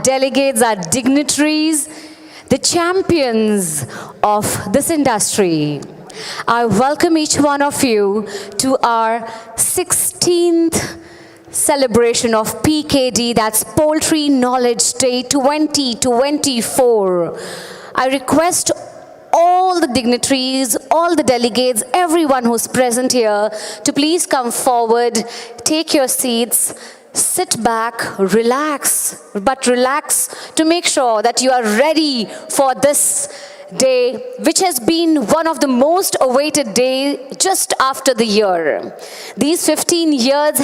delegates, our dignitaries, the champions of this industry. I welcome each one of you to our 16th celebration of PKD, that's Poultry Knowledge Day 2024. I request all the dignitaries, all the delegates, everyone who's present here to please come forward, take your seats, sit back, relax, but relax to make sure that you are ready for this day, which has been one of the most awaited days just after the year. These 15 years,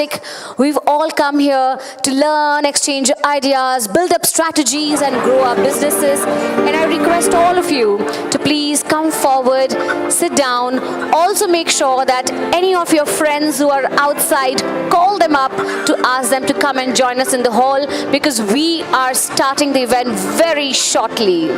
we've all come here to learn, exchange ideas, build up strategies and grow our businesses. And I request all of you to please come forward, sit down. Also make sure that any of your friends who are outside, call them up to ask them to come and join us in the hall, because we are starting the event very shortly.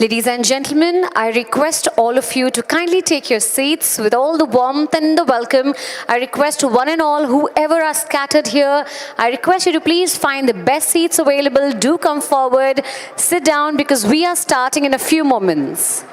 Ladies and gentlemen, I request all of you to kindly take your seats with all the warmth and the welcome. I request one and all, whoever are scattered here, I request you to please find the best seats available. Do come forward, sit down because we are starting in a few moments.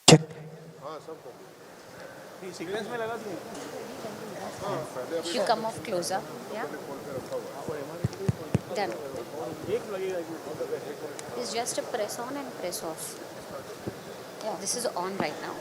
Check. You come off closer. Yeah? Done. It's just a press on and press off. Yeah, this is on right now.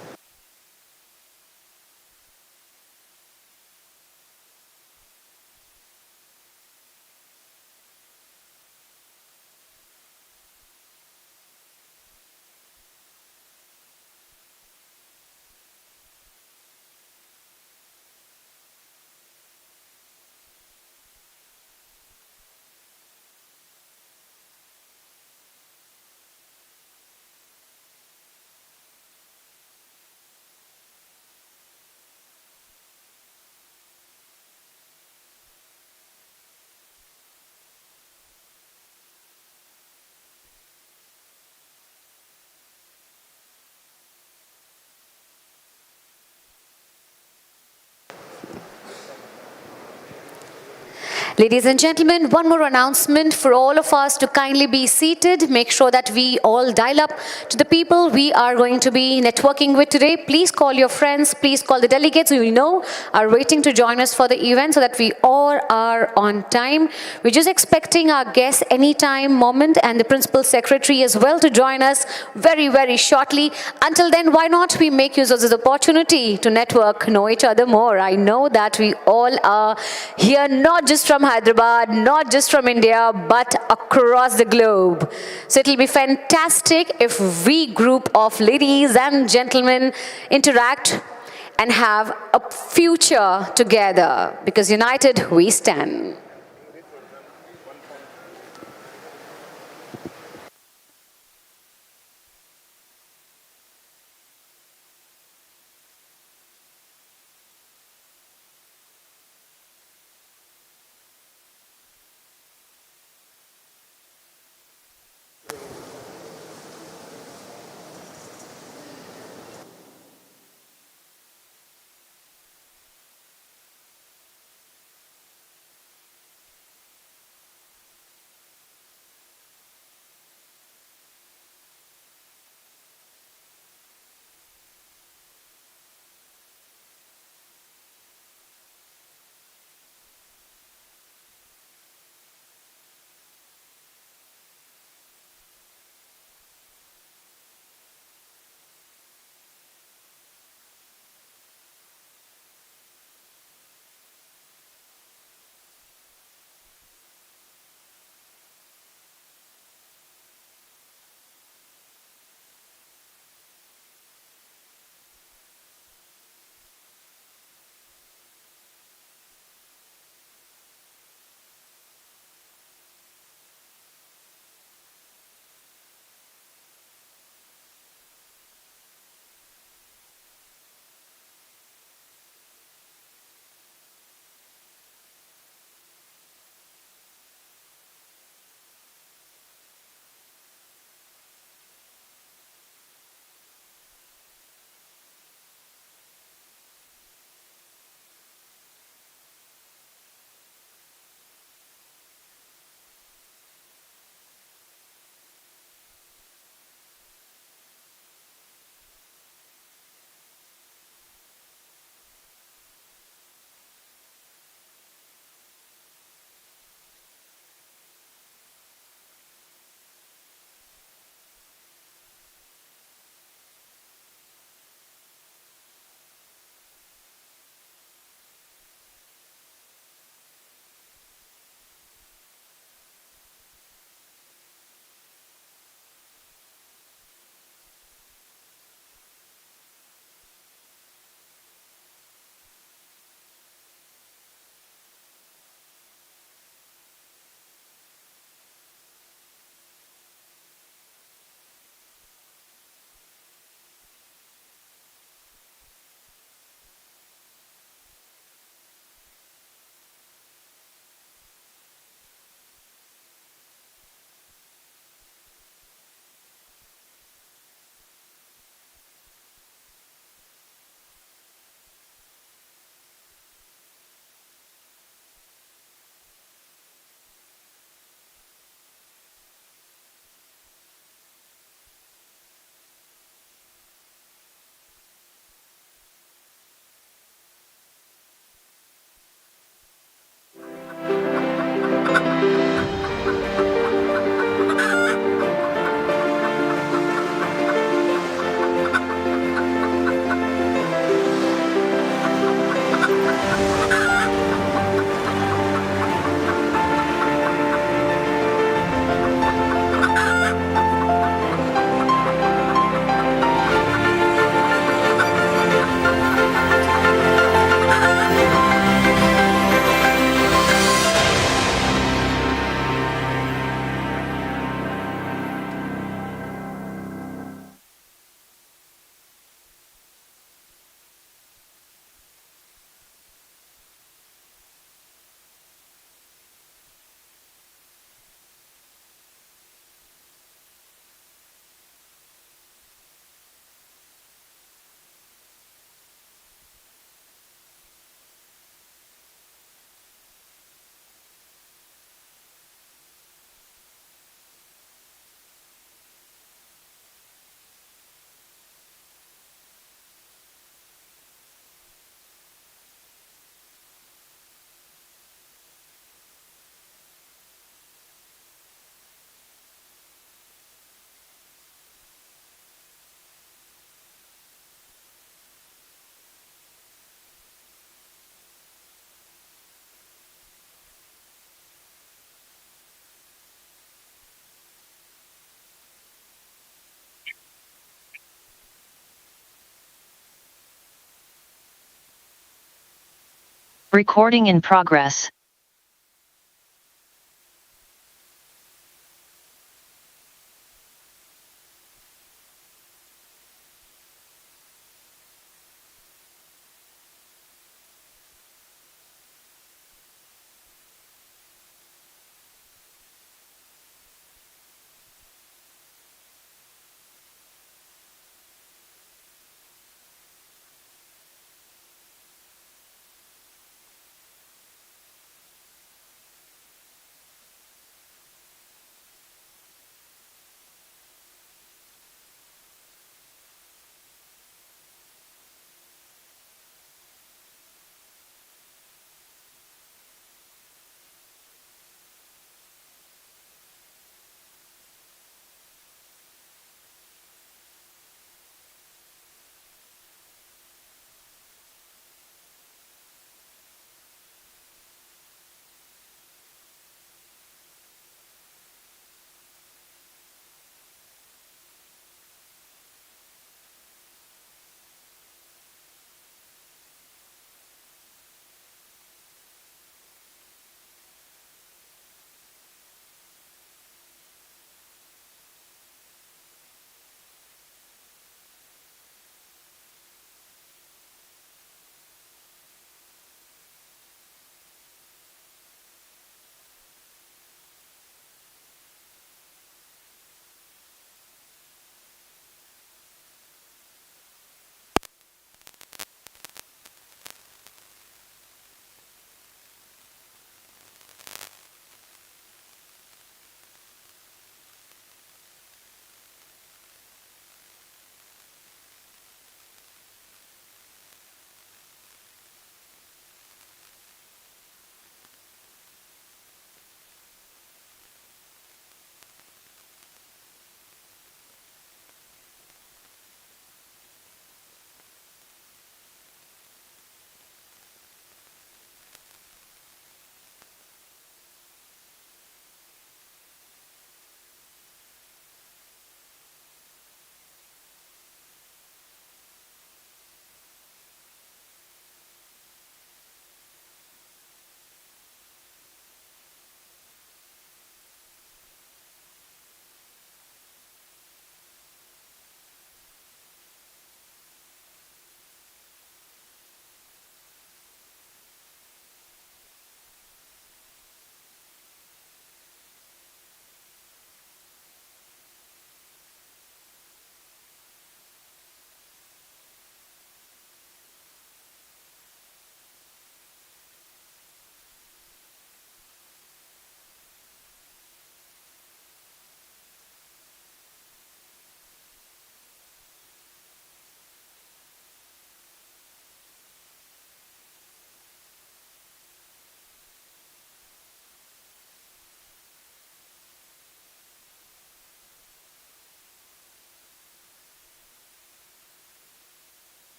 Ladies and gentlemen, one more announcement for all of us to kindly be seated. Make sure that we all dial up to the people we are going to be networking with today. Please call your friends, please call the delegates who you know are waiting to join us for the event so that we all are on time. We're just expecting our guests anytime moment and the principal secretary as well to join us very, very shortly. Until then, why not we make use of this opportunity to network, know each other more. I know that we all are here not just from Hyderabad, not just from India, but across the globe. So it'll be fantastic if we group of ladies and gentlemen interact and have a future together, because united we stand. Recording in progress.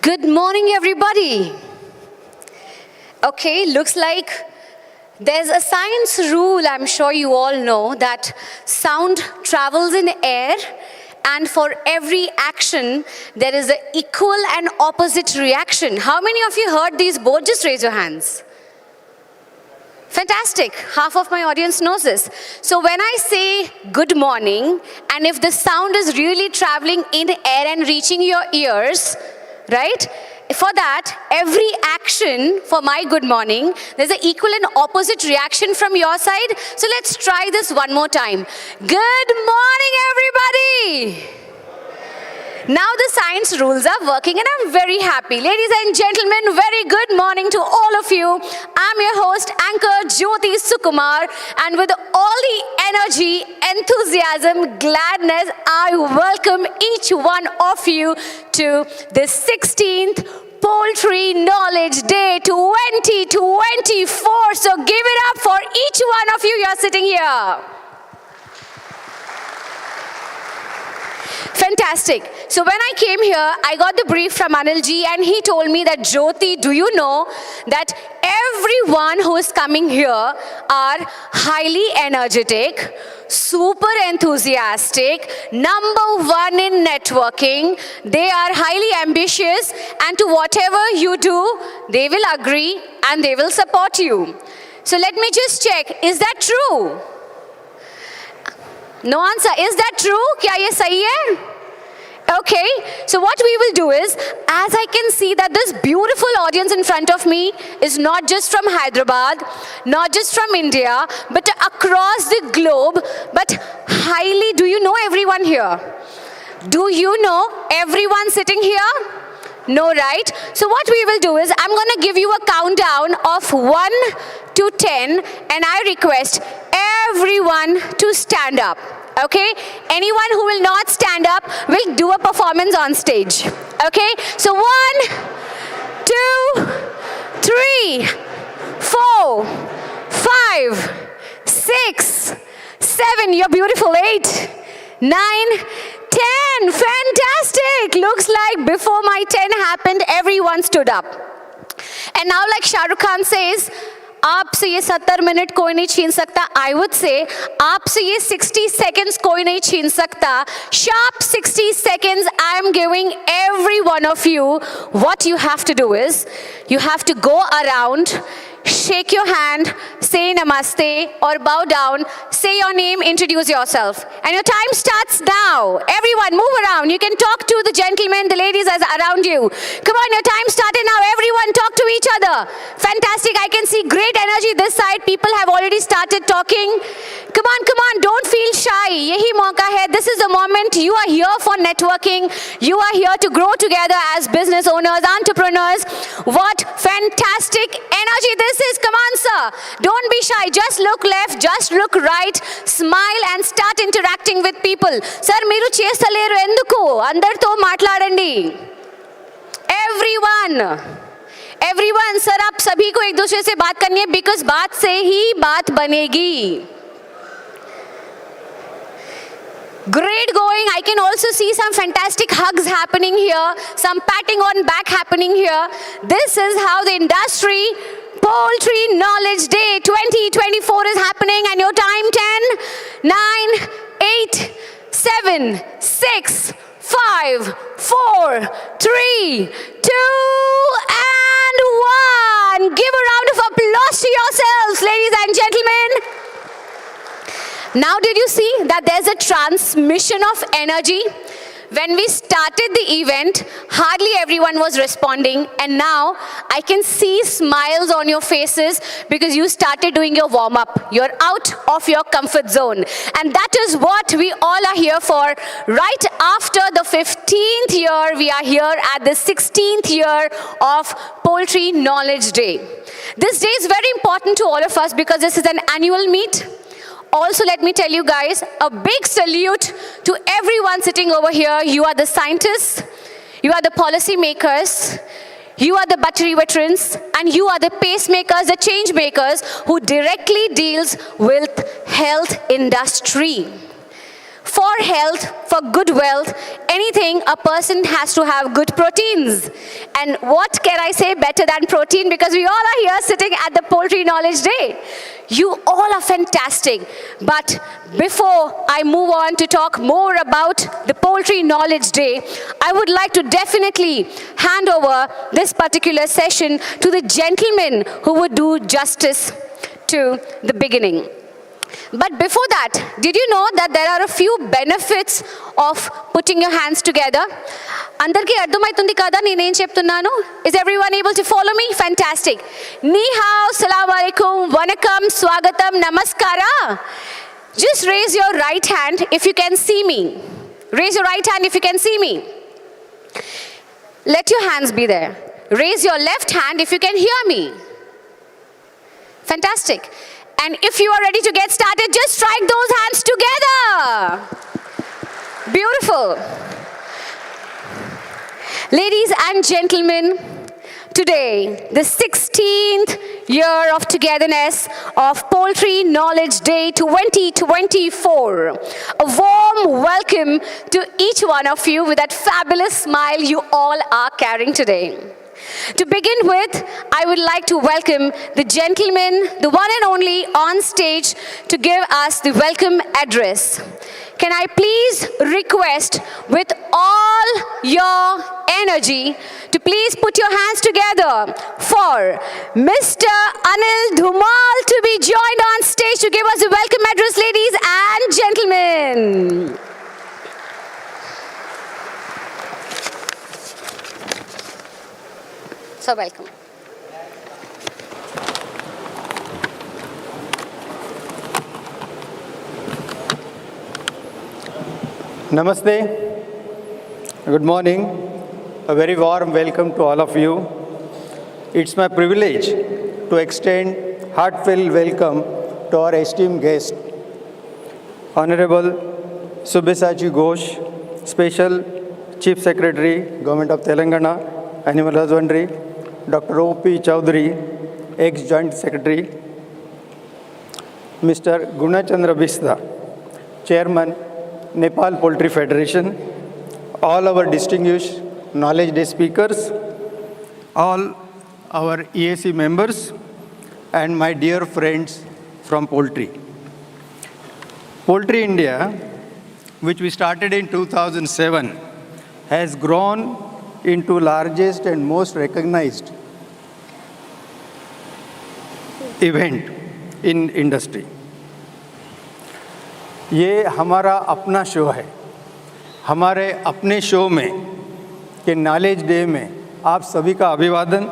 Good morning, everybody. Okay, looks like there's a science rule, I'm sure you all know, that sound travels in air, and for every action, there is an equal and opposite reaction. How many of you heard these both? Just raise your hands. Fantastic. Half of my audience knows this. So when I say good morning, and if the sound is really traveling in air and reaching your ears, right? For that, every action for my good morning, there's an equal and opposite reaction from your side. So let's try this one more time. Good morning, everybody. Now the science rules are working and I'm very happy. Ladies and gentlemen, very good morning to all of you. I'm your host, Anchor Jyoti Sukumar, and with all the energy, enthusiasm, gladness, I welcome each one of you to the 16th Poultry Knowledge Day 2024. So give it up for each one of you. You're sitting here. Fantastic. So when I came here, I got the brief from Anilji and he told me that, Jyoti, do you know that everyone who is coming here are highly energetic, super enthusiastic, number one in networking, they are highly ambitious, and to whatever you do, they will agree and they will support you. So let me just check, is that true? No answer. Is that true? Kya ye sahi hai? Okay, so what we will do is, as I can see that this beautiful audience in front of me is not just from Hyderabad, not just from India, but across the globe, but highly, do you know everyone here? Do you know everyone sitting here? No, right? So what we will do is, I'm going to give you a countdown of 1 to 10, and I request everyone to stand up. Okay? Anyone who will not stand up will do a performance on stage. Okay? So 1, 2, 3, 4, 5, 6, 7. You're beautiful. 8, 9, 10. Fantastic. Looks like before my 10 happened, everyone stood up. And now, like Shah Rukh Khan says, आपसे ये 70 minute कोई नहीं छीन सकता. I would say आपसे ये 60 seconds कोई नहीं छीन सकता. Sharp 60 seconds. I am giving every one of you. What you have to do is, you have to go around, shake your hand, say namaste or bow down, say your name, introduce yourself. And your time starts now. Everyone move around. You can talk to the gentlemen, the ladies as around you. Come on, your time started now. Everyone talk to each other. Fantastic. I can see great energy this side. People have already started talking. Come on, don't feel shy. Yehi mauka hai. This is the moment. You are here for networking. You are here to grow together as business owners, entrepreneurs. What fantastic energy this is. Come on, sir. Don't be shy. Just look left, just look right, smile and start interacting with people. Sir, మీరు చేస్తలేరు ఎందుకు? అందరితో మాట్లాడండి. Everyone, sir, आप सभी को एक दूसरे से बात करनी है, because बात से ही बात बनेगी. Great going. I can also see some fantastic hugs happening here, some patting on back happening here. This is how the industry Poultry Knowledge Day 2024 is happening, and your time 10, 9, 8, 7, 6, 5, 4, 3, 2, and 1. Give a round of applause to yourselves, ladies and gentlemen. Now, did you see that there's a transmission of energy? When we started the event, hardly everyone was responding, and now I can see smiles on your faces because you started doing your warm-up. You're out of your comfort zone, and that is what we all are here for. Right after the 15th year, we are here at the 16th year of Poultry Knowledge Day. This day is very important to all of us because this is an annual meet. Also, let me tell you guys, a big salute to everyone sitting over here. You are the scientists, you are the policy makers, you are the buttery veterans, and you are the pacemakers, the change makers who directly deals with health industry. For health, for good wealth, anything, a person has to have good proteins. And what can I say better than protein? Because we all are here sitting at the Poultry Knowledge Day. You all are fantastic. But before I move on to talk more about the Poultry Knowledge Day, I would like to definitely hand over this particular session to the gentleman who would do justice to the beginning. But before that, did you know that there are a few benefits of putting your hands together? Andarki ardhamaitundi kada nenu em cheptunnanu? Is everyone able to follow me? Fantastic. Ni hao, salaam alaikum, vanakkam, swagatam, namaskara. Just raise your right hand if you can see me. Raise your right hand if you can see me. Let your hands be there. Raise your left hand if you can hear me. Fantastic. And if you are ready to get started, just strike those hands together. Beautiful. Ladies and gentlemen, today, the 16th year of togetherness of Poultry Knowledge Day 2024. A warm welcome to each one of you with that fabulous smile you all are carrying today. To begin with, I would like to welcome the gentleman, the one and only, on stage to give us the welcome address. Can I please request with all your energy to please put your hands together for Mr. Anil Dhumal to be joined on stage to give us the welcome address, ladies and gentlemen. So welcome. Namaste. Good morning. A very warm welcome to all of you. It's my privilege to extend heartfelt welcome to our esteemed guest, Honorable Subyasachi Ghosh, Special Chief Secretary, Government of Telangana, Animal Husbandry, Dr. O.P. Chowdhury, ex-Joint Secretary, Mr. Gunachandra Bisda, Chairman, Nepal Poultry Federation, all our distinguished Knowledge Day speakers, all our EAC members, and my dear friends from Poultry. Poultry India, which we started in 2007, has grown into largest and most recognized event in industry. ये हमारा अपना show है. हमारे अपने show में के knowledge day में आप सभी का अभिवादन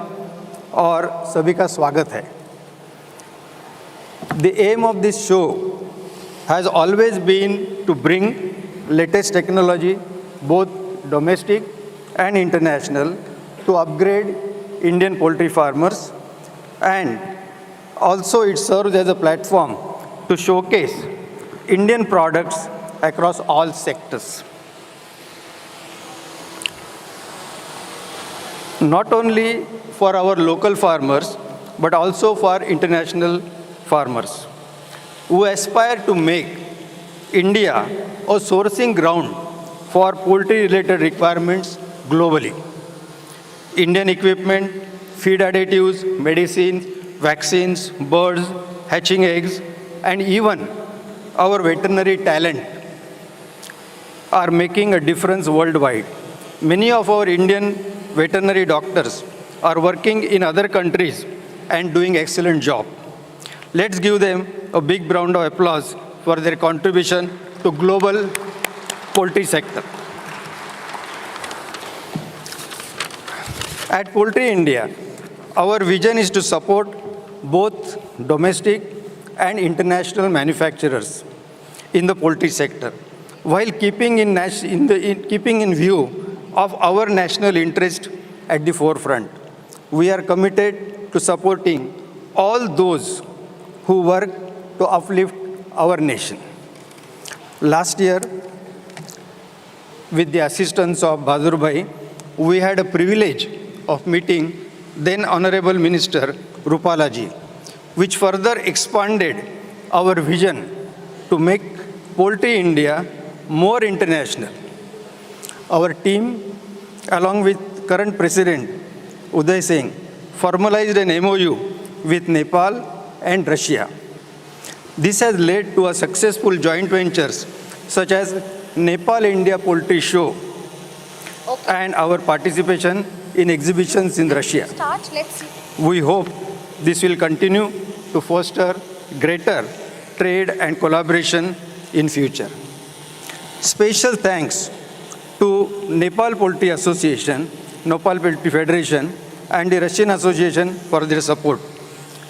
और सभी का स्वागत है. The aim of this show has always been to bring latest technology, both domestic and international, to upgrade Indian poultry farmers, and also it serves as a platform to showcase Indian products across all sectors. Not only for our local farmers, but also for international farmers who aspire to make India a sourcing ground for poultry-related requirements globally. Indian equipment, feed additives, medicines, vaccines, birds, hatching eggs, and even our veterinary talent are making a difference worldwide. Many of our Indian veterinary doctors are working in other countries and doing excellent job. Let's give them a big round of applause for their contribution to global poultry sector. At Poultry India, our vision is to support both domestic and international manufacturers in the poultry sector, while keeping in view of our national interest at the forefront. We are committed to supporting all those who work to uplift our nation. Last year, with the assistance of Bahadur Bhai, we had a privilege of meeting then Honorable Minister Rupala ji, which further expanded our vision to make Poultry India more international. Our team, along with current President Uday Singh, formalized an MOU with Nepal and Russia. This has led to a successful joint ventures such as Nepal-India Poultry Show and our participation in exhibitions in Russia. Let's see. We hope this will continue to foster greater trade and collaboration in future. Special thanks to Nepal Poultry Association, Nepal Poultry Federation, and the Russian Association for their support.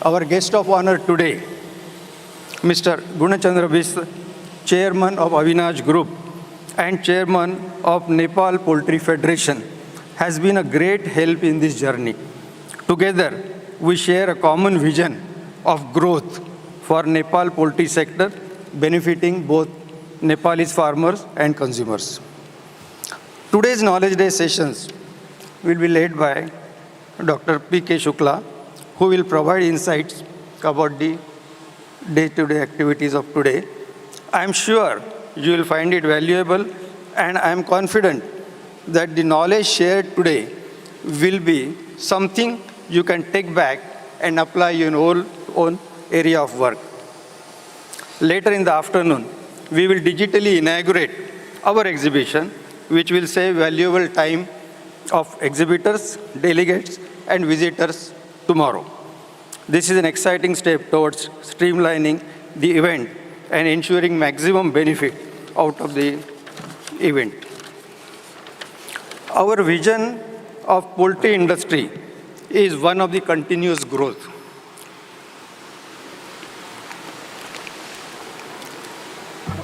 Our guest of honor today, Mr. Gunachandra Biswa, Chairman of Avinash Group and Chairman of Nepal Poultry Federation, has been a great help in this journey. Together, we share a common vision of growth for Nepal poultry sector, benefiting both Nepalese farmers and consumers. Today's Knowledge Day sessions will be led by Dr. P.K. Shukla, who will provide insights about the day-to-day activities of today. I am sure you will find it valuable, and I am confident that the knowledge shared today will be something you can take back and apply in your own area of work. Later in the afternoon, we will digitally inaugurate our exhibition, which will save valuable time of exhibitors, delegates, and visitors tomorrow. This is an exciting step towards streamlining the event and ensuring maximum benefit out of the event. Our vision of poultry industry is one of the continuous growth.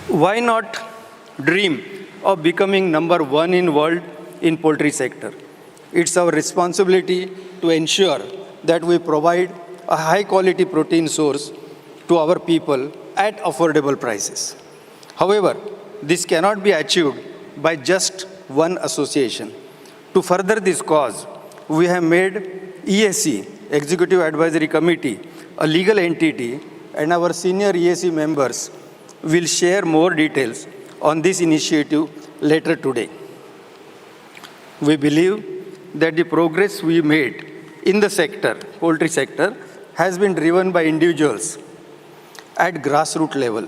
Why not dream of becoming number one in world in poultry sector? It's our responsibility to ensure that we provide a high quality protein source to our people at affordable prices. However, this cannot be achieved by just one association. To further this cause, we have made ESC, Executive Advisory Committee, a legal entity, and our senior ESC members will share more details on this initiative later today. We believe that the progress we made in the sector, poultry sector, has been driven by individuals at grassroots level.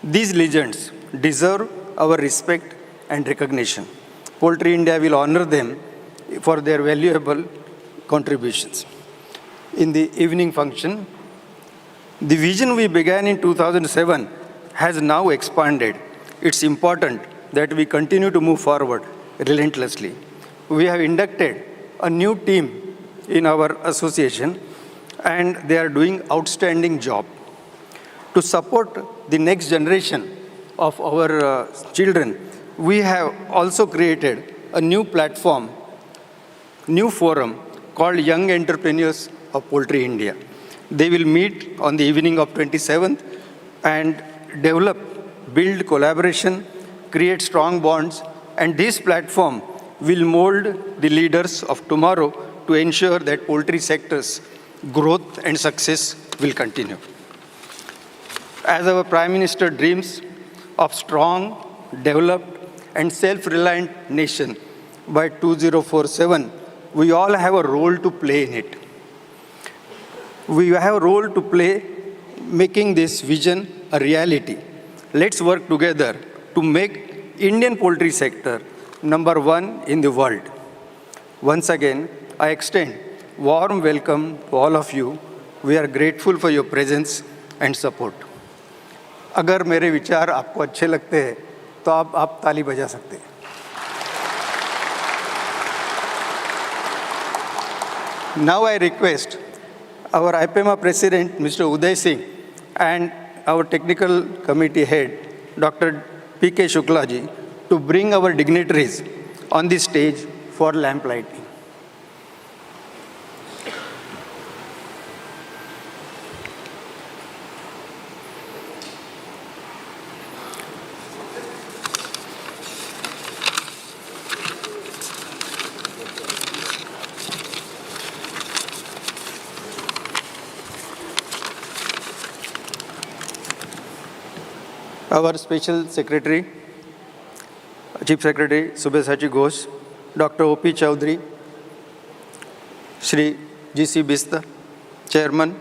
These legends deserve our respect and recognition. Poultry India will honor them for their valuable contributions. In the evening function, the vision we began in 2007 has now expanded. It's important that we continue to move forward relentlessly. We have inducted a new team in our association, and they are doing outstanding job. To support the next generation of our children, we have also created a new platform, new forum called Young Entrepreneurs of Poultry India. They will meet on the evening of 27th and develop, build collaboration, create strong bonds, and this platform will mold the leaders of tomorrow to ensure that poultry sector's growth and success will continue. As our Prime Minister dreams of strong, developed, and self-reliant nation by 2047, we all have a role to play in it. We have a role to play making this vision a reality. Let's work together to make Indian poultry sector number one in the world. Once again, I extend warm welcome to all of you. We are grateful for your presence and support. अगर मेरे विचार आपको अच्छे लगते हैं तो आप ताली बजा सकते हैं. Now I request our ipema President, Mr. Uday Singh, and our technical committee head, Dr. P.K. Shukla ji, to bring our dignitaries on the stage for lamp lighting. Our Special Secretary, Chief Secretary Subhasachi Ghosh, Dr. O.P. Chaudhary, Shri G.C. Bista, Chairman,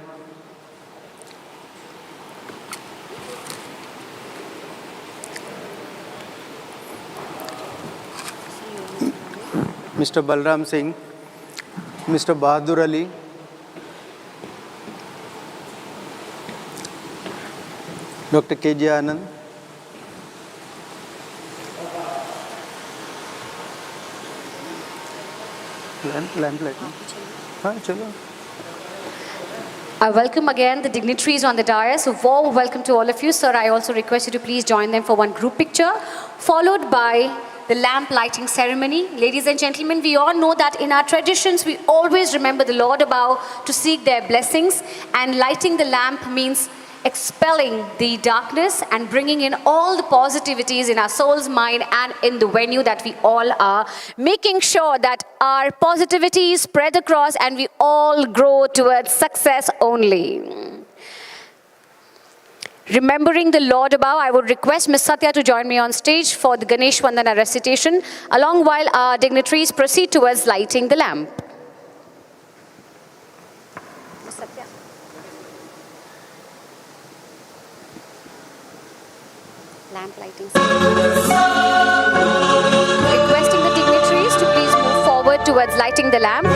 Mr. Balram Singh, Mr. Bahadur Ali, Dr. K.J. Anand, lamp light. हाँ चलो. I welcome again the dignitaries on the dais. A warm welcome to all of you. Sir, I also request you to please join them for one group picture, followed by the lamp lighting ceremony. Ladies and gentlemen, we all know that in our traditions, we always remember the Lord above to seek their blessings, and lighting the lamp means expelling the darkness and bringing in all the positivities in our soul's mind and in the venue that we all are, making sure that our positivity is spread across and we all grow towards success only. Remembering the Lord above, I would request Ms. Satya to join me on stage for the Ganesh Vandana recitation, along while our dignitaries proceed towards lighting the lamp. Ms. Satya. Lamp lighting. Requesting the dignitaries to please move forward towards lighting the lamp.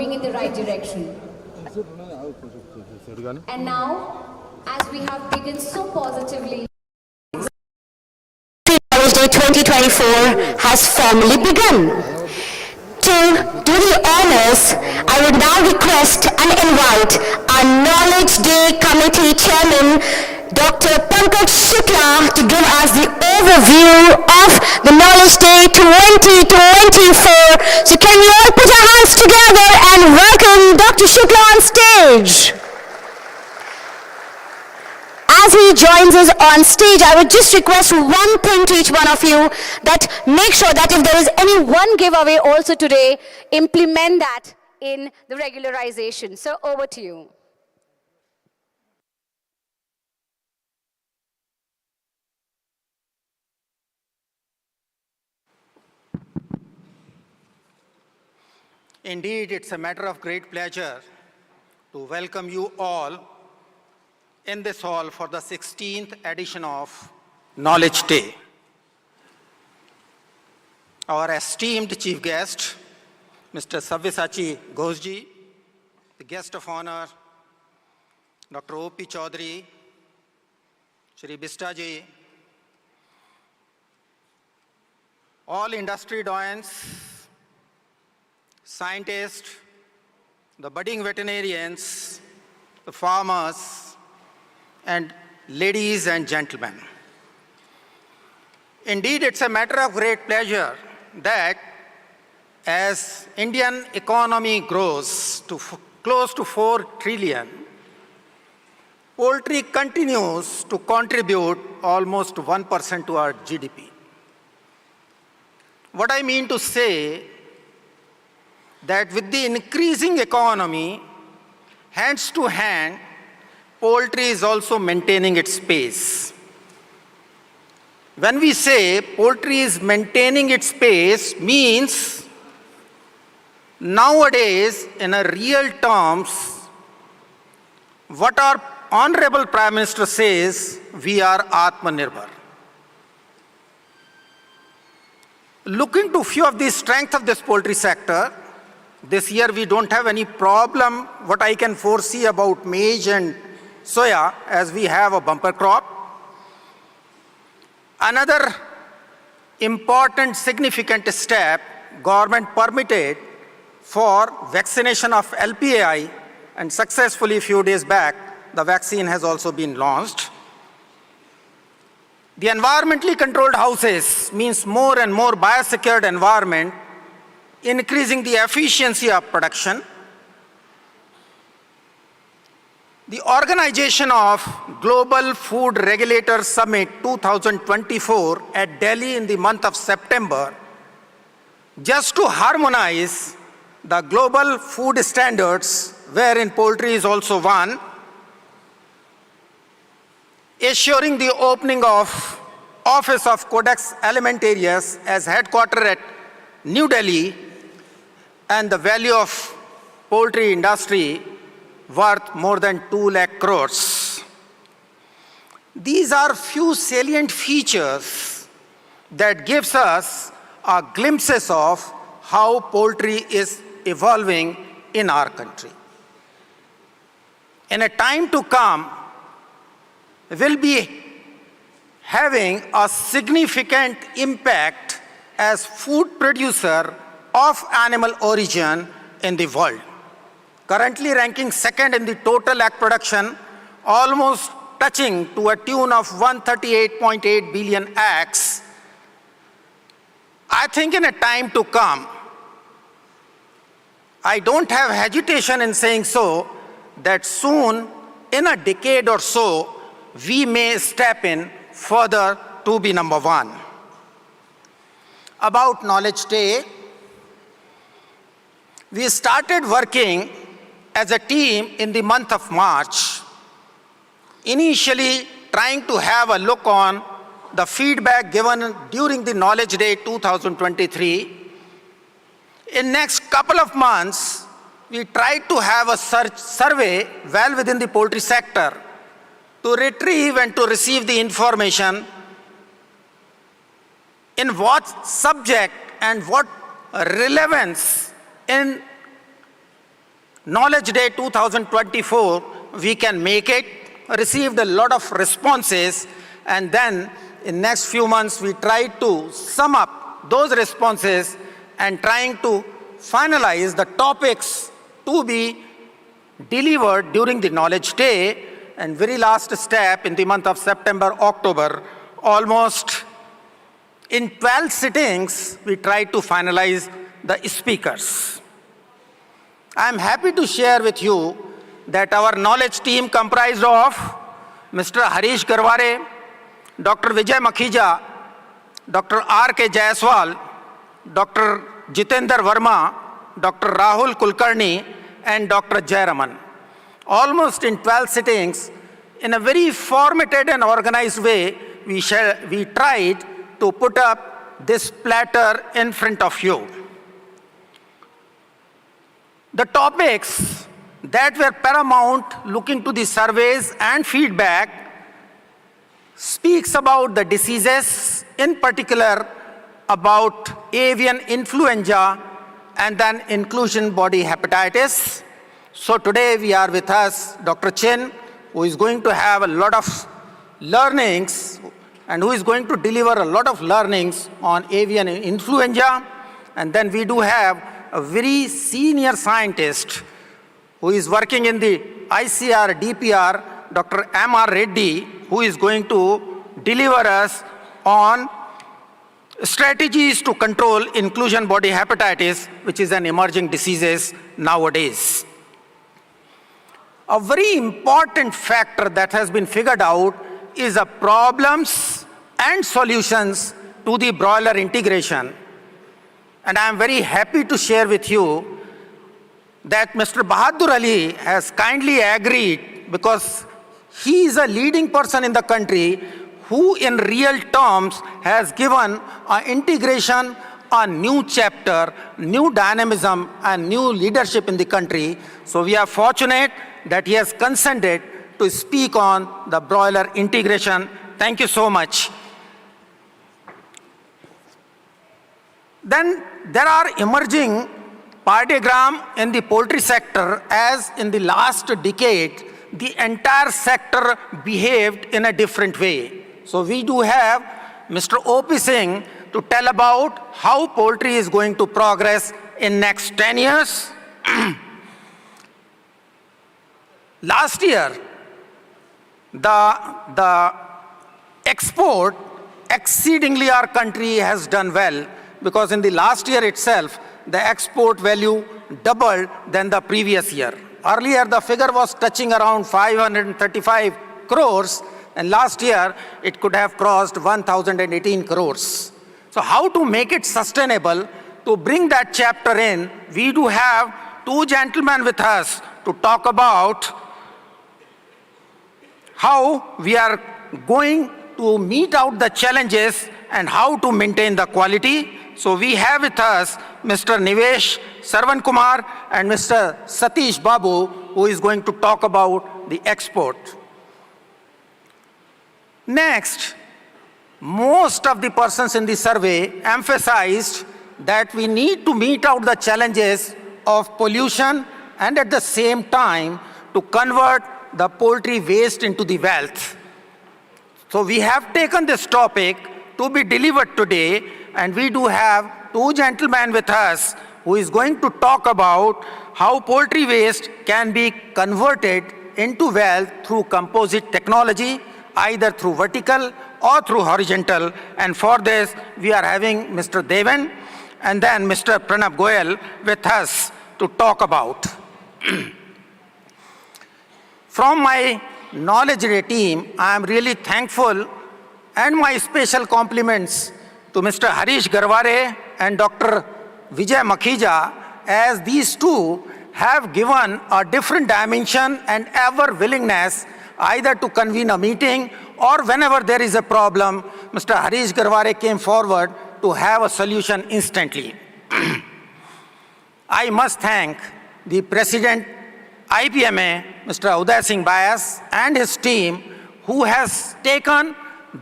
working in the right direction. And now, as we have begun so positively, Knowledge Day 2024 has formally begun. To do the honors, I would now request and invite our Knowledge Day Committee Chairman, Dr. Pankaj Shukla, to give us the overview of the Knowledge Day 2024. So can we all put our hands together and welcome Dr. Shukla on stage? As he joins us on stage, I would just request one thing to each one of you, that make sure that if there is any one giveaway also today, implement that in the regularization. So over to you. Indeed, it's a matter of great pleasure to welcome you all in this hall for the 16th edition of Knowledge Day. Our esteemed chief guest, Mr. Sabyasachi Ghosji, the guest of honor, Dr. O.P. Chaudhary, Shri Bistaji, all industry doyens, scientists, the budding veterinarians, the farmers, and ladies and gentlemen. Indeed, it's a matter of great pleasure that as Indian economy grows to close to 4 trillion, poultry continues to contribute almost 1% to our GDP. What I mean to say, that with the increasing economy, hands to hand, poultry is also maintaining its pace. When we say poultry is maintaining its pace, means nowadays, in a real terms, what our Honorable Prime Minister says, we are Atmanirbhar. Looking to few of the strengths of this poultry sector, this year we don't have any problem, what I can foresee about maize and soya, as we have a bumper crop. Another important significant step, government permitted for vaccination of LPAI, and successfully a few days back, the vaccine has also been launched. The environmentally controlled houses means more and more biosecured environment, increasing the efficiency of production. The organization of Global Food Regulator Summit 2024 at Delhi in the month of September, just to harmonize the global food standards, wherein poultry is also one, assuring the opening of Office of Codex Alimentarius as headquarters at New Delhi, and the value of poultry industry worth more than 2 lakh crores. These are few salient features that gives us a glimpses of how poultry is evolving in our country. In a time to come, we'll be having a significant impact as food producer of animal origin in the world. Currently ranking second in the total egg production, almost touching to a tune of 138.8 billion eggs. I think in a time to come, I don't have hesitation in saying so, that soon, in a decade or so, we may step in further to be number one. About Knowledge Day, we started working as a team in the month of March, initially trying to have a look on the feedback given during the Knowledge Day 2023. In next couple of months, we tried to have a survey well within the poultry sector to retrieve and to receive the information in what subject and what relevance in Knowledge Day 2024, we can make it, received a lot of responses, and then in next few months we tried to sum up those responses and trying to finalize the topics to be delivered during the Knowledge Day. And very last step in the month of September, October, almost in 12 sittings, we tried to finalize the speakers. I am happy to share with you that our knowledge team comprised of Mr. Harish Garware, Dr. Vijay Makhija, Dr. R.K. Jaiswal, Dr. Jitendra Verma, Dr. Rahul Kulkarni, and Dr. Jayaraman. Almost in 12 sittings, in a very formatted and organized way, we tried to put up this platter in front of you. The topics that were paramount looking to the surveys and feedback speaks about the diseases, in particular about avian influenza and then inclusion body hepatitis. So today we are with us Dr. Chin, who is going to have a lot of learnings and who is going to deliver a lot of learnings on avian influenza. And then we do have a very senior scientist who is working in the ICR DPR, Dr. M.R. Reddy, who is going to deliver us on strategies to control inclusion body hepatitis, which is an emerging disease nowadays. A very important factor that has been figured out is the problems and solutions to the broiler integration. And I am very happy to share with you that Mr. Bahadur Ali has kindly agreed, because he is a leading person in the country who in real terms has given an integration, a new chapter, new dynamism, and new leadership in the country. So we are fortunate that he has consented to speak on the broiler integration. Thank you so much. Then there are emerging paradigm in the poultry sector, as in the last decade, the entire sector behaved in a different way. So we do have Mr. O.P. Singh to tell about how poultry is going to progress in next 10 years. Last year, the export exceedingly our country has done well, because in the last year itself, the export value doubled than the previous year. Earlier, the figure was touching around 535 crores, and last year, it could have crossed 1,018 crores. So how to make it sustainable, to bring that chapter in, we do have two gentlemen with us to talk about how we are going to meet out the challenges and how to maintain the quality. So we have with us Mr. Nivesh Sarvan Kumar and Mr. Satish Babu, who is going to talk about the export. Next, most of the persons in the survey emphasized that we need to meet out the challenges of pollution and at the same time to convert the poultry waste into the wealth. So we have taken this topic to be delivered today, and we do have two gentlemen with us who is going to talk about how poultry waste can be converted into wealth through composite technology, either through vertical or through horizontal. And for this, we are having Mr. Devan and then Mr. Pranab Goyal with us to talk about. From my knowledge team, I am really thankful, and my special compliments to Mr. Harish Garware and Dr. Vijay Makhija, as these two have given a different dimension and ever willingness either to convene a meeting or whenever there is a problem, Mr. Harish Garware came forward to have a solution instantly. I must thank the President IPMA, Mr. Uday Singh Bias, and his team, who has taken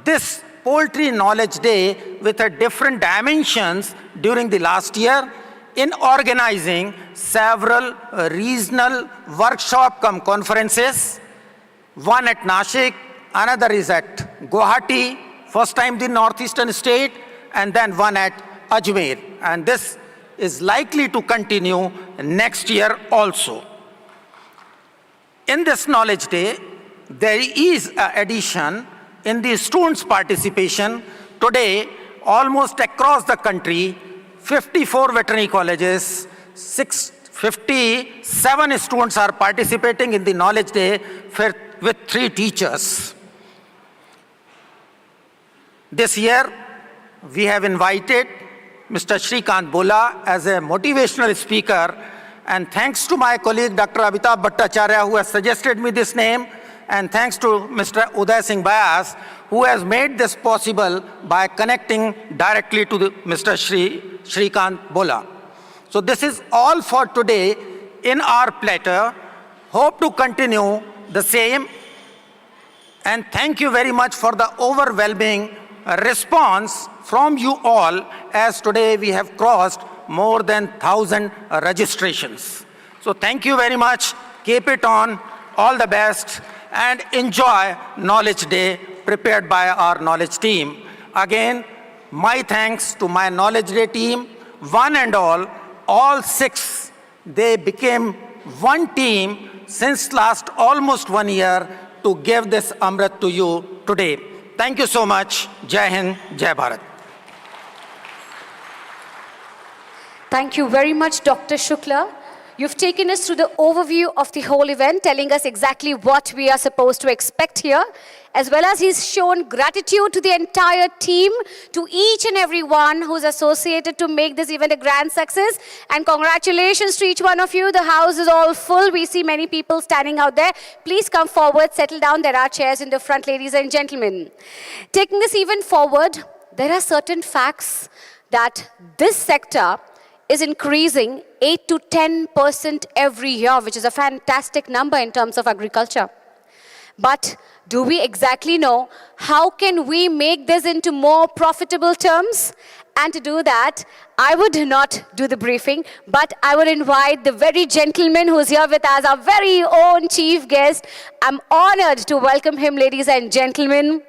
this Poultry Knowledge Day with a different dimensions during the last year. in organizing several regional workshop cum conferences. One at Nashik, another is at Guwahati, first time the northeastern state, and then one at Ajmer. And this is likely to continue next year also. In this Knowledge Day, there is an addition in the students' participation. Today, almost across the country, 54 veterinary colleges, 57 students are participating in the Knowledge Day with 3 teachers. This year, we have invited Mr. Shrikant Bola as a motivational speaker, and thanks to my colleague Dr. Amitabh Bhattacharya who has suggested me this name, and thanks to Mr. Uday Singh Bayas who has made this possible by connecting directly to Mr. Shrikant Bola. So this is all for today in our platter. Hope to continue the same, and thank you very much for the overwhelming response from you all, as today we have crossed more than 1,000 registrations. So thank you very much. Keep it on. All the best, and enjoy Knowledge Day prepared by our knowledge team. Again, my thanks to my Knowledge Day team, one and all 6. They became one team since last almost 1 year to give this Amrit to you today. Thank you so much. Jai Hind, Jai Bharat. Thank you very much, Dr. Shukla. You've taken us through the overview of the whole event, telling us exactly what we are supposed to expect here, as well as he's shown gratitude to the entire team, to each and every one who's associated to make this event a grand success. And congratulations to each one of you. The house is all full. We see many people standing out there. Please come forward, settle down. There are chairs in the front, ladies and gentlemen. Taking this event forward, there are certain facts that this sector is increasing 8 to 10% every year, which is a fantastic number in terms of agriculture. But do we exactly know how can we make this into more profitable terms? And to do that, I would not do the briefing, but I would invite the very gentleman who's here with us, our very own chief guest. I'm honored to welcome him, ladies and gentlemen.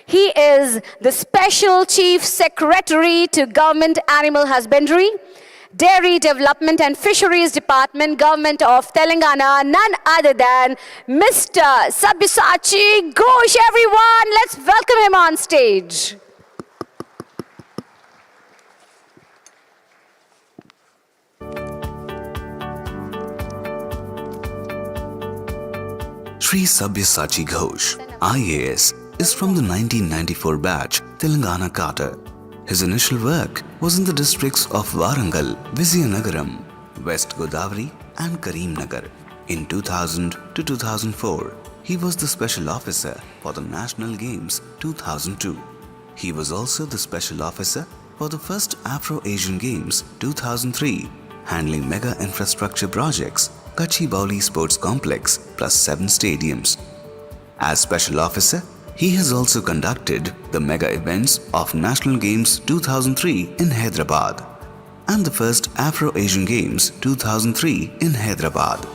He is the Special Chief Secretary to Government Animal Husbandry, Dairy Development and Fisheries Department, Government of Telangana, none other than Mr. Sabyasachi Ghosh. Everyone, let's welcome him on stage. Sri Sabyasachi Ghosh, IAS, is from the 1994 batch Telangana cadre. His initial work was in the districts of Warangal, Vizianagaram, West Godavari and Karimnagar. In 2000 to 2004, he was the Special Officer for the National Games 2002. He was also the Special Officer for the first Afro-Asian Games 2003, handling mega infrastructure projects, Kachi Bauli Sports Complex plus 7 stadiums. As Special Officer, he has also conducted the mega events of National Games 2003 in Hyderabad and the first Afro-Asian Games 2003 in Hyderabad.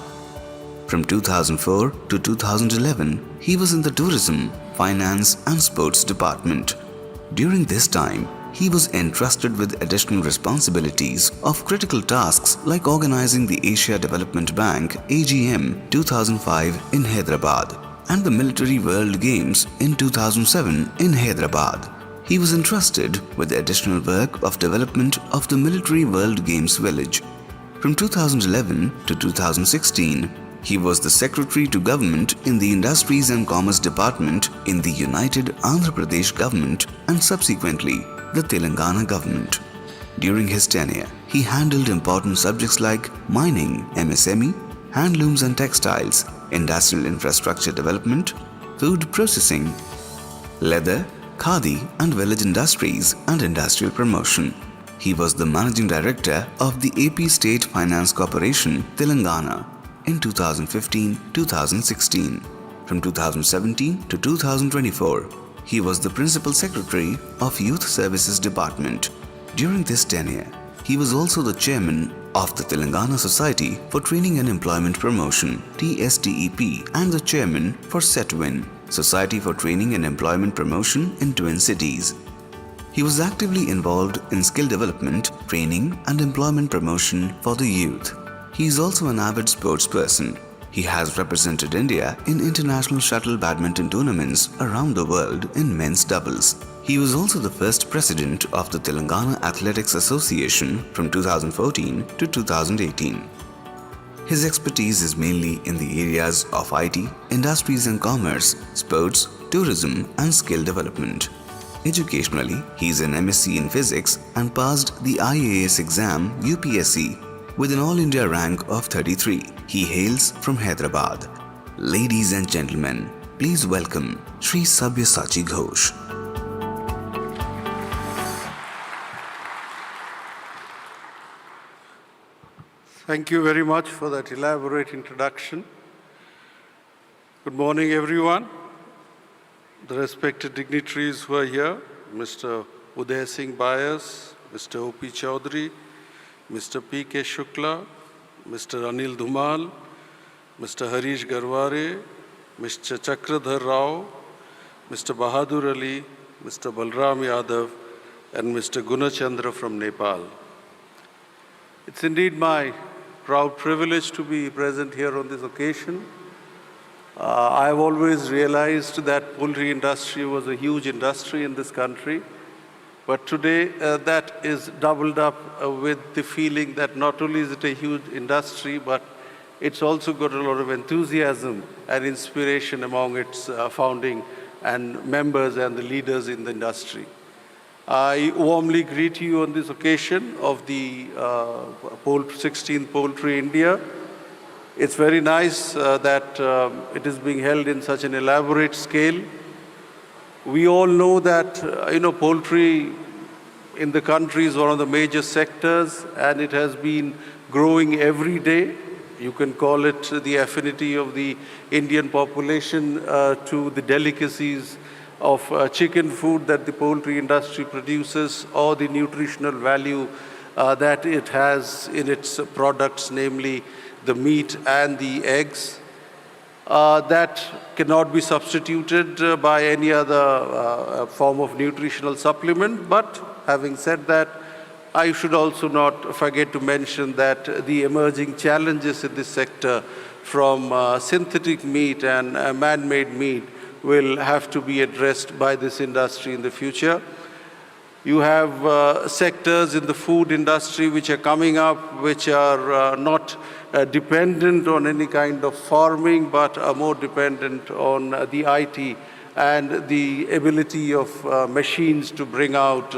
From 2004 to 2011, he was in the Tourism, Finance and Sports Department. During this time, he was entrusted with additional responsibilities of critical tasks like organizing the Asia Development Bank AGM 2005 in Hyderabad and the Military World Games in 2007 in Hyderabad. He was entrusted with the additional work of development of the Military World Games Village. From 2011 to 2016, he was the Secretary to Government in the Industries and Commerce Department in the United Andhra Pradesh government and subsequently the Telangana government. During his tenure, he handled important subjects like mining, MSME, handlooms and textiles, industrial infrastructure development, food processing, leather, khadi and village industries and industrial promotion. He was the Managing Director of the AP State Finance Corporation, Telangana in 2015-2016. From 2017 to 2024, he was the Principal Secretary of Youth Services Department. During this tenure, he was also the Chairman of the Telangana Society for Training and Employment Promotion (TSTEP) and the chairman for SETWIN, Society for Training and Employment Promotion in Twin Cities. He was actively involved in skill development, training and employment promotion for the youth. He is also an avid sports person. He has represented India in international shuttle badminton tournaments around the world in men's doubles. He was also the first president of the Telangana Athletics Association from 2014 to 2018. His expertise is mainly in the areas of IT, industries and commerce, sports, tourism and skill development. Educationally, he is an MSc in Physics and passed the IAS exam UPSC with an All India rank of 33. He hails from Hyderabad. Ladies and gentlemen, please welcome Shri Sabyasachi Ghosh. Thank you very much for that elaborate introduction. Good morning, everyone. The respected dignitaries who are here, Mr. Uday Singh Bias, Mr. O.P. Chaudhary, Mr. P.K. Shukla, Mr. Anil Dhumal, Mr. Harish Garware, Mr. Chakradhar Rao, Mr. Bahadur Ali, Mr. Balram Yadav, and Mr. Gunachandra from Nepal. It's indeed my proud privilege to be present here on this occasion. I've always realized that poultry industry was a huge industry in this country, but today that is doubled up with the feeling that not only is it a huge industry, but it's also got a lot of enthusiasm and inspiration among its founding and members and the leaders in the industry. I warmly greet you on this occasion of the 16th Poultry India. It's very nice that it is being held in such an elaborate scale. We all know that poultry in the country is one of the major sectors, and it has been growing every day. You can call it the affinity of the Indian population to the delicacies of chicken food that the poultry industry produces, or the nutritional value that it has in its products, namely the meat and the eggs. That cannot be substituted by any other form of nutritional supplement. But having said that, I should also not forget to mention that the emerging challenges in this sector from synthetic meat and man-made meat will have to be addressed by this industry in the future. You have sectors in the food industry which are coming up, which are not dependent on any kind of farming, but are more dependent on the IT and the ability of machines to bring out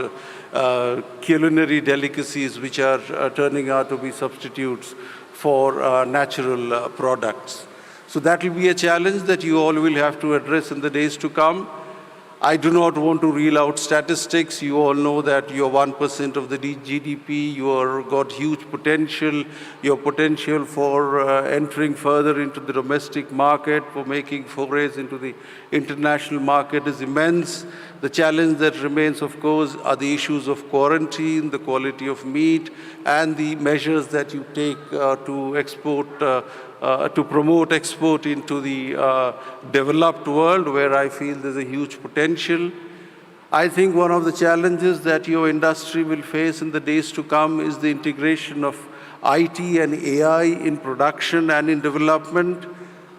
culinary delicacies which are turning out to be substitutes for natural products. So that will be a challenge that you all will have to address in the days to come. I do not want to reel out statistics. You all know that you're 1% of the GDP. You are got huge potential. Your potential for entering further into the domestic market, for making forays into the international market is immense. The challenge that remains, of course, are the issues of quarantine, the quality of meat, and the measures that you take to export to promote export into the developed world, where I feel there's a huge potential. I think one of the challenges that your industry will face in the days to come is the integration of IT and AI in production and in development.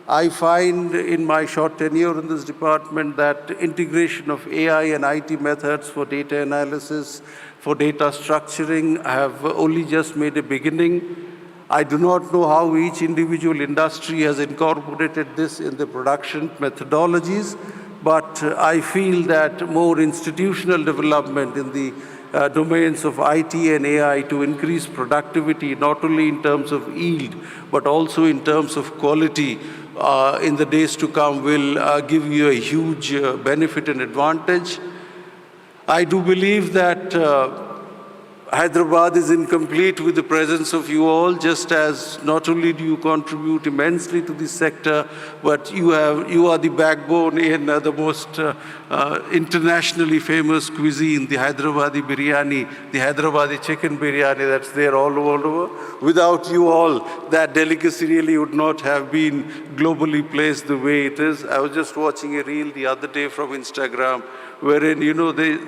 I find in my short tenure in this department that integration of AI and IT methods for data analysis, for data structuring have only just made a beginning. I do not know how each individual industry has incorporated this in the production methodologies, but I feel that more institutional development in the domains of IT and AI to increase productivity, not only in terms of yield, but also in terms of quality, in the days to come will give you a huge benefit and advantage. I do believe that Hyderabad is incomplete with the presence of you all, just as not only do you contribute immensely to this sector, but you are the backbone in the most internationally famous cuisine, the Hyderabadi biryani, the Hyderabadi chicken biryani that's there all over. Without you all, that delicacy really would not have been globally placed the way it is. I was just watching a reel the other day from Instagram, wherein,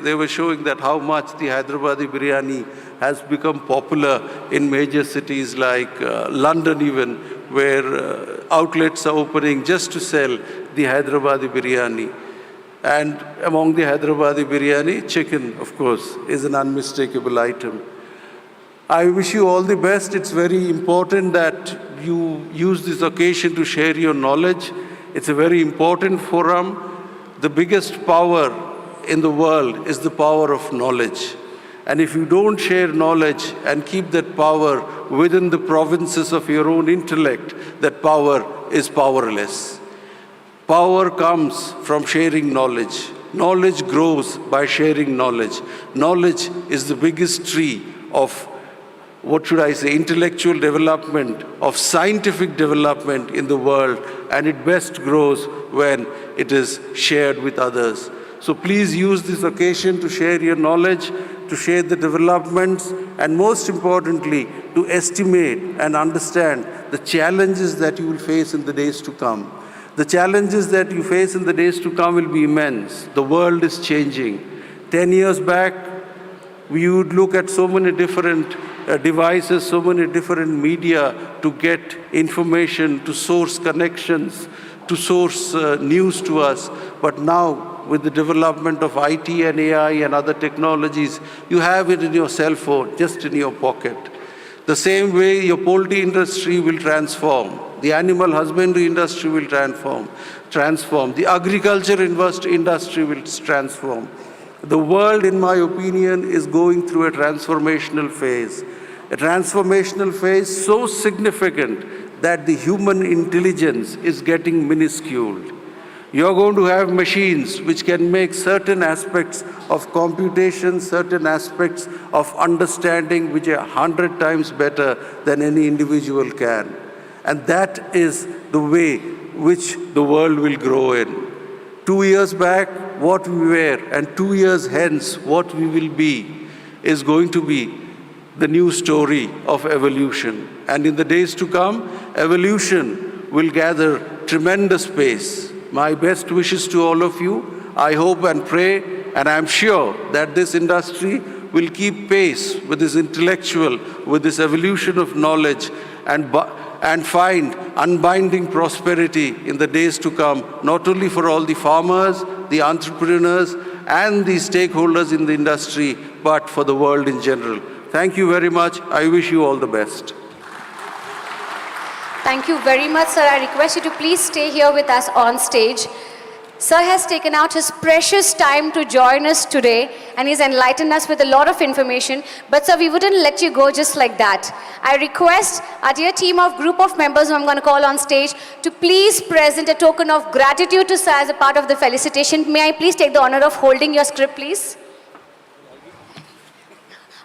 they were showing that how much the Hyderabadi biryani has become popular in major cities like London even, where outlets are opening just to sell the Hyderabadi biryani. And among the Hyderabadi biryani, chicken, of course, is an unmistakable item. I wish you all the best. It's very important that you use this occasion to share your knowledge. It's a very important forum. The biggest power in the world is the power of knowledge. And if you don't share knowledge and keep that power within the provinces of your own intellect, that power is powerless. Power comes from sharing knowledge. Knowledge grows by sharing knowledge. Knowledge is the biggest tree of, intellectual development, of scientific development in the world, and it best grows when it is shared with others. So please use this occasion to share your knowledge, to share the developments, and most importantly, to estimate and understand the challenges that you will face in the days to come. The challenges that you face in the days to come will be immense. The world is changing. 10 years back, we would look at so many different devices, so many different media to get information, to source connections, to source news to us. But now, with the development of IT and AI and other technologies, you have it in your cell phone, just in your pocket. The same way your poultry industry will transform. The animal husbandry industry will transform. The agriculture industry will transform. The world, in my opinion, is going through a transformational phase. A transformational phase so significant that the human intelligence is getting minuscule. You're going to have machines which can make certain aspects of computation, certain aspects of understanding which are 100 times better than any individual can. And that is the way which the world will grow in. 2 years back, what we were, and 2 years hence, what we will be, is going to be the new story of evolution. And in the days to come, evolution will gather tremendous pace. My best wishes to all of you. I hope and pray, and I'm sure that this industry will keep pace with this intellectual, with this evolution of knowledge, and find unbinding prosperity in the days to come, not only for all the farmers, the entrepreneurs, and the stakeholders in the industry, but for the world in general. Thank you very much. I wish you all the best. Thank you very much, sir. I request you to please stay here with us on stage. Sir has taken out his precious time to join us today, and he's enlightened us with a lot of information. But sir, we wouldn't let you go just like that. I request our dear group of members who I'm going to call on stage to please present a token of gratitude to sir as a part of the felicitation. May I please take the honor of holding your script, please?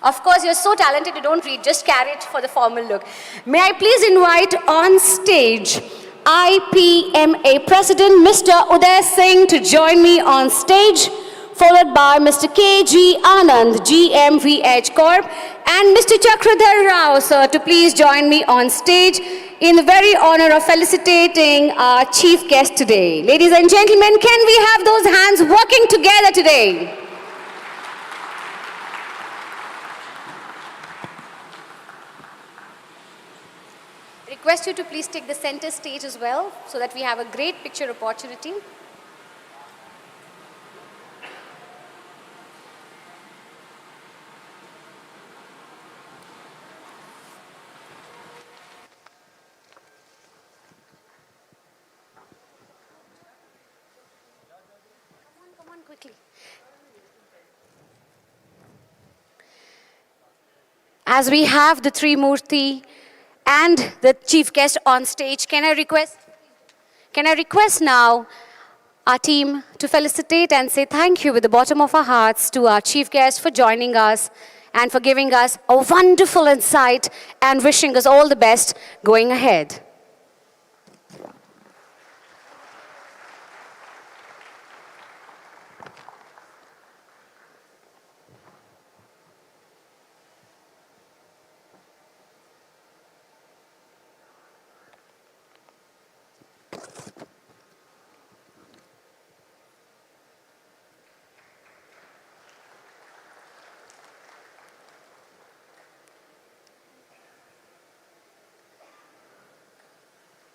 Of course, you're so talented, you don't read, just carry it for the formal look. May I please invite on stage IPMA President Mr. Uday Singh to join me on stage, followed by Mr. KG Anand, GMVH Corp, and Mr. Chakradhar Rao, sir, to please join me on stage in the very honor of felicitating our chief guest today. Ladies and gentlemen, can we have those hands working together today? Request you to please take the center stage as well, so that we have a great picture opportunity. Come on, quickly. As we have the Trimurti and the chief guest on stage, can I request now our team to felicitate and say thank you with the bottom of our hearts to our chief guest for joining us and for giving us a wonderful insight and wishing us all the best going ahead.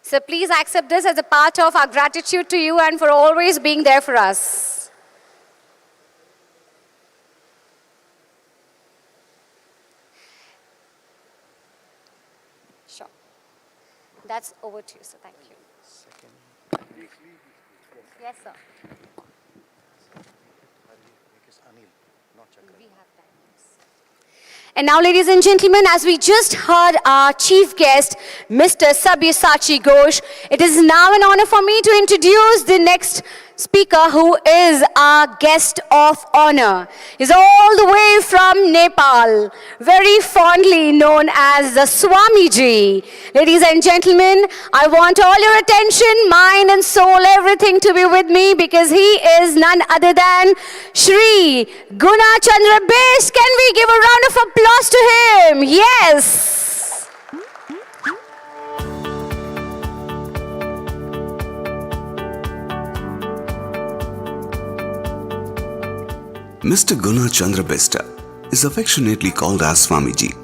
So please accept this as a part of our gratitude to you and for always being there for us. Sure. That's over to you, sir. Thank you. Yes, sir. We have that. And now, ladies and gentlemen, as we just heard our chief guest, Mr. Sabyasachi Ghosh, it is now an honor for me to introduce the next speaker, who is our guest of honor. He's all the way from Nepal, very fondly known as the Swamiji. Ladies and gentlemen, I want all your attention, mind and soul, everything to be with me, because he is none other than Shri Guna Chandra Bes. Can we give a round of applause to him? Yes. Mr. Guna Chandra Besta is affectionately called as Swamiji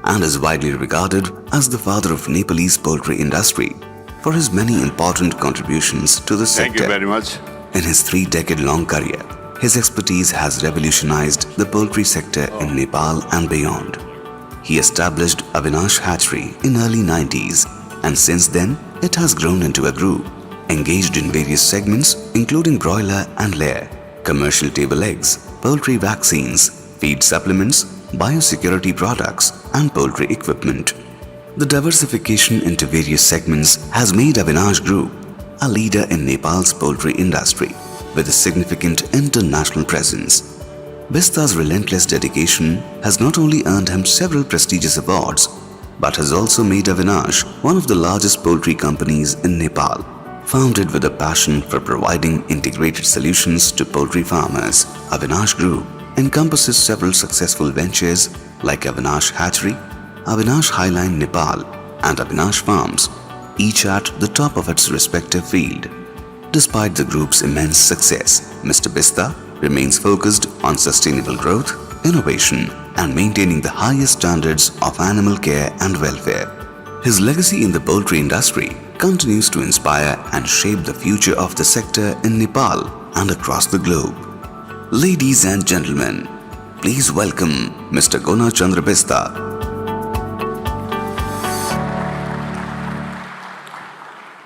and is widely regarded as the father of Nepalese poultry industry for his many important contributions to the sector. Thank you very much. In his 3-decade-long career, his expertise has revolutionized the poultry sector in Nepal and beyond. He established Avinash Hatchery in early 90s, and since then it has grown into a group engaged in various segments including broiler and layer, commercial table eggs, poultry vaccines, feed supplements, biosecurity products, and poultry equipment. The diversification into various segments has made Avinash Group a leader in Nepal's poultry industry with a significant international presence. Bista's relentless dedication has not only earned him several prestigious awards, but has also made Avinash one of the largest poultry companies in Nepal. Founded with a passion for providing integrated solutions to poultry farmers, Avinash Group encompasses several successful ventures like Avinash Hatchery, Avinash Highline Nepal, and Avinash Farms, each at the top of its respective field. Despite the group's immense success, Mr. Bista remains focused on sustainable growth, innovation, and maintaining the highest standards of animal care and welfare. His legacy in the poultry industry continues to inspire and shape the future of the sector in Nepal and across the globe. Ladies and gentlemen, please welcome Mr. Guna Chandra Besta.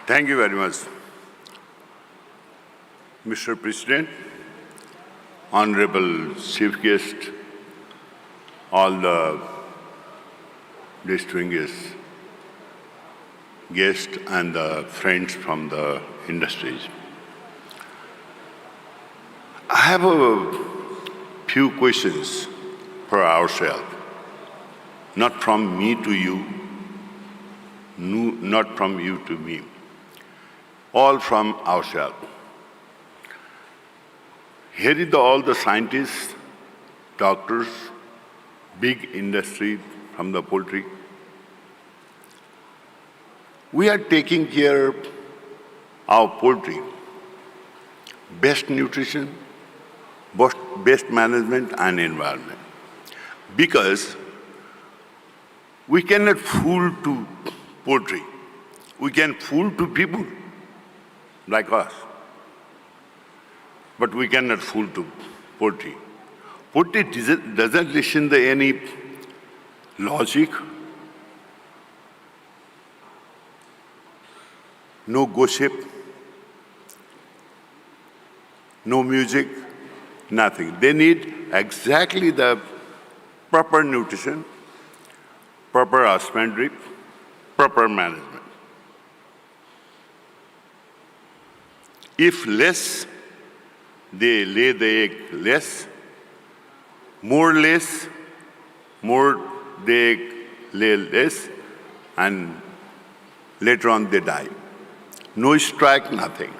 Thank you very much. Mr. President, Honorable Chief Guest, all the distinguished guests and the friends from the industries. I have a few questions for ourselves, not from me to you, not from you to me, all from ourselves. Here is all the scientists, doctors, big industry from the poultry. We are taking care of our poultry, best nutrition, best management and environment. Because we cannot fool to poultry. We can fool to people like us. But we cannot fool to poultry. Poultry doesn't listen to any logic, no gossip, no music, nothing. They need exactly the proper nutrition, proper husbandry, proper management. If less, they lay the egg less, more less, more they lay less, and later on they die. No strike, nothing.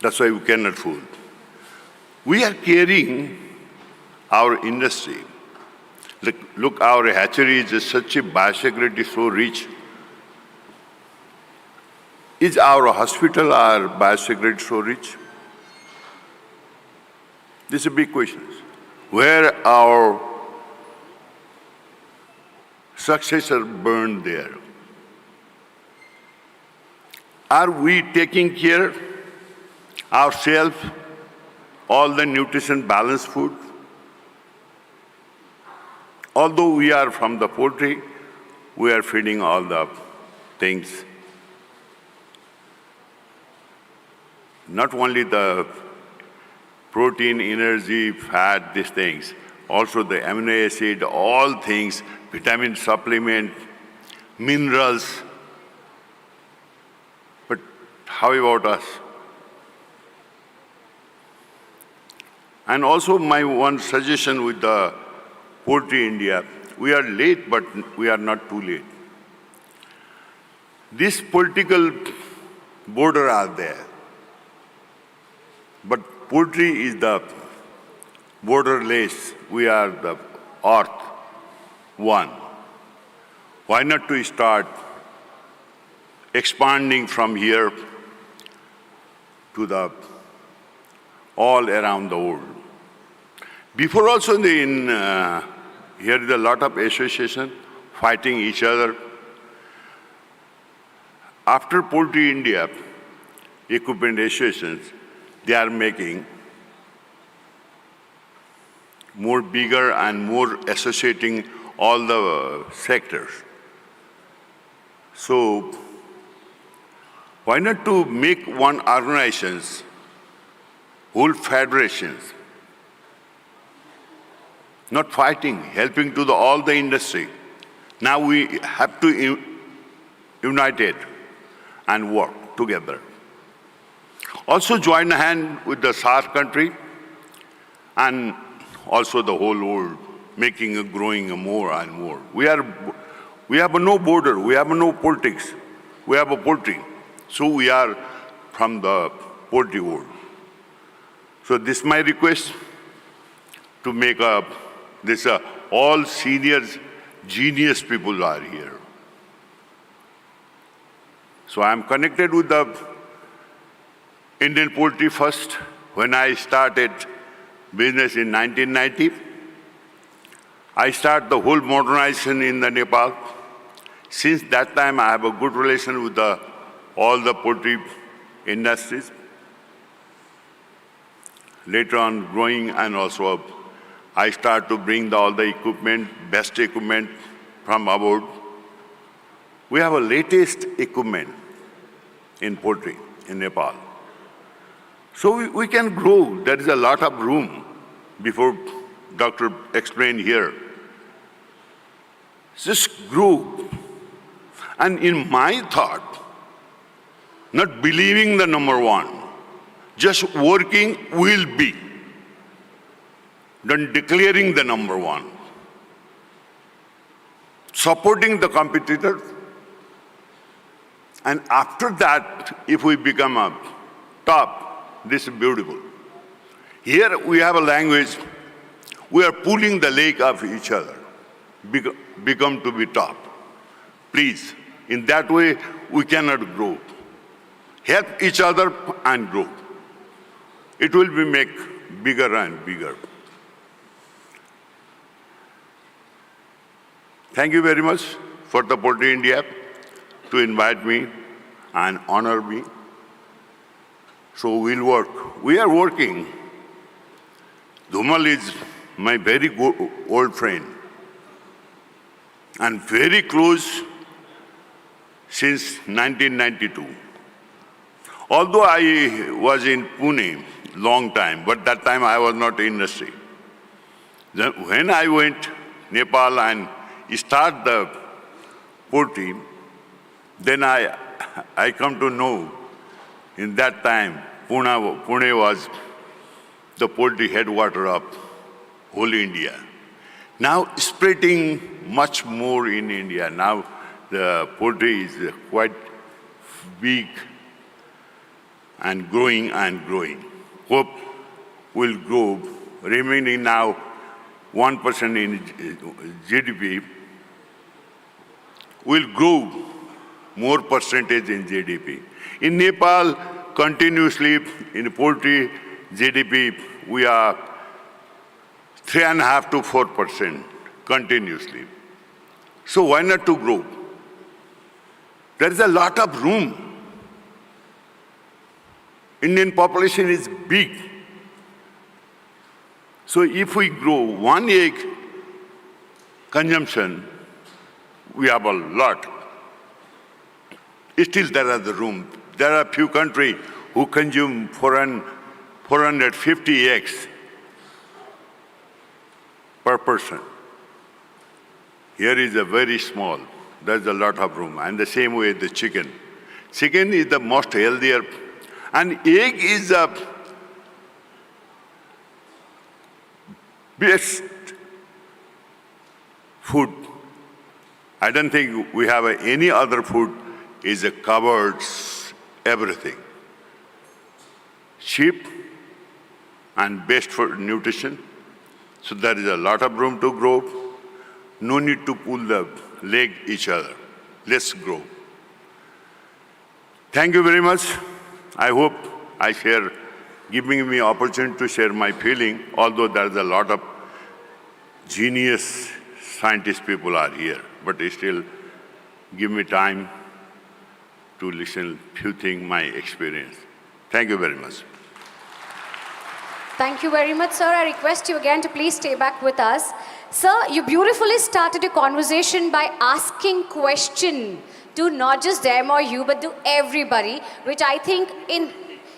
That's why we cannot fool. We are carrying our industry. Look, our hatchery is such a biosecurity so rich. Is our hospital, our biosecurity so rich? This is a big question. Where our successor burned there? Are we taking care ourselves, all the nutrition balanced food? Although we are from the poultry, we are feeding all the things. Not only the protein, energy, fat, these things, also the amino acid, all things, vitamin supplement, minerals. But how about us? And also my one suggestion with the Poultry India, we are late, but we are not too late. This political border are there, but poultry is the borderless. We are the earth one. Why not to start expanding from here to the all around the world? Before also here is a lot of association fighting each other. After Poultry India, equipment associations, they are making more bigger and more associating all the sectors. So why not to make one organizations, whole federations, not fighting, helping to all the industry. Now we have to unite it and work together. Also join hand with the SAARC country and also the whole world, making and growing more and more. We have no border, we have no politics, we have a poultry. So we are from the poultry world. So this is my request to make this all seniors, genius people are here. So I am connected with the Indian poultry first. When I started business in 1990, I started the whole modernization in the Nepal. Since that time, I have a good relation with all the poultry industries. Later on, growing and also I start to bring all the equipment, best equipment from abroad. We have a latest equipment in poultry in Nepal. So we can grow. There is a lot of room before doctor explained here. Just grow. And in my thought, not believing the number one, just working will be. Then declaring the number one, supporting the competitors, and after that, if we become a top, this is beautiful. Here we have a language, we are pulling the leg of each other, become to be top. Please, in that way, we cannot grow. Help each other and grow. It will be make bigger and bigger. Thank you very much for the Poultry India to invite me and honor me. So we'll work. We are working. Dhumal is my very good old friend and very close since 1992. Although I was in Pune long time, but that time I was not in industry. Then when I went Nepal and start the poultry, then I come to know in that time Pune was the poultry headquarters of whole India. Now spreading much more in India. Now the poultry is quite big and growing and growing. Hope will grow, remaining now 1% in GDP, will grow more percentage in GDP. In Nepal, continuously in poultry GDP, we are 3.5 to 4% continuously. So why not to grow? There is a lot of room. Indian population is big. So if we grow one egg consumption, we have a lot. Still there are the room. There are few countries who consume 450 eggs per person. Here is a very small. There's a lot of room. And the same way the chicken. Chicken is the most healthier. And egg is the best food. I don't think we have any other food is covers everything. Cheap and best for nutrition. So there is a lot of room to grow. No need to pull the leg each other. Let's grow. Thank you very much. I hope I share, giving me opportunity to share my feeling, although there's a lot of genius scientist people are here, but they still give me time to listen few things, my experience. Thank you very much. Thank you very much, sir. I request you again to please stay back with us. Sir, you beautifully started a conversation by asking question to not just them or you, but to everybody, which I think,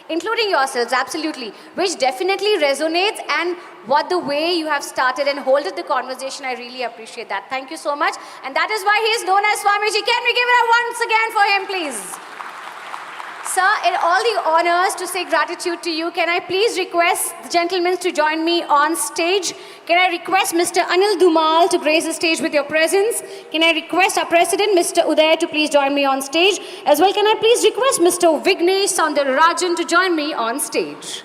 including yourselves, absolutely, which definitely resonates, and what the way you have started and holded the conversation, I really appreciate that. Thank you so much. And that is why he is known as Swamiji. Can we give it up once again for him, please? Sir, in all the honors to say gratitude to you, can I please request the gentlemen to join me on stage? Can I request Mr. Anil Dhumal to grace the stage with your presence? Can I request our president, Mr. Uday, to please join me on stage? As well, can I please request Mr. Vignesh Soundararajan to join me on stage?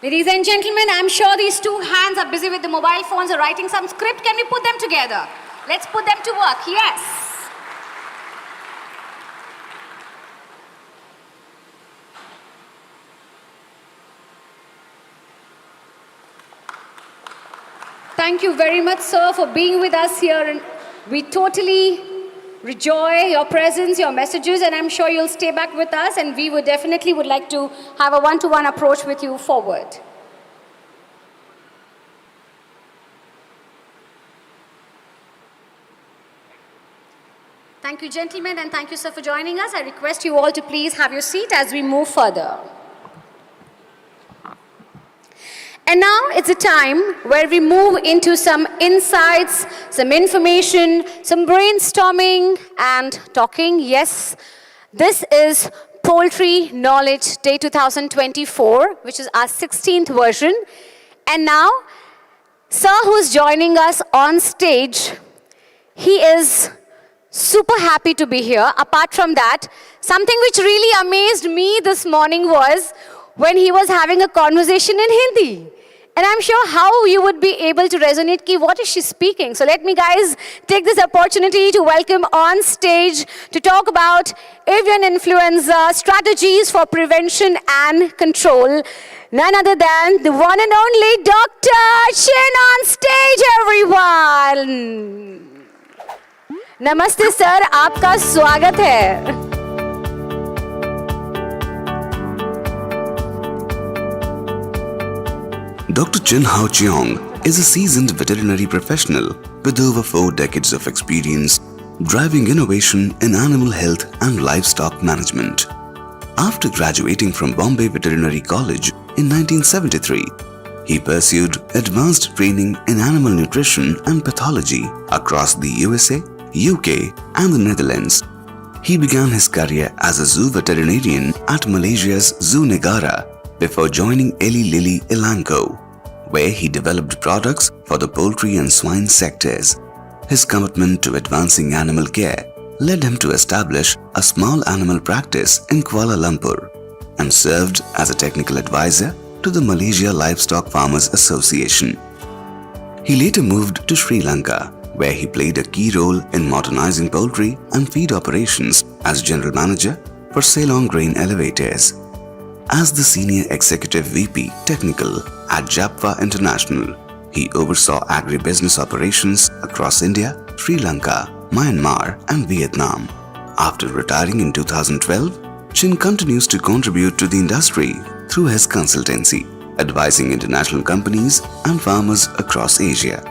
Ladies and gentlemen, I'm sure these two hands are busy with the mobile phones or writing some script. Can we put them together? Let's put them to work. Yes. Thank you very much, sir, for being with us here. And we totally enjoy your presence, your messages, and I'm sure you'll stay back with us, and we would definitely like to have a one-to-one approach with you forward. Thank you, gentlemen, and thank you, sir, for joining us. I request you all to please have your seat as we move further. And now it's a time where we move into some insights, some information, some brainstorming and talking. Yes, this is Poultry Knowledge Day 2024, which is our 16th version. And now, sir who's joining us on stage, he is super happy to be here. Apart from that, something which really amazed me this morning was when he was having a conversation in Hindi. And I'm sure how you would be able to resonate, ki what is she speaking? So let me guys take this opportunity to welcome on stage to talk about avian influenza strategies for prevention and control. None other than the one and only Dr. Chin on stage, everyone. Namaste sir, आपका स्वागत है. Dr. Chin Hao Cheong is a seasoned veterinary professional with over 4 decades of experience driving innovation in animal health and livestock management. After graduating from Bombay Veterinary College in 1973, he pursued advanced training in animal nutrition and pathology across the USA, UK, and the Netherlands. He began his career as a zoo veterinarian at Malaysia's Zoo Negara before joining Eli Lilly Elanco, where he developed products for the poultry and swine sectors. His commitment to advancing animal care led him to establish a small animal practice in Kuala Lumpur and served as a technical advisor to the Malaysia Livestock Farmers Association. He later moved to Sri Lanka, where he played a key role in modernizing poultry and feed operations as general manager for Ceylon Grain Elevators. As the Senior Executive VP Technical at Japfa International, he oversaw agribusiness operations across India, Sri Lanka, Myanmar, and Vietnam. After retiring in 2012, Chin continues to contribute to the industry through his consultancy, advising international companies and farmers across Asia.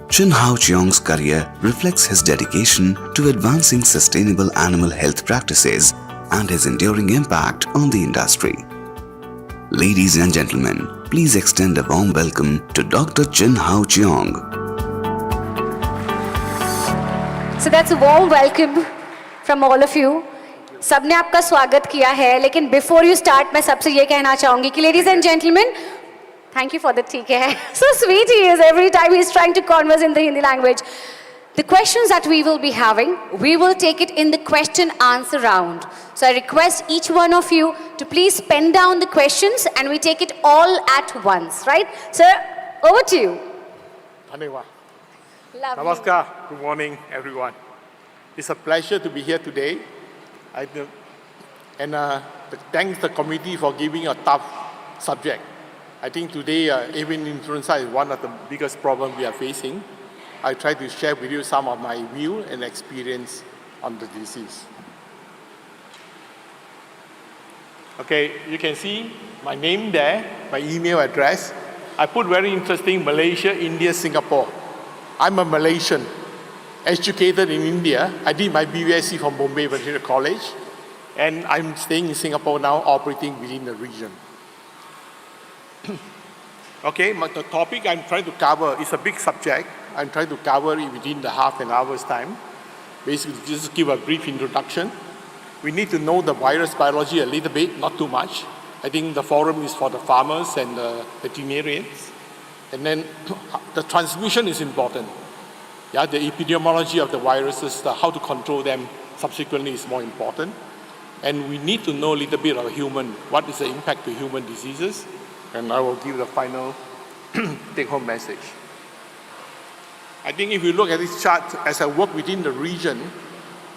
Chin Hao Cheong's career reflects his dedication to advancing sustainable animal health practices and his enduring impact on the industry. Ladies and gentlemen, please extend a warm welcome to Dr. Chin Hao Cheong. So that's a warm welcome from all of you. सबने आपका स्वागत किया है, लेकिन before you start मैं सबसे ये कहना चाहूँगी कि ladies and gentlemen, thank you for the ठीक है. So sweet he is every time he's trying to converse in the Hindi language. The questions that we will be having, we will take it in the question answer round. So I request each one of you to please pen down the questions and we take it all at once, right? Sir, over to you. Dhanyawad. Lovely. Namaskar. Good morning, everyone. It's a pleasure to be here today. Thanks the committee for giving a tough subject. I think today avian influenza is one of the biggest problems we are facing. I try to share with you some of my view and experience on the disease. Okay, you can see my name there, my email address. I put very interesting Malaysia, India, Singapore. I'm a Malaysian, educated in India. I did my BVSc from Bombay Veterinary College, and I'm staying in Singapore now, operating within the region. Okay, the topic I'm trying to cover is a big subject. I'm trying to cover it within the half an hour's time. Basically, just give a brief introduction. We need to know the virus biology a little bit, not too much. I think the forum is for the farmers and the veterinarians. And then the transmission is important. Yeah, the epidemiology of the viruses, how to control them subsequently is more important. And we need to know a little bit of human, what is the impact to human diseases. And I will give the final take-home message. I think if you look at this chart, as I work within the region,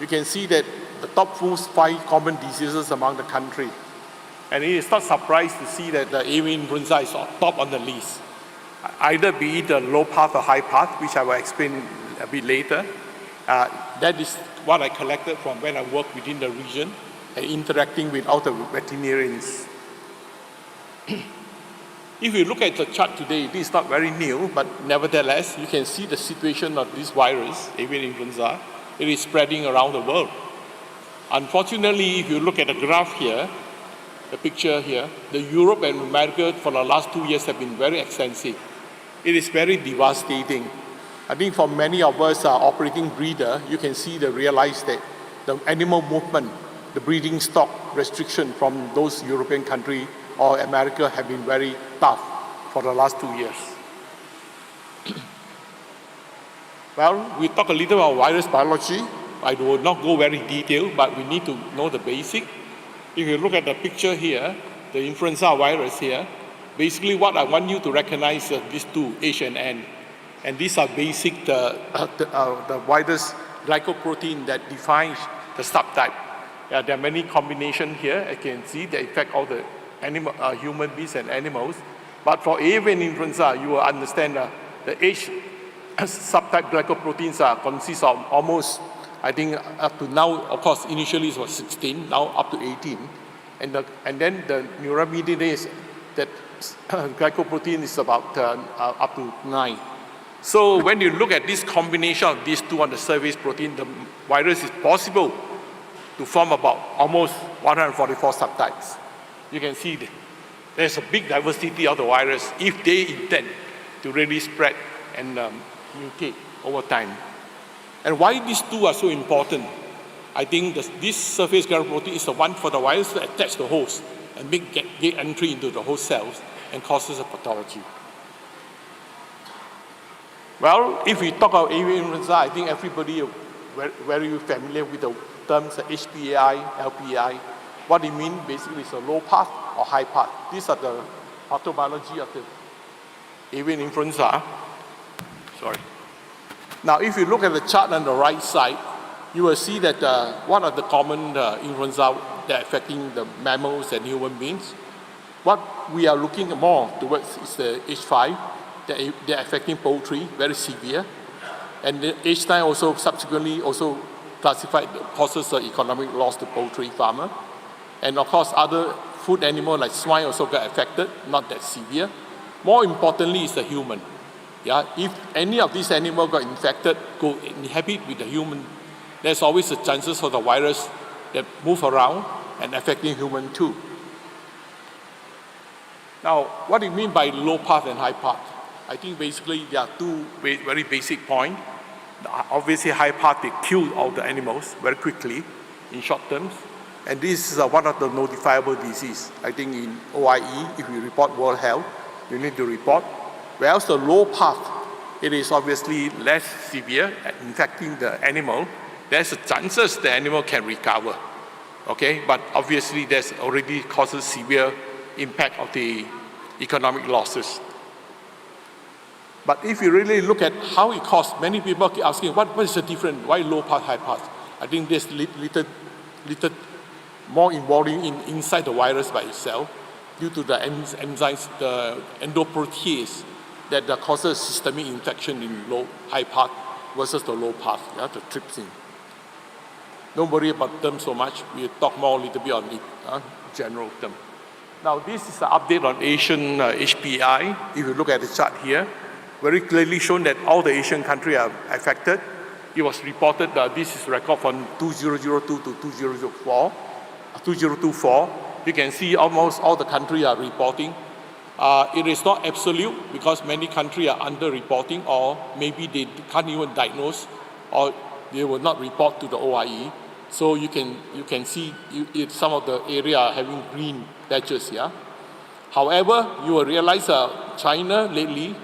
you can see that the top 5 common diseases among the country. And it is not surprised to see that the avian influenza is top on the list. Either be it the low path or high path, which I will explain a bit later. That is what I collected from when I work within the region and interacting with other veterinarians. If you look at the chart today, this is not very new, but nevertheless, you can see the situation of this virus, avian influenza. It is spreading around the world. Unfortunately, if you look at the graph here, the picture here, the Europe and America for the last 2 years have been very extensive. It is very devastating. I think for many of us operating breeder, you can see realize that the animal movement, the breeding stock restriction from those European countries or America have been very tough for the last 2 years. Well, we talk a little about virus biology. I will not go very detailed, but we need to know the basic. If you look at the picture here, the influenza virus here, basically what I want you to recognize are these two, H and N. And these are basic, the virus glycoprotein that defines the subtype. There are many combinations here. I can see they affect all the human beings and animals. But for avian influenza, you will understand the H subtype glycoproteins consist of almost, I think up to now, of course, initially it was 16, now up to 18. And then the neuraminidase, that glycoprotein is about up to 9. So when you look at this combination of these two on the surface protein, the virus is possible to form about almost 144 subtypes. You can see there's a big diversity of the virus if they intend to really spread and mutate over time. And why these two are so important? I think this surface garment protein is the one for the virus to attach the host and get entry into the host cells and causes a pathology. Well, if we talk about avian influenza, I think everybody is very familiar with the terms HPAI, LPAI. What it means basically is a low path or high path. These are the pathobiology of the avian influenza. Sorry. Now, if you look at the chart on the right side, you will see that one of the common influenza that are affecting the mammals and human beings. What we are looking more towards is the H5. They're affecting poultry, very severe. And the H9 also subsequently also classified causes of economic loss to poultry farmer. And of course, other food animals like swine also got affected, not that severe. More importantly is the human. Yeah, if any of these animals got infected, go inhabit with the human, there's always a chances for the virus that move around and affecting human too. Now, what do you mean by low path and high path? I think basically there are two very basic points. Obviously, high path, they kill all the animals very quickly in short terms. And this is one of the notifiable disease. I think in OIE, if you report World Health, you need to report. Whereas the low path, it is obviously less severe at infecting the animal. There's a chances the animal can recover. Okay, but obviously there's already causes severe impact of the economic losses. But if you really look at how it costs, many people keep asking, what is the difference? Why low path, high path? I think there's little more involving inside the virus by itself due to the enzymes, the endoprotease that causes systemic infection in high path versus the low path, the trypsin. Don't worry about them so much. We'll talk more a little bit on the general term. Now, this is an update on Asian HPI. If you look at the chart here, very clearly shown that all the Asian countries are affected. It was reported that this is record from 2002 to 2024. You can see almost all the countries are reporting. It is not absolute because many countries are under-reporting or maybe they can't even diagnose or they will not report to the OIE. So you can see some of the area are having green patches here. However, you will realize China lately,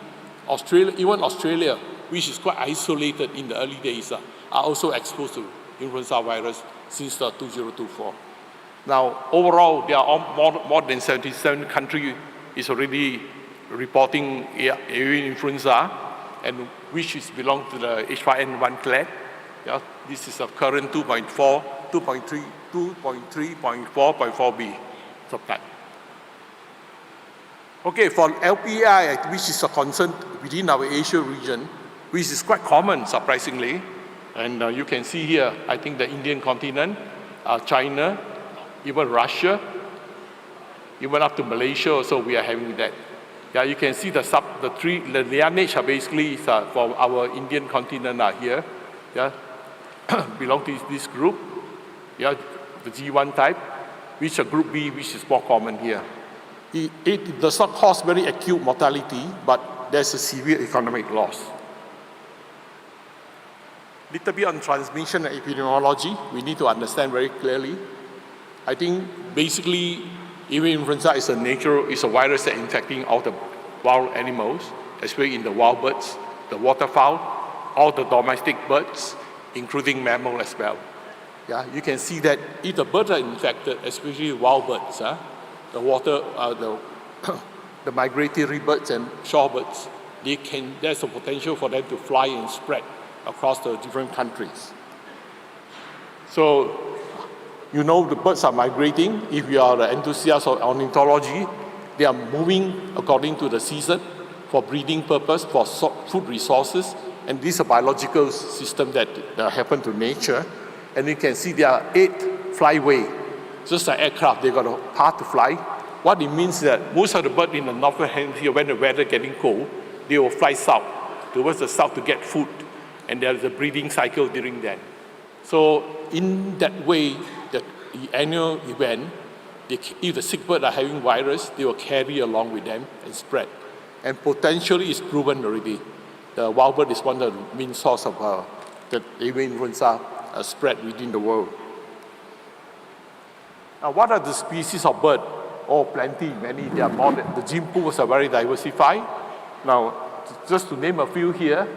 Australia, even Australia, which is quite isolated in the early days, are also exposed to influenza virus since 2024. Now, overall, there are more than 77 countries is already reporting avian influenza, and which is belong to the H5N1 clade. Yeah, this is a current 2.4, 2.3, 2.3, 0.4b subtype. Okay, for LPI, which is a concern within our Asia region, which is quite common, surprisingly, and you can see here, I think the Indian continent, China, even Russia, even up to Malaysia also we are having that. Yeah, you can see the lineage are basically for our Indian continent are here. Yeah, belong to this group. Yeah, the G1 type, which are group B, which is more common here. It does not cause very acute mortality, but there's a severe economic loss. Little bit on transmission and epidemiology, we need to understand very clearly. I think basically avian influenza is a virus that infecting all the wild animals, especially in the wild birds, the waterfowl, all the domestic birds, including mammal as well. Yeah, you can see that if the birds are infected, especially wild birds, the migratory birds and shorebirds, there's a potential for them to fly and spread across the different countries. So, you know the birds are migrating. If you are an enthusiast of ornithology, they are moving according to the season for breeding purpose, for food resources, and this is a biological system that happen to nature. And you can see there are 8 flyway, just like aircraft, they got a path to fly. What it means is that most of the birds in the northern hemisphere, when the weather getting cold, they will fly south towards the south to get food, and there's a breeding cycle during that. So in that way, the annual event, if the sick bird are having virus, they will carry along with them and spread. And potentially it's proven already. The wild bird is one of the main source of the avian influenza spread within the world. Now, what are the species of bird? Oh, plenty, many. There are more. The gene pools are very diversified. Now, just to name a few here,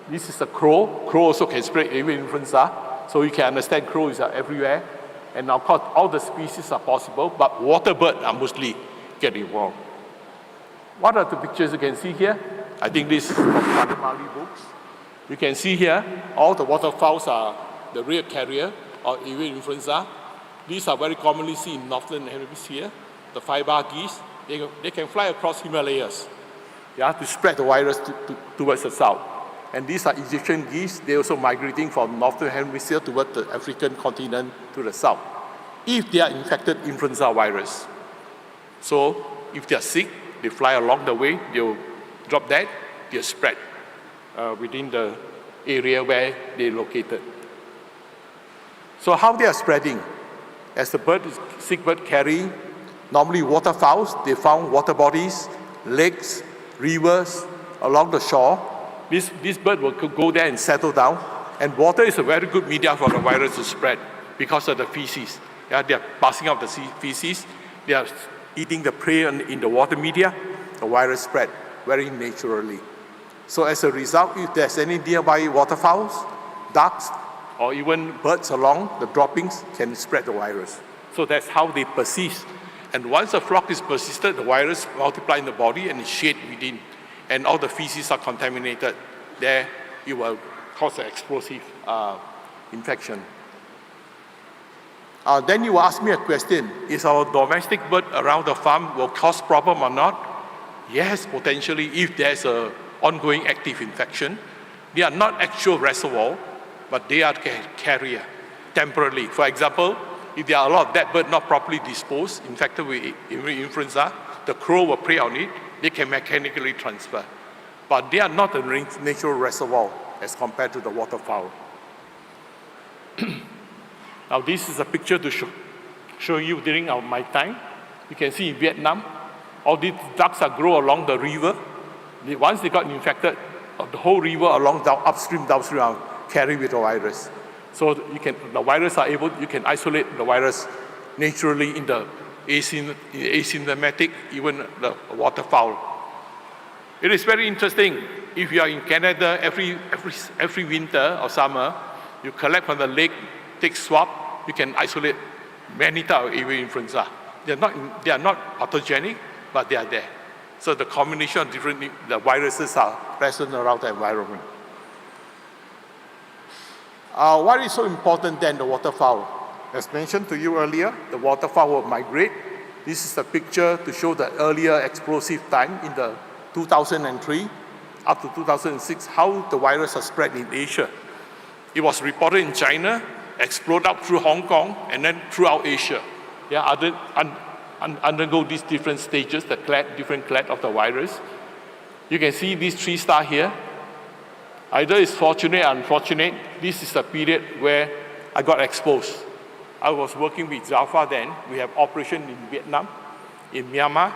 this is a crow. Crow also can spread avian influenza, so you can understand crows are everywhere. And of course, all the species are possible, but water bird are mostly get involved. What are the pictures you can see here? I think this is from Mali books. You can see here, all the waterfowls are the real carrier of avian influenza. These are very commonly seen in northern hemisphere. The five-bar geese, they can fly across Himalayas, to spread the virus towards the south. And these are Egyptian geese. They're also migrating from northern hemisphere towards the African continent to the south, if they are infected influenza virus. So if they are sick, they fly along the way, they'll drop dead, they'll spread within the area where they're located. So how they are spreading? As the bird is sick bird carrying, normally waterfowls, they found water bodies, lakes, rivers along the shore. This bird will go there and settle down. And water is a very good media for the virus to spread because of the feces. They are passing out the feces. They are eating the prey in the water media. The virus spread very naturally. So as a result, if there's any nearby waterfowls, ducks, or even birds along, the droppings can spread the virus. So that's how they persist. And once a flock is persisted, the virus multiplies in the body and is shed within. And all the feces are contaminated. There, it will cause an explosive infection. Then you ask me a question, is our domestic bird around the farm will cause problem or not? Yes, potentially, if there's an ongoing active infection. They are not actual reservoir, but they are carrier, temporarily. For example, if there are a lot of dead birds not properly disposed, infected with influenza, the crow will prey on it, they can mechanically transfer. But they are not a natural reservoir as compared to the waterfowl. Now this is a picture to show you during my time. You can see in Vietnam, all these ducks are grow along the river. Once they got infected, the whole river along upstream, downstream are carried with the virus. So the virus are able, you can isolate the virus naturally in the asymptomatic, even the waterfowl. It is very interesting. If you are in Canada, every winter or summer, you collect from the lake, take swab, you can isolate many types of avian influenza. They are not pathogenic, but they are there. So the combination of the viruses are present around the environment. What is so important then, the waterfowl? As mentioned to you earlier, the waterfowl will migrate. This is a picture to show the earlier explosive time in the 2003 up to 2006, how the virus has spread in Asia. It was reported in China, exploded up through Hong Kong, and then throughout Asia. Undergo these different stages, the different clade of the virus. You can see these three stars here. Either it's fortunate or unfortunate. This is the period where I got exposed. I was working with Zalfa then. We have operation in Vietnam, in Myanmar,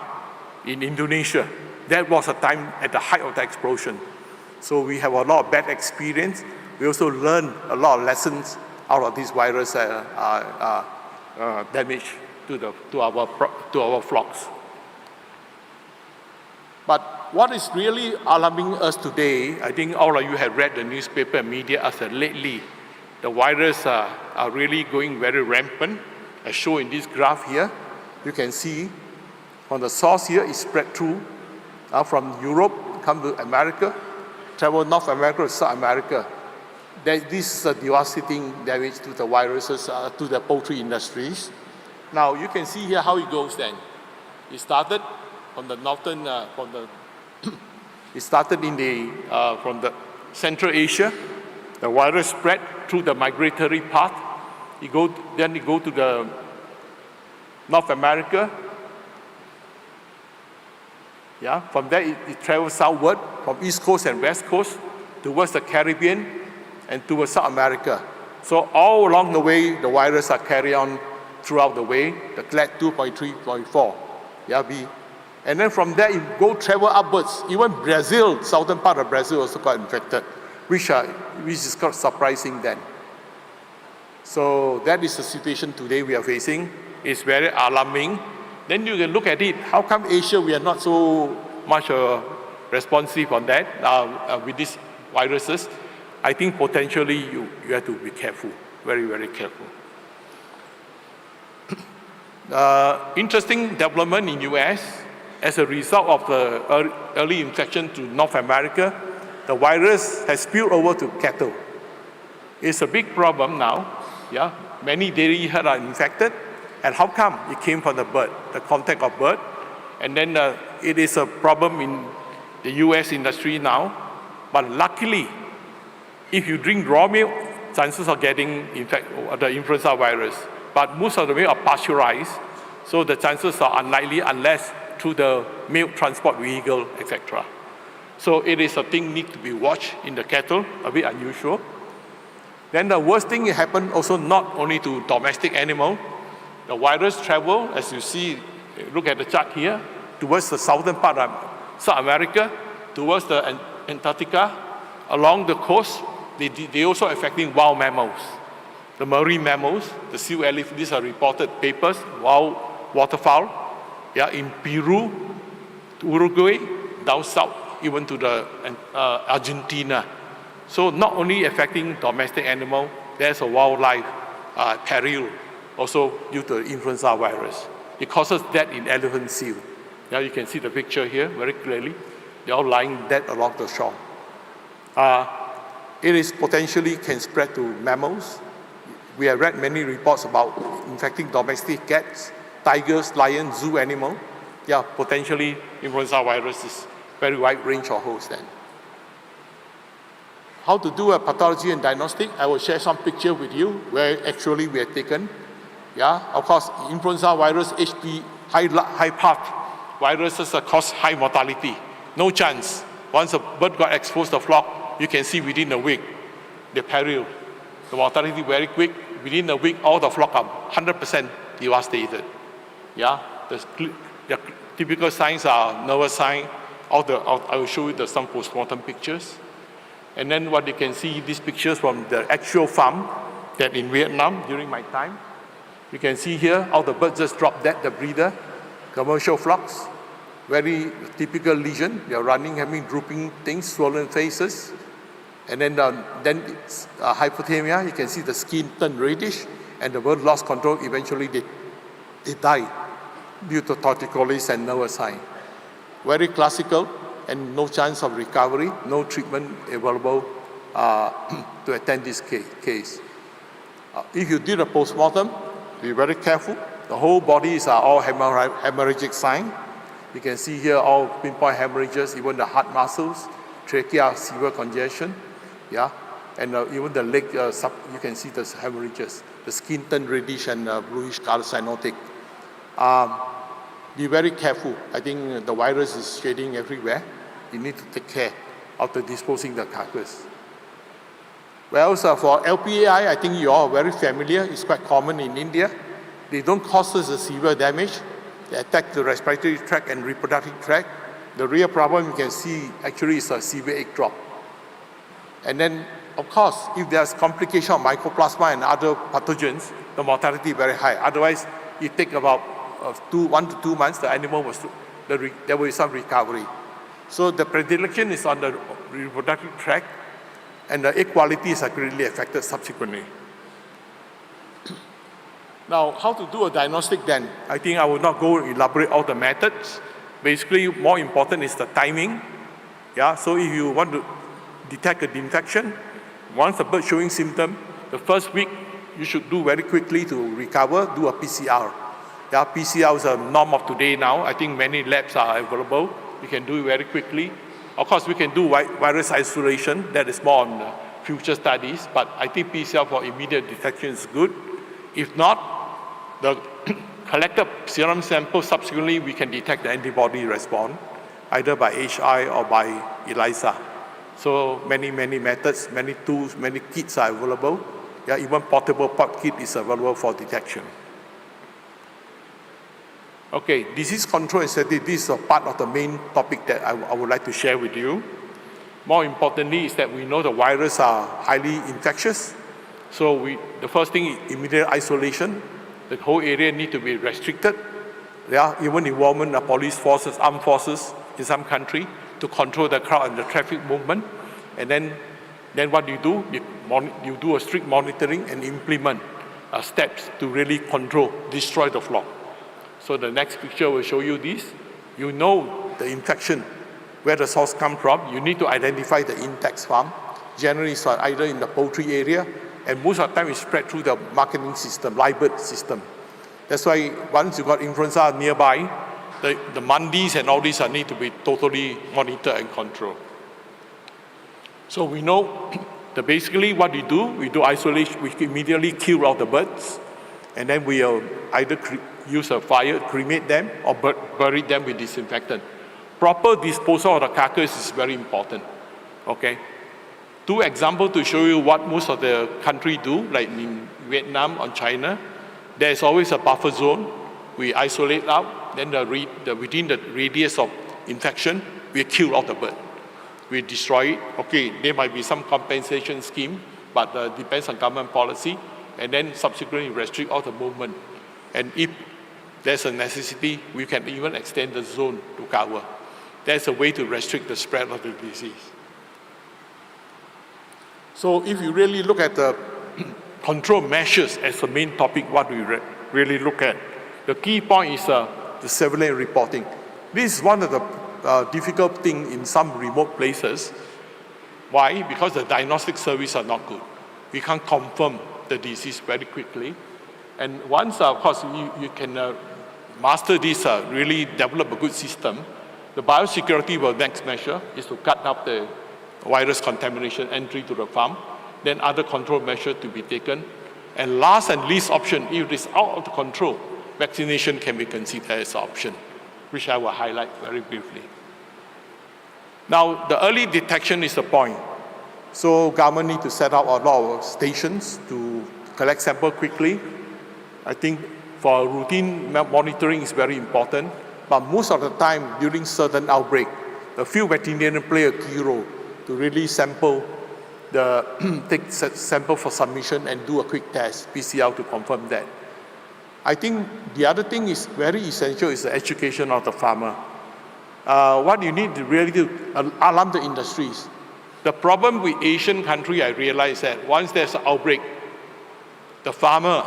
in Indonesia. That was a time at the height of the explosion. So we have a lot of bad experience. We also learned a lot of lessons out of this virus damage to our flocks. But what is really alarming us today, I think all of you have read the newspaper and media as lately, the virus are really going very rampant. As shown in this graph here, you can see from the source here, it spread through from Europe, come to America, travel North America to South America. This is a devastating damage to the viruses, to the poultry industries. Now you can see here how it goes then. It started from the northern, it started from the Central Asia. The virus spread through the migratory path. Then it go to the North America. Yeah, from there it travels southward from East Coast and West Coast towards the Caribbean and towards South America. So all along the way, the virus are carried on throughout the way, the clade 2.3.4, yeah, B. And then from there, it travel upwards. Even Brazil, southern part of Brazil also got infected, which is quite surprising then. So that is the situation today we are facing. It's very alarming. Then you can look at it, how come Asia, we are not so much responsive on that with these viruses? I think potentially you have to be careful, very, very careful. Interesting development in US, as a result of the early infection to North America, the virus has spilled over to cattle. It's a big problem now. Yeah, many dairy herds are infected. And how come? It came from the bird, the contact of bird. And then it is a problem in the US industry now. But luckily, if you drink raw milk, chances of getting the influenza virus. But most of the milk are pasteurized, so the chances are unlikely unless through the milk transport vehicle, etc. So it is a thing need to be watched in the cattle, a bit unusual. Then the worst thing happened also not only to domestic animal. The virus travel, as you see, look at the chart here, towards the southern part of South America, towards the Antarctica, along the coast. They also affecting wild mammals. The marine mammals, the sea elephant, these are reported papers, wild waterfowl, yeah, in Peru, Uruguay, down south, even to the Argentina. So not only affecting domestic animal, there's a wildlife peril also due to the influenza virus. It causes death in elephant seal. Now you can see the picture here very clearly. They're all lying dead along the shore. It is potentially can spread to mammals. We have read many reports about infecting domestic cats, tigers, lions, zoo animal. Yeah, potentially influenza virus is very wide range of hosts then. How to do a pathology and diagnostic? I will share some picture with you where actually we have taken. Yeah, of course, influenza virus, HP, high path viruses cause high mortality. No chance. Once a bird got exposed to the flock, you can see within a week, the peril. The mortality very quick. Within a week, all the flock are 100% devastated. Yeah, the typical signs are nervous sign. I will show you some post-mortem pictures. And then what you can see, these pictures from the actual farm that in Vietnam during my time. You can see here how the birds just drop dead, the breeder, commercial flocks, very typical lesion. They are running, having drooping things, swollen faces. And then it's hypothermia. You can see the skin turn reddish, and the bird lost control. Eventually, they die due to torticollis and nervous sign. Very classical, and no chance of recovery, no treatment available to attend this case. If you did a postmortem, be very careful. The whole bodies are all hemorrhagic sign. You can see here all pinpoint hemorrhages, even the heart muscles, trachea, severe congestion. Yeah, and even the leg, you can see the hemorrhages. The skin turned reddish and bluish color, cyanotic. Be very careful. I think the virus is shedding everywhere. You need to take care after disposing the carcass. Well, so for LPAI, I think you all are very familiar. It's quite common in India. They don't cause us a severe damage. They attack the respiratory tract and reproductive tract. The real problem you can see actually is a severe egg drop. And then, of course, if there's complication of mycoplasma and other pathogens, the mortality is very high. Otherwise, it takes about 1 to 2 months, the animal there will be some recovery. So the predilection is on the reproductive tract, and the egg quality is greatly affected subsequently. Now, how to do a diagnostic then? I think I will not go elaborate all the methods. Basically, more important is the timing. Yeah, so if you want to detect an infection, once the bird showing symptom, the first week you should do very quickly to recover, do a PCR. Yeah, PCR is a norm of today now. I think many labs are available. We can do it very quickly. Of course, we can do virus isolation. That is more on future studies. But I think PCR for immediate detection is good. If not, the collected serum sample, subsequently we can detect the antibody response. either by HI or by ELISA. So many methods, many tools, many kits are available. Yeah, even portable pot kit is available for detection. Okay, disease control and statistics, this is a part of the main topic that I would like to share with you. More importantly is that we know the viruses are highly infectious. So the first thing is immediate isolation. The whole area need to be restricted. Yeah, even involvement of police forces, armed forces in some country to control the crowd and the traffic movement. And then what do? You do a strict monitoring and implement steps to really control, destroy the flock. So the next picture will show you this. You know the infection, where the source comes from. You need to identify the Hitex farm. Generally, it's either in the poultry area, and most of the time it's spread through the marketing system, live bird system. That's why once you got influenza nearby, the mandis and all these need to be totally monitored and controlled. So we know that basically what we do isolation, we immediately kill all the birds, and then we either use a fire, cremate them, or bury them with disinfectant. Proper disposal of the carcass is very important, okay? Two examples to show you what most of the country do, like in Vietnam or China. There's always a buffer zone. We isolate out, then within the radius of infection, we kill all the bird. We destroy it. Okay, there might be some compensation scheme, but depends on government policy, and then subsequently restrict all the movement. And if there's a necessity, we can even extend the zone to cover. That's a way to restrict the spread of the disease. So if you really look at the control measures as the main topic, what we really look at, the key point is the surveillance reporting. This is one of the difficult things in some remote places. Why? Because the diagnostic services are not good. We can't confirm the disease very quickly. And once, of course, you can master this, really develop a good system, the biosecurity next measure is to cut up the virus contamination entry to the farm, then other control measures to be taken. And last and least option, if it is out of control, vaccination can be considered as an option, which I will highlight very briefly. Now, the early detection is the point. So government need to set up a lot of stations to collect sample quickly. I think for routine monitoring is very important, but most of the time during certain outbreak, the field veterinarian play a key role to really take sample for submission and do a quick test, PCR, to confirm that. I think the other thing is very essential is the education of the farmer. What you need to really do, alarm the industries. The problem with Asian country, I realize that once there's an outbreak, the farmer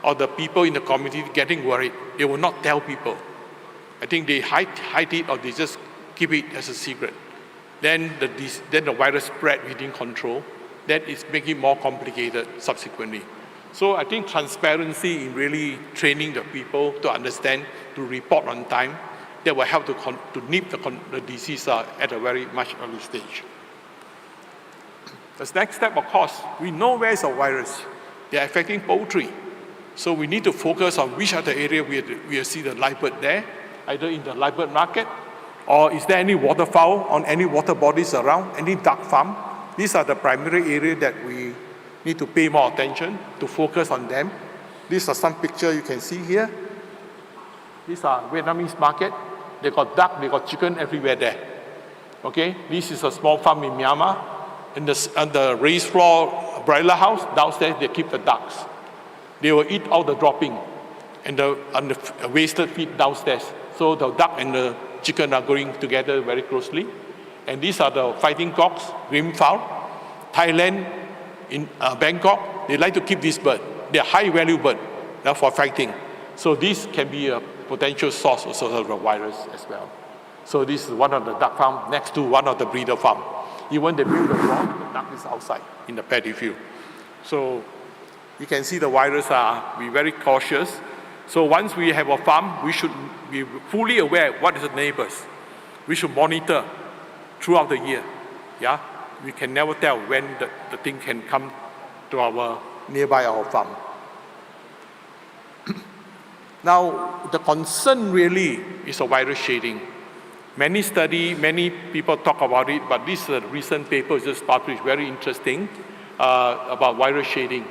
or the people in the community getting worried, they will not tell people. I think they hide it, or they just keep it as a secret. Then the virus spread within control. That is making it more complicated subsequently. So I think transparency in really training the people to understand, to report on time, that will help to nip the disease at a very much early stage. The next step, of course, we know where is the virus. They are affecting poultry. So we need to focus on which are the area we see the live bird there, either in the live bird market, or is there any waterfowl on any water bodies around, any duck farm. These are the primary areas that we need to pay more attention, to focus on them. These are some pictures you can see here. These are Vietnamese market. They got duck, they got chicken everywhere there. Okay, this is a small farm in Myanmar. On the raised floor broiler house, downstairs they keep the ducks. They will eat all the dropping and the wasted feed downstairs. So the duck and the chicken are going together very closely. And these are the fighting cocks, green fowl. Thailand, in Bangkok, they like to keep this bird. They're high value bird for fighting. So this can be a potential source also of the virus as well. So this is one of the duck farm next to one of the breeder farm. Even they build the brood, the duck is outside in the paddy field. So you can see the virus be very cautious. So once we have a farm, we should be fully aware what is the neighbors. We should monitor throughout the year. Yeah, we can never tell when the thing can come to our nearby our farm. Now, the concern really is a virus shading. Many people talk about it, but this recent paper just published, very interesting, about virus shading.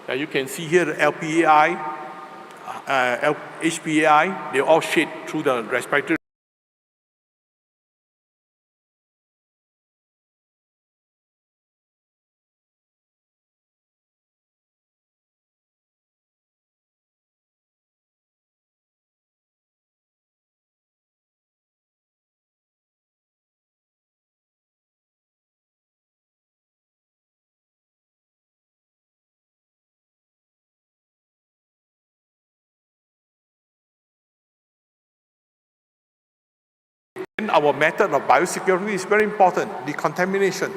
You can see here LPAI, HPAI, they all shade through the respiratory. And our method of biosecurity is very important, decontamination.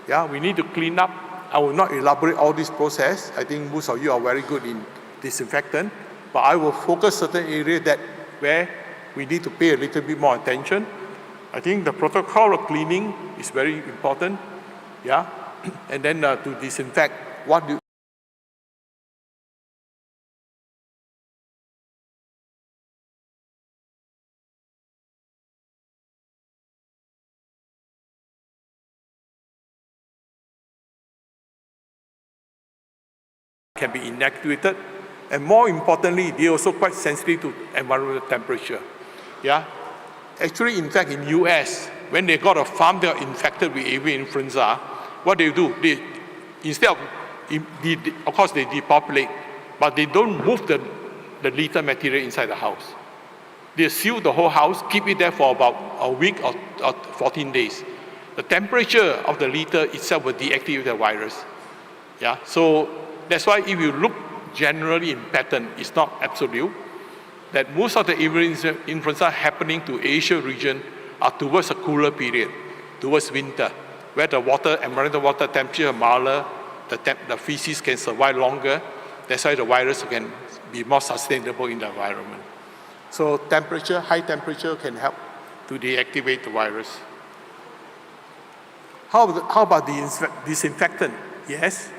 Yeah, we need to clean up. I will not elaborate all this process. I think most of you are very good in disinfectant, but I will focus certain areas that where we need to pay a little bit more attention. I think the protocol of cleaning is very important. Yeah, and then to disinfect, what do can be inactivated, and more importantly, they're also quite sensitive to environmental temperature. Yeah, actually, in fact, in US, when they got a farm that are infected with avian influenza, what they do, they instead of course they depopulate, but they don't move the lethal material inside the house. They seal the whole house, keep it there for about a week or 14 days. The temperature of the lethal itself will deactivate the virus. Yeah, so that's why if you look generally in pattern, it's not absolute, that most of the avian influenza happening to Asia region are towards a cooler period, towards winter, where the environmental water temperature milder, the feces can survive longer. That's why the virus can be more sustainable in the environment. So temperature, high temperature can help to deactivate the virus. How about the disinfectant? Yes,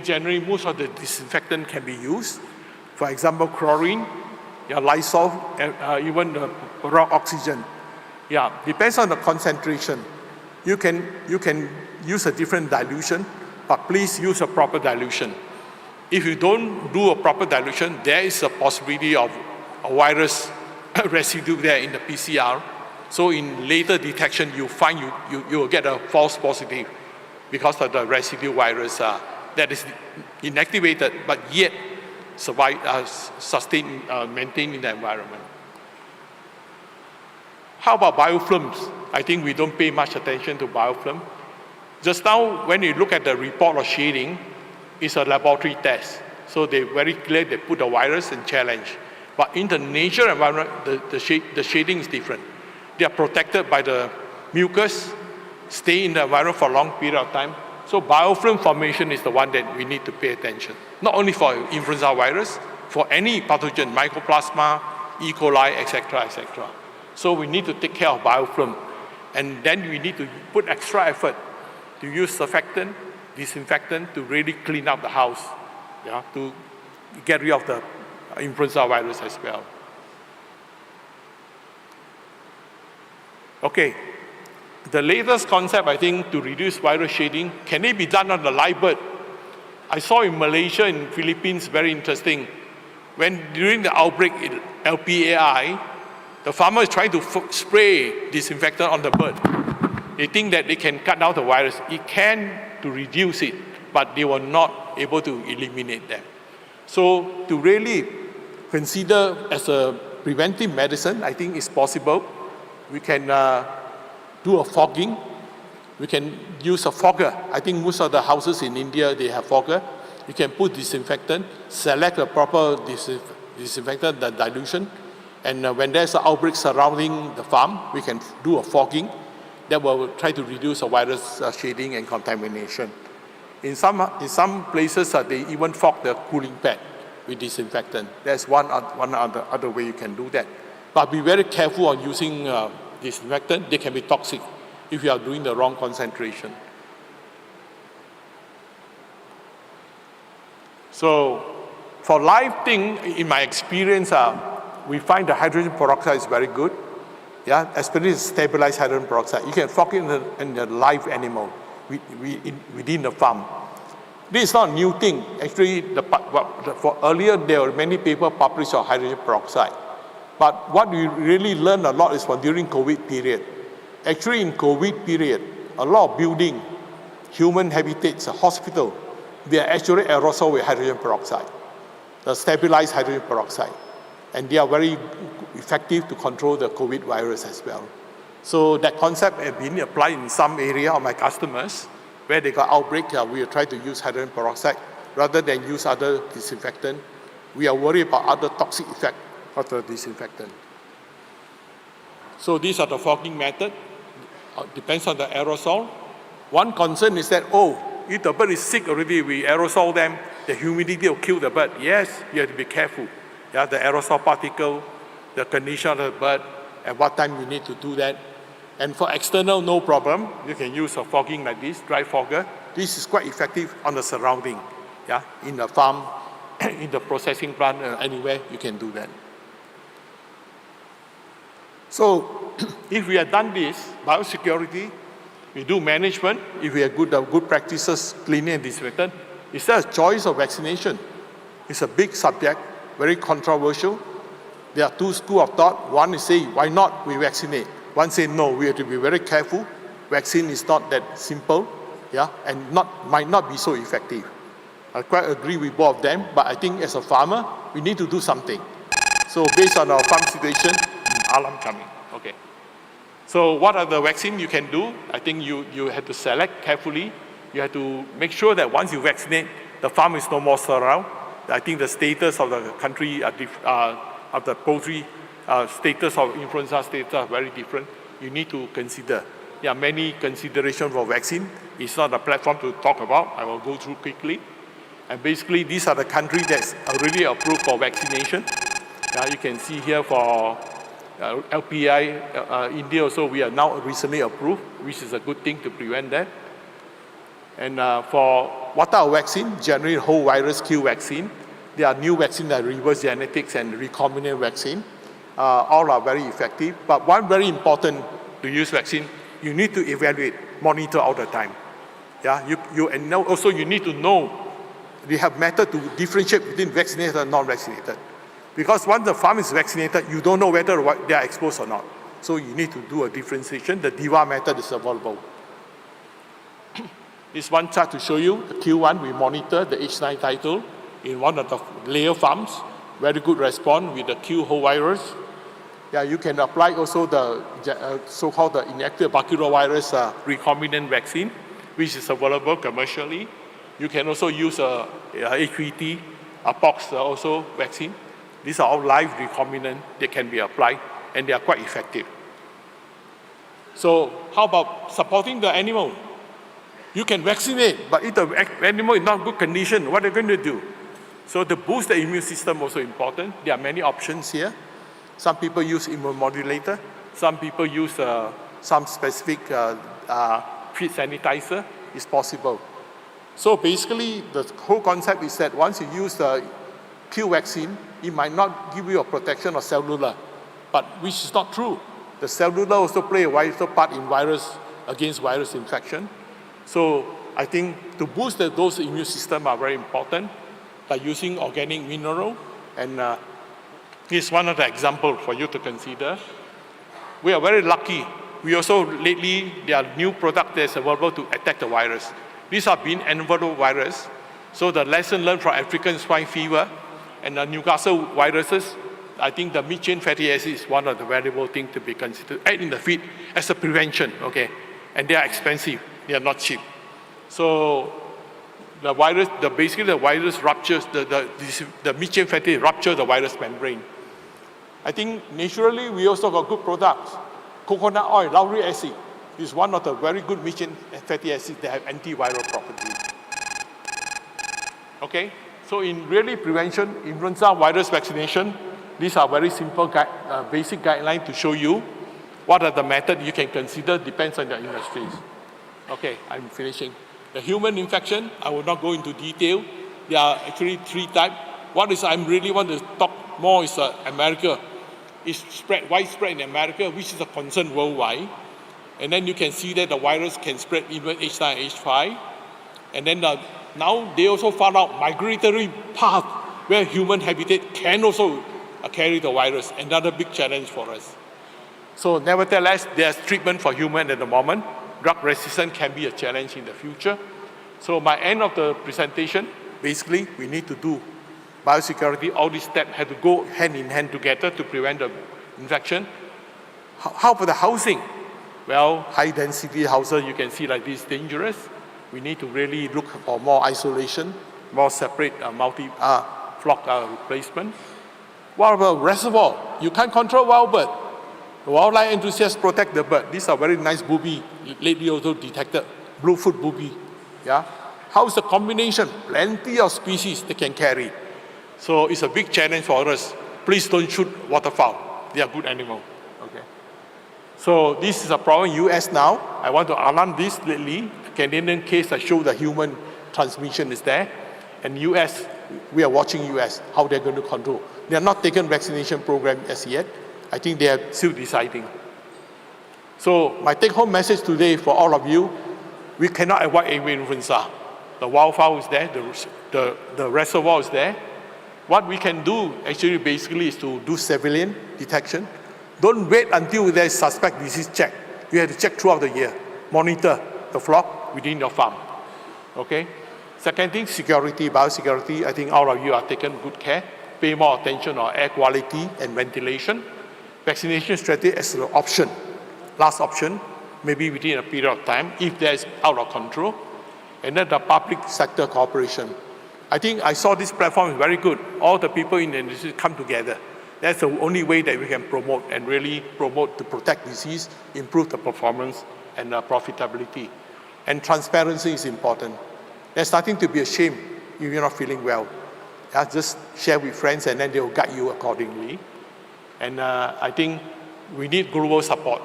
generally most of the disinfectant can be used. For example, chlorine, Lysol, even the raw oxygen. Yeah, depends on the concentration. You can use a different dilution, but please use a proper dilution. If you don't do a proper dilution, there is a possibility of a virus residue there in the PCR. So in later detection, you find you will get a false positive because of the residue virus that is inactivated, but yet maintained in the environment. How about biofilms? I think we don't pay much attention to biofilm. Just now, when you look at the report of shading, it's a laboratory test. So they very clear, they put the virus in challenge. But in the nature environment, the shading is different. They are protected by the mucus, stay in the environment for a long period of time. So biofilm formation is the one that we need to pay attention. Not only for influenza virus, for any pathogen, mycoplasma, E. coli, etc., etc. So we need to take care of biofilm. And then we need to put extra effort to use surfactant, disinfectant to really clean up the house, yeah, to get rid of the influenza virus as well. Okay, the latest concept, I think, to reduce virus shading, can it be done on the live bird? I saw in Malaysia and Philippines, very interesting. When during the outbreak in LPAI, the farmer is trying to spray disinfectant on the bird. They think that they can cut down the virus. It can to reduce it, but they were not able to eliminate them. So to really consider as a preventive medicine, I think it's possible. We can do a fogging. We can use a fogger. I think most of the houses in India, they have fogger. You can put disinfectant, select a proper disinfectant, the dilution, and when there's an outbreak surrounding the farm, we can do a fogging that will try to reduce the virus shading and contamination. In some places, they even fog the cooling pad with disinfectant. That's one other way you can do that. But be very careful on using disinfectant. They can be toxic if you are doing the wrong concentration. So for live thing, in my experience, we find the hydrogen peroxide is very good. yeah, especially stabilized hydrogen peroxide. You can fog it in the live animal within the farm. This is not a new thing. Actually, for earlier, there were many papers published on hydrogen peroxide. But what we really learned a lot is from during COVID period. Actually, in COVID period, a lot of building, human habitats, hospital, they are actually aerosol with hydrogen peroxide, the stabilized hydrogen peroxide. And they are very effective to control the COVID virus as well. So that concept has been applied in some area of my customers where they got outbreak. We try to use hydrogen peroxide rather than use other disinfectant. We are worried about other toxic effect of the disinfectant. So these are the fogging method. Depends on the aerosol. One concern is that, if the bird is sick already, we aerosol them, the humidity will kill the bird. Yes, you have to be careful. Yeah, the aerosol particle, the condition of the bird, at what time you need to do that. And for external, no problem. You can use a fogging like this, dry fogger. This is quite effective on the surrounding. Yeah, in the farm, in the processing plant, anywhere, you can do that. So, if we have done this, biosecurity, we do management, if we have good practices, cleaning and disinfectant, it's just a choice of vaccination. It's a big subject, very controversial. There are two schools of thought. One is saying, why not we vaccinate? One say, no, we have to be very careful. Vaccine is not that simple, yeah, and might not be so effective. I quite agree with both of them, but I think as a farmer, we need to do something. So based on our farm situation, alarm coming, okay. So what are the vaccines you can do? I think you have to select carefully. You have to make sure that once you vaccinate, the farm is no more sterile. I think the status of the country, of the poultry status of influenza status are very different. You need to consider. There are many considerations for vaccine. It's not a platform to talk about. I will go through quickly. And basically, these are the countries that's already approved for vaccination. You can see here for LPI, India also, we are now recently approved, which is a good thing to prevent that. And for what are vaccine? Generally, whole virus kill vaccine. There are new vaccines like reverse genetics and recombinant vaccine. All are very effective. But one very important to use vaccine, you need to evaluate, monitor all the time. Yeah, and now also you need to know, we have method to differentiate between vaccinated and non-vaccinated. Because once the farm is vaccinated, you don't know whether they are exposed or not. So you need to do a differentiation. The DIVA method is available. This one chart to show you, the Q1, we monitor the H9 title in one of the layer farms. Very good response with the Q whole virus. Yeah, you can apply also the so-called the inactive baculovirus recombinant vaccine, which is available commercially. You can also use HPT, a pox also vaccine. These are all live recombinant. They can be applied, and they are quite effective. So how about supporting the animal? You can vaccinate, but if the animal is not good condition, what are you going to do? So to boost the immune system also important. There are many options here. Some people use immunomodulator. Some people use some specific feed sanitizer. It's possible. So basically, the whole concept is that once you use the Q vaccine, it might not give you a protection of cellular, but which is not true. The cellular also play a vital part in against virus infection. So I think to boost those immune system are very important by using organic mineral, and this is one of the examples for you to consider. We are very lucky. We also lately, there are new products that's available to attack the virus. These are being enveloped virus. So the lesson learned from African swine fever and the Newcastle viruses, I think the mid-chain fatty acid is one of the valuable things to be considered. Add in the feed as a prevention, okay? And they are expensive, they are not cheap. So the virus, basically the virus ruptures, the mid-chain fatty acid rupture the virus membrane. I think naturally we also got good products. Coconut oil, lauric acid is one of the very good mid-chain fatty acids that have antiviral properties. Okay, so in really prevention, influenza virus vaccination, these are very simple basic guidelines to show you what are the methods you can consider, depends on the industries. Okay, I'm finishing. The human infection, I will not go into detail. There are actually 3 types. What is I really want to talk more is America. is widespread in America, which is a concern worldwide. And then you can see that the virus can spread even H9, H5. And then now they also found out migratory path where human habitat can also carry the virus, another big challenge for us. So nevertheless, there's treatment for human at the moment. Drug resistance can be a challenge in the future. So my end of the presentation, basically, we need to do biosecurity. All these steps have to go hand in hand together to prevent the infection. How about the housing? Well, high density houses, you can see like this, dangerous. We need to really look for more isolation, more separate flock replacement. What about reservoir? You can't control wild bird. The wildlife enthusiasts protect the bird. These are very nice booby, lately also detected, bluefoot booby. Yeah? How is the combination? Plenty of species they can carry. So it's a big challenge for us. Please don't shoot waterfowl. They are good animals. Okay. So this is a problem in US now. I want to alarm this lately. Canadian case that show the human transmission is there. And US, we are watching US, how they're going to control. They are not taken vaccination program as yet. I think they are still deciding. So my take-home message today for all of you, we cannot avoid avian influenza. The wildfowl is there, the reservoir is there. What we can do actually basically is to do surveillance detection. Don't wait until there is suspect disease check. You have to check throughout the year. Monitor the flock within your farm. Okay? Second thing, security, biosecurity. I think all of you are taking good care. Pay more attention on air quality and ventilation. Vaccination strategy as an option. Last option, maybe within a period of time, if there is out of control. And then the public sector cooperation. I think I saw this platform is very good. All the people in the industry come together. That's the only way that we can promote and really promote to protect disease, improve the performance and profitability. And transparency is important. There's nothing to be ashamed if you're not feeling well. Just share with friends and then they will guide you accordingly. And I think we need global support.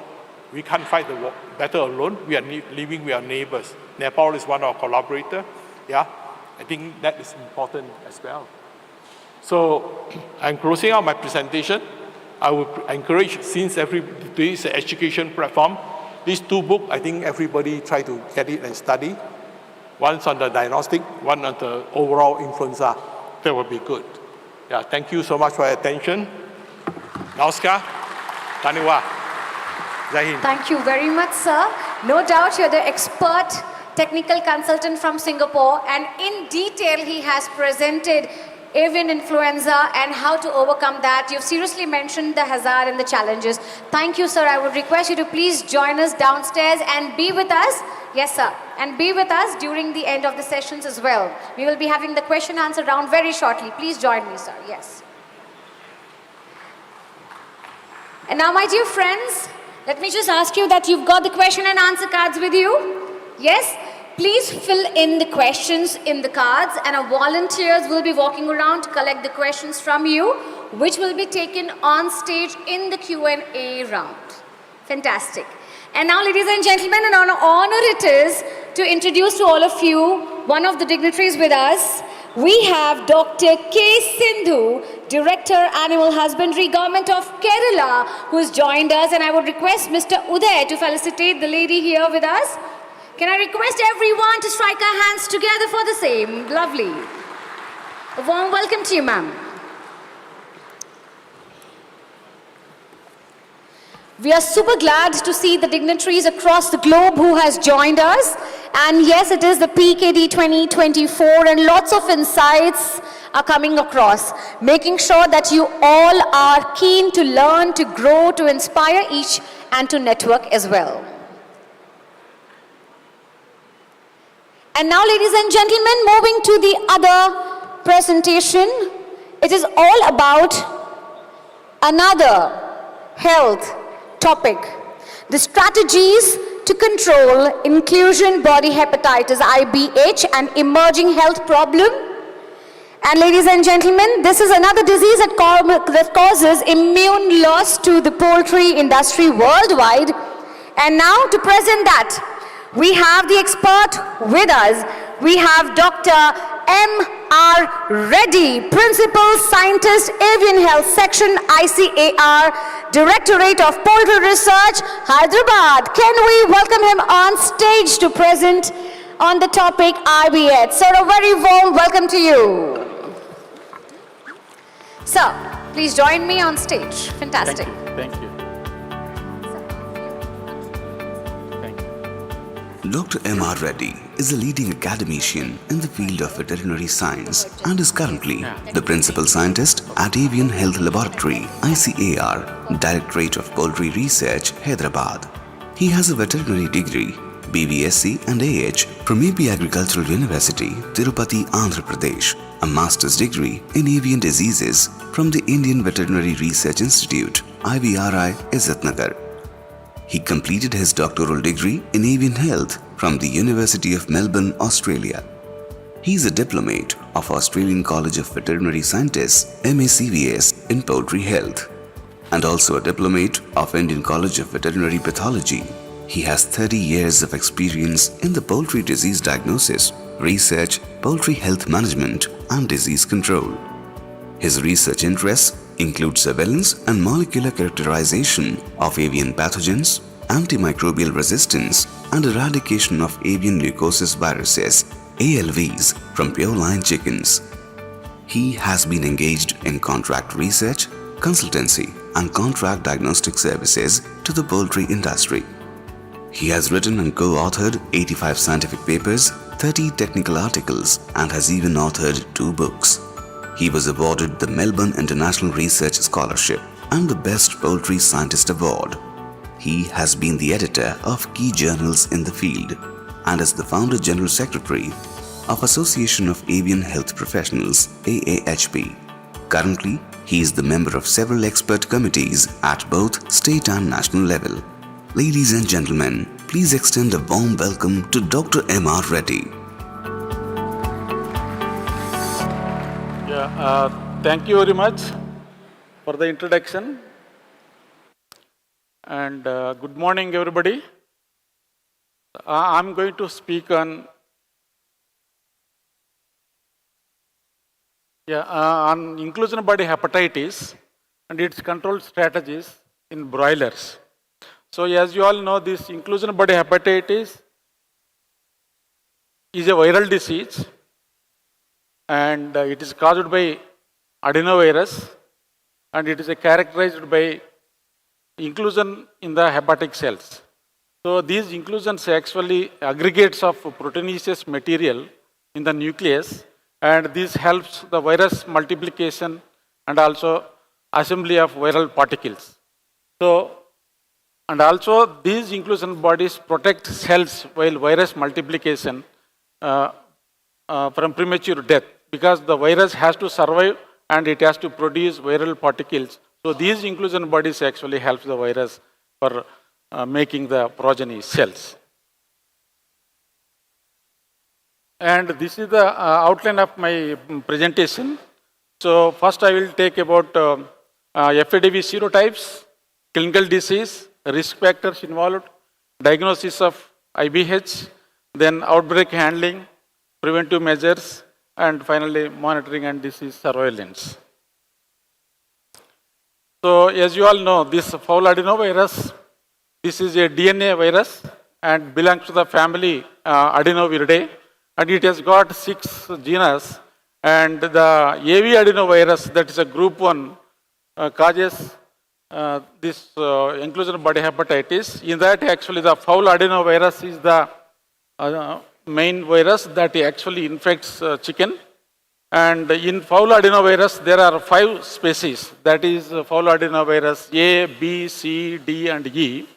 We can't fight the battle alone. We are living with our neighbors. Nepal is one of our collaborators. Yeah, I think that is important as well. So I'm closing out my presentation. I would encourage, since today is an education platform, these two books, I think everybody try to get it and study. One's on the diagnostic, one on the overall influenza. That would be good. Yeah, thank you so much for your attention. Namaskar. Dhanyawad. Jai Hind. Thank you very much, sir. No doubt you're the expert technical consultant from Singapore, and in detail he has presented avian influenza and how to overcome that. You've seriously mentioned the hazard and the challenges. Thank you, sir. I would request you to please join us downstairs and be with us. Yes, sir. And be with us during the end of the sessions as well. We will be having the question answer round very shortly. Please join me, sir. Yes. And now, my dear friends, let me just ask you that you've got the question and answer cards with you. Yes? Please fill in the questions in the cards, and our volunteers will be walking around to collect the questions from you, which will be taken on stage in the Q&A round. Fantastic. And now, ladies and gentlemen, an honor it is to introduce to all of you one of the dignitaries with us. We have Dr. K. Sindhu, Director, Animal Husbandry, Government of Kerala, who has joined us. And I would request Mr. Uday to felicitate the lady here with us. Can I request everyone to strike our hands together for the same? Lovely. A warm welcome to you, ma'am. We are super glad to see the dignitaries across the globe who has joined us. And yes, it is the PKD 2024, and lots of insights are coming across, making sure that you all are keen to learn, to grow, to inspire each, and to network as well. And now, ladies and gentlemen, moving to the other presentation, it is all about another health topic, the strategies to control inclusion body hepatitis, IBH, and emerging health problem. And ladies and gentlemen, this is another disease that causes immune loss to the poultry industry worldwide. And now to present that, we have the expert with us. We have Dr. M.R. Reddy, Principal Scientist, Avian Health Section, ICAR, Directorate of Poultry Research, Hyderabad. Can we welcome him on stage to present on the topic IBH? Sir, a very warm welcome to you. Sir, please join me on stage. Fantastic. Thank you. Dr. M.R. Reddy is a leading academician in the field of veterinary science and is currently the Principal Scientist at Avian Health Laboratory, ICAR, Directorate of Poultry Research, Hyderabad. He has a veterinary degree, BVSc and AH from AP Agricultural University, Tirupati, Andhra Pradesh, a master's degree in avian diseases from the Indian Veterinary Research Institute, IVRI, Izzatnagar. He completed his doctoral degree in avian health from the University of Melbourne, Australia. He is a diplomate of Australian College of Veterinary Scientists, MACVS, in poultry health, and also a diplomate of Indian College of Veterinary Pathology. He has 30 years of experience in the poultry disease diagnosis, research, poultry health management, and disease control. His research interests include surveillance and molecular characterization of avian pathogens, antimicrobial resistance, and eradication of avian leukosis viruses, ALVs, from pure line chickens. He has been engaged in contract research, consultancy, and contract diagnostic services to the poultry industry. He has written and co-authored 85 scientific papers, 30 technical articles, and has even authored 2 books. He was awarded the Melbourne International Research Scholarship and the Best Poultry Scientist Award. He has been the editor of key journals in the field and is the founder general secretary of Association of Avian Health Professionals, AAHP. Currently, he is the member of several expert committees at both state and national level. Ladies and gentlemen, please extend a warm welcome to Dr. M.R. Reddy. Thank you very much for the introduction. And good morning, everybody. I'm going to speak on inclusion body hepatitis and its control strategies in broilers. So as you all know, this inclusion body hepatitis is a viral disease, and it is caused by adenovirus, and it is characterized by inclusion in the hepatic cells. So these inclusions are actually aggregates of proteinaceous material in the nucleus, and this helps the virus multiplication and also assembly of viral particles. So, and also these inclusion bodies protect cells while virus multiplication from premature death, because the virus has to survive and it has to produce viral particles. So these inclusion bodies actually help the virus for making the progeny cells. And this is the outline of my presentation. So first I will take about FADV serotypes, clinical disease, risk factors involved, diagnosis of IBH, then outbreak handling, preventive measures, and finally monitoring and disease surveillance. So as you all know, this fowl adenovirus, this is a DNA virus and belongs to the family Adenoviridae, and it has got 6 genus, and the AV adenovirus, that is a group 1, causes this inclusion body hepatitis. In that, actually the fowl adenovirus is the main virus that actually infects chicken. And in fowl adenovirus, there are 5 species, that is fowl adenovirus A, B, C, D, and E.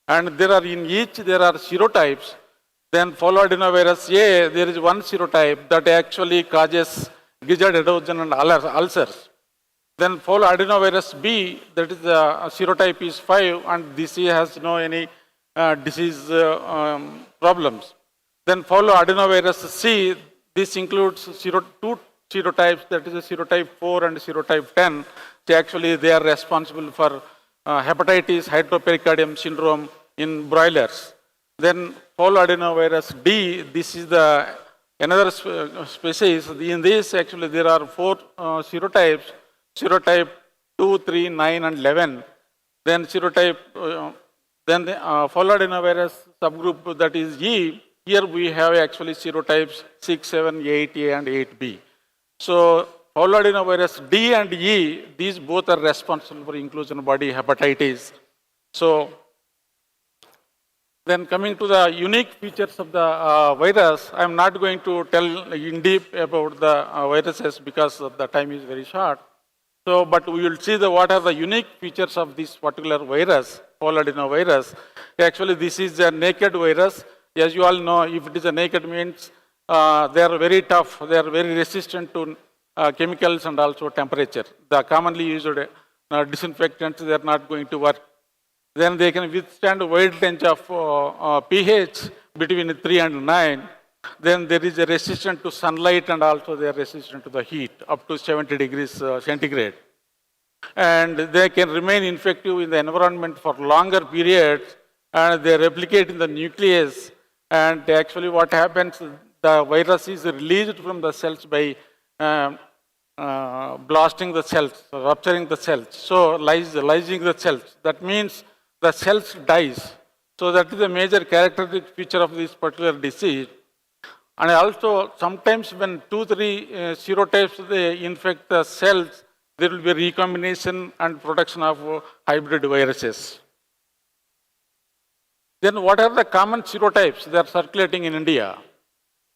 And there are in each there are serotypes. Then fowl adenovirus A, there is 1 serotype that actually causes gizzard erosion and ulcers. Then fowl adenovirus B, that is the serotype is 5, and this has no any disease problems. Then fowl adenovirus C, this includes 2 serotypes, that is a serotype 4 and serotype 10. So actually they are responsible for hepatitis, hydropericardium syndrome in broilers. Then fowl adenovirus D, this is the another species. In this, actually, there are four serotypes: serotype 2, 3, 9, and 11. Then serotype, then the follow adenovirus subgroup, that is E. Here we have actually serotypes 6, 7, 8A, and 8B. So follow adenovirus D and E, these both are responsible for inclusion body hepatitis. So then coming to the unique features of the virus, I am not going to tell in deep about the viruses because the time is very short. So, but we will see what are the unique features of this particular virus, follow adenovirus. Actually, this is a naked virus. As you all know, if it is a naked means they are very tough, they are very resistant to chemicals and also temperature. The commonly used disinfectants, they are not going to work. Then they can withstand a wide range of pH between 3 and 9. Then there is a resistance to sunlight and also they are resistant to the heat up to 70 degrees centigrade. And they can remain infective in the environment for longer periods and they replicate in the nucleus. And actually what happens, the virus is released from the cells by blasting the cells, rupturing the cells, so lysing the cells. That means the cells dies. So that is a major characteristic feature of this particular disease. And also sometimes when 2, 3 serotypes they infect the cells, there will be recombination and production of hybrid viruses. Then what are the common serotypes that are circulating in India?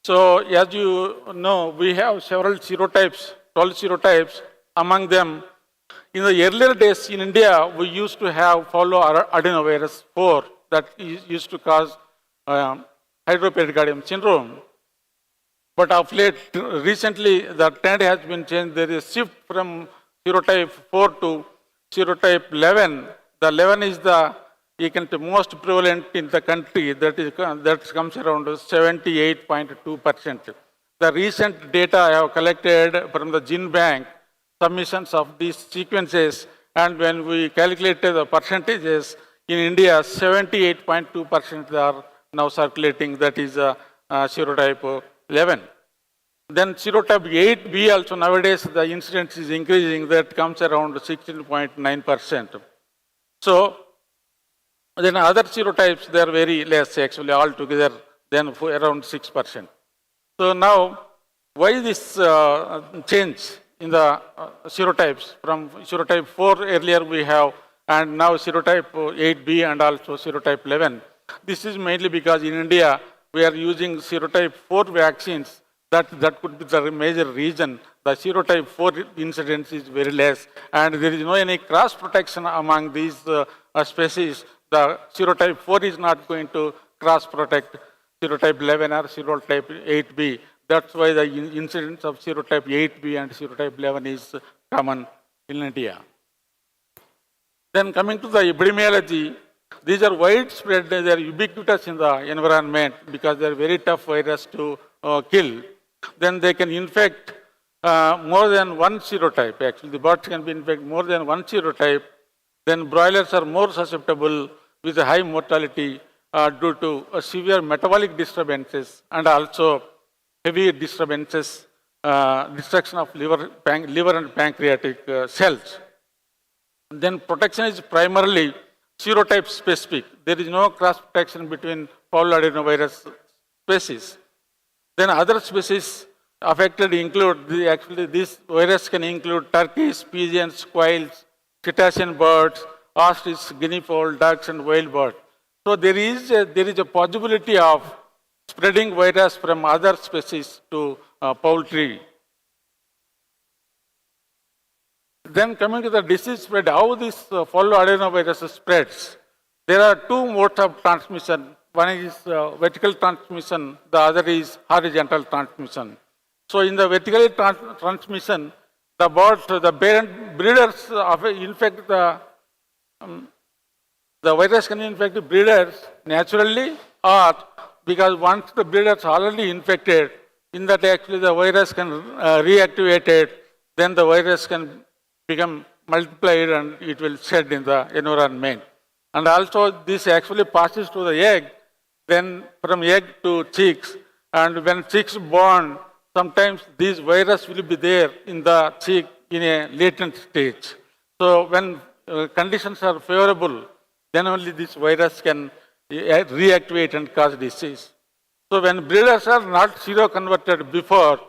So as you know, we have several serotypes, 12 serotypes. Among them, in the earlier days in India, we used to have follow adenovirus 4 that used to cause hydropericardium syndrome. But of late, recently, the trend has been changed. There is a shift from serotype 4 to serotype 11. The 11 is the most prevalent in the country. That comes around 78.2%. The recent data I have collected from the Gene Bank, submissions of these sequences, and when we calculated the percentages, in India, 78.2% are now circulating. That is serotype 11. Then serotype 8B also nowadays the incidence is increasing, that comes around 16.9%. So then other serotypes they are very less actually altogether, then around 6%. So now why this change in the serotypes from serotype 4 earlier we have and now serotype 8B and also serotype 11. This is mainly because in India we are using serotype 4 vaccines. That could be the major reason. The serotype 4 incidence is very less and there is no any cross protection among these species. The serotype 4 is not going to cross protect serotype 11 or serotype 8B. That's why the incidence of serotype 8B and serotype 11 is common in India. Then coming to the epidemiology, these are widespread, they are ubiquitous in the environment because they are very tough virus to kill. Then they can infect more than one serotype. Actually, the birds can be infected more than one serotype. Then broilers are more susceptible with a high mortality due to severe metabolic disturbances and also heavy disturbances, destruction of liver and pancreatic cells. Then protection is primarily serotype specific. There is no cross protection between fowl adenovirus species. Then other species affected include, this virus can include turkeys, pigeons, quails, cetacean birds, ostrich, guinea fowl, ducks, and wild birds. So there is a possibility of spreading virus from other species to poultry. Then coming to the disease spread, how this follow adenovirus spreads. There are two modes of transmission. One is vertical transmission, the other is horizontal transmission. So in the vertical transmission, the birds, the parent breeders infect the virus can infect the breeders naturally or because once the breeders are already infected, in that actually the virus can reactivate it, then the virus can become multiplied and it will shed in the environment. And also this actually passes to the egg, then from egg to chicks, And when chicks born, sometimes these virus will be there in the chick in a latent stage. So when conditions are favorable, then only this virus can reactivate and cause disease. So when breeders are not seroconverted before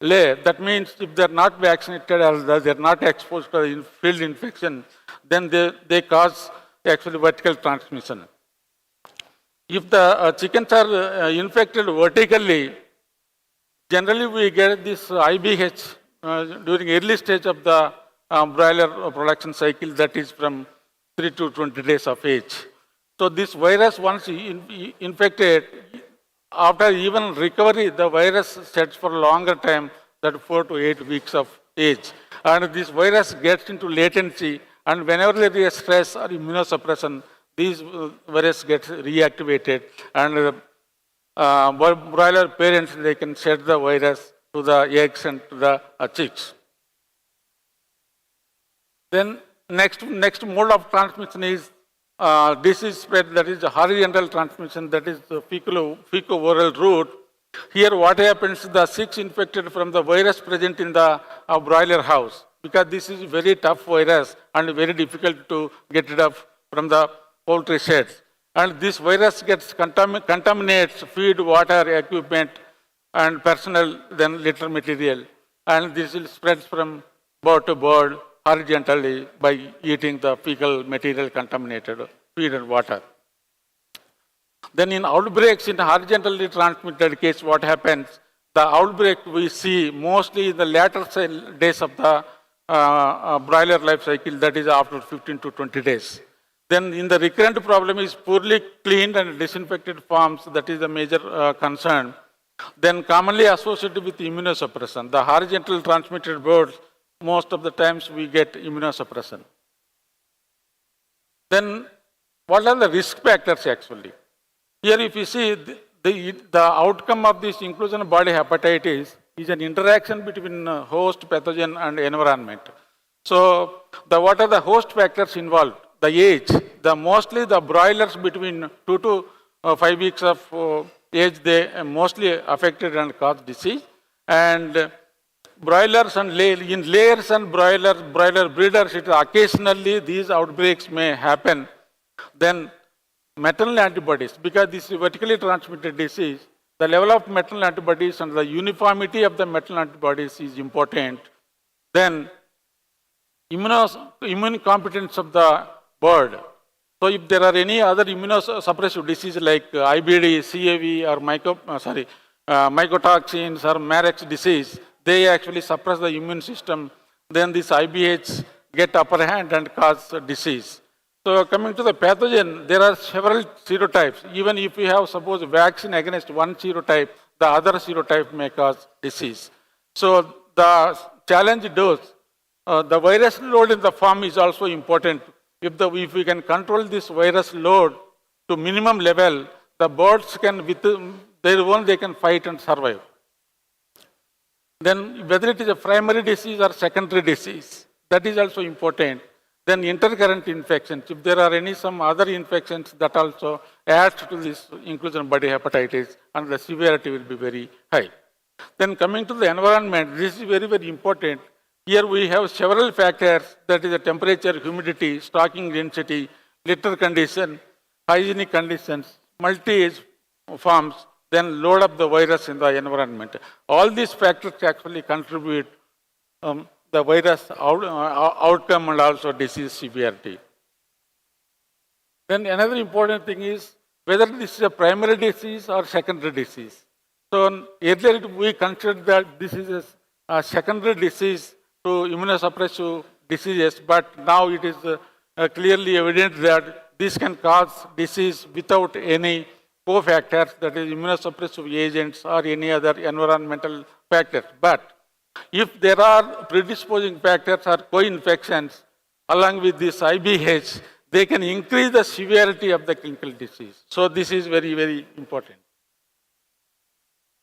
lay, that means if they're not vaccinated or they're not exposed to the field infection, then they cause actually vertical transmission. If the chickens are infected vertically, generally we get this IBH during early stage of the broiler production cycle, that is from 3 to 20 days of age. So this virus, once infected, after even recovery, the virus sets for a longer time, that 4 to 8 weeks of age. And this virus gets into latency, and whenever there is stress or immunosuppression, these virus gets reactivated, and broiler parents, they can shed the virus to the eggs and to the chicks. Then next mode of transmission is disease spread, that is the horizontal transmission, that is the fecal-oral route. Here what happens, the chicks infected from the virus present in the broiler house, because this is very tough virus and very difficult to get rid of from the poultry sheds. And this virus gets contaminates feed, water, equipment, and personal, then litter material. And this will spread from bird to bird horizontally by eating the fecal material contaminated feed and water. Then in outbreaks, in horizontally transmitted case, what happens? The outbreak we see mostly in the latter days of the broiler life cycle, that is after 15 to 20 days. Then in the recurrent problem is poorly cleaned and disinfected farms, that is the major concern. Then commonly associated with immunosuppression. The horizontal transmitted birds, most of the times we get immunosuppression. Then what are the risk factors actually? Here if you see the outcome of this inclusion body hepatitis is an interaction between host, pathogen and environment. So what are the host factors involved? The age, mostly the broilers between 2 to 5 weeks of age, they mostly affected and cause disease. And broilers and in layers and broiler breeders, occasionally these outbreaks may happen. Then maternal antibodies, because this is vertically transmitted disease, the level of maternal antibodies and the uniformity of the maternal antibodies is important. Then immune competence of the bird. So if there are any other immunosuppressive disease like IBD, CAV or mycotoxins or Marek's disease, they actually suppress the immune system. Then this IBH get upper hand and cause disease. So coming to the pathogen, there are several serotypes. Even if we have suppose vaccine against one serotype, the other serotype may cause disease. So the challenge dose, the virus load in the farm is also important. If we can control this virus load to minimum level, the birds can, with their own, they can fight and survive. Then whether it is a primary disease or secondary disease, that is also important. Then intercurrent infections, if there are some other infections, that also adds to this inclusion body hepatitis, and the severity will be very high. Then coming to the environment, this is very, very important. Here we have several factors, that is the temperature, humidity, stocking density, litter condition, hygienic conditions, multi-age farms, then load up the virus in the environment. All these factors actually contribute the virus outcome and also disease severity. Then another important thing is whether this is a primary disease or secondary disease. So earlier we considered that this is a secondary disease to immunosuppressive diseases, but now it is clearly evident that this can cause disease without any cofactors, that is immunosuppressive agents or any other environmental factors. But if there are predisposing factors or co-infections along with this IBH, they can increase the severity of the clinical disease. So this is very, very important.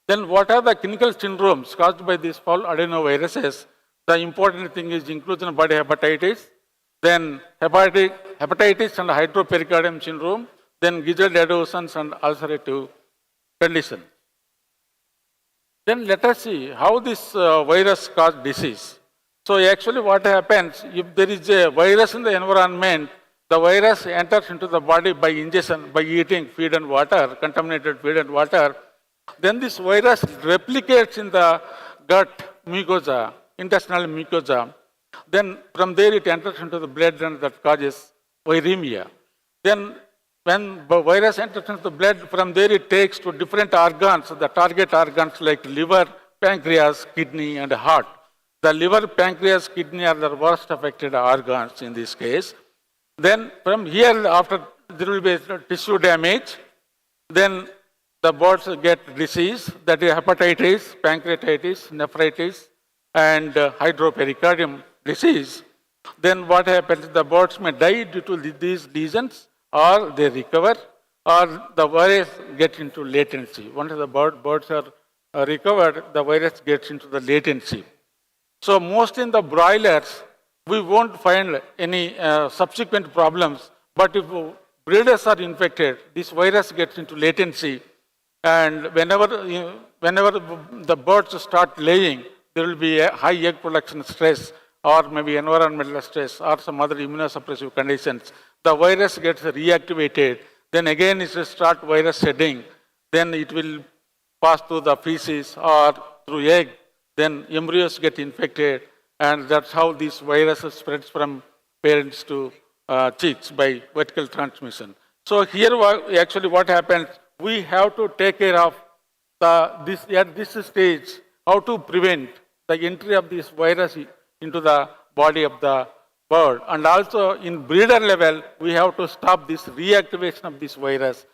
Then what are the clinical syndromes caused by these fowl adenoviruses? The important thing is inclusion body hepatitis, then hepatitis and hydropericardium syndrome, then gizzard adhesions and ulcerative condition. Then let us see how this virus causes disease. So actually what happens, if there is a virus in the environment, the virus enters into the body by ingestion, by eating feed and water, contaminated feed and water. Then this virus replicates in the gut mucosa, intestinal mucosa. Then from there it enters into the blood and that causes viremia. Then when the virus enters into the blood, from there it takes to different organs, the target organs like liver, pancreas, kidney, and heart. The liver, pancreas, kidney are the worst affected organs in this case. Then from here, after there will be tissue damage, then the birds get disease, that is hepatitis, pancreatitis, nephritis, and hydropericardium disease. Then what happens? The birds may die due to these lesions, or they recover, or the virus gets into latency. Once the birds are recovered, the virus gets into the latency. So mostly in the broilers, we won't find any subsequent problems, but if breeders are infected, this virus gets into latency, and whenever the birds start laying, there will be a high egg production stress, or maybe environmental stress, or some other immunosuppressive conditions. The virus gets reactivated, then again it will start virus shedding, then it will pass through the feces or through egg, then embryos get infected, and that's how this virus spreads from parents to chicks by vertical transmission. So here actually what happens, we have to take care of at this stage, how to prevent the entry of this virus into the body of the bird. And also in breeder level, we have to stop this reactivation of this virus.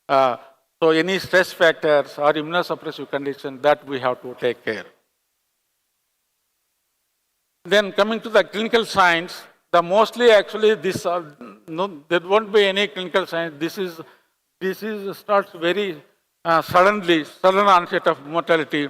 So any stress factors or immunosuppressive condition, that we have to take care. Then coming to the clinical signs, the mostly actually this, there won't be any clinical signs. Disease starts very suddenly, sudden onset of mortality.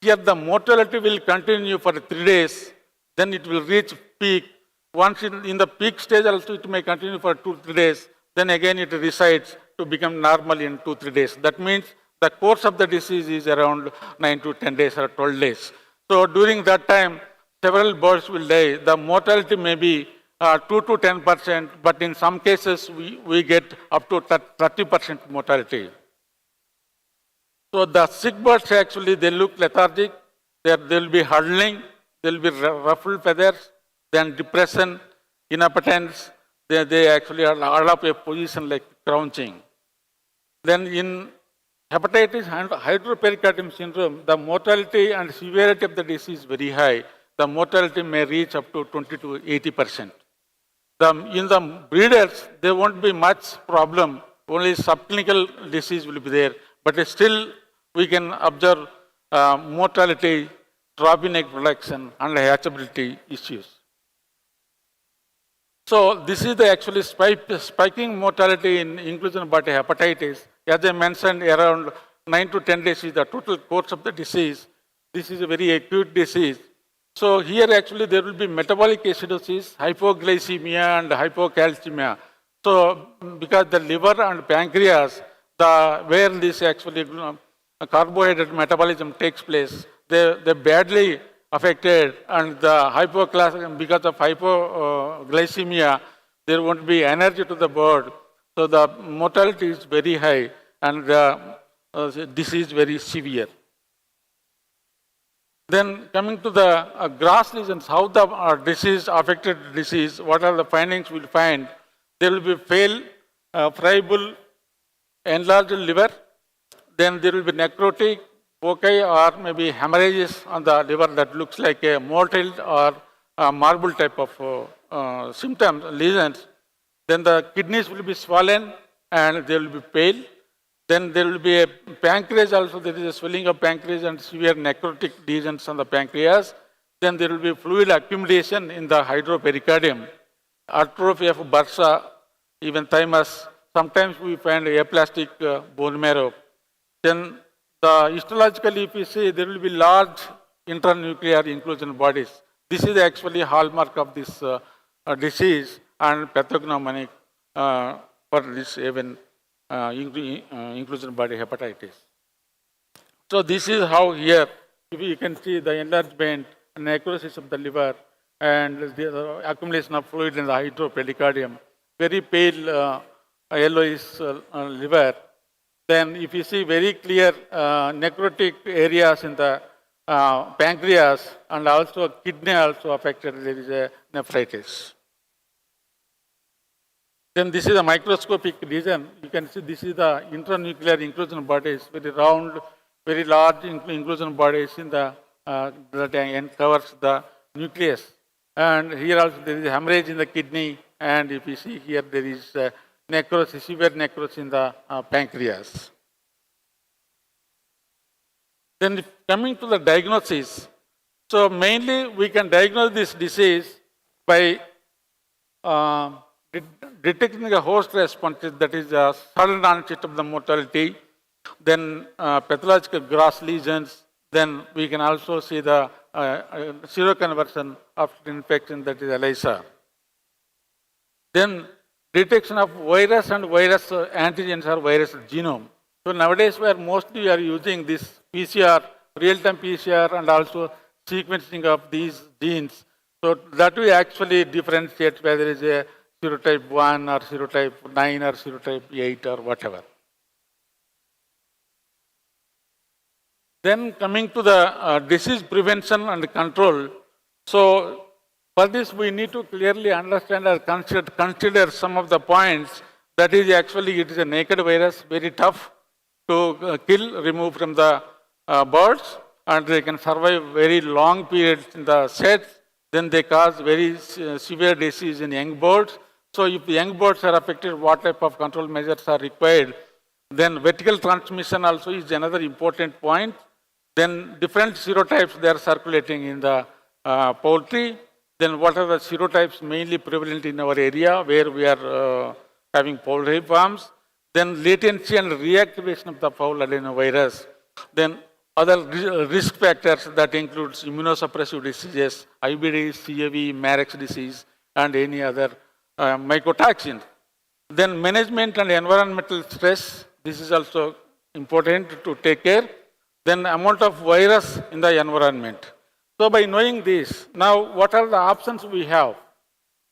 Here the mortality will continue for 3 days, then it will reach peak. Once in the peak stage also it may continue for 2-3 days, then again it resides to become normal in 2-3 days. That means the course of the disease is around 9 to 10 days or 12 days. So during that time, several birds will die. The mortality may be 2 to 10%, but in some cases we get up to 30% mortality. So the sick birds actually, they look lethargic, there will be huddling, there will be ruffled feathers, then depression, inappetence, they actually are up a position like crouching. Then in hepatitis and hydropericardium syndrome, the mortality and severity of the disease is very high. The mortality may reach up to 20 to 80%. In the breeders, there won't be much problem, only subclinical disease will be there, but still we can observe mortality, drop in egg production, and hatchability issues. So this is the actually spiking mortality in inclusion body hepatitis. As I mentioned, around 9 to 10 days is the total course of the disease. This is a very acute disease. So here actually there will be metabolic acidosis, hypoglycemia, and hypocalcemia. So because the liver and pancreas, where this actually carbohydrate metabolism takes place, they're badly affected, and because of hypoglycemia, there won't be energy to the bird. So the mortality is very high, and the disease very severe. Then coming to the grass lesions, how the affected disease, what are the findings we'll find? There will be pale, friable, enlarged liver. Then there will be necrotic, foci, or maybe hemorrhages on the liver that looks like a mottled or a marble type of symptoms, lesions. Then the kidneys will be swollen and they will be pale. Then there will be a pancreas also, there is a swelling of pancreas and severe necrotic lesions on the pancreas. Then there will be fluid accumulation in the hydropericardium, atrophy of bursa, even thymus. Sometimes we find aplastic bone marrow. Then the histologically, if you see, there will be large intranuclear inclusion bodies. This is actually hallmark of this disease and pathognomonic for this even inclusion body hepatitis. So this is how here, if you can see the enlargement and necrosis of the liver and the accumulation of fluid in the hydropericardium, very pale yellowish liver. Then if you see very clear necrotic areas in the pancreas and also kidney also affected, there is a nephritis. Then this is a microscopic region. You can see this is the intranuclear inclusion bodies, very round, very large inclusion bodies in the that covers the nucleus. And here also there is hemorrhage in the kidney, and if you see here there is necrosis, severe necrosis in the pancreas. Then coming to the diagnosis, so mainly we can diagnose this disease by detecting a host responses, that is a sudden onset of the mortality, then pathological gross lesions, then we can also see the seroconversion after infection, that is ELISA. Then detection of virus and virus antigens or virus genome. So nowadays we are using this PCR, real-time PCR, and also sequencing of these genes. So that we actually differentiate whether it is a serotype 1 or serotype 9 or serotype 8 or whatever. Then coming to the disease prevention and control. So for this we need to clearly understand or consider some of the points. That is actually it is a naked virus, very tough to kill, remove from the birds, and they can survive very long periods in the sets. Then they cause very severe disease in young birds. So if the young birds are affected, what type of control measures are required? Then vertical transmission also is another important point. Then different serotypes they are circulating in the poultry. Then what are the serotypes mainly prevalent in our area where we are having poultry farms? Then latency and reactivation of the fowl adenovirus. Then other risk factors that includes immunosuppressive diseases, IBD, CAV, Marek's disease, and any other mycotoxins. Then management and environmental stress, this is also important to take care. Then amount of virus in the environment. So by knowing this, now what are the options we have?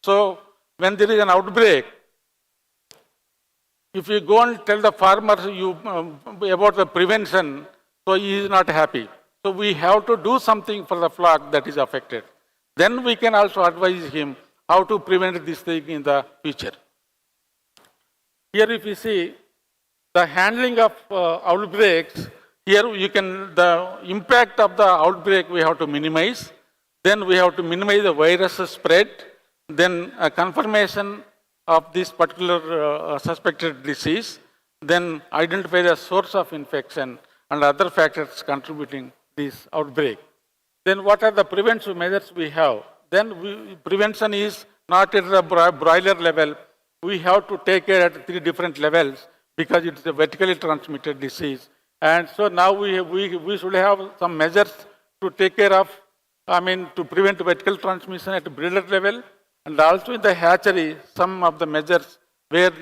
So when there is an outbreak, if you go and tell the farmer about the prevention, so he is not happy. So we have to do something for the flock that is affected. Then we can also advise him how to prevent this thing in the future. Here if you see the handling of outbreaks, here you can, the impact of the outbreak we have to minimize. Then we have to minimize the virus spread. Then a confirmation of this particular suspected disease. Then identify the source of infection and other factors contributing this outbreak. Then what are the preventive measures we have? Then prevention is not at the broiler level. We have to take care at 3 different levels because it's a vertically transmitted disease. And so now we should have some measures to take care of, to prevent vertical transmission at breeder level, and also in the hatchery, some of the measures where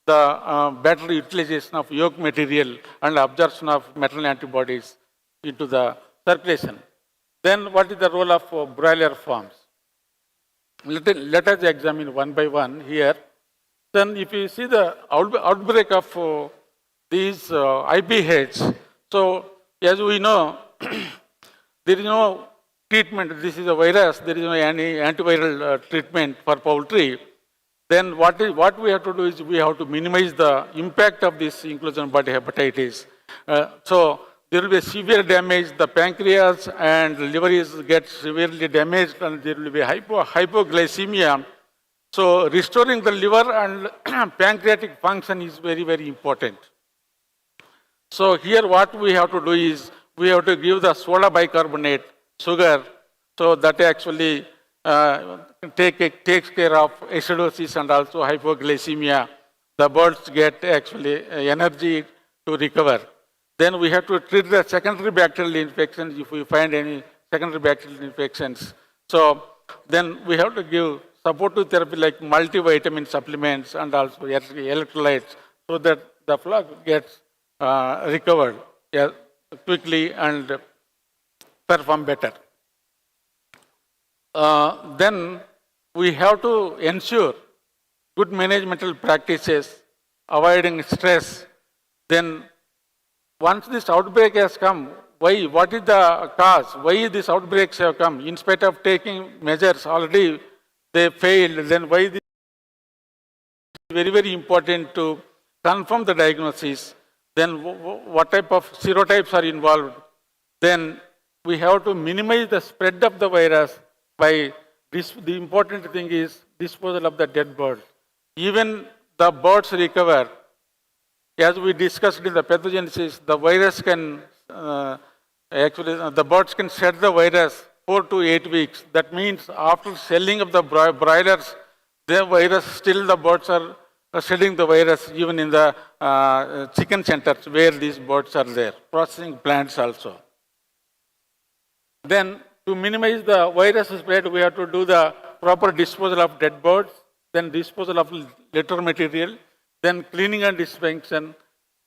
the better utilization of yolk material and absorption of maternal antibodies into the circulation. Then what is the role of broiler farms? Let us examine one by one here. Then if you see the outbreak of these IPH, so as we know, there is no treatment. This is a virus. There is no any antiviral treatment for poultry. Then what we have to do is we have to minimize the impact of this inclusion body hepatitis. So there will be severe damage. The pancreas and liver get severely damaged, and there will be hypoglycemia. So restoring the liver and pancreatic function is very, very important. So here what we have to do is we have to give the soda bicarbonate sugar, so that actually takes care of acidosis and also hypoglycemia. The birds get actually energy to recover. Then we have to treat the secondary bacterial infections if we find any secondary bacterial infections. So then we have to give supportive therapy like multivitamin supplements and also electrolytes so that the flock gets recovered. Yeah, quickly and perform better. Then we have to ensure good managemental practices, avoiding stress. Then once this outbreak has come, why? What is the cause? Why these outbreaks have come? In spite of taking measures, already they failed. Then why this is very, very important to confirm the diagnosis. Then what type of serotypes are involved? Then we have to minimize the spread of the virus by this. The important thing is disposal of the dead birds. Even the birds recover. As we discussed in the pathogenesis, the virus can the birds can shed the virus 4 to 8 weeks. That means after selling of the broilers, the virus still the birds are shedding the virus even in the chicken centers where these birds are there. Processing plants also. Then to minimize the virus spread, we have to do the proper disposal of dead birds, then disposal of litter material, then cleaning and disinfection,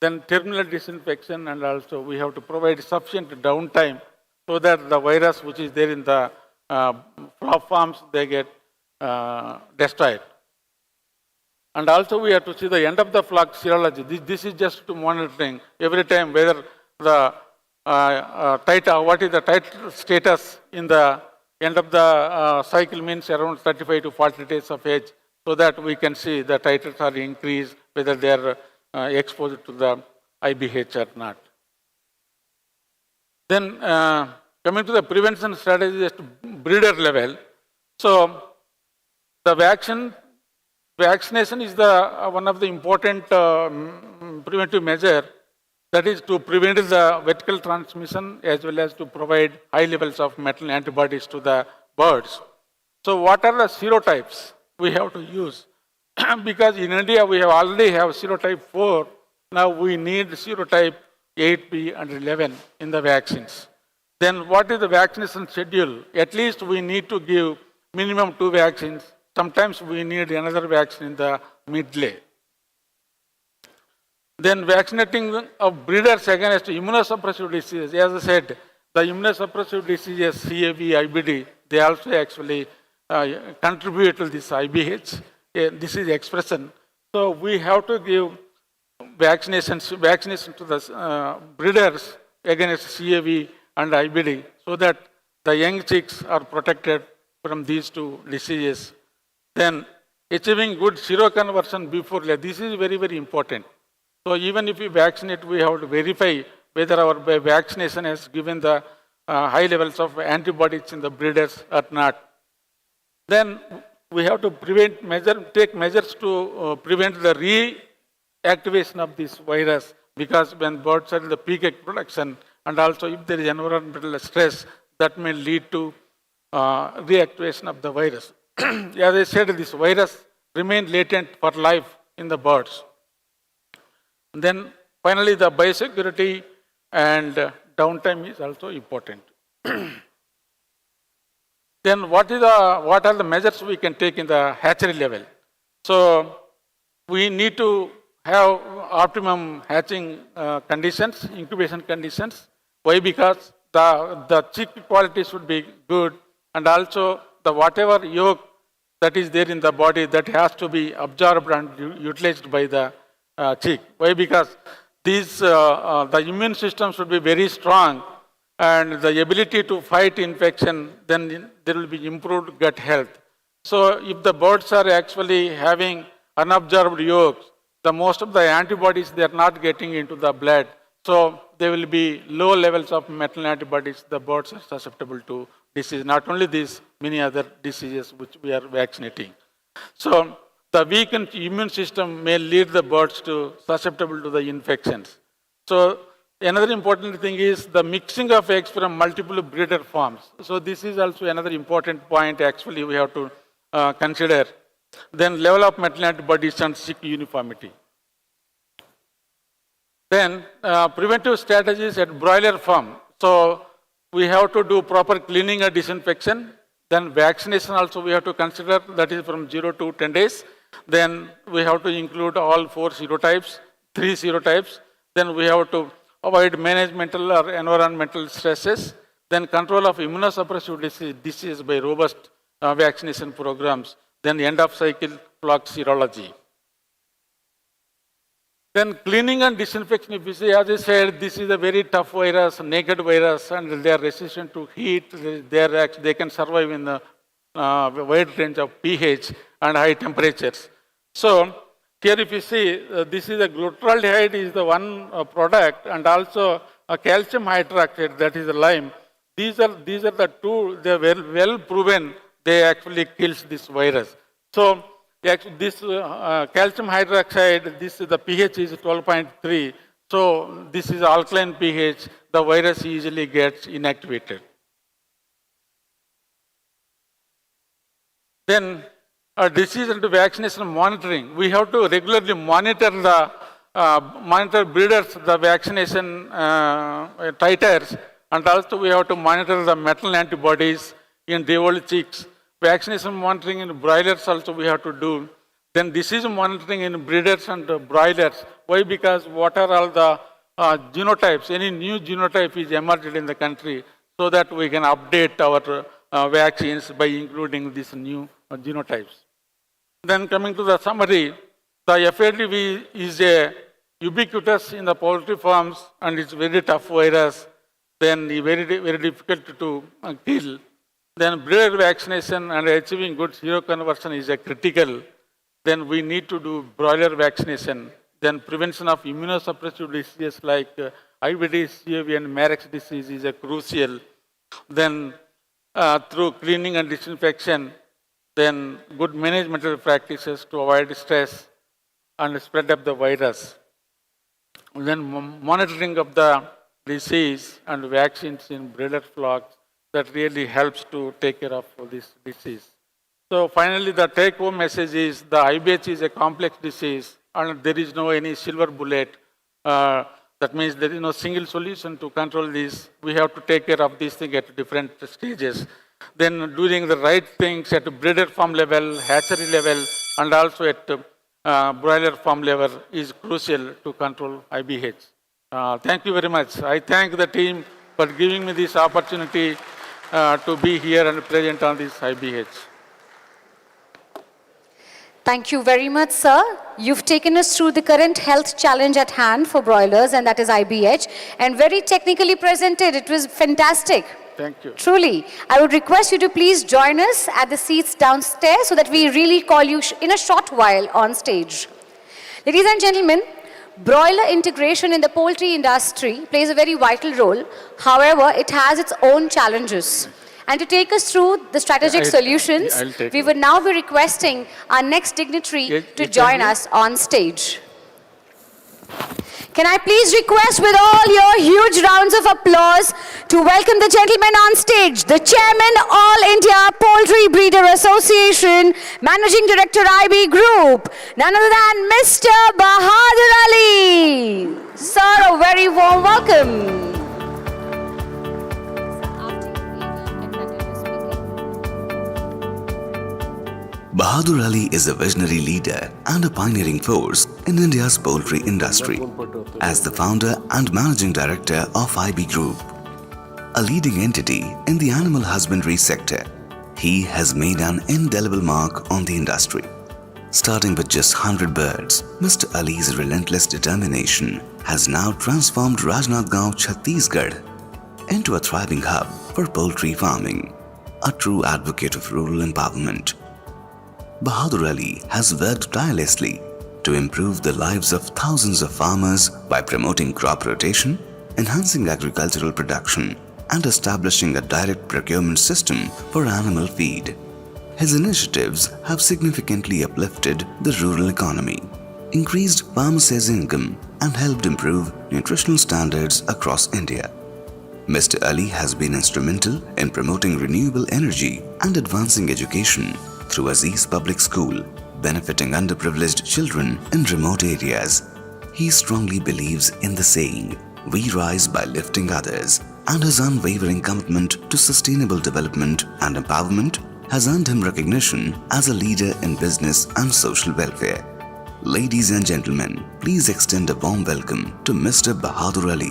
then terminal disinfection, and also we have to provide sufficient downtime so that the virus which is there in the flop farms, they get destroyed. And also we have to see the end of the flock serology. This is just to monitoring every time whether the what is the titer status in the end of the cycle, means around 35 to 40 days of age, so that we can see the titers are increased, whether they are exposed to the IBH or not. Then coming to the prevention strategies at breeder level. So the vaccination is the one of the important preventive measure, that is to prevent the vertical transmission as well as to provide high levels of maternal antibodies to the birds. So what are the serotypes we have to use? Because in India we already have serotype 4, now we need serotype 8B and 11 in the vaccines. Then what is the vaccination schedule? At least we need to give minimum 2 vaccines. Sometimes we need another vaccine in the midlay. Then vaccinating of breeders against immunosuppressive diseases. As I said, the immunosuppressive diseases, CAV, IBD, they also actually contribute to this IBH. This is expression. So we have to give vaccination to the breeders against CAV and IBD so that the young chicks are protected from these 2 diseases. Then achieving good seroconversion before, this is very, very important. So even if we vaccinate, we have to verify whether our vaccination has given the high levels of antibodies in the breeders or not. Then we have to take measures to prevent the reactivation of this virus, because when birds are in the peak egg production, and also if there is environmental stress, that may lead to reactivation of the virus. As I said, this virus remains latent for life in the birds. And then finally, the biosecurity and downtime is also important. Then what are the measures we can take in the hatchery level? So we need to have optimum hatching conditions, incubation conditions. Why? Because the chick quality should be good, and also the whatever yolk that is there in the body, that has to be absorbed and utilized by the chick. Why? Because these the immune system should be very strong, and the ability to fight infection, then there will be improved gut health. So if the birds are actually having unabsorbed yolks, the most of the antibodies, they are not getting into the blood. So there will be low levels of maternal antibodies. The birds are susceptible to disease. Not only this, many other diseases which we are vaccinating. So the weakened immune system may lead the birds to susceptible to the infections. So another important thing is the mixing of eggs from multiple breeder farms. So this is also another important point actually we have to consider. Then level of maternal antibodies and chick uniformity. Then preventive strategies at broiler farm. So we have to do proper cleaning and disinfection. Then vaccination also we have to consider, that is from 0 to 10 days. Then we have to include all 4 serotypes, 3 serotypes. Then we have to avoid managemental or environmental stresses, then control of immunosuppressive disease by robust vaccination programs, then end of cycle flock serology. Then cleaning and disinfection, if you see, as I said, this is a very tough virus, naked virus, and they are resistant to heat. They can survive in a wide range of pH and high temperatures. So here if you see, this is a glutaraldehyde is the one product, and also a calcium hydroxide, that is a lime. These are the two, they are well proven, they actually kills this virus. So this calcium hydroxide, the pH is 12.3. So this is alkaline pH, the virus easily gets inactivated. Then disease and vaccination monitoring. We have to regularly monitor breeders, the vaccination titers, and also we have to monitor the maternal antibodies in devolved chicks. Vaccination monitoring in broilers also we have to do. Then disease monitoring in breeders and broilers. Why? Because what are all the genotypes? Any new genotype is emerged in the country, so that we can update our vaccines by including these new genotypes. Then coming to the summary, the FADV is a ubiquitous in the poultry farms, and it's very tough virus. Then very difficult to kill. Then breeder vaccination and achieving good seroconversion is a critical. Then we need to do broiler vaccination. Then prevention of immunosuppressive diseases like IBD, CAV, and Marek's disease is a crucial. Then through cleaning and disinfection, then good management practices to avoid stress and spread of the virus. Then monitoring of the disease and vaccines in breeder flocks, that really helps to take care of this disease. So finally, the take-home message is the IBH is a complex disease, and there is no any silver bullet. That means there is no single solution to control this. We have to take care of this thing at different stages. Then doing the right things at breeder farm level, hatchery level, and also at broiler farm level is crucial to control IBH. Thank you very much. I thank the team for giving me this opportunity to be here and present on this IBH. Thank you very much, sir. You've taken us through the current health challenge at hand for broilers, and that is IBH, and very technically presented. It was fantastic. Thank you. Truly. I would request you to please join us at the seats downstairs so that we really call you in a short while on stage. Ladies and gentlemen, broiler integration in the poultry industry plays a very vital role. However, it has its own challenges. And to take us through the strategic solutions, we would now be requesting our next dignitary to join us on stage. Can I please request with all your huge rounds of applause to welcome the gentleman on stage, the Chairman, All India Poultry Breeder Association, Managing Director, IB Group, none other than Mr. Bahadur Ali. Sir, a very warm welcome. Bahadur Ali is a visionary leader and a pioneering force in India's poultry industry. As the founder and managing director of IB Group, a leading entity in the animal husbandry sector, he has made an indelible mark on the industry. Starting with just 100 birds, Mr. Ali's relentless determination has now transformed Rajnathgaon, Chhattisgarh into a thriving hub for poultry farming, a true advocate of rural empowerment. Bahadur Ali has worked tirelessly to improve the lives of thousands of farmers by promoting crop rotation, enhancing agricultural production, and establishing a direct procurement system for animal feed. His initiatives have significantly uplifted the rural economy, increased farmers' income, and helped improve nutritional standards across India. Mr. Ali has been instrumental in promoting renewable energy and advancing education through Aziz Public School, benefiting underprivileged children in remote areas. He strongly believes in the saying, "We rise by lifting others," and his unwavering commitment to sustainable development and empowerment has earned him recognition as a leader in business and social welfare. Ladies and gentlemen, please extend a warm welcome to Mr. Bahadur Ali.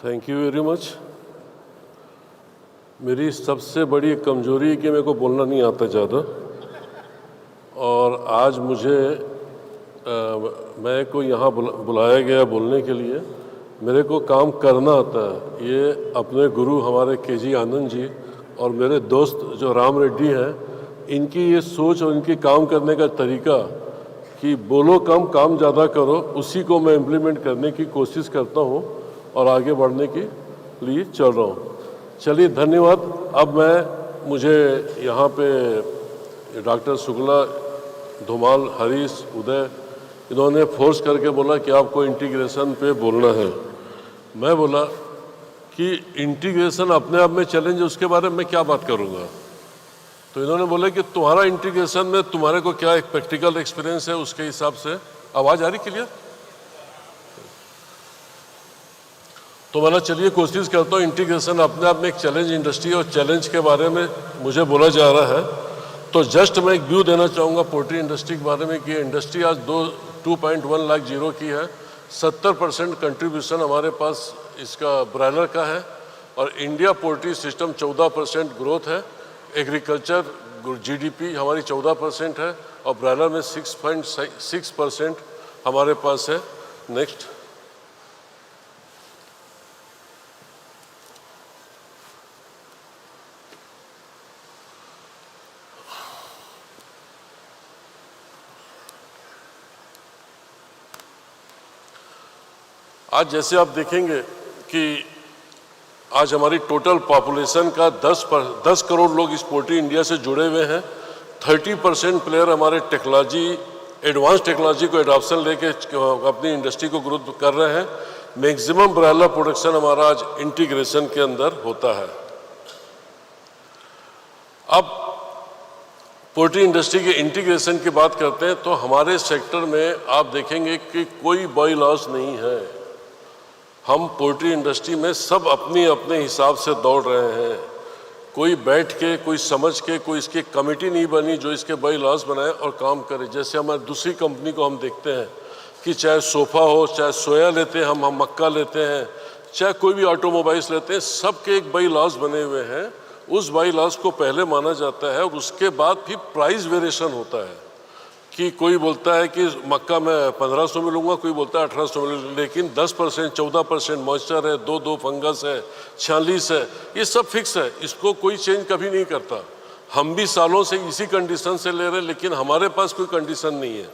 Thank you very much. मेरी सबसे बड़ी कमजोरी है कि मेरे को बोलना नहीं आता ज़्यादा, और आज मुझे मैं को यहाँ बुलाया गया बोलने के लिए। मेरे को काम करना आता है। ये अपने गुरु हमारे केजी आनंद जी और मेरे दोस्त जो राम रेड्डी हैं, इनकी ये सोच और इनकी काम करने का तरीका कि बोलो कम काम ज़्यादा करो, उसी को मैं इम्प्लीमेंट करने की कोशिश करता हूँ और आगे बढ़ने के लिए चल रहा हूँ। चलिए, धन्यवाद। अब मुझे यहाँ पे डॉक्टर शुक्ला, धुमाल, हरीश, उदय, इन्होंने फोर्स करके बोला कि आपको इंटीग्रेशन पे बोलना है। मैं बोला कि इंटीग्रेशन अपने आप में चैलेंज है, उसके बारे में क्या बात करूँगा। तो इन्होंने बोला कि तुम्हारा इंटीग्रेशन में तुम्हारे को क्या एक प्रैक्टिकल एक्सपीरियंस है, उसके हिसाब से। आवाज़ आ रही क्लियर? तो मैंने चलिए कोशिश करता हूँ। इंटीग्रेशन अपने आप में एक चैलेंज इंडस्ट्री, और चैलेंज के बारे में मुझे बोला जा रहा है। तो जस्ट मैं एक व्यू देना चाहूँगा पोल्ट्री इंडस्ट्री के बारे में कि इंडस्ट्री आज 2.1 लाख जीरो की है। 70% कंट्रीब्यूशन हमारे पास इसका ब्रायलर का है, और इंडिया पोल्ट्री सिस्टम 14% ग्रोथ है। एग्रीकल्चर जीडीपी हमारी 14% है, और ब्रायलर में 6.6% हमारे पास है। नेक्स्ट। आज जैसे आप देखेंगे कि आज हमारी टोटल पॉपुलेशन का 10 करोड़ लोग इस पोल्ट्री इंडिया से जुड़े हुए हैं। 30% प्लेयर हमारे टेक्नोलॉजी, एडवांस टेक्नोलॉजी को एडॉप्शन लेके अपनी इंडस्ट्री को ग्रोथ कर रहे हैं। मैक्सिमम ब्रायलर प्रोडक्शन हमारा आज इंटीग्रेशन के अंदर होता है। अब पोल्ट्री इंडस्ट्री के इंटीग्रेशन की बात करते हैं तो हमारे सेक्टर में आप देखेंगे कि कोई बाई लॉस नहीं है। हम पोल्ट्री इंडस्ट्री में सब अपने अपने हिसाब से दौड़ रहे हैं। कोई बैठ के, कोई समझ के, कोई इसकी कमेटी नहीं बनी जो इसके बाई लॉस बनाए और काम करे। जैसे हमारी दूसरी कंपनी को हम देखते हैं कि चाहे सोफ़ा हो, चाहे सोया लेते हैं, हम मक्का लेते हैं, चाहे कोई भी ऑटोमोबाइल्स लेते हैं, सबके एक बाई लॉस बने हुए हैं। उस बाई लॉस को पहले माना जाता है और उसके बाद फिर प्राइस वेरिएशन होता है कि कोई बोलता है कि मक्का मैं 1500 में लूँगा, कोई बोलता है 1800 में लूँगा, लेकिन 10%, 14% मॉइस्चर है, 2 फंगस है, 46 है, ये सब फिक्स है। इसको कोई चेंज कभी नहीं करता। हम भी सालों से इसी कंडीशन से ले रहे हैं, लेकिन हमारे पास कोई कंडीशन नहीं है।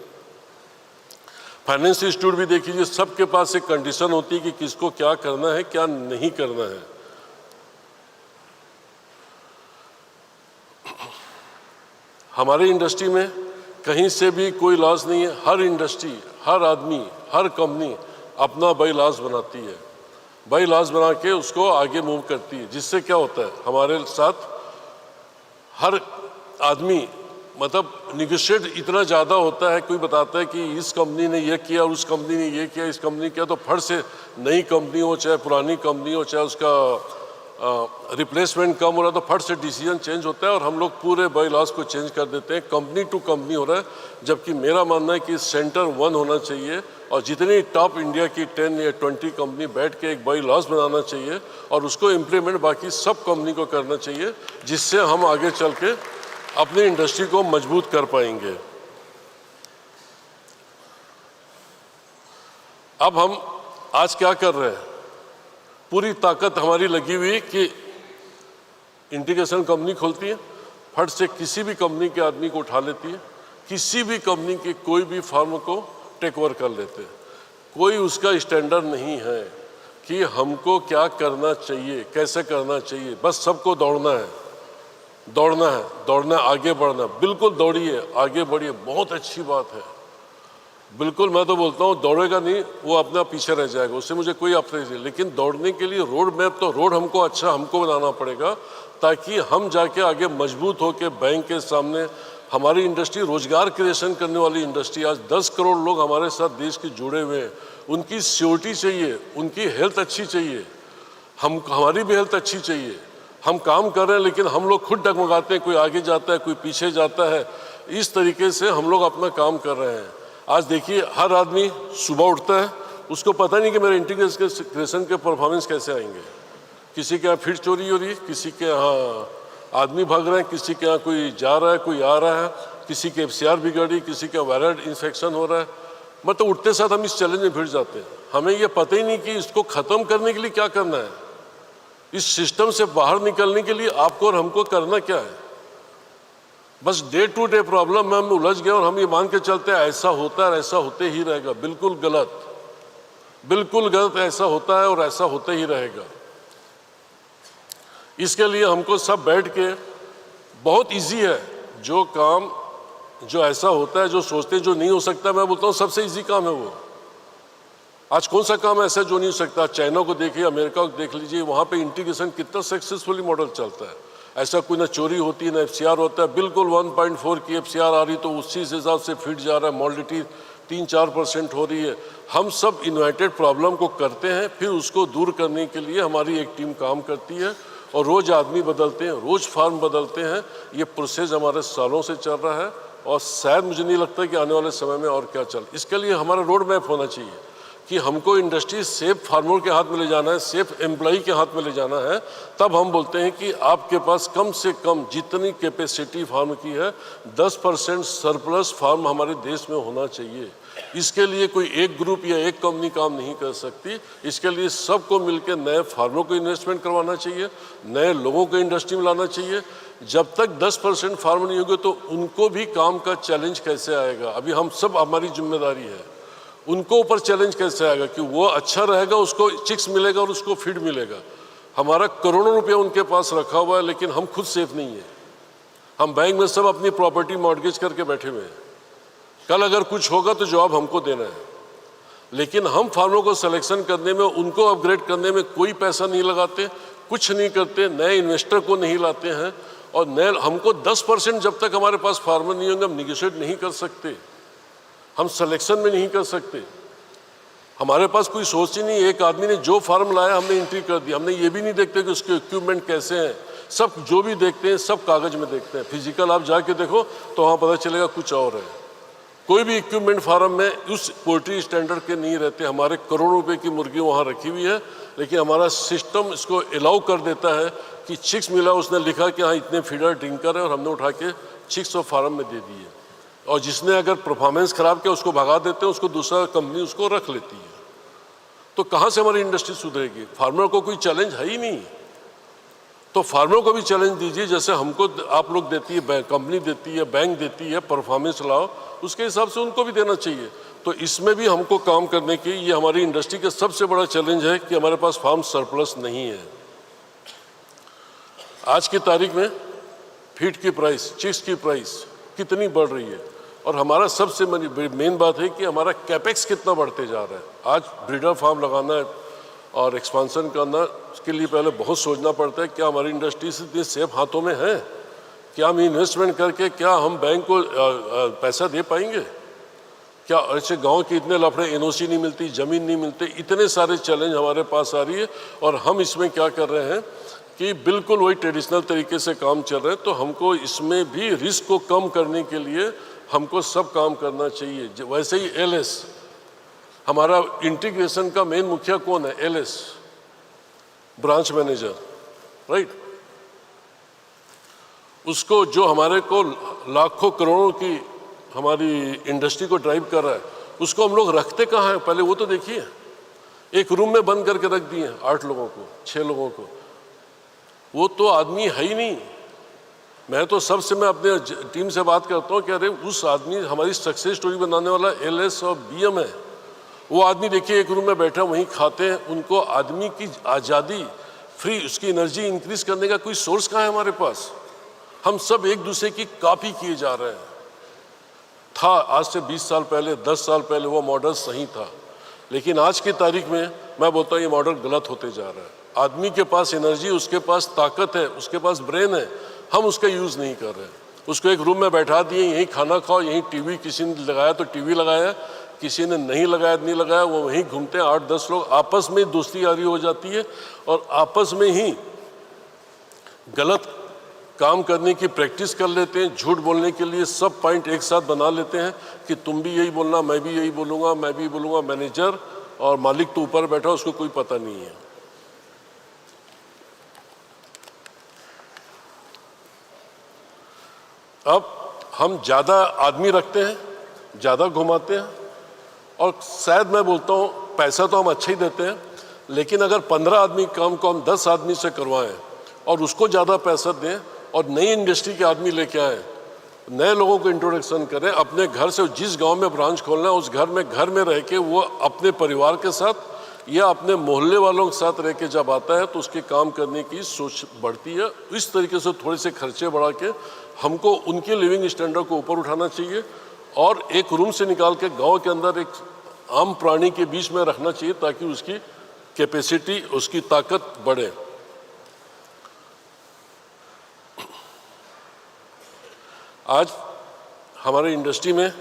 फाइनेंस इंस्टीट्यूट भी देख लीजिए, सबके पास एक कंडीशन होती है कि किसको क्या करना है, क्या नहीं करना है। हमारी इंडस्ट्री में कहीं से भी कोई लॉस नहीं है। हर इंडस्ट्री, हर आदमी, हर कंपनी अपना बाई लॉस बनाती है। बाई लॉस बना के उसको आगे मूव करती है, जिससे क्या होता है हमारे साथ हर आदमी मतलब निगोशिएट इतना ज़्यादा होता है। कोई बताता है कि इस कंपनी ने ये किया, उस कंपनी ने ये किया, इस कंपनी ने किया, तो फट से नई कंपनी हो चाहे पुरानी कंपनी हो, चाहे उसका रिप्लेसमेंट कम हो रहा है, तो फट से डिसीजन चेंज होता है और हम लोग पूरे बाई लॉस को चेंज कर देते हैं। कंपनी टू कंपनी हो रहा है, जबकि मेरा मानना है कि सेंटर वन होना चाहिए और जितनी टॉप इंडिया की 10 या 20 कंपनी बैठ के एक बाई लॉस बनाना चाहिए और उसको इम्प्लीमेंट बाकी सब कंपनी को करना चाहिए, जिससे हम आगे चल के अपनी इंडस्ट्री को मजबूत कर पाएंगे। अब हम आज क्या कर रहे हैं, पूरी ताकत हमारी लगी हुई कि इंटीग्रेशन कंपनी खोलती है, फट से किसी भी कंपनी के आदमी को उठा लेती है, किसी भी कंपनी के कोई भी फर्म को टेक ओवर कर लेते हैं। कोई उसका स्टैंडर्ड नहीं है कि हमको क्या करना चाहिए, कैसे करना चाहिए, बस सबको दौड़ना है, दौड़ना है, दौड़ना, आगे बढ़ना। बिल्कुल दौड़िए, आगे बढ़िए, बहुत अच्छी बात है। बिल्कुल, मैं तो बोलता हूँ दौड़ेगा नहीं वो अपना पीछे रह जाएगा, उससे मुझे कोई अफसोस नहीं। लेकिन दौड़ने के लिए रोड मैप, तो रोड हमको अच्छा हमको बनाना पड़ेगा, ताकि हम जाके आगे मजबूत होकर बैंक के सामने हमारी इंडस्ट्री रोजगार क्रिएशन करने वाली इंडस्ट्री। आज 10 करोड़ लोग हमारे साथ देश के जुड़े हुए हैं, उनकी सिक्योरिटी चाहिए, उनकी हेल्थ अच्छी चाहिए, हमारी भी हेल्थ अच्छी चाहिए, हम काम कर रहे हैं लेकिन हम लोग खुद डगमगाते हैं, कोई आगे जाता है कोई पीछे जाता है, इस तरीके से हम लोग अपना काम कर रहे हैं। आज देखिए हर आदमी सुबह उठता है, उसको पता नहीं कि मेरे इंटीग्रेशन के परफॉर्मेंस कैसे आएंगे। किसी के यहाँ फीड चोरी हो रही है, किसी के यहाँ आदमी भाग रहे हैं, किसी के यहाँ कोई जा रहा है कोई आ रहा है, किसी के FCR बिगड़ी, किसी का वायरल इन्फेक्शन हो रहा है। मतलब उठते साथ हम इस चैलेंज में भिड़ जाते हैं। हमें ये पता ही नहीं कि इसको ख़त्म करने के लिए क्या करना है, इस सिस्टम से बाहर निकलने के लिए आपको और हमको करना क्या है। बस डे टू डे प्रॉब्लम में हम उलझ गए और हम ये मान के चलते हैं ऐसा होता है, ऐसा होते ही रहेगा। बिल्कुल गलत, बिल्कुल गलत। ऐसा होता है और ऐसा होते ही रहेगा। इसके लिए हमको सब बैठ के, बहुत इजी है जो काम जो ऐसा होता है, जो सोचते हैं जो नहीं हो सकता, मैं बोलता हूँ सबसे इजी काम है वो। आज कौन सा काम ऐसा जो नहीं हो सकता। चाइना को देखिए, अमेरिका को देख लीजिए, वहाँ पे इंटीग्रेशन कितना सक्सेसफुली मॉडल चलता है। ऐसा कोई ना चोरी होती है ना FCR होता है। बिल्कुल 1.4 की FCR आ रही तो उसी हिसाब से फीड जा रहा है, मॉर्टिलिटी 3-4% हो रही है। हम सब इन्वाइटेड प्रॉब्लम को करते हैं, फिर उसको दूर करने के लिए हमारी एक टीम काम करती है और रोज़ आदमी बदलते हैं, रोज़ फार्म बदलते हैं। ये प्रोसेस हमारे सालों से चल रहा है और शायद मुझे नहीं लगता कि आने वाले समय में और क्या चल। इसके लिए हमारा रोड मैप होना चाहिए कि हमको इंडस्ट्री सेफ फार्मर के हाथ में ले जाना है, सेफ एम्प्लॉई के हाथ में ले जाना है। तब हम बोलते हैं कि आपके पास कम से कम जितनी कैपेसिटी फार्म की है 10% सरप्लस फार्म हमारे देश में होना चाहिए। इसके लिए कोई एक ग्रुप या एक कंपनी काम नहीं कर सकती। इसके लिए सबको मिलकर नए फार्मरों को इन्वेस्टमेंट करवाना चाहिए, नए लोगों को इंडस्ट्री में लाना चाहिए। जब तक 10% फार्म नहीं होंगे तो उनको भी काम का चैलेंज कैसे आएगा। अभी हम सब, हमारी जिम्मेदारी है उनको ऊपर चैलेंज कैसे आएगा कि वो अच्छा रहेगा, उसको चिक्स मिलेगा और उसको फीड मिलेगा। हमारा करोड़ों रुपया उनके पास रखा हुआ है लेकिन हम खुद सेफ नहीं है। हम बैंक में सब अपनी प्रॉपर्टी मॉर्गेज करके बैठे हुए हैं। कल अगर कुछ होगा तो जवाब हमको देना है। लेकिन हम फार्मरों को सिलेक्शन करने में, उनको अपग्रेड करने में कोई पैसा नहीं लगाते, कुछ नहीं करते, नए इन्वेस्टर को नहीं लाते हैं। और नए हमको 10% जब तक हमारे पास फार्मर नहीं होंगे हम निगोशिएट नहीं कर सकते, हम सिलेक्शन में नहीं कर सकते। हमारे पास कोई सोच ही नहीं। एक आदमी ने जो फार्म लाया हमने एंट्री कर दी। हमने ये भी नहीं देखते कि उसके इक्विपमेंट कैसे हैं। सब जो भी देखते हैं सब कागज़ में देखते हैं। फिजिकल आप जाके देखो तो वहाँ पता चलेगा कुछ और है। कोई भी इक्विपमेंट फार्म में उस पोल्ट्री स्टैंडर्ड के नहीं रहते। हमारे करोड़ों रुपए की मुर्गी वहाँ रखी हुई है लेकिन हमारा सिस्टम इसको अलाउ कर देता है कि चिक्स मिला, उसने लिखा कि हाँ इतने फीडर ड्रिंकर है और हमने उठा के चिक्स और फार्म में दे दिए। और जिसने अगर परफॉर्मेंस खराब किया उसको भगा देते हैं, उसको दूसरा कंपनी उसको रख लेती है। तो कहाँ से हमारी इंडस्ट्री सुधरेगी। फार्मर को कोई चैलेंज है ही नहीं। तो फार्मर को भी चैलेंज दीजिए, जैसे हमको आप लोग देती है, कंपनी देती है, बैंक देती है, परफॉर्मेंस लाओ, उसके हिसाब से उनको भी देना चाहिए। तो इसमें भी हमको काम करने की, ये हमारी इंडस्ट्री का सबसे बड़ा चैलेंज है कि हमारे पास फार्म सरप्लस नहीं है। आज की तारीख में फीड की प्राइस, चिक्स की प्राइस कितनी बढ़ रही है और हमारा सबसे मेन बात है कि हमारा कैपेक्स कितना बढ़ते जा रहा है। आज ब्रीडर फार्म लगाना है और एक्सपांसन करना, उसके लिए पहले बहुत सोचना पड़ता है क्या हमारी इंडस्ट्री से इतनी सेफ हाथों में है, क्या हम इन्वेस्टमेंट करके क्या हम बैंक को पैसा दे पाएंगे, क्या ऐसे गांव के इतने लफड़े, NOC नहीं मिलती, ज़मीन नहीं मिलती, इतने सारे चैलेंज हमारे पास आ रही है। और हम इसमें क्या कर रहे हैं कि बिल्कुल वही ट्रेडिशनल तरीके से काम चल रहा है। तो हमको इसमें भी रिस्क को कम करने के लिए हमको सब काम करना चाहिए। वैसे ही LS, हमारा इंटीग्रेशन का मेन मुखिया कौन है? LS, branch manager, right. उसको जो हमारे को लाखों करोड़ों की हमारी इंडस्ट्री को ड्राइव कर रहा है, उसको हम लोग रखते कहाँ हैं पहले वो तो देखिए। एक रूम में बंद करके रख दिए 8 लोगों को, 6 लोगों को, वो तो आदमी है ही नहीं। मैं तो सबसे, मैं अपने टीम से बात करता हूँ कि अरे उस आदमी, हमारी सक्सेस स्टोरी बनाने वाला LS और BM है। वो आदमी देखिए एक रूम में बैठा, वहीं खाते हैं। उनको आदमी की आज़ादी, फ्री, उसकी एनर्जी इंक्रीज करने का कोई सोर्स कहाँ है हमारे पास? हम सब एक दूसरे की कॉपी किए जा रहे हैं। था आज से 20 साल पहले, 10 साल पहले वो मॉडल सही था, लेकिन आज की तारीख में मैं बोलता हूँ ये मॉडल गलत होते जा रहा है। आदमी के पास एनर्जी, उसके पास ताकत है, उसके पास ब्रेन है, हम उसका यूज़ नहीं कर रहे। उसको एक रूम में बैठा दिए, यहीं खाना खाओ, यहीं टीवी, किसी ने लगाया तो टीवी लगाया, किसी ने नहीं लगाया नहीं लगाया, वो वहीं घूमते हैं। 8-10 लोग आपस में दोस्ती यारी हो जाती है और आपस में ही गलत काम करने की प्रैक्टिस कर लेते हैं, झूठ बोलने के लिए सब पॉइंट एक साथ बना लेते हैं कि तुम भी यही बोलना, मैं भी यही बोलूँगा, मैं भी बोलूँगा। मैनेजर और मालिक तो ऊपर बैठा, उसको कोई पता नहीं है। अब हम ज़्यादा आदमी रखते हैं, ज़्यादा घुमाते हैं, और शायद मैं बोलता हूँ पैसा तो हम अच्छा ही देते हैं, लेकिन अगर 15 आदमी काम को हम 10 आदमी से करवाएं और उसको ज़्यादा पैसा दें और नई इंडस्ट्री के आदमी लेके आएँ, नए लोगों को इंट्रोडक्शन करें, अपने घर से जिस गांव में ब्रांच खोलना है उस घर में रह के वो अपने परिवार के साथ या अपने मोहल्ले वालों के साथ रह के जब आता है तो उसके काम करने की सोच बढ़ती है। इस तरीके से थोड़े से खर्चे बढ़ा के हमको उनके लिविंग स्टैंडर्ड को ऊपर उठाना चाहिए और एक रूम से निकाल के गांव के अंदर एक आम प्राणी के बीच में रखना चाहिए ताकि उसकी कैपेसिटी, उसकी ताकत बढ़े। आज हमारे इंडस्ट्री में,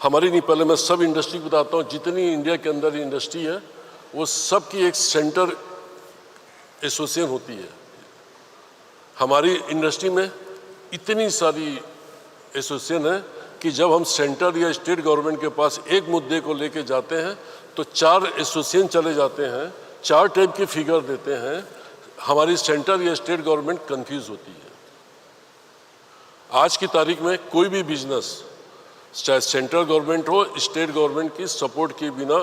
हमारी नहीं, पहले मैं सब इंडस्ट्री बताता हूँ, जितनी इंडिया के अंदर इंडस्ट्री है वो सब की एक सेंटर एसोसिएशन होती है। हमारी इंडस्ट्री में इतनी सारी एसोसिएशन है कि जब हम सेंटर या स्टेट गवर्नमेंट के पास एक मुद्दे को लेके जाते हैं तो 4 एसोसिएशन चले जाते हैं, 4 टाइप की फिगर देते हैं। हमारी सेंटर या स्टेट गवर्नमेंट कंफ्यूज होती है। आज की तारीख में कोई भी बिजनेस, चाहे सेंट्रल गवर्नमेंट हो, स्टेट गवर्नमेंट की सपोर्ट के बिना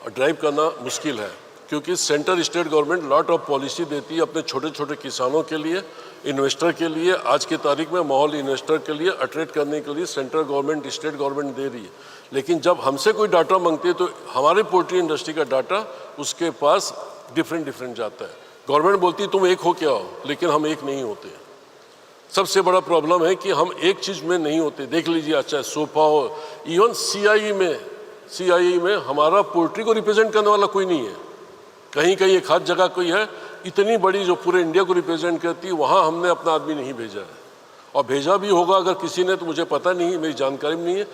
ड्राइव करना मुश्किल है, क्योंकि centre state government lot of policy देती है अपने छोटे छोटे किसानों के लिए, इन्वेस्टर के लिए। आज की तारीख में माहौल इन्वेस्टर के लिए अट्रैक्ट करने के लिए सेंट्रल गवर्नमेंट, स्टेट गवर्नमेंट दे रही है। लेकिन जब हमसे कोई डाटा मांगती है तो हमारे पोल्ट्री इंडस्ट्री का डाटा उसके पास डिफरेंट जाता है। गवर्नमेंट बोलती है तुम एक हो क्या हो, लेकिन हम एक नहीं होते। सबसे बड़ा प्रॉब्लम है कि हम एक चीज़ में नहीं होते। देख लीजिए, अच्छा सोफा हो, इवन सीआईई में हमारा पोल्ट्री को रिप्रेजेंट करने वाला कोई नहीं है। कहीं कहीं एक हाथ जगह कोई है, इतनी बड़ी जो पूरे इंडिया को रिप्रेजेंट करती है, वहाँ हमने अपना आदमी नहीं भेजा है। और भेजा भी होगा अगर किसी ने तो मुझे पता नहीं, मेरी जानकारी में नहीं है।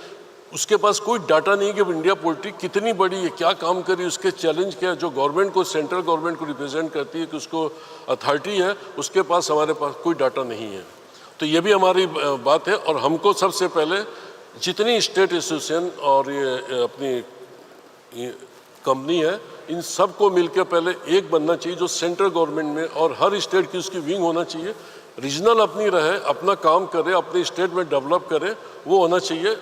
उसके पास कोई डाटा नहीं कि इंडिया पोल्ट्री कितनी बड़ी है, क्या काम करी, उसके चैलेंज क्या है। जो गवर्नमेंट को, सेंट्रल गवर्नमेंट को रिप्रेजेंट करती है, कि उसको अथॉरिटी है, उसके पास, हमारे पास कोई डाटा नहीं है। तो ये भी हमारी बात है। और हमको सबसे पहले जितनी स्टेट एसोसिएशन और ये अपनी कंपनी है, इन सब को मिलकर पहले एक बनना चाहिए, जो सेंट्रल गवर्नमेंट में, और हर स्टेट की उसकी विंग होना चाहिए। रीजनल अपनी रहे, अपना काम करे, अपने स्टेट में डेवलप करे, वो होना चाहिए।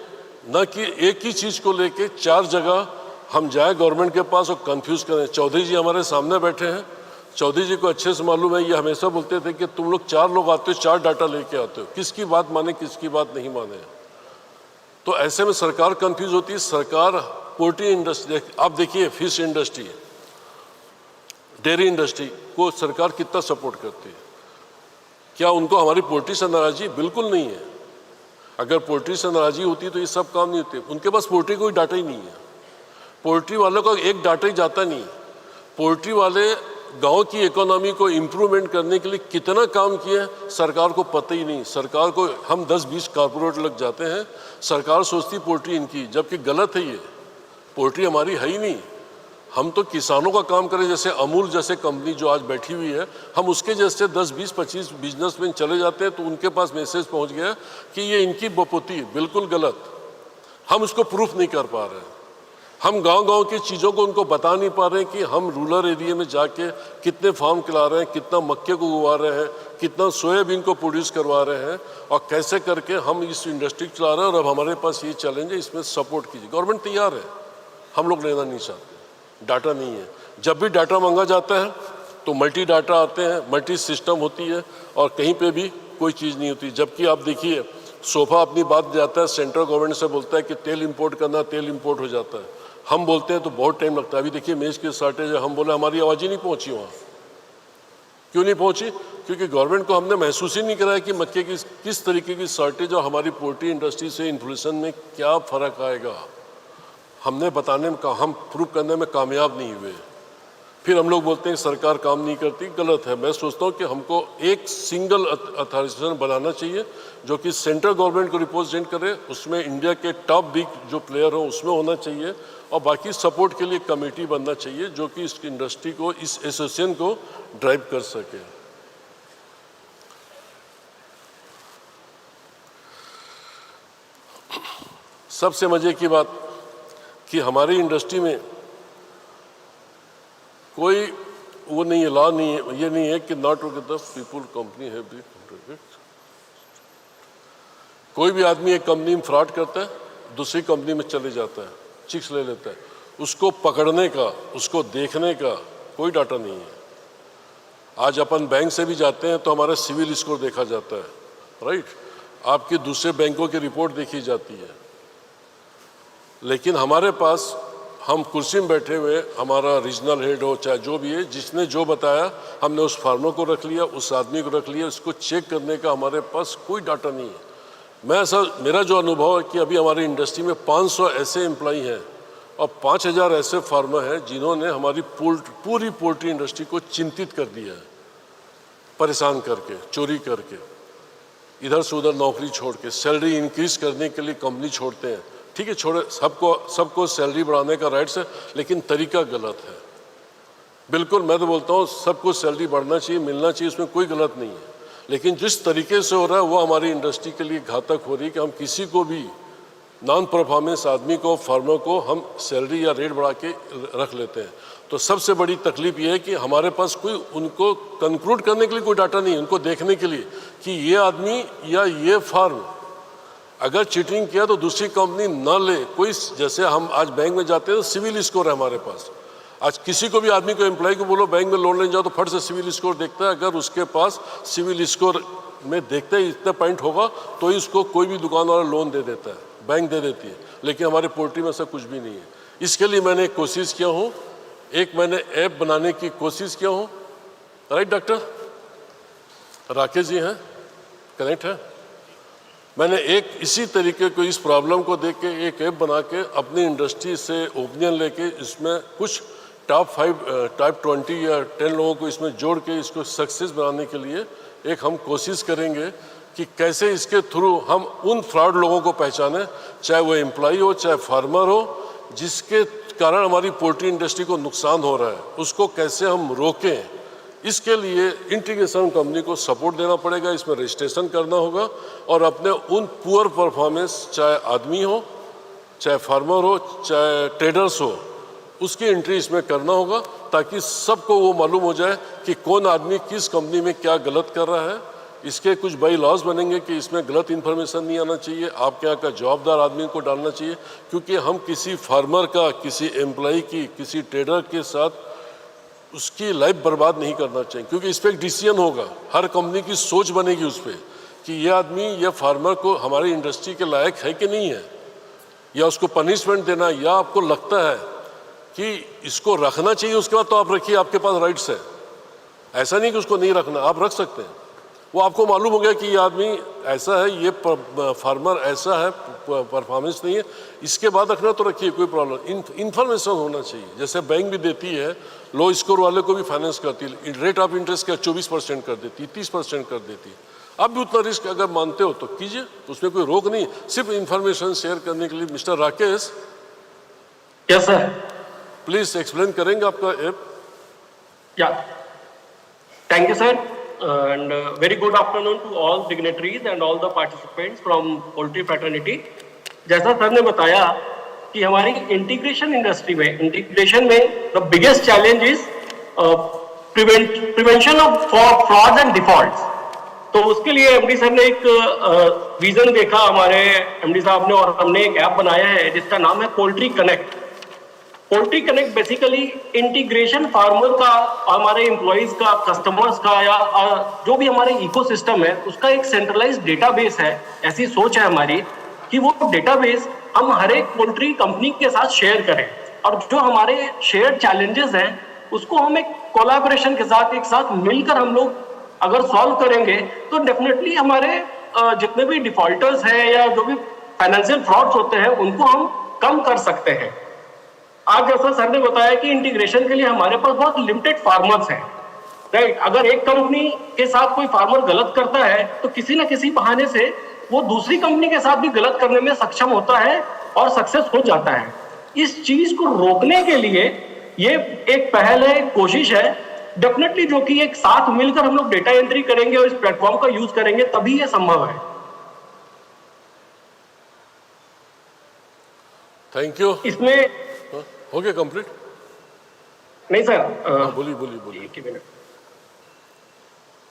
न कि एक ही चीज़ को लेके 4 जगह हम जाए गवर्नमेंट के पास और कंफ्यूज करें। चौधरी जी हमारे सामने बैठे हैं, चौधरी जी को अच्छे से मालूम है, ये हमेशा बोलते थे कि तुम लोग 4 लोग आते हो, 4 डाटा लेके आते हो, किसकी बात माने किसकी बात नहीं माने। तो ऐसे में सरकार कंफ्यूज होती है। सरकार पोल्ट्री इंडस्ट्री, आप देखिए फिश इंडस्ट्री, डेयरी इंडस्ट्री को सरकार कितना सपोर्ट करती है। क्या उनको हमारी पोल्ट्री से नाराजगी? बिल्कुल नहीं है। अगर पोल्ट्री से नाराजगी होती तो ये सब काम नहीं होते। उनके पास पोल्ट्री कोई डाटा ही नहीं है। पोल्ट्री वालों का एक डाटा ही जाता नहीं। पोल्ट्री वाले गांव की इकोनॉमी को इम्प्रूवमेंट करने के लिए कितना काम किए सरकार को पता ही नहीं। सरकार को हम 10-20 कारपोरेट लग जाते हैं, सरकार सोचती पोल्ट्री इनकी, जबकि गलत है। ये पोल्ट्री हमारी है ही नहीं। हम तो किसानों का काम करें, जैसे अमूल जैसे कंपनी जो आज बैठी हुई है, हम उसके जैसे 10-20-25 बिजनेसमैन चले जाते हैं तो उनके पास मैसेज पहुंच गया कि ये इनकी बपोती है। बिल्कुल गलत। हम उसको प्रूफ नहीं कर पा रहे हैं। हम गांव-गांव की चीज़ों को उनको बता नहीं पा रहे हैं कि हम रूरल एरिया में जाके कितने फार्म खिला रहे हैं, कितना मक्के को उगा रहे हैं, कितना सोयाबीन को प्रोड्यूस करवा रहे हैं, और कैसे करके हम इस इंडस्ट्री चला रहे हैं। और अब हमारे पास ये चैलेंज है, इसमें सपोर्ट कीजिए। गवर्नमेंट तैयार है, हम लोग लेना नहीं चाहते। डाटा नहीं है। जब भी डाटा मांगा जाता है तो मल्टी डाटा आते हैं, मल्टी सिस्टम होती है, और कहीं पे भी कोई चीज़ नहीं होती। जबकि आप देखिए, सोफा अपनी बात जाता है, सेंट्रल गवर्नमेंट से बोलता है कि तेल इंपोर्ट करना, तेल इंपोर्ट हो जाता है। हम बोलते हैं तो बहुत टाइम लगता है। अभी देखिए मेज की शॉर्टेज है, हम बोले हमारी आवाज़ ही नहीं पहुंची वहाँ। क्यों नहीं पहुंची? क्योंकि गवर्नमेंट को हमने महसूस ही नहीं कराया कि मक्के की किस तरीके की शॉर्टेज और हमारी पोल्ट्री इंडस्ट्री से इन्फ्लेशन में क्या फ़र्क आएगा। हमने बताने में, हम प्रूव करने में कामयाब नहीं हुए। फिर हम लोग बोलते हैं सरकार काम नहीं करती। गलत है। मैं सोचता हूँ कि हमको एक सिंगल अथॉरिटेशन बनाना चाहिए जो कि सेंट्रल गवर्नमेंट को रिप्रेजेंट करे। उसमें इंडिया के टॉप बिग जो प्लेयर हो उसमें होना चाहिए, और बाकी सपोर्ट के लिए कमेटी बनना चाहिए जो कि इस इंडस्ट्री को, इस एसोसिएशन को ड्राइव कर सके। सबसे मजे की बात कि हमारी इंडस्ट्री में कोई वो नहीं है, लॉ नहीं है, ये नहीं है कि not with the people company है भी। कोई भी आदमी एक कंपनी में फ्रॉड करता है, दूसरी कंपनी में चले जाता है, चिक्स ले लेता है, उसको पकड़ने का, उसको देखने का कोई डाटा नहीं है। आज अपन बैंक से भी जाते हैं तो हमारा सिविल स्कोर देखा जाता है, राइट? आपकी दूसरे बैंकों की रिपोर्ट देखी जाती है, लेकिन हमारे पास हम कुर्सी में बैठे हुए, हमारा रीजनल हेड हो चाहे जो भी है, जिसने जो बताया हमने उस फार्मर को रख लिया, उस आदमी को रख लिया, उसको चेक करने का हमारे पास कोई डाटा नहीं है। मेरा जो अनुभव है कि अभी हमारी इंडस्ट्री में 500 ऐसे एम्प्लॉई हैं और 5000 ऐसे फार्मर हैं जिन्होंने हमारी पूरी पोल्ट्री इंडस्ट्री को चिंतित कर दिया है, परेशान करके, चोरी करके, इधर से उधर नौकरी छोड़ के, सैलरी इंक्रीज करने के लिए कंपनी छोड़ते हैं। ठीक है, छोड़े, सबको सैलरी बढ़ाने का राइट्स है, लेकिन तरीका गलत है। बिल्कुल, मैं तो बोलता हूँ सबको सैलरी बढ़ना चाहिए, मिलना चाहिए, उसमें कोई गलत नहीं है, लेकिन जिस तरीके से हो रहा है वो हमारी इंडस्ट्री के लिए घातक हो रही है कि हम किसी को भी नॉन परफॉर्मेंस आदमी को, फार्मर को हम सैलरी या रेट बढ़ा के रख लेते हैं। तो सबसे बड़ी तकलीफ ये है कि हमारे पास कोई उनको कंक्लूड करने के लिए कोई डाटा नहीं है, उनको देखने के लिए कि ये आदमी या ये फार्म अगर चीटिंग किया तो दूसरी कंपनी न ले। कोई, जैसे हम आज बैंक में जाते हैं तो सिविल स्कोर है हमारे पास। आज किसी को भी आदमी को, एम्प्लॉय को बोलो बैंक में लोन लेने जाओ तो फट से सिविल स्कोर देखता है। अगर उसके पास सिविल स्कोर में देखते ही इतना पॉइंट होगा तो ही उसको कोई भी दुकान वाला लोन दे देता है, बैंक दे देती है। लेकिन हमारे पोल्ट्री में ऐसा कुछ भी नहीं है। इसके लिए मैंने कोशिश किया हूँ, मैंने ऐप बनाने की कोशिश किया हूँ, राइट डॉक्टर राकेश जी हैं, कनेक्ट है। मैंने इसी तरीके को, इस प्रॉब्लम को देख के एक ऐप बना के अपनी इंडस्ट्री से ओपिनियन लेके इसमें कुछ टॉप 20 या 10 लोगों को इसमें जोड़ के इसको सक्सेस बनाने के लिए हम कोशिश करेंगे कि कैसे इसके थ्रू हम उन फ्रॉड लोगों को पहचानें, चाहे वो एम्प्लॉय हो चाहे फार्मर हो, जिसके कारण हमारी पोल्ट्री इंडस्ट्री को नुकसान हो रहा है, उसको कैसे हम रोकें। इसके लिए इंटीग्रेशन कंपनी को सपोर्ट देना पड़ेगा, इसमें रजिस्ट्रेशन करना होगा और अपने उन पुअर परफॉर्मेंस, चाहे आदमी हो चाहे फार्मर हो चाहे ट्रेडर्स हो, उसकी एंट्री इसमें करना होगा ताकि सबको वो मालूम हो जाए कि कौन आदमी किस कंपनी में क्या गलत कर रहा है। इसके कुछ बाई लॉज बनेंगे कि इसमें गलत इन्फॉर्मेशन नहीं आना चाहिए, आपके यहाँ का जवाबदार आदमी को डालना चाहिए, क्योंकि हम किसी फार्मर का, किसी एम्प्लॉय की, किसी ट्रेडर के साथ उसकी लाइफ बर्बाद नहीं करना चाहिए, क्योंकि इस पर एक डिसीजन होगा, हर कंपनी की सोच बनेगी उस पर कि ये आदमी या फार्मर को हमारी इंडस्ट्री के लायक है कि नहीं है, या उसको पनिशमेंट देना, या आपको लगता है कि इसको रखना चाहिए, उसके बाद तो आप रखिए, आपके पास राइट्स है। ऐसा नहीं कि उसको नहीं रखना, आप रख सकते हैं। वो आपको मालूम हो गया कि ये आदमी ऐसा है, ये फार्मर ऐसा है, परफॉर्मेंस नहीं है, इसके बाद रखना तो रखिए, कोई प्रॉब्लम। इन्फॉर्मेशन होना चाहिए, जैसे बैंक भी देती है, लो स्कोर वाले को भी फाइनेंस करती है, रेट ऑफ इंटरेस्ट क्या 24% कर देती, 30% कर देती है। आप भी उतना रिस्क अगर मानते हो तो कीजिए, उसमें कोई रोक नहीं, सिर्फ इन्फॉर्मेशन शेयर करने के लिए। Mister Rakesh, yes sir, please explain करेंगे आपका ऐप? या thank you sir, and very good afternoon to all dignitaries and all the participants from poultry fraternity. जैसा सर ने बताया कि हमारी इंटीग्रेशन इंडस्ट्री में, इंटीग्रेशन में the biggest challenge is prevention of fraud and defaults. तो उसके लिए एमडी सर ने एक विजन देखा, हमारे एमडी साहब ने, और हमने एक ऐप बनाया है जिसका नाम है poultry connect. Poultry connect basically integration farmer का, हमारे एम्प्लॉइज का, कस्टमर्स का, या जो भी हमारे इकोसिस्टम है उसका एक सेंट्रलाइज्ड डेटाबेस है। ऐसी सोच है हमारी कि वो डेटाबेस हम हर एक पोल्ट्री कंपनी के साथ शेयर करें, और जो हमारे शेयर चैलेंजेस हैं उसको हम एक कोलैबोरेशन के साथ, एक साथ मिलकर हम लोग अगर सॉल्व करेंगे तो डेफिनेटली हमारे जितने भी डिफॉल्टर्स हैं या जो भी फाइनेंशियल फ्रॉड्स होते हैं उनको हम कम कर सकते हैं। आज जैसा सर ने बताया कि इंटीग्रेशन के लिए हमारे पास बहुत लिमिटेड फार्मर्स हैं, राइट। अगर एक कंपनी के साथ कोई फार्मर गलत करता है तो किसी न किसी बहाने से वो दूसरी कंपनी के साथ भी गलत करने में सक्षम होता है और सक्सेस हो जाता है। इस चीज को रोकने के लिए ये एक पहल है, कोशिश है डेफिनेटली, जो कि एक साथ मिलकर हम लोग डेटा एंट्री करेंगे और इस प्लेटफॉर्म का यूज करेंगे तभी ये संभव है। Thank you. इसमें हो गया कंप्लीट? नहीं सर, बोलिए बोलिए बोलिए। एक ही मिनट।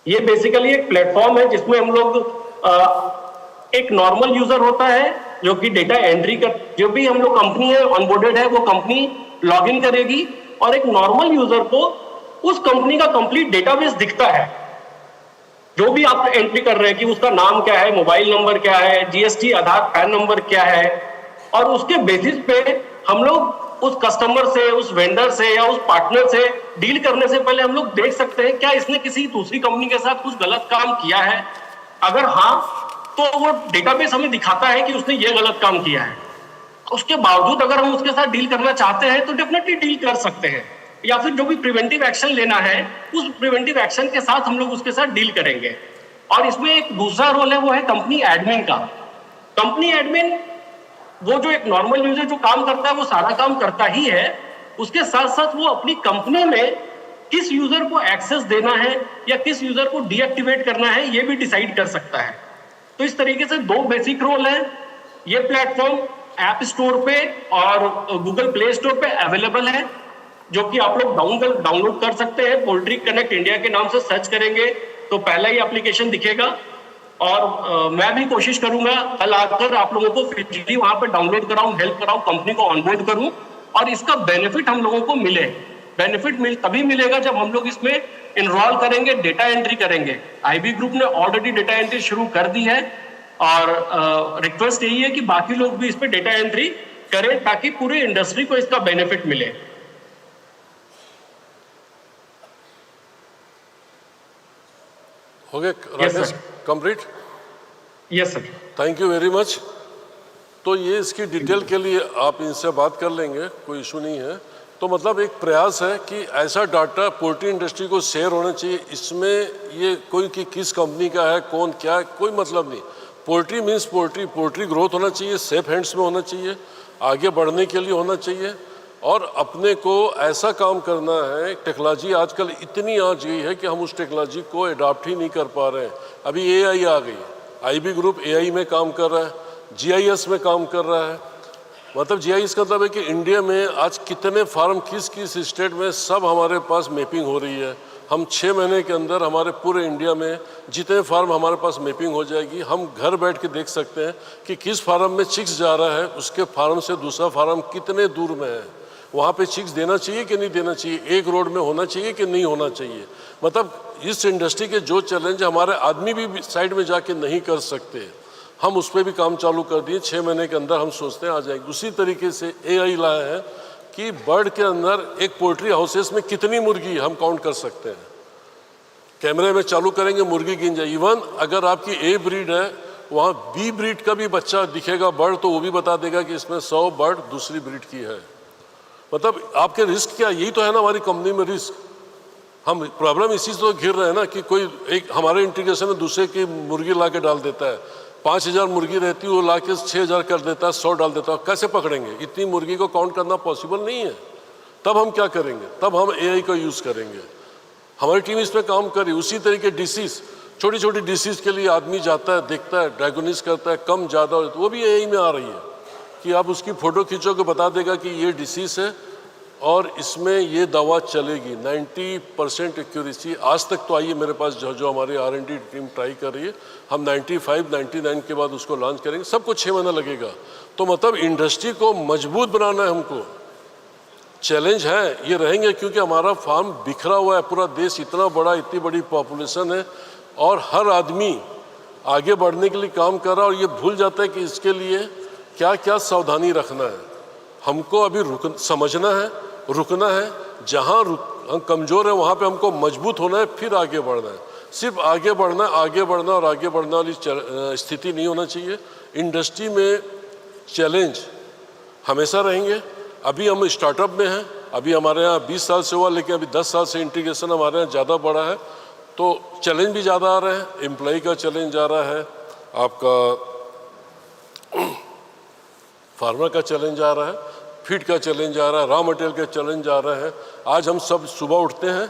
ये बेसिकली एक प्लेटफॉर्म है जिसमें हम लोग एक नॉर्मल यूजर होता है जो कि डेटा एंट्री कर, जो भी हम लोग कंपनी है ऑनबोर्डेड है वो कंपनी लॉगिन करेगी और एक नॉर्मल यूजर को उस कंपनी का कंप्लीट डेटाबेस दिखता है। जो भी आप एंट्री कर रहे हैं कि उसका नाम क्या है, मोबाइल नंबर क्या है, जीएसटी आधार पैन नंबर क्या है, और उसके बेसिस पे हम लोग उस कस्टमर से, उस वेंडर से या उस पार्टनर से डील करने से पहले हम लोग देख सकते हैं क्या इसने किसी दूसरी कंपनी के साथ कुछ गलत काम किया है। अगर हाँ, तो वो डेटाबेस हमें दिखाता है कि उसने ये गलत काम किया है। उसके बावजूद अगर हम उसके साथ डील करना चाहते हैं तो डेफिनेटली डील कर सकते हैं, या फिर जो भी प्रिवेंटिव एक्शन लेना है उस प्रिवेंटिव एक्शन के साथ हम लोग उसके साथ डील करेंगे। और इसमें एक दूसरा रोल है, वो है कंपनी एडमिन का। कंपनी एडमिन वो जो एक नॉर्मल यूजर जो काम करता है वो सारा काम करता ही है, उसके साथ साथ वो अपनी कंपनी में किस यूजर को एक्सेस देना है या किस यूजर को डीएक्टिवेट करना है ये भी डिसाइड कर सकता है। तो इस तरीके से दो बेसिक रोल है। ये प्लेटफॉर्म ऐप स्टोर पे और गूगल प्ले स्टोर पे अवेलेबल है, जो कि आप लोग डाउनलोड कर सकते हैं। पोल्ट्री कनेक्ट इंडिया के नाम से सर्च करेंगे तो पहला ही एप्लीकेशन दिखेगा। और मैं भी कोशिश करूंगा कल आकर आप लोगों को फिजिकली वहां पे डाउनलोड कराऊं, हेल्प कराऊं, कंपनी को ऑनबोर्ड करूं और इसका बेनिफिट हम लोगों को मिले। बेनिफिट तभी मिलेगा जब हम लोग इसमें इनरोल करेंगे, डेटा एंट्री करेंगे। आईबी ग्रुप ने ऑलरेडी डेटा एंट्री शुरू कर दी है और रिक्वेस्ट यही है कि बाकी लोग भी इस पे डेटा एंट्री करें ताकि पूरे इंडस्ट्री को इसका बेनिफिट मिले। हो गया Rakesh complete? Yes sir. Thank you very much. तो ये इसकी डिटेल के लिए आप इनसे बात कर लेंगे, कोई इशू नहीं है। तो मतलब एक प्रयास है कि ऐसा डाटा पोल्ट्री इंडस्ट्री को शेयर होना चाहिए। इसमें ये कोई कि किस कंपनी का है, कौन क्या है, कोई मतलब नहीं। Poultry means poultry, poultry growth होना चाहिए, सेफ हैंड्स में होना चाहिए, आगे बढ़ने के लिए होना चाहिए। और अपने को ऐसा काम करना है, टेक्नोलॉजी आजकल इतनी आ गई है कि हम उस टेक्नोलॉजी को अडॉप्ट ही नहीं कर पा रहे हैं। अभी एआई आ गई, आईबी ग्रुप एआई में काम कर रहा है, जीआईएस में काम कर रहा है। मतलब जीआईएस का मतलब है कि इंडिया में आज कितने फार्म किस किस स्टेट में सब हमारे पास मैपिंग हो रही है। हम 6 महीने के अंदर हमारे पूरे इंडिया में जितने फार्म हमारे पास मैपिंग हो जाएगी। हम घर बैठ के देख सकते हैं कि किस फार्म में चिक्स जा रहा है, उसके फार्म से दूसरा फार्म कितने दूर में है, वहाँ पे चिक्स देना चाहिए कि नहीं देना चाहिए, एक रोड में होना चाहिए कि नहीं होना चाहिए। मतलब इस इंडस्ट्री के जो चैलेंज हमारे आदमी भी साइड में जाके नहीं कर सकते, हम उस पर भी काम चालू कर दिए। 6 महीने के अंदर हम सोचते हैं आ जाएगी। उसी तरीके से एआई लाया है कि बर्ड के अंदर एक पोल्ट्री हाउसेस में कितनी मुर्गी हम काउंट कर सकते हैं। कैमरे में चालू करेंगे, मुर्गी गिन जाए। इवन अगर आपकी ए ब्रीड है, वहाँ बी ब्रीड का भी बच्चा दिखेगा बर्ड, तो वो भी बता देगा कि इसमें 100 बर्ड दूसरी ब्रीड की है। मतलब आपके रिस्क क्या, यही तो है ना हमारी कंपनी में रिस्क। हम प्रॉब्लम इसी से तो घिर रहे हैं ना कि कोई एक हमारे इंटीग्रेशन में दूसरे की मुर्गी ला के डाल देता है। 5000 मुर्गी रहती है, वो ला के 6000 कर देता है, 100 डाल देता है। कैसे पकड़ेंगे? इतनी मुर्गी को काउंट करना पॉसिबल नहीं है। तब हम क्या करेंगे? तब हम एआई का यूज़ करेंगे। हमारी टीम इस पर काम करी। उसी तरीके डिसीज़, छोटी छोटी डिसीज़ के लिए आदमी जाता है, देखता है, डायग्नोसिस करता है, कम ज़्यादा हो, तो वो भी एआई में आ रही है कि आप उसकी फ़ोटो खींचो के बता देगा कि ये डिसीज़ है और इसमें ये दवा चलेगी। 90% एक्यूरेसी आज तक तो आई है मेरे पास, जो हमारी R&D टीम ट्राई कर रही है। हम 95-99 के बाद उसको लॉन्च करेंगे। सबको 6 महीना लगेगा। तो मतलब इंडस्ट्री को मजबूत बनाना है हमको। चैलेंज है ये रहेंगे क्योंकि हमारा फार्म बिखरा हुआ है, पूरा देश इतना बड़ा, इतनी बड़ी पॉपुलेशन है और हर आदमी आगे बढ़ने के लिए काम कर रहा है और ये भूल जाता है कि इसके लिए क्या क्या सावधानी रखना है। हमको अभी समझना है, रुकना है। जहाँ हम कमज़ोर हैं वहाँ पे हमको मजबूत होना है, फिर आगे बढ़ना है। सिर्फ आगे बढ़ना और आगे बढ़ने वाली स्थिति नहीं होना चाहिए। इंडस्ट्री में चैलेंज हमेशा रहेंगे। अभी हम स्टार्टअप में हैं, अभी हमारे यहाँ 20 साल से हुआ, लेकिन अभी 10 साल से इंटीग्रेशन हमारे यहाँ ज़्यादा बड़ा है, तो चैलेंज भी ज़्यादा आ रहे हैं। एम्प्लॉय का चैलेंज आ रहा है, आपका फार्मर का चैलेंज आ रहा है, फीड का चैलेंज आ रहा है, रॉ मटेरियल का चैलेंज आ रहा है। आज हम सब सुबह उठते हैं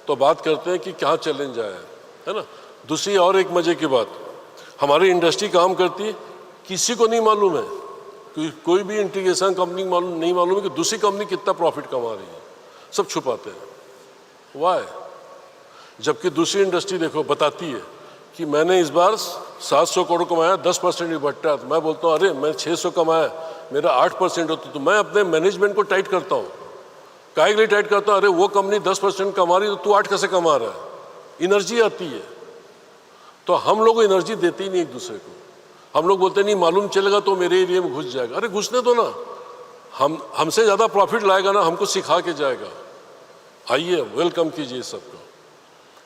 तो बात करते हैं कि क्या चैलेंज आया है ना। दूसरी और एक मज़े की बात, हमारी इंडस्ट्री काम करती है, किसी को नहीं मालूम है कोई भी इंटीग्रेशन कंपनी नहीं मालूम है कि दूसरी कंपनी कितना प्रॉफिट कमा रही है, सब छुपाते हैं। वाई? जबकि दूसरी इंडस्ट्री देखो बताती है कि मैंने इस बार 700 करोड़ कमाया, 10% इबट्टा। तो मैं बोलता हूँ अरे मैं 600 कमाया, मेरा 8% होता, तो मैं अपने मैनेजमेंट को टाइट करता हूँ। काहे के लिए टाइट करता हूँ? अरे वो कंपनी 10% कमा रही तो तू 8 कैसे कमा रहा है? एनर्जी आती है। तो हम लोग एनर्जी देते ही नहीं एक दूसरे को। हम लोग बोलते नहीं मालूम चलेगा तो मेरे एरिया में घुस जाएगा। अरे घुसने दो ना, हमसे ज़्यादा प्रॉफिट लाएगा ना, हमको सिखा के जाएगा। आइए वेलकम कीजिए सबको।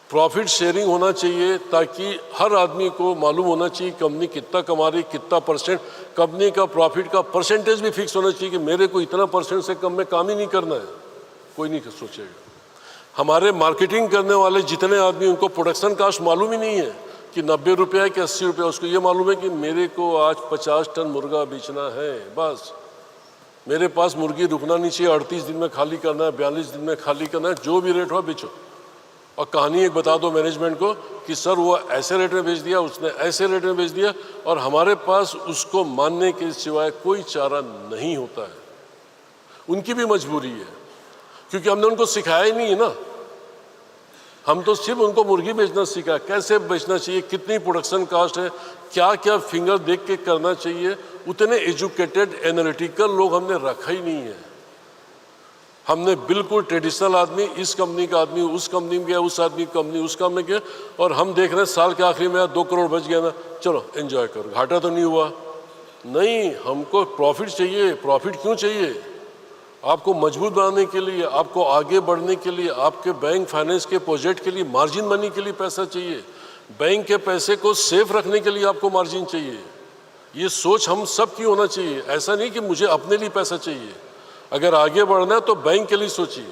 प्रॉफिट शेयरिंग होना चाहिए ताकि हर आदमी को मालूम होना चाहिए कंपनी कितना कमा रही, कितना परसेंट। कंपनी का प्रॉफिट का परसेंटेज भी फिक्स होना चाहिए कि मेरे को इतना परसेंट से कम में काम ही नहीं करना है। कोई नहीं सोचेगा। हमारे मार्केटिंग करने वाले जितने आदमी, उनको प्रोडक्शन कास्ट मालूम ही नहीं है कि 90 रुपया कि 80 रुपया। उसको ये मालूम है कि मेरे को आज 50 टन मुर्गा बेचना है, बस। मेरे पास मुर्गी रुकना नहीं चाहिए, 38 दिन में खाली करना है, 42 दिन में खाली करना है, जो भी रेट हो बेचो। और कहानी एक बता दो मैनेजमेंट को कि सर वो ऐसे रेट में बेच दिया, उसने ऐसे रेट में बेच दिया, और हमारे पास उसको मानने के सिवाय कोई चारा नहीं होता है। उनकी भी मजबूरी है, क्योंकि हमने उनको सिखाया ही नहीं है ना। हम तो सिर्फ उनको मुर्गी बेचना सीखा, कैसे बेचना चाहिए, कितनी प्रोडक्शन कास्ट है, क्या क्या फिंगर देख के करना चाहिए। उतने एजुकेटेड एनालिटिकल लोग हमने रखा ही नहीं है। हमने बिल्कुल ट्रेडिशनल आदमी, इस कंपनी का आदमी उस कंपनी में गया, उस आदमी कंपनी उस काम में गया, और हम देख रहे हैं साल के आखिरी में 2 करोड़ बच गया ना, चलो एंजॉय करो, घाटा तो नहीं हुआ। नहीं, हमको प्रॉफिट चाहिए। प्रॉफिट क्यों चाहिए? आपको मजबूत बनाने के लिए, आपको आगे बढ़ने के लिए, आपके बैंक फाइनेंस के प्रोजेक्ट के लिए, मार्जिन मनी के लिए पैसा चाहिए। बैंक के पैसे को सेफ रखने के लिए आपको मार्जिन चाहिए। ये सोच हम सब की होना चाहिए। ऐसा नहीं कि मुझे अपने लिए पैसा चाहिए। अगर आगे बढ़ना है तो बैंक के लिए सोचिए।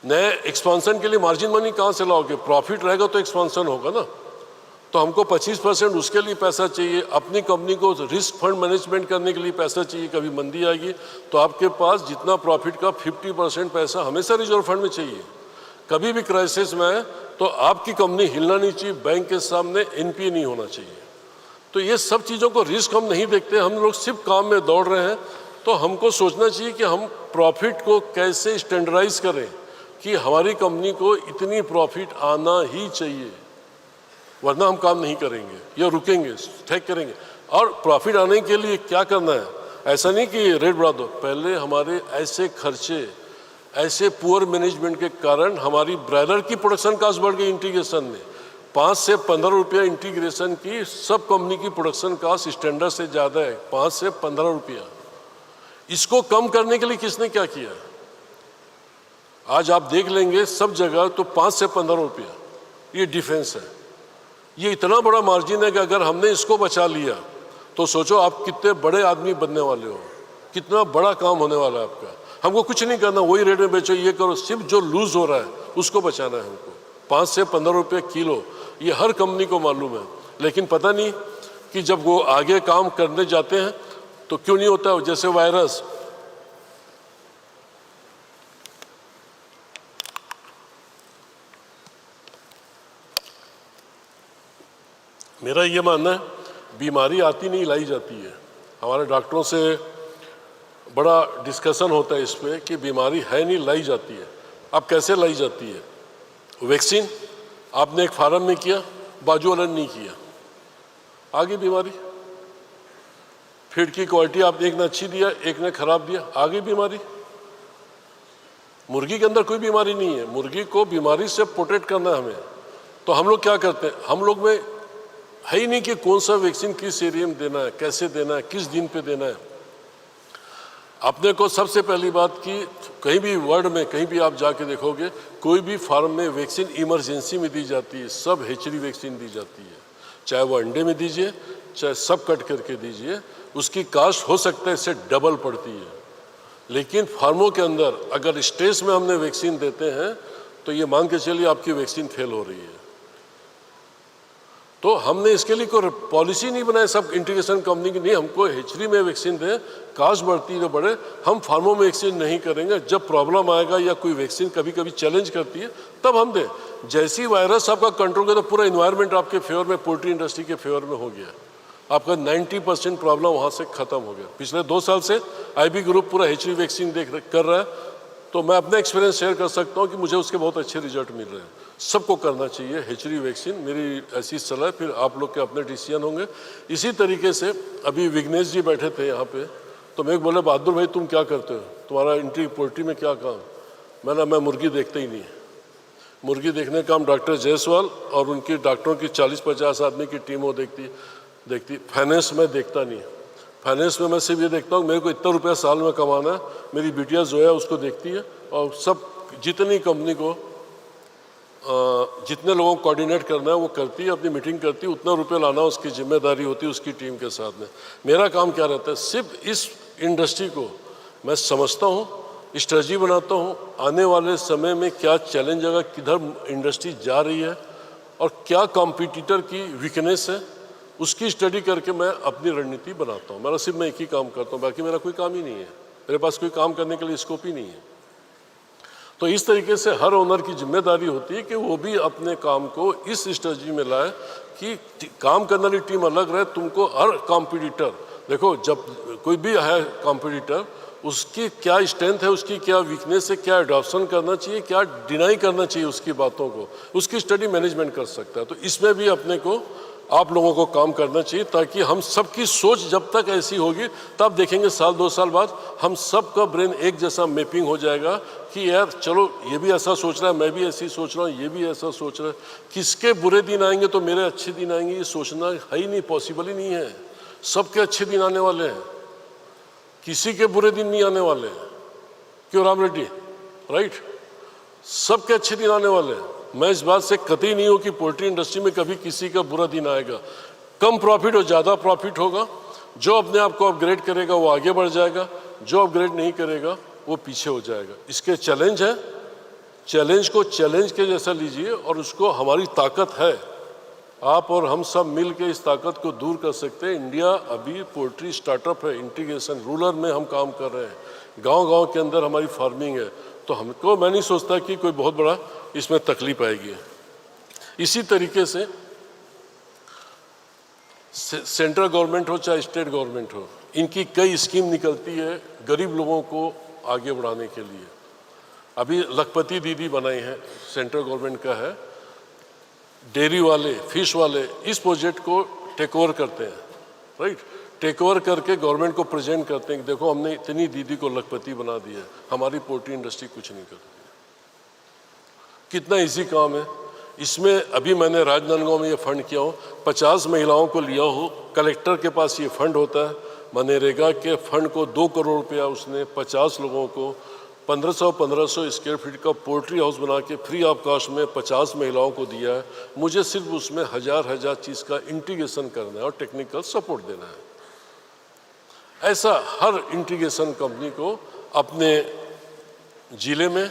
नए एक्सपांसन के लिए मार्जिन मनी कहाँ से लाओगे? प्रॉफिट रहेगा तो एक्सपांसन होगा ना। तो हमको 25% उसके लिए पैसा चाहिए। अपनी कंपनी को रिस्क फंड मैनेजमेंट करने के लिए पैसा चाहिए। कभी मंदी आएगी तो आपके पास जितना प्रॉफिट का 50% पैसा हमेशा रिजर्व फंड में चाहिए। कभी भी क्राइसिस में है तो आपकी कंपनी हिलना नहीं चाहिए, बैंक के सामने एनपीए नहीं होना चाहिए। तो ये सब चीज़ों को रिस्क हम नहीं देखते, हम लोग सिर्फ काम में दौड़ रहे हैं। तो हमको सोचना चाहिए कि हम प्रॉफिट को कैसे स्टैंडर्डाइज करें कि हमारी कंपनी को इतनी प्रॉफिट आना ही चाहिए, वरना हम काम नहीं करेंगे या रुकेंगे, ठेक करेंगे। और प्रॉफिट आने के लिए क्या करना है? ऐसा नहीं कि रेट बढ़ा दो। पहले हमारे ऐसे खर्चे, ऐसे पुअर मैनेजमेंट के कारण हमारी ब्रॉयलर की प्रोडक्शन कास्ट बढ़ गई। इंटीग्रेशन में 5 से 15 रुपया इंटीग्रेशन की सब कंपनी की प्रोडक्शन कास्ट स्टैंडर्ड से ज़्यादा है, 5 से 15 रुपया। इसको कम करने के लिए किसने क्या किया? आज आप देख लेंगे सब जगह तो 5 से 15 रुपया ये डिफरेंस है। ये इतना बड़ा मार्जिन है कि अगर हमने इसको बचा लिया तो सोचो आप कितने बड़े आदमी बनने वाले हो, कितना बड़ा काम होने वाला है आपका। हमको कुछ नहीं करना, वही रेट में बेचो, ये करो, सिर्फ जो लूज हो रहा है उसको बचाना है हमको। 5 से 15 रुपये किलो ये हर कंपनी को मालूम है, लेकिन पता नहीं कि जब वो आगे काम करने जाते हैं तो क्यों नहीं होता। जैसे वायरस, मेरा ये मानना है बीमारी आती नहीं लाई जाती है। हमारे डॉक्टरों से बड़ा डिस्कशन होता है इस पे कि बीमारी है नहीं लाई जाती है। अब कैसे लाई जाती है? वैक्सीन आपने एक फार्म में किया, बाजू वाला ने नहीं किया, आ गई बीमारी। फीड की क्वालिटी आपने एक ने अच्छी दिया, एक ने खराब दिया, आ गई बीमारी। मुर्गी के अंदर कोई बीमारी नहीं है, मुर्गी को बीमारी से प्रोटेक्ट करना है हमें। तो हम लोग क्या करते हैं, हम लोग में है ही नहीं कि कौन सा वैक्सीन किस एरिया में देना है, कैसे देना है, किस दिन पे देना है। अपने को सबसे पहली बात कि कहीं भी वर्ल्ड में कहीं भी आप जाके देखोगे, कोई भी फार्म में वैक्सीन इमरजेंसी में दी जाती है, सब हेचरी वैक्सीन दी जाती है। चाहे वो अंडे में दीजिए, चाहे सब कट करके दीजिए, उसकी कास्ट हो सकता है इससे डबल पड़ती है। लेकिन फार्मों के अंदर अगर स्टेज में हमने वैक्सीन देते हैं तो ये मान के चलिए आपकी वैक्सीन फेल हो रही है। तो हमने इसके लिए कोई पॉलिसी नहीं बनाई सब इंटीग्रेशन कंपनी की, नहीं हमको हेचरी में वैक्सीन दें, कास्ट बढ़ती तो बढ़े, हम फार्मों में वैक्सीन नहीं करेंगे। जब प्रॉब्लम आएगा या कोई वैक्सीन कभी कभी चैलेंज करती है तब हम दें। जैसी वायरस आपका कंट्रोल करे तो पूरा इन्वायरमेंट आपके फेवर में, पोल्ट्री इंडस्ट्री के फेवर में हो गया। आपका 90% प्रॉब्लम वहाँ से ख़त्म हो गया। पिछले 2 साल से आईबी ग्रुप पूरा एचवी वैक्सीन कर रहा है, तो मैं अपना एक्सपीरियंस शेयर कर सकता हूँ कि मुझे उसके बहुत अच्छे रिजल्ट मिल रहे हैं। सबको करना चाहिए एचवी वैक्सीन, मेरी ऐसी सलाह है, फिर आप लोग के अपने डिसीजन होंगे। इसी तरीके से अभी विघ्नेश जी बैठे थे यहाँ पे, तो मैं बोला बहादुर भाई तुम क्या करते हो, तुम्हारा इंट्री पोल्ट्री में क्या काम? मैं मुर्गी देखता ही नहीं है। मुर्गी देखने का काम डॉक्टर जायसवाल और उनकी डॉक्टरों की 40-50 आदमी की टीम वो देखती। फाइनेंस में देखता नहीं। फाइनेंस में मैं सिर्फ ये देखता हूँ मेरे को इतना रुपया साल में कमाना है, मेरी बिटिया जो है उसको देखती है, और सब जितनी कंपनी को जितने लोगों को कोऑर्डिनेट करना है वो करती है, अपनी मीटिंग करती है, उतना रुपया लाना उसकी जिम्मेदारी होती है उसकी टीम के साथ में। मेरा काम क्या रहता है, सिर्फ इस इंडस्ट्री को मैं समझता हूँ, स्ट्रेटजी बनाता हूँ, आने वाले समय में क्या चैलेंज आएगा, किधर इंडस्ट्री जा रही है और क्या कॉम्पिटिटर की वीकनेस है, उसकी स्टडी करके मैं अपनी रणनीति बनाता हूँ। मेरा सिर्फ मैं एक ही काम करता हूँ, बाकी मेरा कोई काम ही नहीं है, मेरे पास कोई काम करने के लिए स्कोप ही नहीं है। तो इस तरीके से हर ओनर की जिम्मेदारी होती है कि वो भी अपने काम को इस स्ट्रेटजी में लाए कि काम करने वाली टीम अलग रहे। तुमको हर कॉम्पिटिटर देखो, जब कोई भी है कॉम्पिटिटर, उसकी क्या स्ट्रेंथ है, उसकी क्या वीकनेस है, क्या एडॉप्शन करना चाहिए, क्या डिनाई करना चाहिए उसकी बातों को, उसकी स्टडी मैनेजमेंट कर सकता है। तो इसमें भी अपने को आप लोगों को काम करना चाहिए, ताकि हम सबकी सोच जब तक ऐसी होगी तब देखेंगे साल 2 साल बाद हम सबका ब्रेन एक जैसा मैपिंग हो जाएगा कि यार चलो ये भी ऐसा सोच रहा है, मैं भी ऐसी सोच रहा हूँ, ये भी ऐसा सोच रहा है। किसके बुरे दिन आएंगे तो मेरे अच्छे दिन आएंगे, ये सोचना है ही नहीं, पॉसिबल ही नहीं है। सबके अच्छे दिन आने वाले हैं, किसी के बुरे दिन नहीं आने वाले हैं। क्यों राम रेड्डी, राइट? सबके अच्छे दिन आने वाले हैं। मैं इस बात से कतई नहीं हूं कि पोल्ट्री इंडस्ट्री में कभी किसी का बुरा दिन आएगा। कम प्रॉफिट और ज़्यादा प्रॉफिट होगा। जो अपने आप को अपग्रेड करेगा वो आगे बढ़ जाएगा, जो अपग्रेड नहीं करेगा वो पीछे हो जाएगा। इसके चैलेंज है, चैलेंज को चैलेंज के जैसा लीजिए और उसको हमारी ताकत है। आप और हम सब मिल के इस ताकत को दूर कर सकते हैं। इंडिया अभी पोल्ट्री स्टार्टअप है, इंटीग्रेशन रूरल में हम काम कर रहे हैं, गांव-गांव के अंदर हमारी फार्मिंग है। तो हमको, मैं नहीं सोचता कि कोई बहुत बड़ा इसमें तकलीफ आएगी। इसी तरीके से सेंट्रल गवर्नमेंट हो चाहे स्टेट गवर्नमेंट हो, इनकी कई स्कीम निकलती है गरीब लोगों को आगे बढ़ाने के लिए। अभी लखपति दीदी बनाई है, सेंट्रल गवर्नमेंट का है। डेयरी वाले, फिश वाले इस प्रोजेक्ट को टेक ओवर करते हैं, राइट? टेक ओवर करके गवर्नमेंट को प्रेजेंट करते हैं कि देखो हमने इतनी दीदी को लखपति बना दिया, हमारी पोल्ट्री इंडस्ट्री कुछ नहीं करती। कितना इजी काम है। इसमें अभी मैंने राजनांदगांव में ये फंड किया हूँ, 50 महिलाओं को लिया हो, कलेक्टर के पास ये फंड होता है। मनरेगा के फंड को 2 करोड़ रुपया उसने 50 लोगों को 1500 स्क्वायर फीट का पोल्ट्री हाउस बना के फ्री ऑफ कॉस्ट में 50 महिलाओं को दिया है। मुझे सिर्फ उसमें हजार चीज़ का इंटीग्रेशन करना है और टेक्निकल सपोर्ट देना है। ऐसा हर इंटीग्रेशन कंपनी को अपने ज़िले में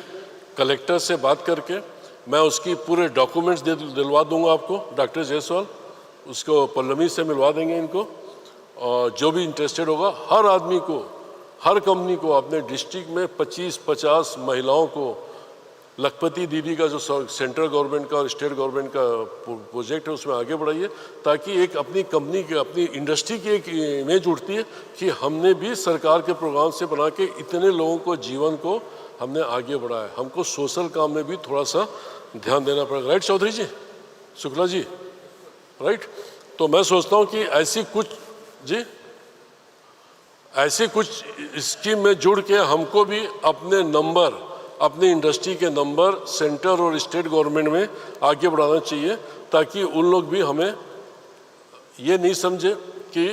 कलेक्टर से बात करके मैं उसकी पूरे डॉक्यूमेंट्स दिलवा दूंगा आपको, डॉक्टर जायसवाल उसको पल्लवी से मिलवा देंगे इनको। और जो भी इंटरेस्टेड होगा, हर आदमी को, हर कंपनी को अपने डिस्ट्रिक्ट में 25-50 महिलाओं को लखपति दीदी का जो सेंट्रल गवर्नमेंट का और स्टेट गवर्नमेंट का प्रोजेक्ट है उसमें आगे बढ़ाइए, ताकि एक अपनी कंपनी की, अपनी इंडस्ट्री की एक इमेज उठती है कि हमने भी सरकार के प्रोग्राम से बना के इतने लोगों को जीवन को हमने आगे बढ़ाया। हमको सोशल काम में भी थोड़ा सा ध्यान देना पड़ेगा, राइट चौधरी जी, शुक्ला जी, राइट? तो मैं सोचता हूँ कि ऐसी कुछ स्कीम में जुड़ के हमको भी अपने नंबर, अपनी इंडस्ट्री के नंबर सेंटर और स्टेट गवर्नमेंट में आगे बढ़ाना चाहिए, ताकि उन लोग भी हमें ये नहीं समझे कि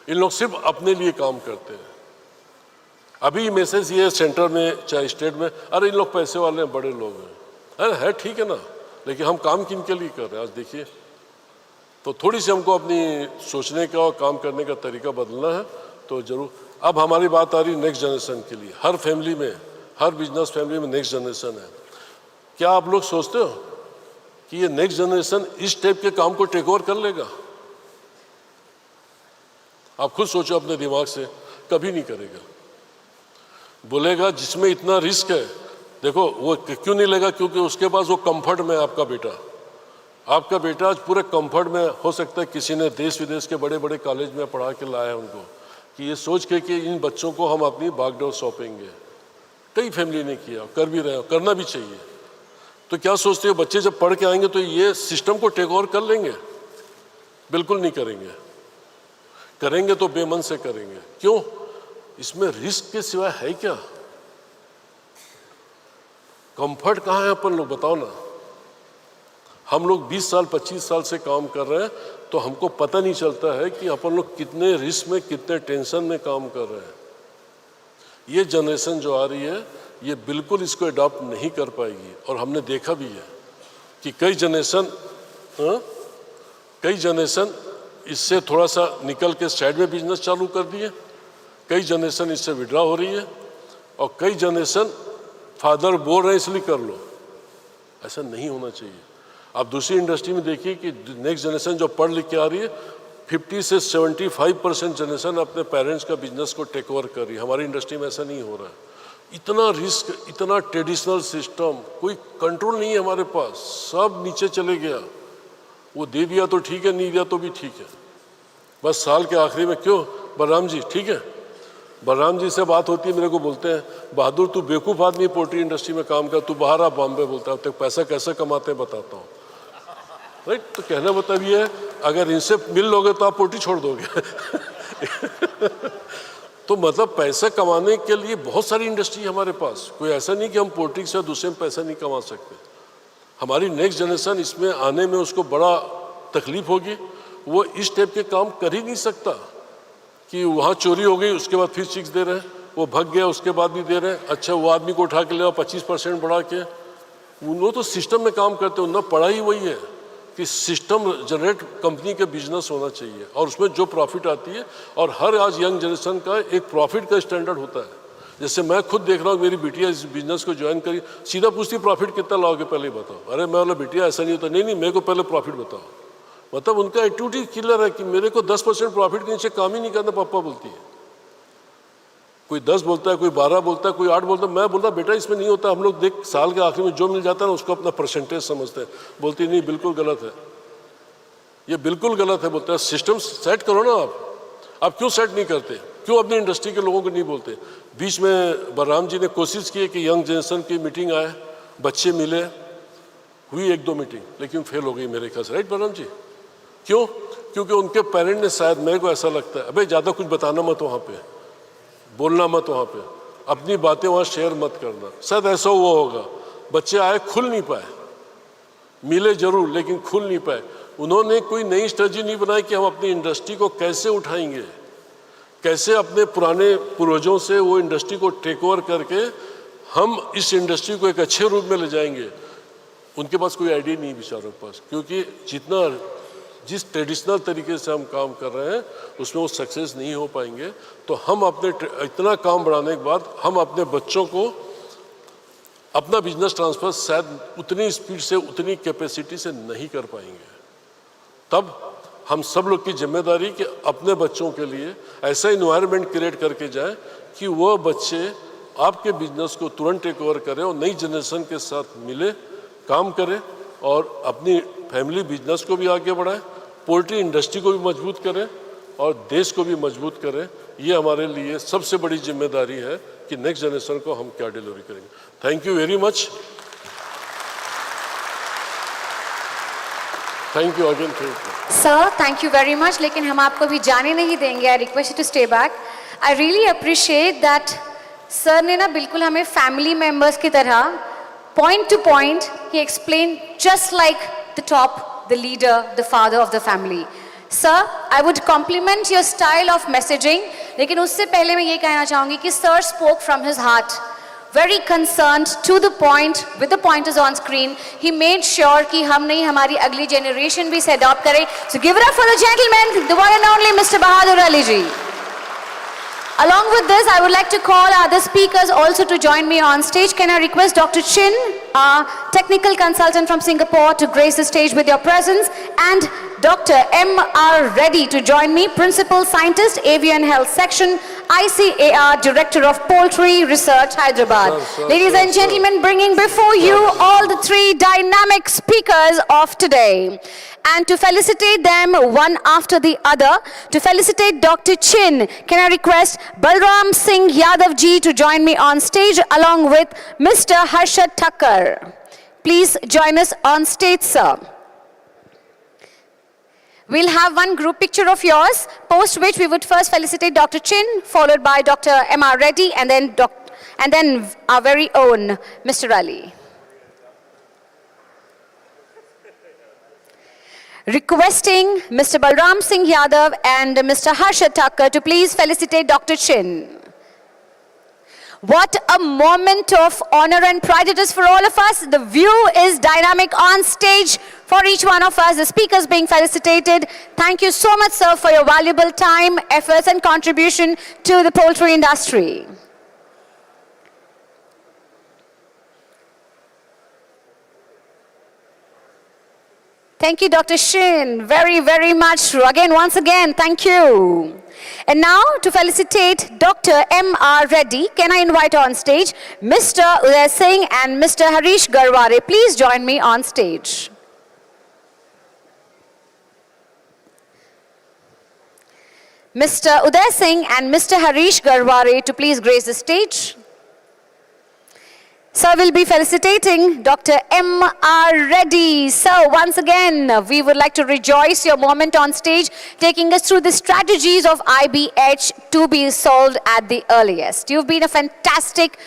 इन लोग सिर्फ अपने लिए काम करते हैं। अभी मैसेज ये सेंटर में चाहे स्टेट में, अरे इन लोग पैसे वाले हैं, बड़े लोग हैं, अरे है ठीक है ना, लेकिन हम काम किन के लिए कर रहे हैं आज देखिए। तो थोड़ी सी हमको अपनी सोचने का और काम करने का तरीका बदलना है। तो जरूर अब हमारी बात आ रही नेक्स्ट जनरेशन के लिए। हर फैमिली में, हर बिजनेस फैमिली में नेक्स्ट जनरेशन है। क्या आप लोग सोचते हो कि ये नेक्स्ट जनरेशन इस टाइप के काम को टेक ओवर कर लेगा? आप खुद सोचो अपने दिमाग से, कभी नहीं करेगा। बोलेगा जिसमें इतना रिस्क है, देखो वो क्यों नहीं लेगा? क्योंकि उसके पास वो कंफर्ट में आपका बेटा, आपका बेटा आज पूरे कंफर्ट में हो सकता है किसी ने देश विदेश के बड़े बड़े कॉलेज में पढ़ा के लाया है उनको, कि ये सोच के कि इन बच्चों को हम अपनी बागडोर सौंपेंगे। कई फैमिली ने किया, कर भी रहे हो, करना भी चाहिए। तो क्या सोचते हो बच्चे जब पढ़ के आएंगे तो ये सिस्टम को टेक ओवर कर लेंगे? बिल्कुल नहीं करेंगे। करेंगे तो बेमन से करेंगे। क्यों? इसमें रिस्क के सिवाय है क्या? कंफर्ट कहाँ है अपन लोग बताओ ना। हम लोग 20 साल 25 साल से काम कर रहे हैं तो हमको पता नहीं चलता है कि अपन लोग कितने रिस्क में, कितने टेंशन में काम कर रहे हैं। ये जनरेशन जो आ रही है ये बिल्कुल इसको अडॉप्ट नहीं कर पाएगी। और हमने देखा भी है कि कई जनरेशन इससे थोड़ा सा निकल के साइड में बिजनेस चालू कर दिए, कई जनरेशन इससे विड्रॉ हो रही है, और कई जनरेशन फादर बोल रहे हैं इसलिए कर लो। ऐसा नहीं होना चाहिए। आप दूसरी इंडस्ट्री में देखिए कि नेक्स्ट जनरेशन जो पढ़ लिख के आ रही है 50 से 75% जनरेशन अपने पेरेंट्स का बिजनेस को टेक ओवर कर रही है। हमारी इंडस्ट्री में ऐसा नहीं हो रहा है। इतना रिस्क, इतना ट्रेडिशनल सिस्टम, कोई कंट्रोल नहीं है हमारे पास, सब नीचे चले गया। वो दे दिया तो ठीक है, नहीं दिया तो भी ठीक है। बस साल के आखिरी में क्यों बलराम जी, ठीक है, बलराम जी से बात होती है, मेरे को बोलते हैं बहादुर तू बेवकूफ़ आदमी पोल्ट्री इंडस्ट्री में काम कर, तू बाहर आ बॉम्बे, बोलता है तो पैसा कैसे कमाते हैं बताता हूँ। राइट, तो कहना मतलब ये है अगर इनसे मिल लोगे तो आप पोल्ट्री छोड़ दोगे। तो मतलब पैसा कमाने के लिए बहुत सारी इंडस्ट्री है हमारे पास। कोई ऐसा नहीं कि हम पोल्ट्री से दूसरे में पैसा नहीं कमा सकते। हमारी नेक्स्ट जनरेशन इसमें आने में उसको बड़ा तकलीफ होगी। वो इस टाइप के काम कर ही नहीं सकता कि वहाँ चोरी हो गई उसके बाद फिर चिक्स दे रहे हैं, वो भग गया उसके बाद भी दे रहे हैं। अच्छा वो आदमी को उठा के ले 25% बढ़ा के, वो तो सिस्टम में काम करते हैं। उनका पढ़ाई वही है कि सिस्टम जनरेट कंपनी के बिजनेस होना चाहिए और उसमें जो प्रॉफिट आती है। और हर आज यंग जनरेशन का एक प्रॉफिट का स्टैंडर्ड होता है। जैसे मैं खुद देख रहा हूँ, मेरी बिटिया इस बिजनेस को ज्वाइन करी, सीधा पूछती प्रॉफिट कितना लाओगे पहले बताओ। अरे मैं बोला बिटिया ऐसा नहीं होता, नहीं मेरे को पहले प्रॉफिट बताओ। मतलब उनका एक्टिविटी क्लियर है कि मेरे को 10% प्रॉफिट के नीचे काम ही नहीं करना। पापा बोलती है, कोई 10 बोलता है, कोई 12 बोलता है, कोई 8 बोलता है। मैं बोलता बेटा इसमें नहीं होता, हम लोग देख साल के आखिर में जो मिल जाता है ना उसको अपना परसेंटेज समझते हैं। बोलती नहीं बिल्कुल गलत है, ये बिल्कुल गलत है। बोलता है सिस्टम सेट करो ना आप क्यों सेट नहीं करते? क्यों अपनी इंडस्ट्री के लोगों को नहीं बोलते? बीच में बलराम जी ने कोशिश की कि यंग जनरेशन की मीटिंग आए, बच्चे मिले, हुई 1-2 मीटिंग, लेकिन फेल हो गई मेरे ख्याल से। राइट बलराम जी? क्यों? क्योंकि उनके पेरेंट ने शायद, मेरे को ऐसा लगता है, अबे ज़्यादा कुछ बताना मत वहाँ पे, बोलना मत वहाँ पे, अपनी बातें वहाँ शेयर मत करना। शायद ऐसा हुआ होगा। बच्चे आए, खुल नहीं पाए, मिले जरूर लेकिन खुल नहीं पाए। उन्होंने कोई नई स्ट्रेटजी नहीं बनाई कि हम अपनी इंडस्ट्री को कैसे उठाएंगे, कैसे अपने पुराने पूर्वजों से वो इंडस्ट्री को टेक ओवर करके हम इस इंडस्ट्री को एक अच्छे रूप में ले जाएंगे। उनके पास कोई आइडिया नहीं बेचारों के पास, क्योंकि जिस ट्रेडिशनल तरीके से हम काम कर रहे हैं उसमें वो सक्सेस नहीं हो पाएंगे। तो हम अपने इतना काम बढ़ाने के बाद हम अपने बच्चों को अपना बिजनेस ट्रांसफर शायद उतनी स्पीड से, उतनी कैपेसिटी से नहीं कर पाएंगे। तब हम सब लोग की जिम्मेदारी कि अपने बच्चों के लिए ऐसा इन्वायरमेंट क्रिएट करके जाए कि वो बच्चे आपके बिजनेस को तुरंत टेक ओवर करें और नई जनरेशन के साथ मिले, काम करें और अपनी फैमिली बिजनेस को भी आगे बढ़ाएं, पोल्ट्री इंडस्ट्री को भी मजबूत करें और देश को भी मजबूत करें। ये हमारे लिए सबसे बड़ी जिम्मेदारी है कि नेक्स्ट जनरेशन को हम क्या डिलीवरी करेंगे। Thank you very much. Thank you again. Thank you sir, thank you very much. लेकिन हम आपको भी जाने नहीं देंगे। I request you to stay back. I really appreciate that sir ने ना बिल्कुल हमें फैमिली मेंबर्स की तरह point to point he explained just like the top, the leader, the father of the family. Sir, I would compliment your style of messaging, लेकिन उससे पहले मैं ये कहना चाहूँगी कि sir spoke from his heart, very concerned, to the point, with the pointers on screen. He made sure कि हम नहीं, हमारी अगली generation भी इसे adopt करे. So give it up for the gentleman, the one and only Mr. Bahadur Ali ji. Along with this, I would like to call other speakers also to join me on stage. Can I request Dr. Chin, technical consultant from Singapore, to grace the stage with your presence, and Dr. M.R. Reddy to join me, Principal Scientist, Avian Health Section, ICAR Director of Poultry Research, Hyderabad. Sir, Ladies sir, and sir. gentlemen, bringing before you all the three dynamic speakers of today. And to felicitate them one after the other, to felicitate Dr. Chin, can I request Balram Singh Yadav ji to join me on stage along with Mr. Harshad Thakkar. Please join us on stage, sir. We'll have one group picture of yours, post which we would first felicitate Dr. Chin, followed by Dr. M.R. Reddy, and then our very own Mr. Ali. Requesting Mr. Balram Singh Yadav and Mr. Harshad Thakkar to please felicitate Dr. Chin. What a moment of honor and pride it is for all of us. The view is dynamic on stage for each one of us. The speakers being felicitated. Thank you so much, sir, for your valuable time, efforts, and contribution to the poultry industry. Thank you, Dr. Shin, very, very much. Once again, thank you. And now, to felicitate Dr. M.R. Reddy, can I invite on stage Mr. Uday Singh and Mr. Harish Garware. Please join me on stage. Mr. Uday Singh and Mr. Harish Garware to please grace the stage. So we'll be felicitating Dr. M.R. Reddy. So once again, we would like to rejoice your moment on stage, taking us through the strategies of IBH to be solved at the earliest. You've been a fantastic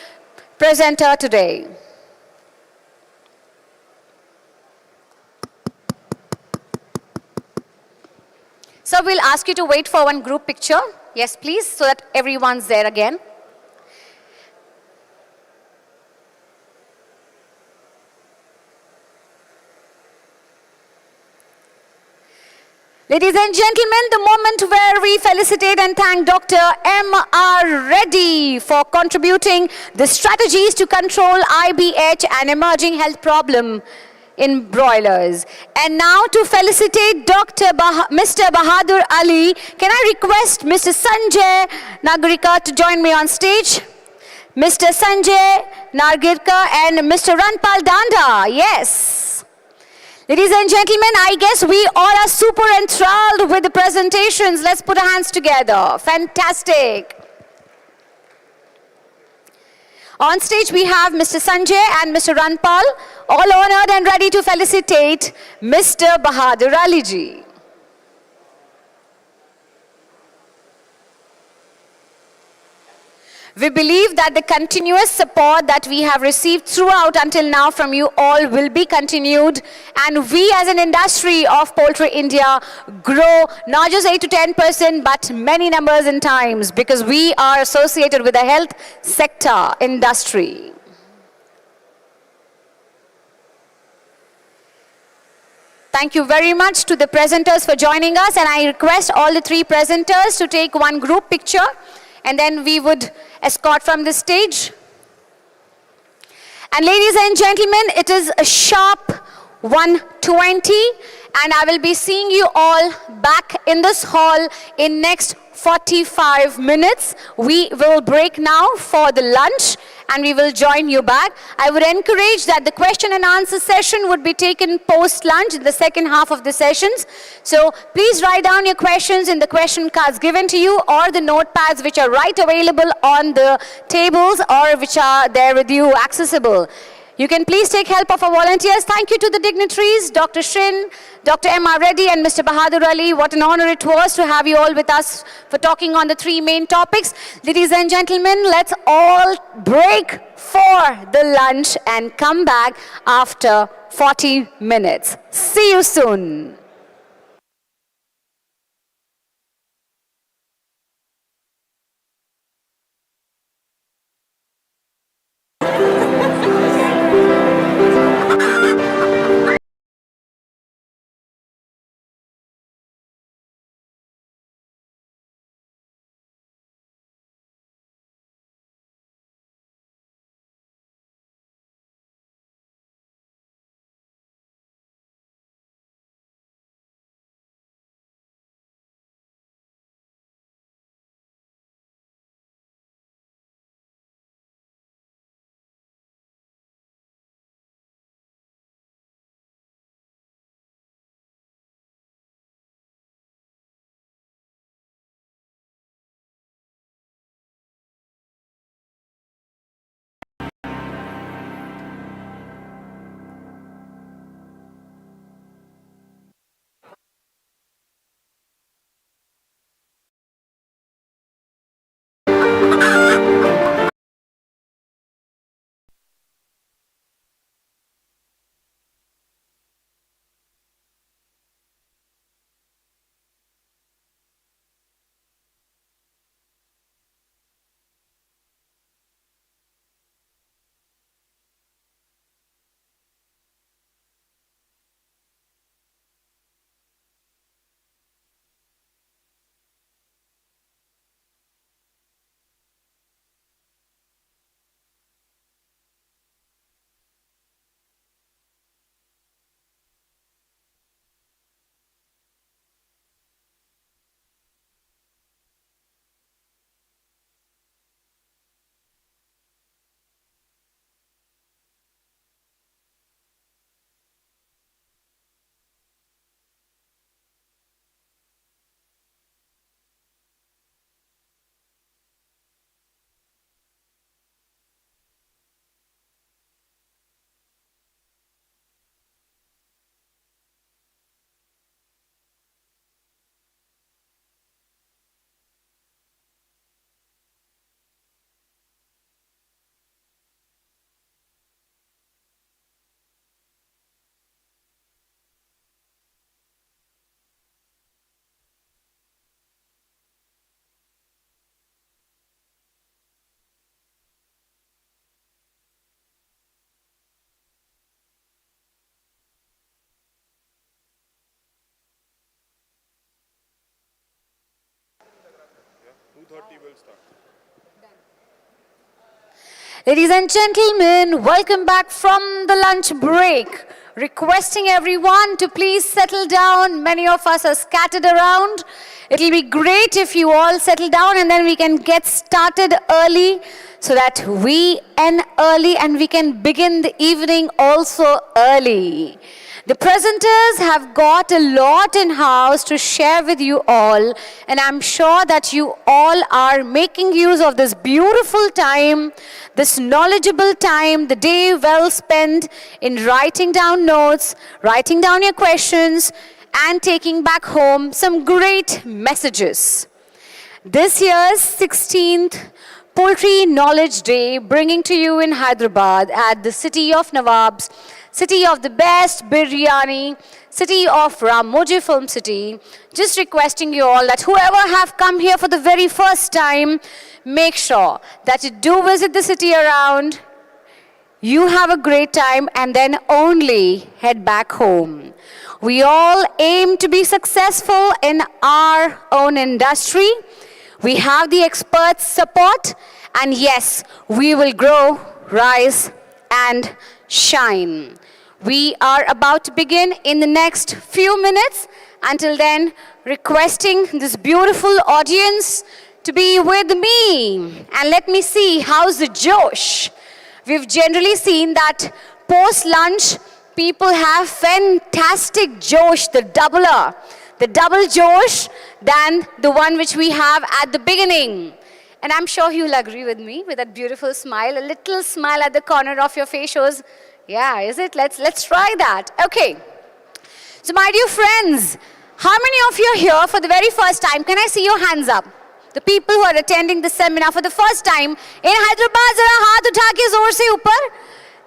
presenter today. So we'll ask you to wait for one group picture. Yes, please, so that everyone's there again. Ladies and gentlemen, the moment where we felicitate and thank Dr. M.R. Reddy for contributing the strategies to control IBH and emerging health problem in broilers. And now to felicitate Mr. Bahadur Ali, can I request Mr. Sanjay Nagarika to join me on stage? Mr. Sanjay Nagarika and Mr. Ranpal Danda, yes. Ladies and gentlemen, I guess we all are super enthralled with the presentations. Let's put our hands together. Fantastic. On stage we have Mr. Sanjay and Mr. Ranpal, all honored and ready to felicitate Mr. Bahadur Ali ji. We believe that the continuous support that we have received throughout until now from you all will be continued, and we as an industry of Poultry India grow not just 8 to 10% but many numbers in times, because we are associated with the health sector industry. Thank you very much to the presenters for joining us, and I request all the three presenters to take one group picture, and then we would escort from the stage. And ladies and gentlemen, it is a sharp 1:20, and I will be seeing you all back in this hall in next 45 minutes. We will break now for the lunch, and we will join you back. I would encourage that the question and answer session would be taken post-lunch in the second half of the sessions. So please write down your questions in the question cards given to you, or the notepads which are right available on the tables or which are there with you accessible. You can please take help of our volunteers. Thank you to the dignitaries, Dr. Shin, Dr. M.R. Reddy and Mr. Bahadur Ali. What an honor it was to have you all with us for talking on the three main topics. Ladies and gentlemen, let's all break for the lunch and come back after 40 minutes. See you soon. Ladies and gentlemen, welcome back from the lunch break. Requesting everyone to please settle down. Many of us are scattered around. It'll be great if you all settle down and then we can get started early so that we end early and we can begin the evening also early. The presenters have got a lot in house to share with you all, and I'm sure that you all are making use of this beautiful time, this knowledgeable time, the day well spent in writing down notes, writing down your questions, and taking back home some great messages. This year's 16th Poultry Knowledge Day, bringing to you in Hyderabad at the city of Nawabs, city of the best biryani, city of Ramoji Film City. Just requesting you all that whoever have come here for the very first time, make sure that you do visit the city around, you have a great time, and then only head back home. We all aim to be successful in our own industry. We have the experts' support, and yes, we will grow, rise, and shine. We are about to begin in the next few minutes. Until then, requesting this beautiful audience to be with me. And let me see, how's the Josh? We've generally seen that post-lunch, people have fantastic Josh, the double Josh than the one which we have at the beginning. And I'm sure you'll agree with me with that beautiful smile. A little smile at the corner of your face shows, yeah, is it? Let's try that. Okay. So my dear friends, how many of you are here for the very first time? Can I see your hands up? The people who are attending the seminar for the first time in Hyderabad, zara haath utha ke zor se upar.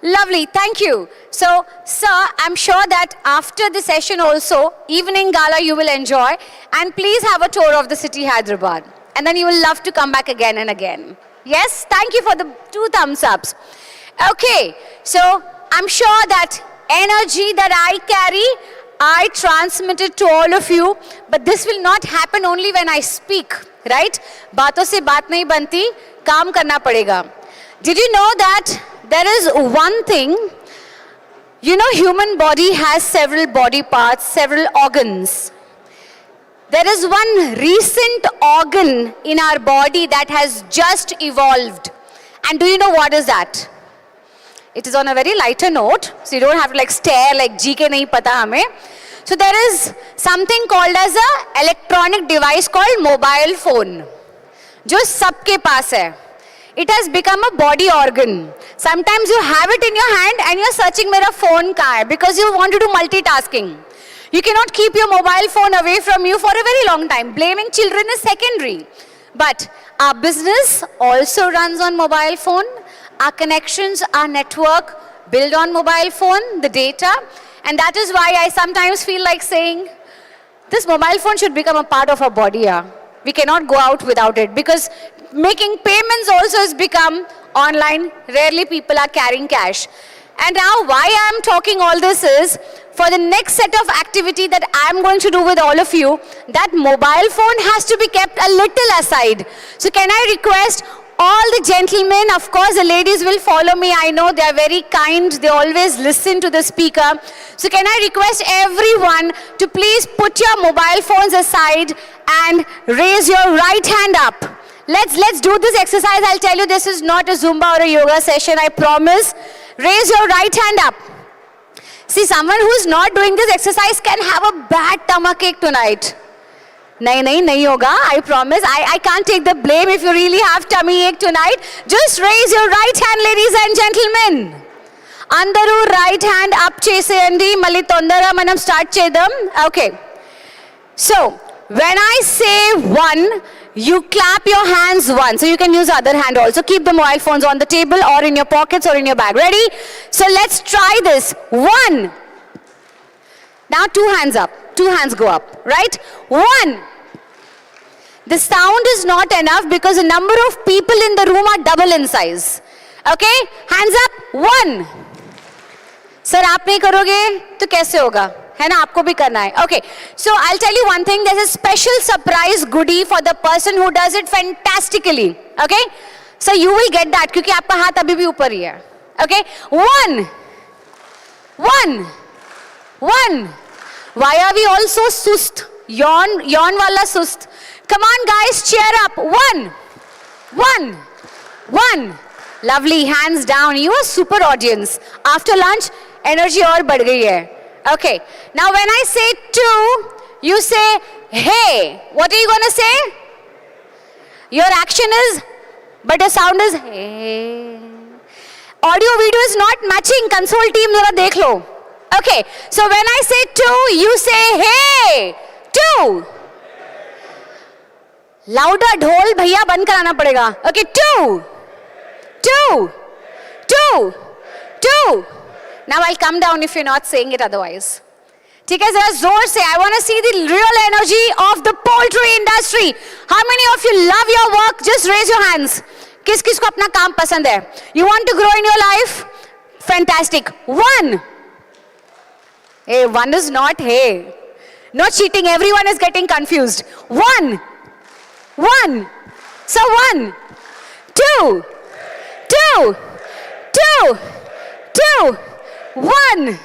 Lovely, thank you. So, sir, I'm sure that after the session also, evening gala you will enjoy, and please have a tour of the city Hyderabad. And then you will love to come back again and again. Yes, thank you for the 2 thumbs ups. Okay, so I'm sure that energy that I carry, I transmit it to all of you, but this will not happen only when I speak, right? Baaton se baat nahi banti, kaam karna padega. Did you know that there is one thing, you know, human body has several body parts, several organs. There is one recent organ in our body that has just evolved. And do you know what is that? It is on a very lighter note, so you don't have to like stare like GK nahi pata hame. So there is something called as a electronic device called mobile phone, jo sabke paas hai. It has become a body organ. Sometimes you have it in your hand and you're searching mera phone kahan hai, because you want to do multitasking. You cannot keep your mobile phone away from you for a very long time. Blaming children is secondary. But our business also runs on mobile phone. Our connections, our network build on mobile phone, the data. And that is why I sometimes feel like saying, this mobile phone should become a part of our body. Yeah. We cannot go out without it, because making payments also has become online. Rarely people are carrying cash. And now why I am talking all this is, for the next set of activity that I am going to do with all of you, that mobile phone has to be kept a little aside. So can I request all the gentlemen, of course the ladies will follow me, I know they are very kind, they always listen to the speaker. So can I request everyone to please put your mobile phones aside and raise your right hand up. Let's do this exercise. I'll tell you, this is not a Zumba or a yoga session, I promise. Raise your right hand up. See, someone who's not doing this exercise can have a bad stomachache tonight. Nahi hoga, I promise. I can't take the blame if you really have tummy ache tonight. Just raise your right hand, ladies and gentlemen. Andaru right hand up cheseyandi, mali tondara manam start chedam. Okay. So, when I say 1, you clap your hands once. So you can use the other hand also. Keep the mobile phones on the table or in your pockets or in your bag. Ready? So let's try this. 1. Now 2 hands up. 2 hands go up. Right? 1. The sound is not enough because the number of people in the room are double in size. Okay? Hands up. 1. Sir, आप नहीं करोगे तो कैसे होगा? है ना, आपको भी करना है. Okay, so I'll tell you one thing. There's a special surprise goodie for the person who does it fantastically. Okay, so you will get that क्योंकि आपका हाथ अभी भी ऊपर ही है. Okay, one. Why are we all so sust? Yawn wala sust. Come on guys, cheer up. One. Lovely, hands down. You are super audience. After lunch, energy और बढ़ गई है. Okay, now when I say two, you say hey. What are you going to say? Your action is, but your sound is hey. Audio video is not matching. Console team जरा देख लो. Okay, so when I say two, you say hey. Two. Louder ढोल भैया बंद कराना पड़ेगा. Okay, two. Now I'll come down if you're not saying it otherwise. ठीक है, जरा जोर से. I want to see the real energy of the poultry industry. How many of you love your work? Just raise your hands. किस किस को अपना काम पसंद है? You want to grow in your life? Fantastic. One. Hey, one is not hey. No cheating. Everyone is getting confused. One. So one. Two. One.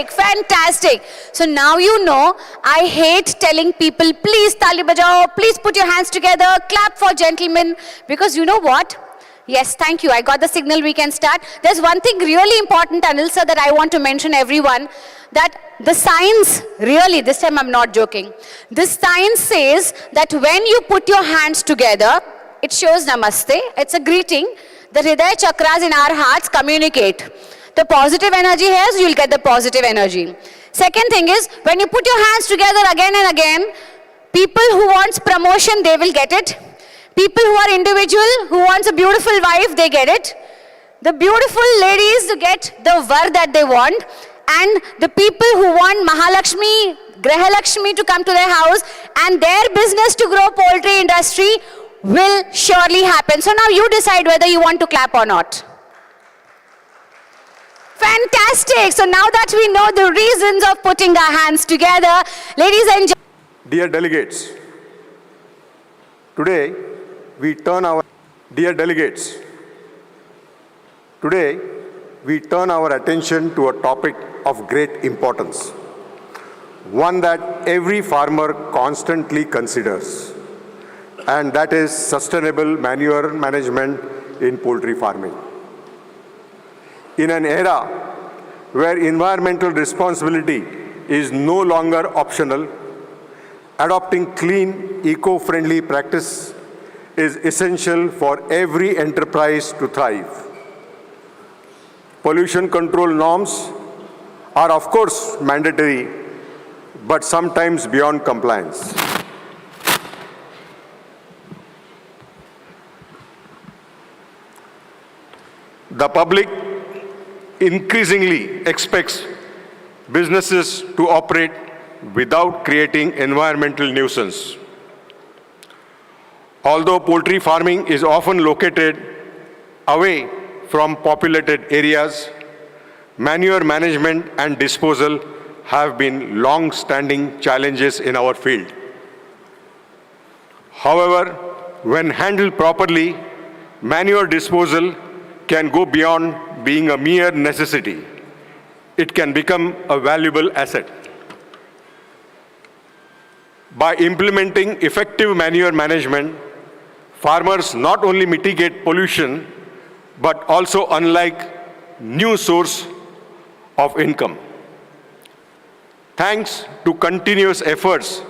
Fantastic. So now you know, I hate telling people, please tali bajao, please put your hands together, clap for gentlemen, because you know what? Yes, thank you. I got the signal, we can start. There's one thing really important, Anil sir, that I want to mention everyone, that the science, really, this time I'm not joking. This science says that when you put your hands together, it shows namaste, it's a greeting. The Hridaya chakras in our hearts communicate. The positive energy here, so you'll get the positive energy. Second thing is, when you put your hands together again and again, people who wants promotion, they will get it. People who are individual, who wants a beautiful wife, they get it. The beautiful ladies to get the var that they want. And the people who want Mahalakshmi, Grahalakshmi to come to their house and their business to grow poultry industry will surely happen. So now you decide whether you want to clap or not. Fantastic. So now that we know the reasons of putting our hands together, ladies and gentlemen. Dear delegates, today we turn our attention to a topic of great importance, one that every farmer constantly considers, and that is sustainable manure management in poultry farming. In an era where environmental responsibility is no longer optional, adopting clean, eco-friendly practice is essential for every enterprise to thrive. Pollution control norms are of course mandatory, but sometimes beyond compliance. The public increasingly expects businesses to operate without creating environmental nuisance. Although poultry farming is often located away from populated areas, manure management and disposal have been long-standing challenges in our field. However, when handled properly, manure disposal can go beyond being a mere necessity. It can become a valuable asset. By implementing effective manure management, farmers not only mitigate pollution, but also unlock new source of income. Thanks to continuous efforts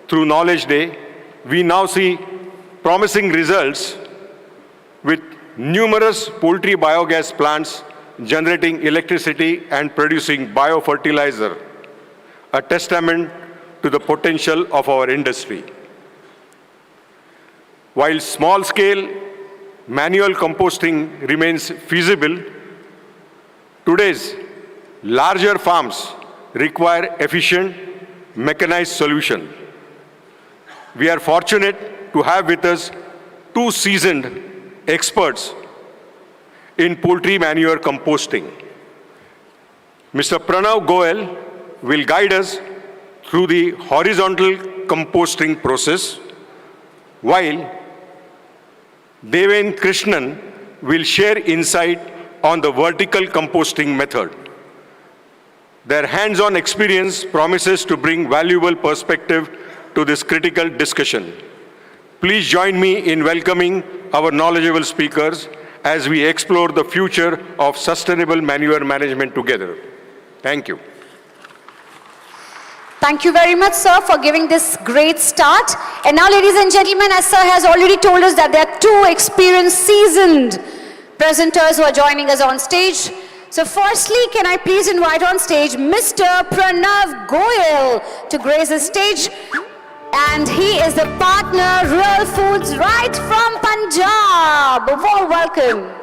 through Knowledge Day, we now see promising results with numerous poultry biogas plants generating electricity and producing biofertilizer, a testament to the potential of our industry. While small-scale manual composting remains feasible, today's larger farms require efficient, mechanized solution We are fortunate to have with us two seasoned experts in poultry manure composting. Mr. Pranav Goel will guide us through the horizontal composting process, while Deven Krishnan will share insight on the vertical composting method. Their hands-on experience promises to bring valuable perspective to this critical discussion. Please join me in welcoming our knowledgeable speakers as we explore the future of sustainable manure management together. Thank you. Thank you very much, sir, for giving this great start. And now, ladies and gentlemen, as sir has already told us that there are two experienced, seasoned presenters who are joining us on stage. So firstly, can I please invite on stage Mr. Pranav Goel to grace the stage. And he is the partner, Real Foods, right from Punjab. A warm welcome.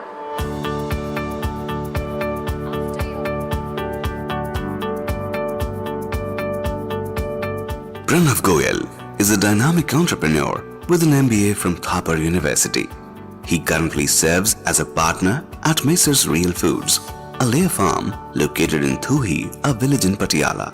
Pranav Goel is a dynamic entrepreneur with an MBA from Thapar University. He currently serves as a partner at Messrs Real Foods, a layer farm located in Thuhi, a village in Patiala.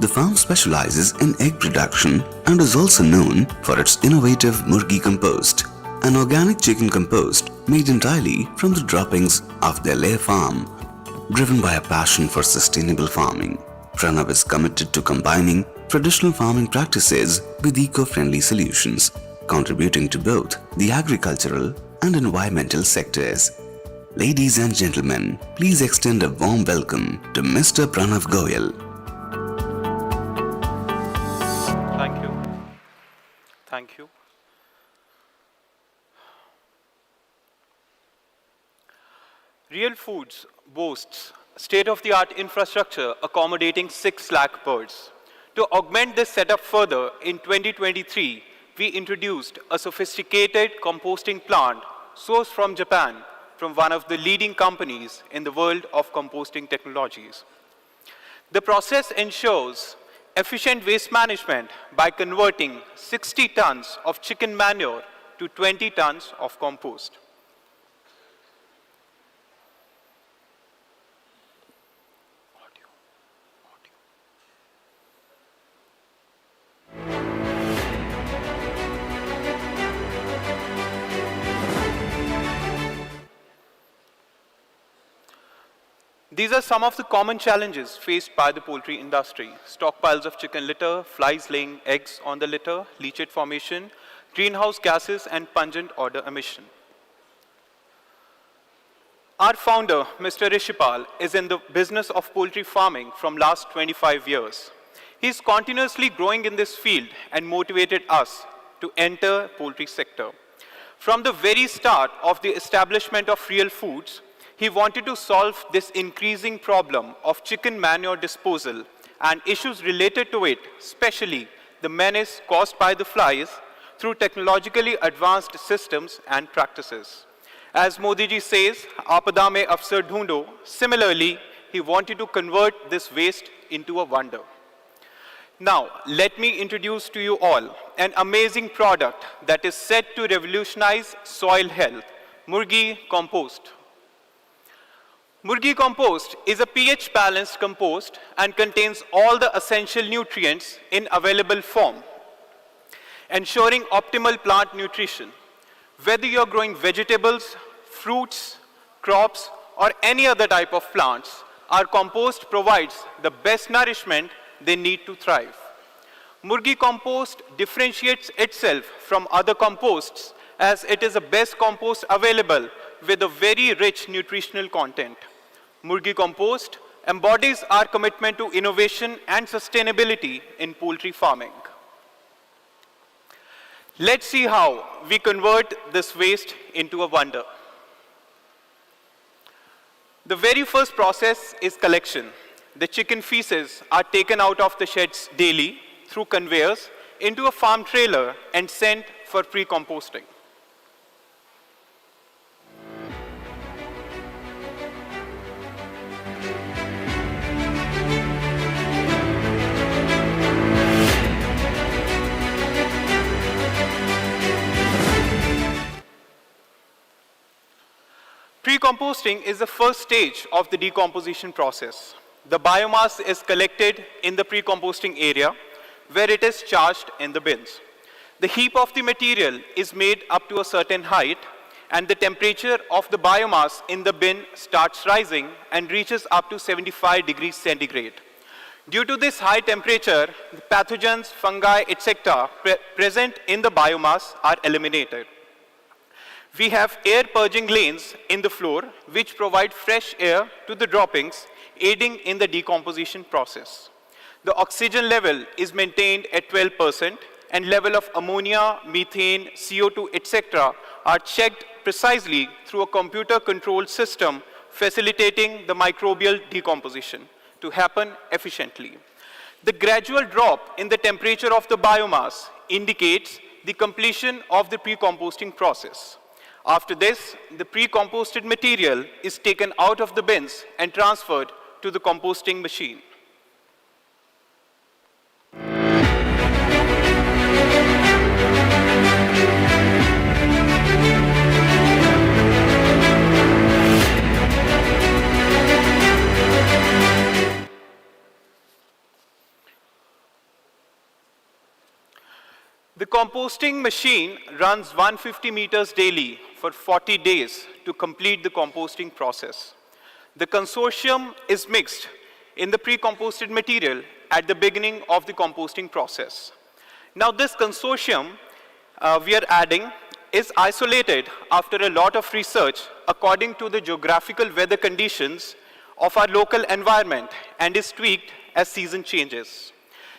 The farm specializes in egg production and is also known for its innovative Murgi compost, an organic chicken compost made entirely from the droppings of their layer farm. Driven by a passion for sustainable farming, Pranav is committed to combining traditional farming practices with eco-friendly solutions, contributing to both the agricultural and environmental sectors. Ladies and gentlemen, please extend a warm welcome to Mr. Pranav Goel. Thank you. Thank you. Real Foods boasts state-of-the-art infrastructure accommodating 6 lakh birds. To augment this setup further, in 2023, we introduced a sophisticated composting plant sourced from Japan, from one of the leading companies in the world of composting technologies. The process ensures efficient waste management by converting 60 tons of chicken manure to 20 tons of compost. These are some of the common challenges faced by the poultry industry: stockpiles of chicken litter, flies laying eggs on the litter, leachate formation, greenhouse gases, and pungent odor emission. Our founder, Mr. Rishipal, is in the business of poultry farming from last 25 years. He is continuously growing in this field and motivated us to enter poultry sector. From the very start of the establishment of Real Foods, he wanted to solve this increasing problem of chicken manure disposal and issues related to it, especially the menace caused by the flies, through technologically advanced systems and practices. As Modi ji says, "Aapada mein afsar dhoondho," similarly, he wanted to convert this waste into a wonder. Now, let me introduce to you all an amazing product that is set to revolutionize soil health: Murgi compost. Murgi compost is a pH-balanced compost and contains all the essential nutrients in available form, ensuring optimal plant nutrition. Whether you're growing vegetables, fruits, crops, or any other type of plants, our compost provides the best nourishment they need to thrive. Murgi compost differentiates itself from other composts as it is the best compost available with a very rich nutritional content. Murgi compost embodies our commitment to innovation and sustainability in poultry farming. Let's see how we convert this waste into a wonder. The very first process is collection. The chicken feces are taken out of the sheds daily through conveyors into a farm trailer and sent for pre-composting. Pre-composting is the first stage of the decomposition process. The biomass is collected in the pre-composting area where it is charged in the bins. The heap of the material is made up to a certain height, and the temperature of the biomass in the bin starts rising and reaches up to 75 degrees centigrade. Due to this high temperature, the pathogens, fungi, etc. present in the biomass are eliminated. We have air purging lanes in the floor which provide fresh air to the droppings, aiding in the decomposition process. The oxygen level is maintained at 12%, and level of ammonia, methane, CO2, etc. are checked precisely through a computer-controlled system facilitating the microbial decomposition to happen efficiently. The gradual drop in the temperature of the biomass indicates the completion of the pre-composting process. After this, the pre-composted material is taken out of the bins and transferred to the composting machine. The composting machine runs 150 meters daily for 40 days to complete the composting process. The consortium is mixed in the pre-composted material at the beginning of the composting process. Now this consortium we are adding is isolated after a lot of research according to the geographical weather conditions of our local environment and is tweaked as season changes.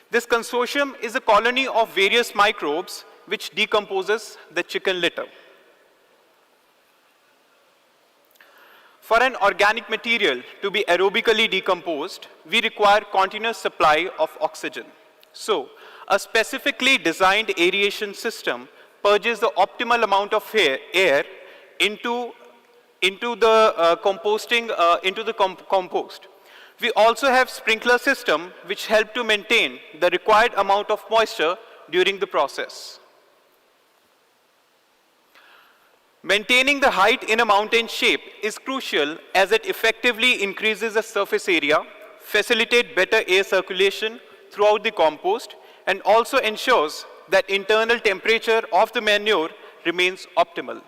This consortium is a colony of various microbes which decomposes the chicken litter. For an organic material to be aerobically decomposed, we require continuous supply of oxygen. So, a specifically designed aeration system purges the optimal amount of air into the compost. We also have sprinkler system which help to maintain the required amount of moisture during the process. Maintaining the height in a mountain shape is crucial as it effectively increases the surface area, facilitates better air circulation throughout the compost, and also ensures that internal temperature of the manure remains optimal.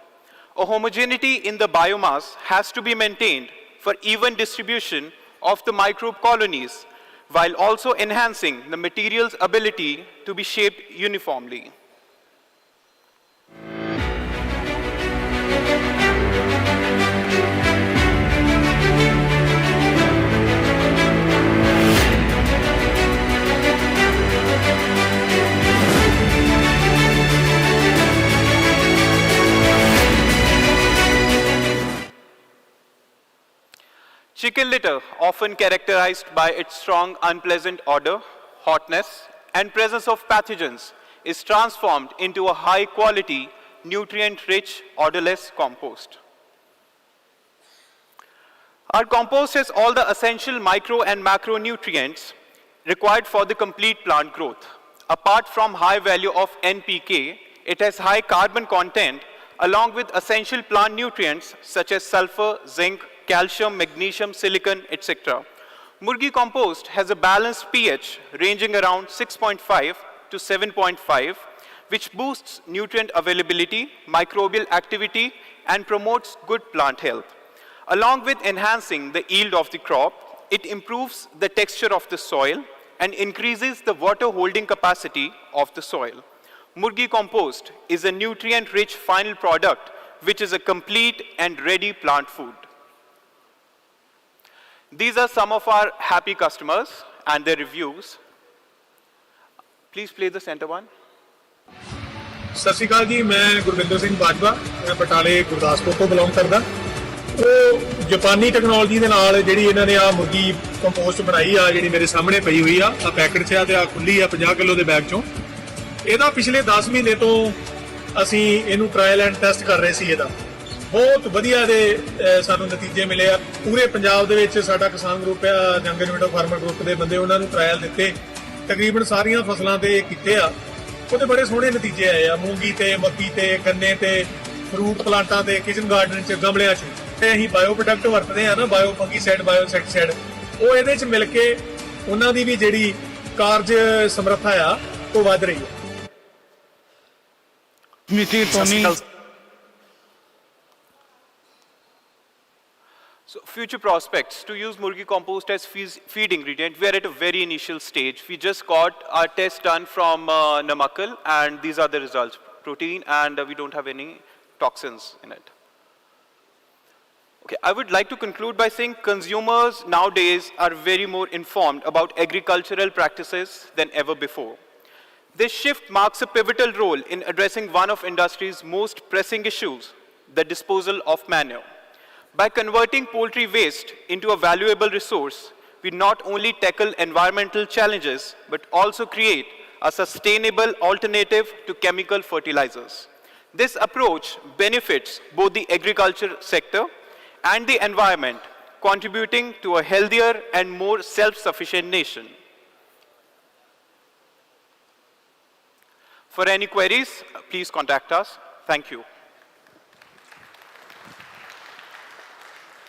A homogeneity in the biomass has to be maintained for even distribution of the microbe colonies, while also enhancing the material's ability to be shaped uniformly. Chicken litter, often characterized by its strong, unpleasant odor, hotness, and presence of pathogens, is transformed into a high-quality, nutrient-rich, odorless compost. Our compost has all the essential micro and macronutrients required for the complete plant growth. Apart from high value of NPK, it has high carbon content along with essential plant nutrients such as sulfur, zinc, calcium, magnesium, silicon, etc. Murgi compost has a balanced pH ranging around 6.5 to 7.5, which boosts nutrient availability, microbial activity, and promotes good plant health. Along with enhancing the yield of the crop, it improves the texture of the soil and increases the water holding capacity of the soil. Murgi compost is a nutrient-rich final product which is a complete and ready plant food. These are some of our happy customers and their reviews. Please play the center one. ਸਤਿ ਸ਼੍ਰੀ ਅਕਾਲ ਜੀ, ਮੈਂ ਗੁਰਵਿੰਦਰ ਸਿੰਘ ਬਾਜਵਾ, ਮੈਂ ਬਟਾਲੇ ਗੁਰਦਾਸਪੁਰ ਤੋਂ belong ਕਰਦਾ। ਉਹ ਜਾਪਾਨੀ technology ਦੇ ਨਾਲ ਜਿਹੜੀ ਇਹਨਾਂ ਨੇ ਆ ਮੁਰਗੀ ਕੰਪੋਸਟ ਬਣਾਈ ਆ, ਜਿਹੜੀ ਮੇਰੇ ਸਾਹਮਣੇ ਪਈ ਹੋਈ ਆ ਪੈਕਟ 'ਚ ਆ ਤੇ ਆ ਖੁੱਲੀ ਆ 50 ਕਿਲੋ ਦੇ ਬੈਗ 'ਚੋਂ। ਇਹਦਾ ਪਿਛਲੇ 10 ਮਹੀਨੇ ਤੋਂ ਅਸੀਂ ਇਹਨੂੰ ਟਰਾਇਲ ਐਂਡ ਟੈਸਟ ਕਰ ਰਹੇ ਸੀ। ਇਹਦਾ ਬਹੁਤ ਵਧੀਆ ਦੇ ਸਾਨੂੰ ਨਤੀਜੇ ਮਿਲੇ ਆ। ਪੂਰੇ ਪੰਜਾਬ ਦੇ ਵਿੱਚ ਸਾਡਾ ਕਿਸਾਨ ਗਰੁੱਪ ਆ, ਜੰਗ ਯੂਨਿਟ ਆਫ ਫਾਰਮਰ ਗਰੁੱਪ ਦੇ ਬੰਦੇ, ਉਹਨਾਂ ਨੂੰ ਟਰਾਇਲ ਦਿੱਤੇ, ਤਕਰੀਬਨ ਸਾਰੀਆਂ ਫਸਲਾਂ ਤੇ ਕੀਤੇ ਆ। ਉਹਦੇ ਬੜੇ ਸੋਹਣੇ ਨਤੀਜੇ ਆਏ ਆ, ਮੂੰਗੀ ਤੇ, ਮੱਕੀ ਤੇ, ਗੰਨੇ ਤੇ, ਫਰੂਟ ਪਲਾਂਟਾਂ ਤੇ, ਕਿਚਨ ਗਾਰਡਨ 'ਚ, ਗਮਲਿਆਂ 'ਚ। ਤੇ ਅਸੀਂ ਬਾਇਓ ਪ੍ਰੋਡਕਟ ਵਰਤਦੇ ਆ ਨਾ, ਬਾਇਓ ਫੰਗੀਸਾਈਡ, ਬਾਇਓ ਇੰਸੈਕਟਿਸਾਈਡ, ਉਹ ਇਹਦੇ 'ਚ ਮਿਲ ਕੇ ਉਹਨਾਂ ਦੀ ਵੀ ਜਿਹੜੀ ਕਾਰਜ ਸਮਰੱਥਾ ਆ ਉਹ ਵੱਧ ਰਹੀ ਹੈ। So future prospects, to use Murgi compost as feed ingredient, we are at a very initial stage. We just got our test done from Namakkal, and these are the results. Protein, and we don't have any toxins in it. Okay, I would like to conclude by saying consumers nowadays are very more informed about agricultural practices than ever before. This shift marks a pivotal role in addressing one of industry's most pressing issues, the disposal of manure. By converting poultry waste into a valuable resource, we not only tackle environmental challenges, but also create a sustainable alternative to chemical fertilizers. This approach benefits both the agriculture sector and the environment, contributing to a healthier and more self-sufficient nation. For any queries, please contact us. Thank you.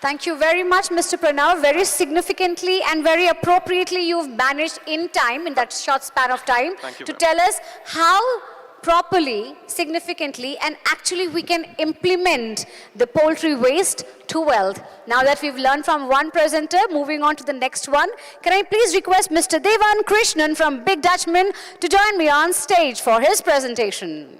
Thank you very much, Mr. Pranav. Very significantly and very appropriately, you've managed in time, in that short span of time, to tell us how properly, significantly, and actually we can implement the poultry waste to wealth. Now that we've learned from one presenter, moving on to the next one, can I please request Mr. Devan Krishnan from Big Dutchman to join me on stage for his presentation.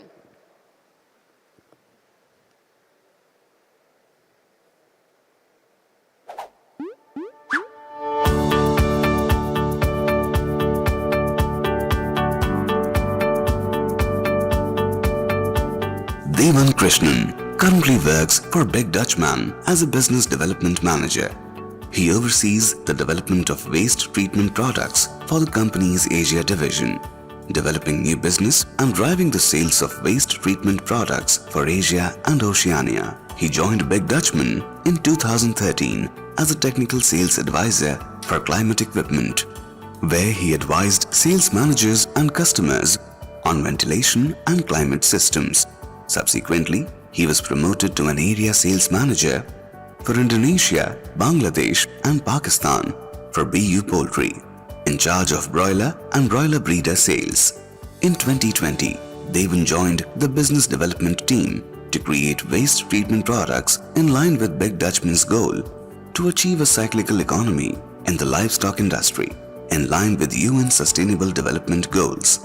Devan Krishnan currently works for Big Dutchman as a business development manager. He oversees the development of waste treatment products for the company's Asia division, developing new business and driving the sales of waste treatment products for Asia and Oceania. He joined Big Dutchman in 2013 as a technical sales advisor for climate equipment, where he advised sales managers and customers on ventilation and climate systems. Subsequently, he was promoted to an area sales manager for Indonesia, Bangladesh and Pakistan for BU Poultry, in charge of broiler and broiler breeder sales. In 2020, Devan joined the business development team to create waste treatment products in line with Big Dutchman's goal to achieve a cyclical economy in the livestock industry in line with UN Sustainable Development Goals.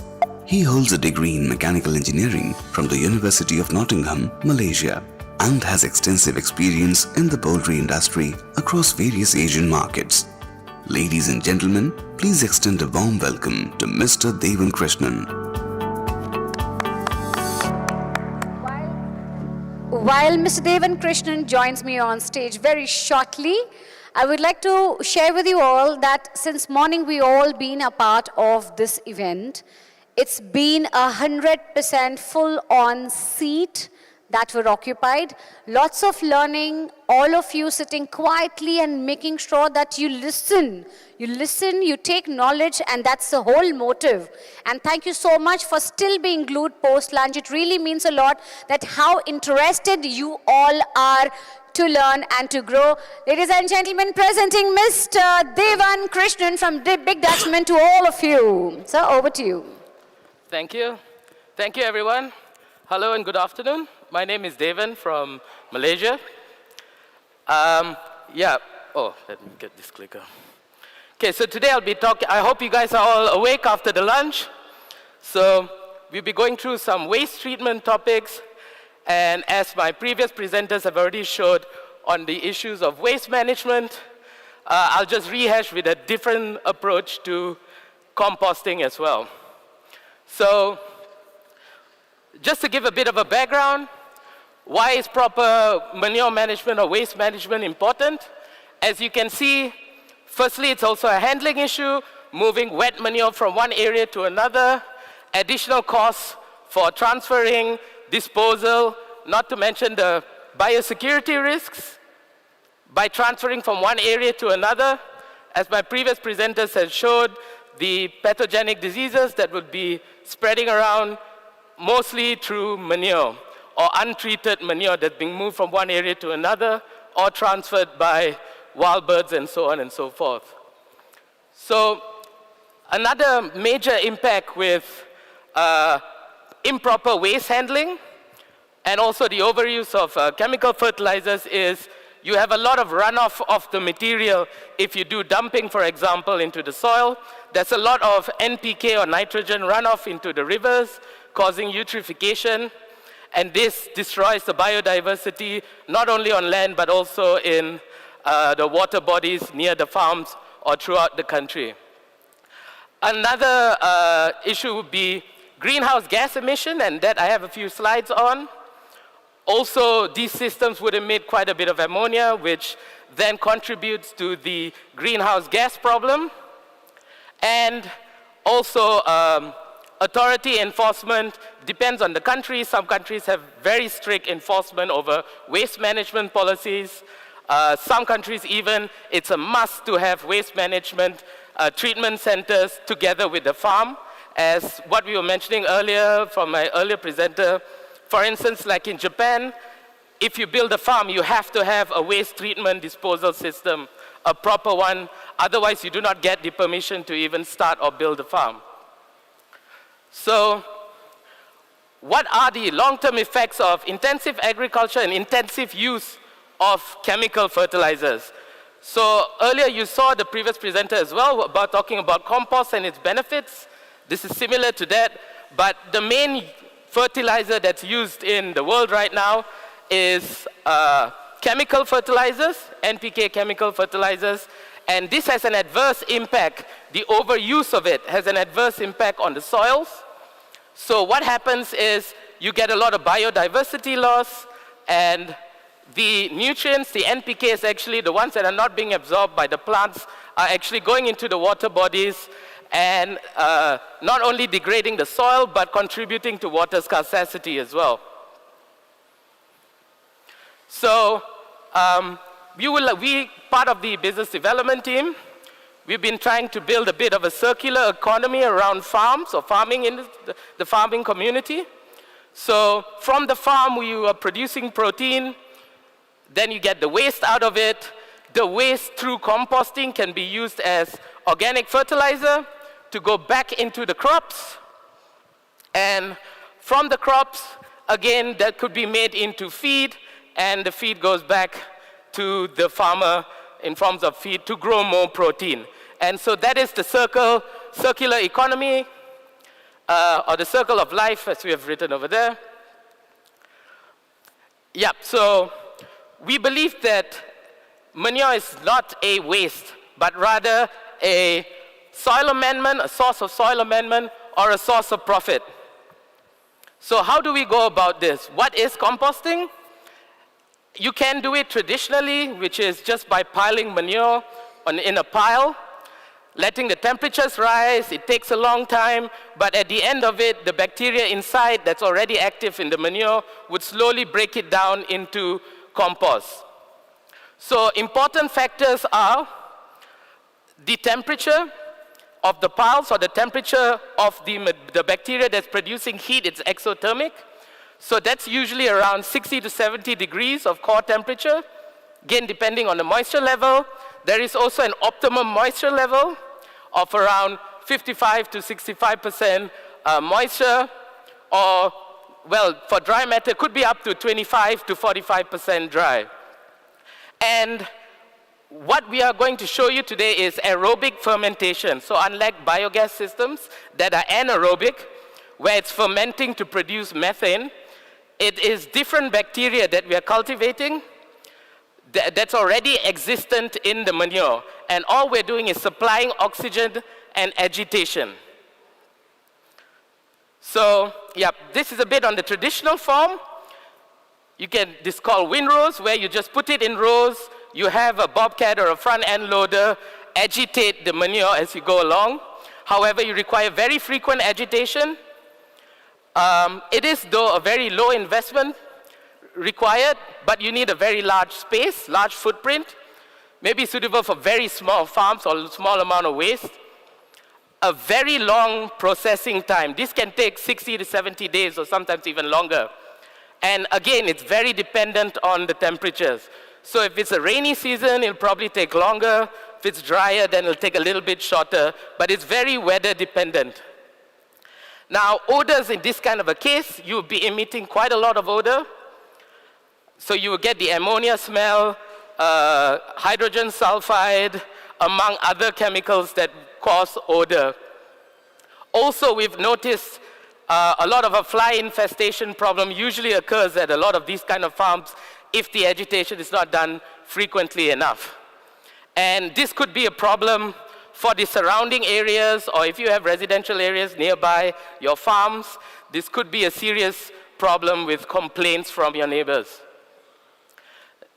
He holds a degree in mechanical engineering from the University of Nottingham, Malaysia, and has extensive experience in the poultry industry across various Asian markets. Ladies and gentlemen, please extend a warm welcome to Mr. Devan Krishnan. While Mr. Devan Krishnan joins me on stage very shortly, I would like to share with you all that since morning we all been a part of this event. It's been 100% full-on seat that were occupied. Lots of learning, all of you sitting quietly and making sure that you listen. You take knowledge, and that's the whole motive. And thank you so much for still being glued post-lunch. It really means a lot that how interested you all are to learn and to grow. Ladies and gentlemen, presenting Mr. Devan Krishnan from Big Dutchman to all of you. Sir, over to you. Thank you. Thank you, everyone. Hello and good afternoon. My name is Devan from Malaysia. Oh, let me get this clicker. Okay, so today I'll be talking, I hope you guys are all awake after the lunch. So we'll be going through some waste treatment topics. And as my previous presenters have already showed on the issues of waste management, I'll just rehash with a different approach to composting as well. So, just to give a bit of a background, why is proper manure management or waste management important? As you can see, firstly, it's also a handling issue, moving wet manure from one area to another, additional costs for transferring, disposal, not to mention the biosecurity risks by transferring from one area to another. As my previous presenters have showed, the pathogenic diseases that would be spreading around mostly through manure or untreated manure that's being moved from one area to another or transferred by wild birds and so on and so forth. So another major impact with improper waste handling and also the overuse of chemical fertilizers is you have a lot of runoff of the material if you do dumping, for example, into the soil. There's a lot of NPK or nitrogen runoff into the rivers, causing eutrophication. And this destroys the biodiversity, not only on land, but also in the water bodies near the farms or throughout the country. Another issue would be greenhouse gas emission, and that I have a few slides on. Also, these systems would emit quite a bit of ammonia, which then contributes to the greenhouse gas problem. And also, authority enforcement depends on the country. Some countries have very strict enforcement over waste management policies. Some countries even, it's a must to have waste management treatment centers together with the farm. As what we were mentioning earlier from my earlier presenter, for instance, like in Japan, if you build a farm, you have to have a waste treatment disposal system, a proper one. Otherwise, you do not get the permission to even start or build a farm. So, what are the long-term effects of intensive agriculture and intensive use of chemical fertilizers? So, earlier you saw the previous presenter as well about talking about compost and its benefits. This is similar to that, but the main fertilizer that's used in the world right now is chemical fertilizers, NPK chemical fertilizers, and this has an adverse impact. The overuse of it has an adverse impact on the soils. So what happens is you get a lot of biodiversity loss, and the nutrients, the NPK is actually the ones that are not being absorbed by the plants are actually going into the water bodies and not only degrading the soil, but contributing to water scarcity as well. So we, part of the business development team, we've been trying to build a bit of a circular economy around farms or farming in the farming community. So from the farm, we are producing protein, then you get the waste out of it. The waste through composting can be used as organic fertilizer to go back into the crops. And from the crops, again, that could be made into feed, and the feed goes back to the farmer in forms of feed to grow more protein. And so that is the circular economy, or the circle of life, as we have written over there. Yeah, so we believe that manure is not a waste, but rather a soil amendment, a source of soil amendment, or a source of profit. So how do we go about this? What is composting? You can do it traditionally, which is just by piling manure in a pile, letting the temperatures rise. It takes a long time, but at the end of it, the bacteria inside that's already active in the manure would slowly break it down into compost. So important factors are the temperature of the piles, or the temperature of the bacteria that's producing heat. It's exothermic. So that's usually around 60 to 70 degrees of core temperature. Again, depending on the moisture level. There is also an optimum moisture level of around 55 to 65% moisture, or, well, for dry matter, it could be up to 25 to 45% dry. And what we are going to show you today is aerobic fermentation. So unlike biogas systems that are anaerobic, where it's fermenting to produce methane, it is different bacteria that we are cultivating that's already existent in the manure. And all we're doing is supplying oxygen and agitation. So, yeah, this is a bit on the traditional form. This is called windrows, where you just put it in rows. You have a bobcat or a front end loader agitate the manure as you go along. However, you require very frequent agitation. It is, though, a very low investment required, but you need a very large space, large footprint, maybe suitable for very small farms or small amount of waste. A very long processing time. This can take 60 to 70 days or sometimes even longer. And again, it's very dependent on the temperatures. So if it's a rainy season, it'll probably take longer. If it's drier, then it'll take a little bit shorter, but it's very weather dependent. Now, odors in this kind of a case, you'll be emitting quite a lot of odor. So you will get the ammonia smell, hydrogen sulfide, among other chemicals that cause odor. Also, we've noticed a lot of a fly infestation problem usually occurs at a lot of these kind of farms if the agitation is not done frequently enough. And this could be a problem for the surrounding areas, or if you have residential areas nearby your farms, this could be a serious problem with complaints from your neighbors.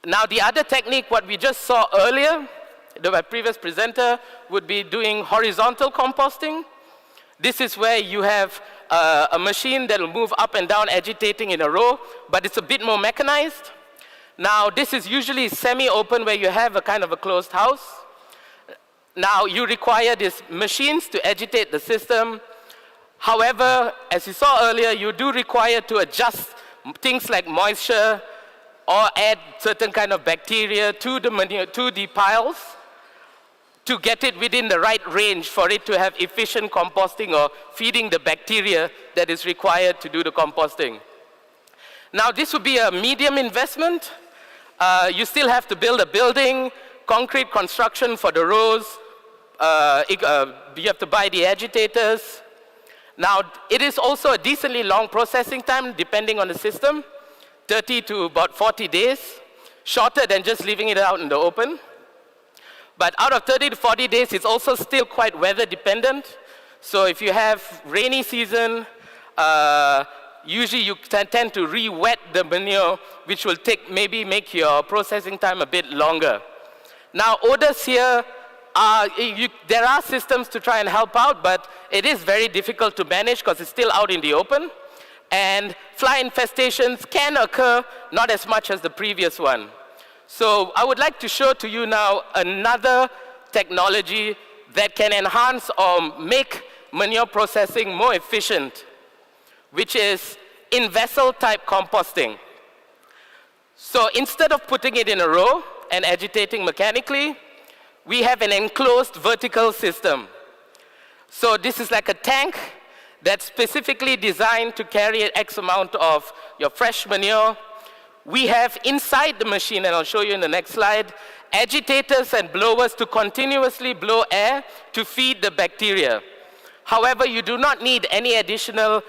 Now, the other technique, what we just saw earlier, the previous presenter, would be doing horizontal composting. This is where you have a machine that will move up and down, agitating in a row, but it's a bit more mechanized. Now, this is usually semi-open, where you have a kind of a closed house. Now, you require these machines to agitate the system. However, as you saw earlier, you do require to adjust things like moisture or add certain kind of bacteria to the piles to get it within the right range for it to have efficient composting or feeding the bacteria that is required to do the composting. Now, this would be a medium investment. You still have to build a building, concrete construction for the rows. You have to buy the agitators. Now, it is also a decently long processing time, depending on the system, 30 to about 40 days, shorter than just leaving it out in the open. But out of 30 to 40 days, it's also still quite weather dependent. So if you have rainy season, usually you tend to re-wet the manure, which will maybe make your processing time a bit longer. Now, odors here, there are systems to try and help out, but it is very difficult to manage because it's still out in the open. And fly infestations can occur, not as much as the previous one. So I would like to show to you now another technology that can enhance or make manure processing more efficient, which is in-vessel type composting. So instead of putting it in a row and agitating mechanically, we have an enclosed vertical system. So this is like a tank that's specifically designed to carry an X amount of your fresh manure. We have inside the machine, and I'll show you in the next slide, agitators and blowers to continuously blow air to feed the bacteria. However, you do not need any additional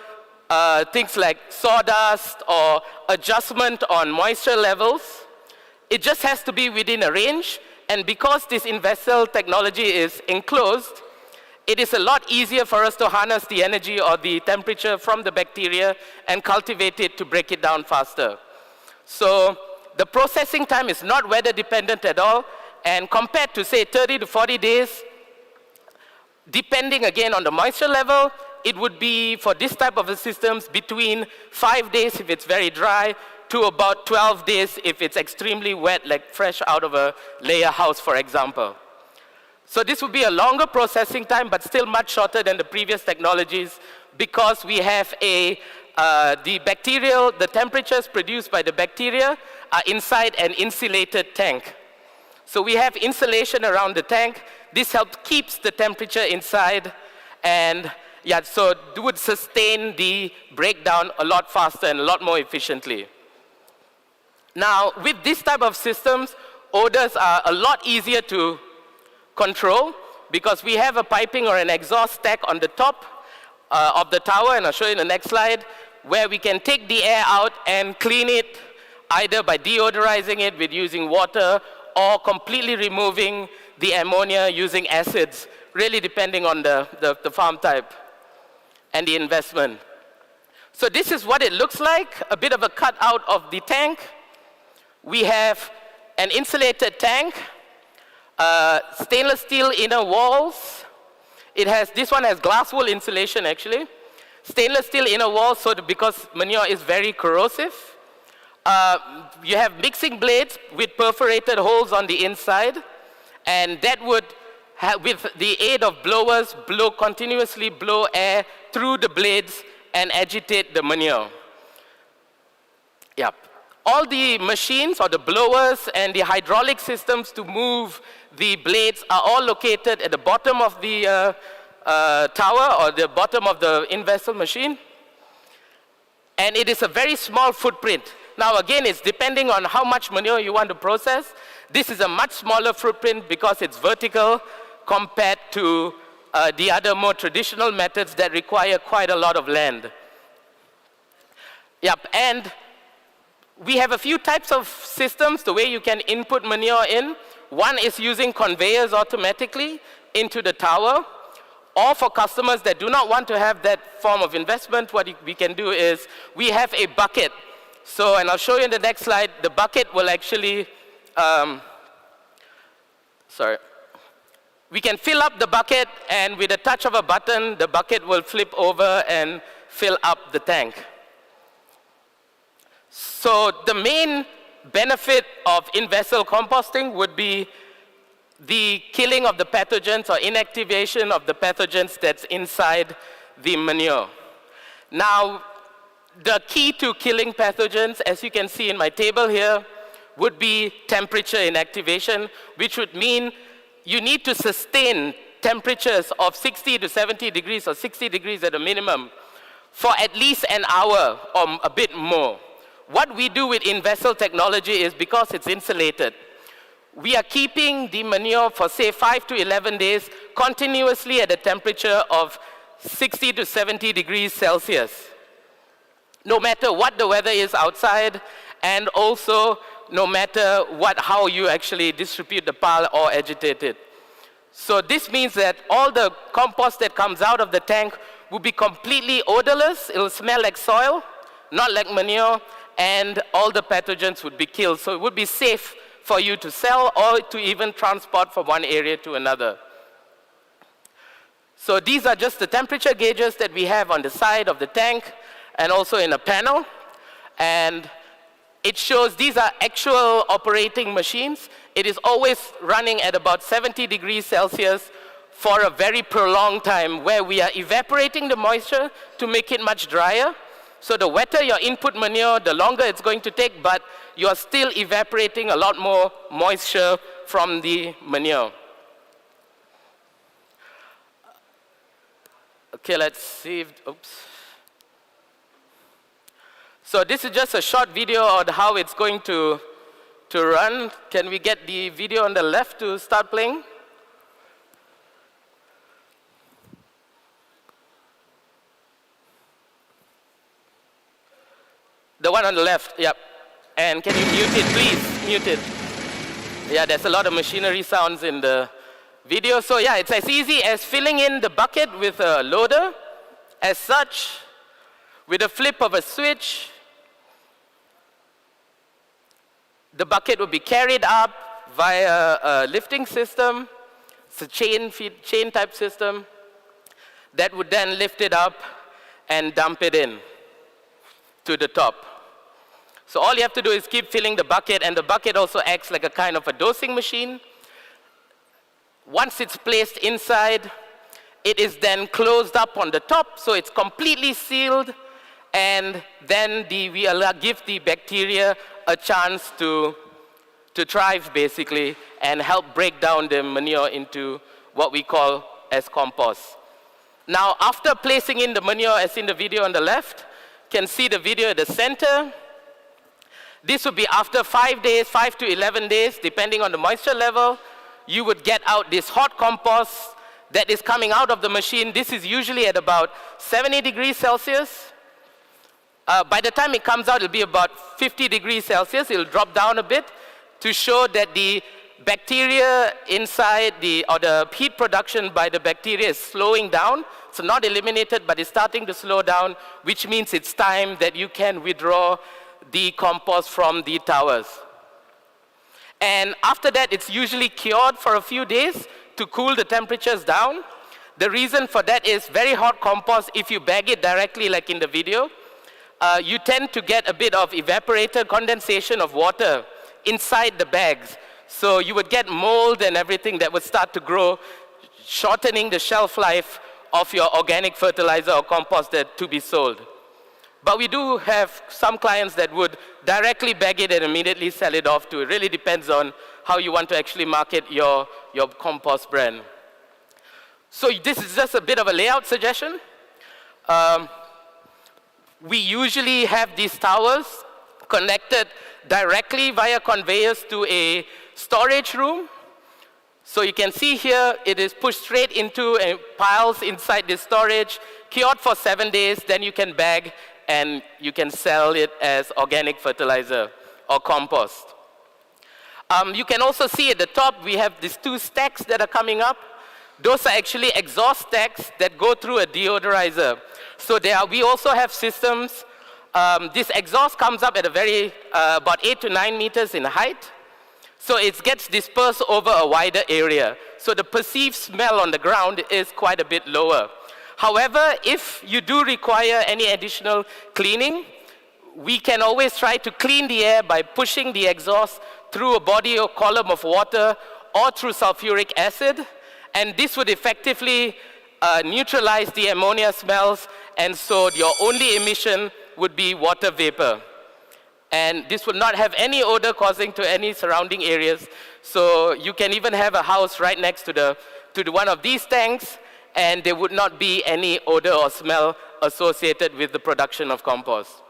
things like sawdust or adjustment on moisture levels. It just has to be within a range, and because this in-vessel technology is enclosed, it is a lot easier for us to harness the energy or the temperature from the bacteria and cultivate it to break it down faster. So the processing time is not weather dependent at all, and compared to say 30 to 40 days, depending again on the moisture level, it would be for this type of systems between 5 days if it's very dry to about 12 days if it's extremely wet, like fresh out of a layer house, for example. So this would be a longer processing time, but still much shorter than the previous technologies because we have the temperatures produced by the bacteria are inside an insulated tank. So we have insulation around the tank. This helps keeps the temperature inside, and so it would sustain the breakdown a lot faster and a lot more efficiently. Now, with this type of systems, odors are a lot easier to control because we have a piping or an exhaust stack on the top of the tower, and I'll show you in the next slide, where we can take the air out and clean it either by deodorizing it with using water or completely removing the ammonia using acids, really depending on the farm type and the investment. So this is what it looks like, a bit of a cutout of the tank. We have an insulated tank, stainless steel inner walls. This one has glass wool insulation actually. Stainless steel inner walls, because manure is very corrosive. You have mixing blades with perforated holes on the inside, and that would, with the aid of blowers, continuously blow air through the blades and agitate the manure. Yep. all the machines or the blowers and the hydraulic systems to move the blades are all located at the bottom of the tower or the bottom of the in-vessel machine. And it is a very small footprint. Now again, it's depending on how much manure you want to process. This is a much smaller footprint because it's vertical compared to the other more traditional methods that require quite a lot of land. Yep, and we have a few types of systems, the way you can input manure in. One is using conveyors automatically into the tower. Or for customers that do not want to have that form of investment, what we can do is we have a bucket. So, and I'll show you in the next slide, the bucket will actually, we can fill up the bucket, and with a touch of a button, the bucket will flip over and fill up the tank. So the main benefit of in-vessel composting would be the killing of the pathogens or inactivation of the pathogens that's inside the manure. Now, the key to killing pathogens, as you can see in my table here, would be temperature inactivation, which would mean you need to sustain temperatures of 60 to 70 degrees or 60 degrees at a minimum for at least an hour or a bit more. What we do with in-vessel technology is, because it's insulated, we are keeping the manure for say 5 to 11 days continuously at a temperature of 60 to 70 degrees Celsius. No matter what the weather is outside, and also no matter how you actually distribute the pile or agitate it. So this means that all the compost that comes out of the tank will be completely odorless. It will smell like soil, not like manure, and all the pathogens would be killed. So it would be safe for you to sell or to even transport from one area to another. So these are just the temperature gauges that we have on the side of the tank and also in a panel. And it shows these are actual operating machines. It is always running at about 70 degrees Celsius for a very prolonged time, where we are evaporating the moisture to make it much drier. So the wetter your input manure, the longer it's going to take, but you're still evaporating a lot more moisture from the manure. Okay, let's see if, oops. So this is just a short video on how it's going to run. Can we get the video on the left to start playing? The one on the left, yep. And can you mute it, please? Mute it. Yeah, there's a lot of machinery sounds in the video. So yeah, it's as easy as filling in the bucket with a loader, as such, with a flip of a switch. The bucket will be carried up via a lifting system. It's a chain type system that would then lift it up and dump it in to the top. So all you have to do is keep filling the bucket, and the bucket also acts like a kind of a dosing machine. Once it's placed inside, it is then closed up on the top, so it's completely sealed, and then we give the bacteria a chance to thrive, basically, and help break down the manure into what we call as compost. Now, after placing in the manure, as in the video on the left, you can see the video at the center. This would be after 5 days, 5 to 11 days, depending on the moisture level. You would get out this hot compost that is coming out of the machine. This is usually at about 70 degrees Celsius. By the time it comes out, it'll be about 50 degrees Celsius. It'll drop down a bit to show that the bacteria inside or the heat production by the bacteria is slowing down. It's not eliminated, but it's starting to slow down, which means it's time that you can withdraw the compost from the towers. And after that, it's usually cured for a few days to cool the temperatures down. The reason for that is very hot compost, if you bag it directly like in the video, you tend to get a bit of evaporated condensation of water inside the bags. So you would get mold and everything that would start to grow, shortening the shelf life of your organic fertilizer or compost that to be sold. But we do have some clients that would directly bag it and immediately sell it off to. It really depends on how you want to actually market your compost brand. So this is just a bit of a layout suggestion. We usually have these towers connected directly via conveyors to a storage room. So you can see here, it is pushed straight into piles inside the storage, cured for 7 days, then you can bag and you can sell it as organic fertilizer or compost. You can also see at the top, we have these 2 stacks that are coming up. Those are actually exhaust stacks that go through a deodorizer. So we also have systems. This exhaust comes up at a very, about 8 to 9 meters in height. So it gets dispersed over a wider area. So the perceived smell on the ground is quite a bit lower. However, if you do require any additional cleaning, we can always try to clean the air by pushing the exhaust through a body or column of water or through sulfuric acid. And this would effectively neutralize the ammonia smells, and so your only emission would be water vapor. And this would not have any odor causing to any surrounding areas. So you can even have a house right next to one of these tanks, and there would not be any odor or smell associated with the production of compost.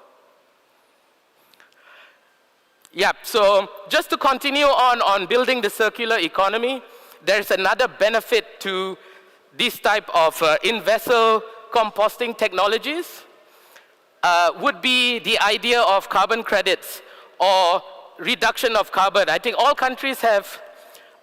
Yeah, so just to continue on building the circular economy, there's another benefit to this type of in-vessel composting technologies. Would be the idea of carbon credits or reduction of carbon. I think all countries have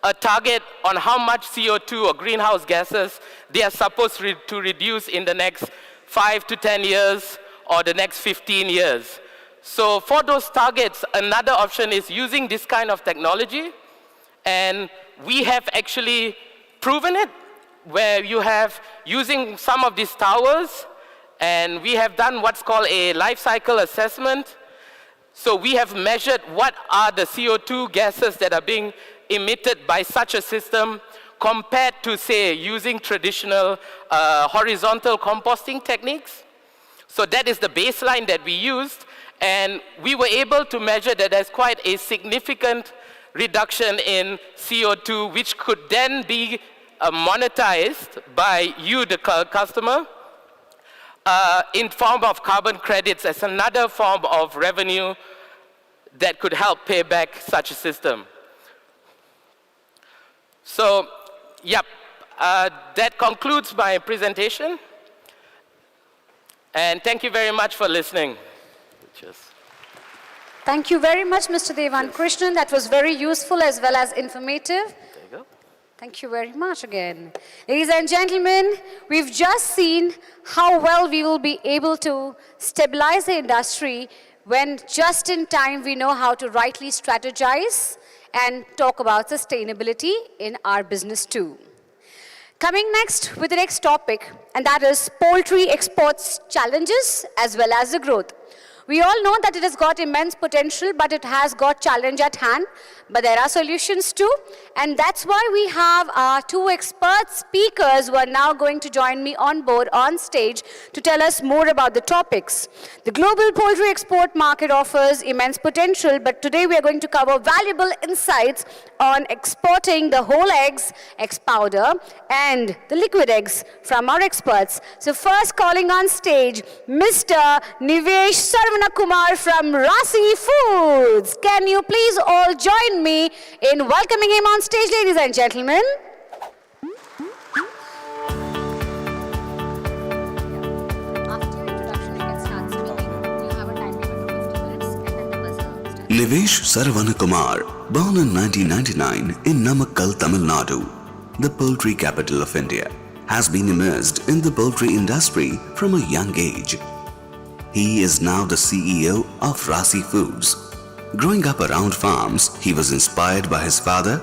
a target on how much CO2 or greenhouse gases they are supposed to reduce in the next 5 to 10 years or the next 15 years. So for those targets, another option is using this kind of technology, and we have actually proven it, where you have using some of these towers, and we have done what's called a life cycle assessment. So we have measured what are the CO2 gases that are being emitted by such a system compared to, say, using traditional horizontal composting techniques. So that is the baseline that we used, and we were able to measure that there's quite a significant reduction in CO2, which could then be monetized by you, the customer, in form of carbon credits as another form of revenue that could help pay back such a system. So, yep, that concludes my presentation. And thank you very much for listening. Cheers. Thank you very much, Mr. Devan Krishnan. That was very useful as well as informative. There you go. Thank you very much again. Ladies and gentlemen, we've just seen how well we will be able to stabilize the industry when just in time we know how to rightly strategize and talk about sustainability in our business too. Coming next with the next topic, and that is poultry exports challenges as well as the growth. We all know that it has got immense potential, but it has got challenge at hand. But there are solutions too. And that's why we have our 2 expert speakers who are now going to join me on board on stage to tell us more about the topics. The global poultry export market offers immense potential, but today we are going to cover valuable insights on exporting the whole eggs, eggs powder, and the liquid eggs from our experts. So first calling on stage, Mr. Nivesh Kumar from Rasi Foods. Can you please all join me in welcoming him on stage, ladies and gentlemen? After your introduction, you can start speaking. You have a time limit of 50 minutes, and then the buzzer will start. Nivesh Kumar, born in 1999 in Namakkal, Tamil Nadu, the poultry capital of India, has been immersed in the poultry industry from a young age. He is now the CEO of Rasi Foods. Growing up around farms, he was inspired by his father,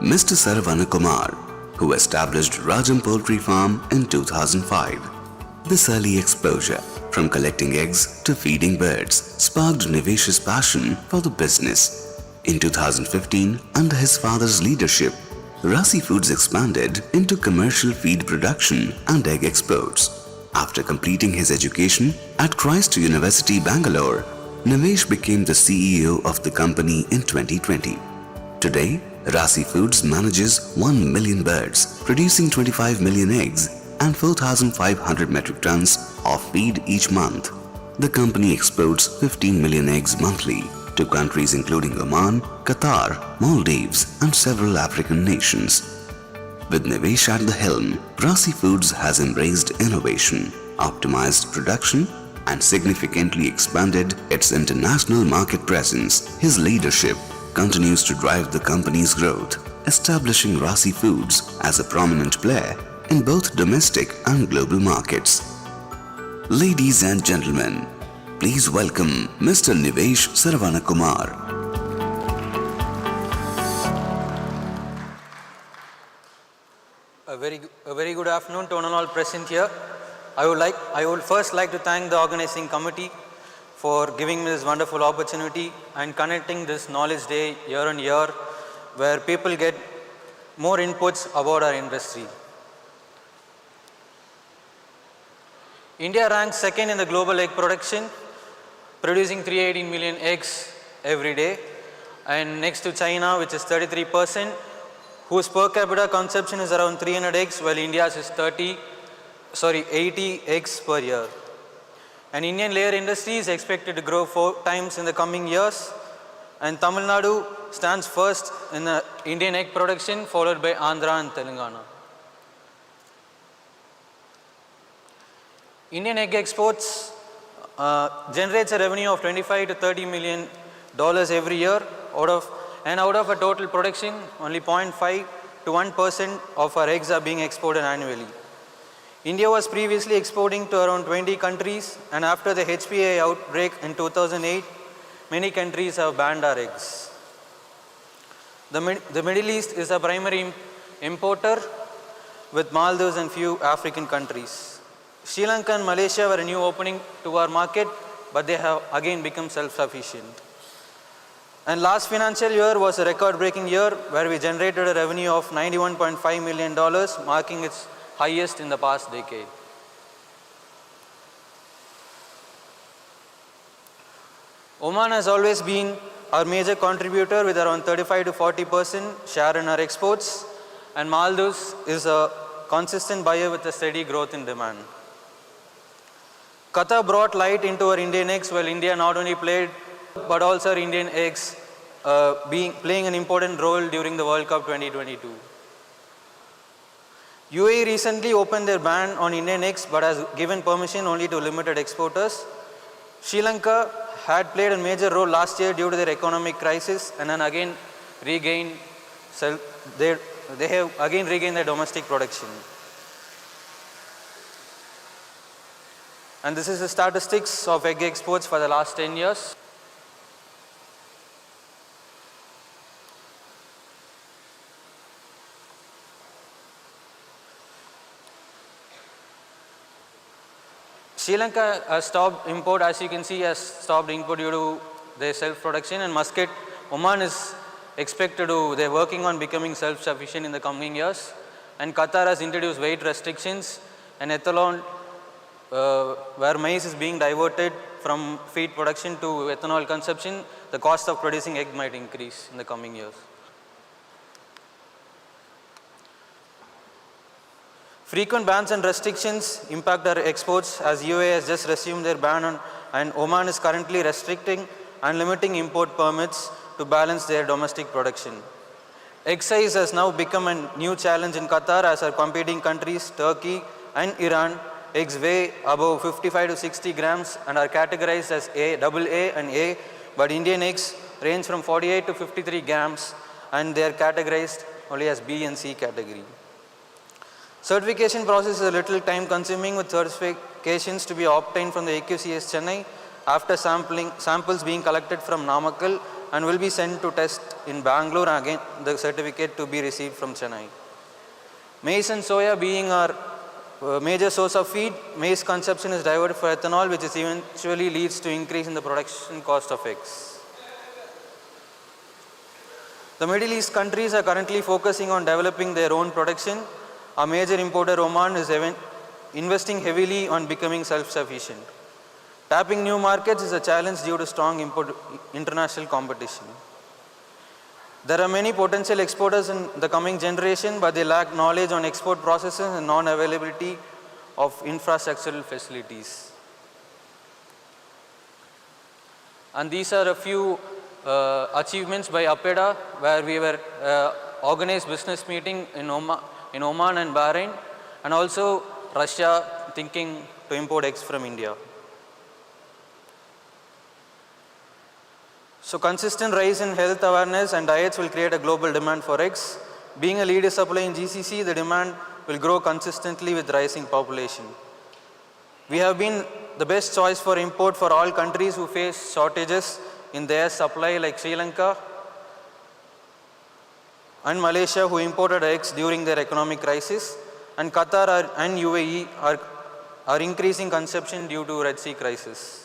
Mr. Saravana Kumar, who established Rajam Poultry Farm in 2005. This early exposure, from collecting eggs to feeding birds, sparked Nivesh's passion for the business. In 2015, under his father's leadership, Rasi Foods expanded into commercial feed production and egg exports. After completing his education at Christ University, Bangalore, Nivesh became the CEO of the company in 2020. Today, Rasi Foods manages 1 million birds, producing 25 million eggs and 4,500 metric tons of feed each month. The company exports 15 million eggs monthly to countries including Oman, Qatar, Maldives and several African nations. With Nivesh at the helm, Rasi Foods has embraced innovation, optimized production and significantly expanded its international market presence. His leadership continues to drive the company's growth, establishing Rasi Foods as a prominent player in both domestic and global markets. Ladies and gentlemen, please welcome Mr. Nivesh Sarvanakumar. A very good afternoon to all present here. I would first like to thank the organizing committee for giving me this wonderful opportunity and connecting this knowledge day year on year, where people get more inputs about our industry. India ranks second in the global egg production, producing 318 million eggs every day, and next to China, which is 33%, whose per capita consumption is around 300 eggs, while India's is 80 eggs per year. And Indian layer industry is expected to grow 4 times in the coming years, and Tamil Nadu stands first in the Indian egg production, followed by Andhra and Telangana. Indian egg exports generates a revenue of $25 to $30 million every year, out of a total production, only 0.5 to 1% of our eggs are being exported annually. India was previously exporting to around 20 countries, and after the HPA outbreak in 2008, many countries have banned our eggs. The Middle East is a primary importer, with Maldives and few African countries. Sri Lanka and Malaysia were a new opening to our market, but they have again become self-sufficient. And last financial year was a record-breaking year where we generated a revenue of $91.5 million, marking its highest in the past decade. Oman has always been our major contributor with around 35 to 40% share in our exports, and Maldives is a consistent buyer with a steady growth in demand. Qatar brought light into our Indian eggs, while India not only played but also our Indian eggs playing an important role during the World Cup 2022. UAE recently opened their ban on Indian eggs but has given permission only to limited exporters. Sri Lanka had played a major role last year due to their economic crisis and then again they have again regained their domestic production. And this is the statistics of egg exports for the last 10 years. Sri Lanka has stopped import, as you can see, has stopped import due to their self-production, and Muscat, Oman is expected to, they're working on becoming self-sufficient in the coming years, and Qatar has introduced weight restrictions and ethanol, where maize is being diverted from feed production to ethanol consumption. The cost of producing egg might increase in the coming years. Frequent bans and restrictions impact our exports, as UAE has just resumed their ban on, and Oman is currently restricting and limiting import permits to balance their domestic production. Egg size has now become a new challenge in Qatar, as our competing countries, Turkey and Iran, eggs weigh above 55 to 60 grams and are categorized as AA and A, but Indian eggs range from 48 to 53 grams and they are categorized only as B and C category. Certification process is a little time consuming, with certifications to be obtained from the AQCS Chennai after samples being collected from Namakkal and will be sent to test in Bangalore, and again the certificate to be received from Chennai. Maize and soya being our major source of feed, maize consumption is diverted for ethanol, which is eventually leads to increase in the production cost of eggs. The Middle East countries are currently focusing on developing their own production. A major importer, Oman, is investing heavily on becoming self-sufficient. Tapping new markets is a challenge due to strong international competition. There are many potential exporters in the coming generation, but they lack knowledge on export processes and non-availability of infrastructural facilities. And these are a few achievements by APEDA, where we were organized business meeting in Oman and Bahrain, and also Russia thinking to import eggs from India. So consistent rise in health awareness and diets will create a global demand for eggs. Being a leader supplier in GCC, the demand will grow consistently with rising population. We have been the best choice for import for all countries who face shortages in their supply, like Sri Lanka and Malaysia, who imported eggs during their economic crisis, and Qatar and UAE are increasing consumption due to Red Sea crisis.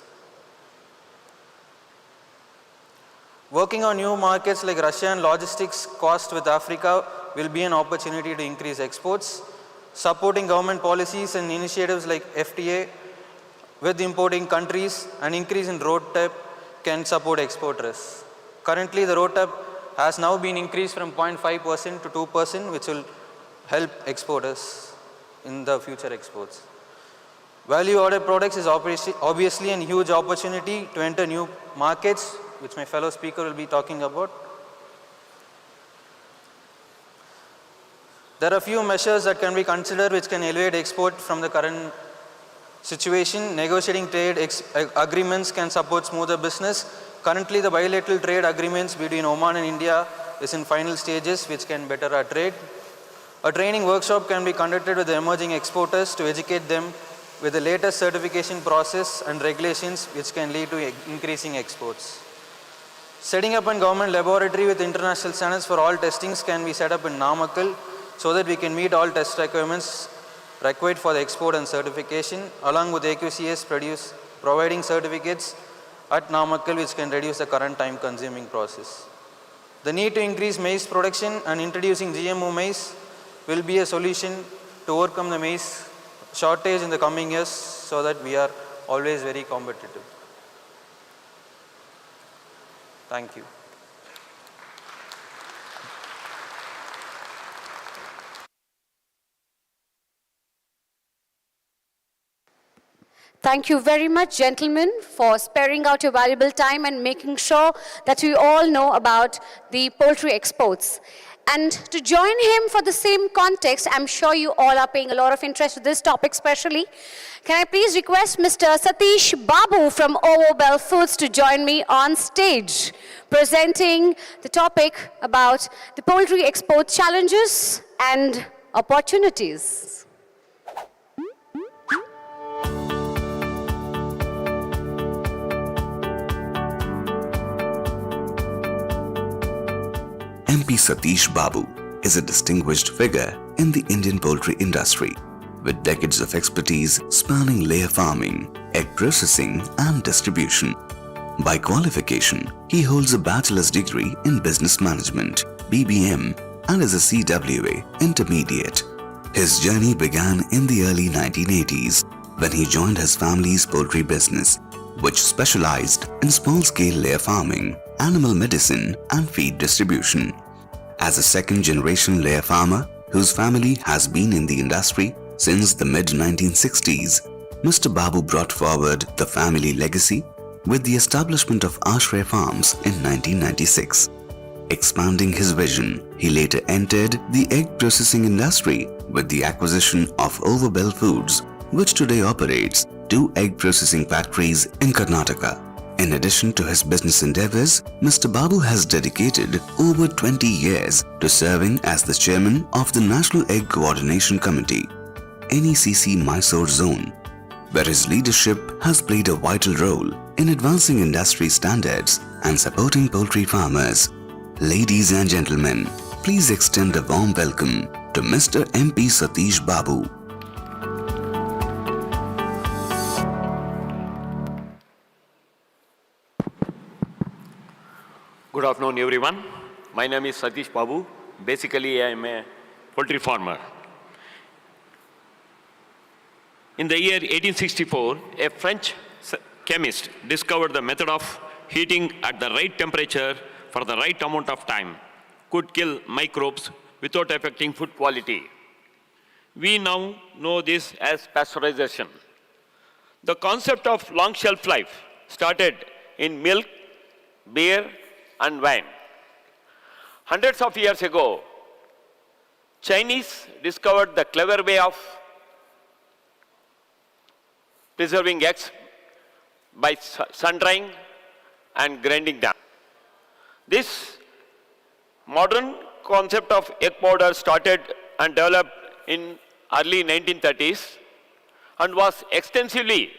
Working on new markets like Russia and logistics cost with Africa will be an opportunity to increase exports. Supporting government policies and initiatives like FTA with importing countries and increase in road tax can support exporters. Currently, the road tax has now been increased from 0.5% to 2%, which will help exporters in the future exports. Value-added products is obviously a huge opportunity to enter new markets, which my fellow speaker will be talking about. There are a few measures that can be considered which can elevate export from the current situation. Negotiating trade agreements can support smoother business. Currently, the bilateral trade agreements between Oman and India is in final stages, which can better our trade. A training workshop can be conducted with the emerging exporters to educate them with the latest certification process and regulations, which can lead to increasing exports. Setting up a government laboratory with international standards for all testings can be set up in Namakkal so that we can meet all test requirements required for the export and certification, along with AQCS providing certificates at Namakkal, which can reduce the current time-consuming process. The need to increase maize production and introducing GMO maize will be a solution to overcome the maize shortage in the coming years so that we are always very competitive. Thank you. Thank you very much, gentlemen, for sparing out your valuable time and making sure that we all know about the poultry exports. And to join him for the same context, I'm sure you all are paying a lot of interest to this topic especially. Can I please request Mr. Satish Babu from OO Bell Foods to join me on stage, presenting the topic about the poultry export challenges and opportunities. MP Satish Babu is a distinguished figure in the Indian poultry industry with decades of expertise spanning layer farming, egg processing and distribution. By qualification, he holds a bachelor's degree in business management, BBM, and is a CWA intermediate. His journey began in the early 1980s when he joined his family's poultry business, which specialized in small-scale layer farming, animal medicine and feed distribution. As a second-generation layer farmer whose family has been in the industry since the mid-1960s, Mr. Babu brought forward the family legacy with the establishment of Ashray Farms in 1996. Expanding his vision, he later entered the egg processing industry with the acquisition of OO Bell Foods, which today operates 2 egg processing factories in Karnataka. In addition to his business endeavors, Mr. Babu has dedicated over 20 years to serving as the chairman of the National Egg Coordination Committee, NECC Mysore Zone, where his leadership has played a vital role in advancing industry standards and supporting poultry farmers. Ladies and gentlemen, please extend a warm welcome to Mr. MP Satish Babu. Good afternoon, everyone. My name is Satish Babu. Basically, I am a poultry farmer. in the year 1864, a French chemist discovered the method of heating at the right temperature for the right amount of time could kill microbes without affecting food quality. We now know this as pasteurization. The concept of long shelf life started in milk, beer, and wine. Hundreds of years ago, Chinese discovered the clever way of preserving eggs by sun-drying and grinding them. This modern concept of egg powder started and developed in early 1930s and was extensively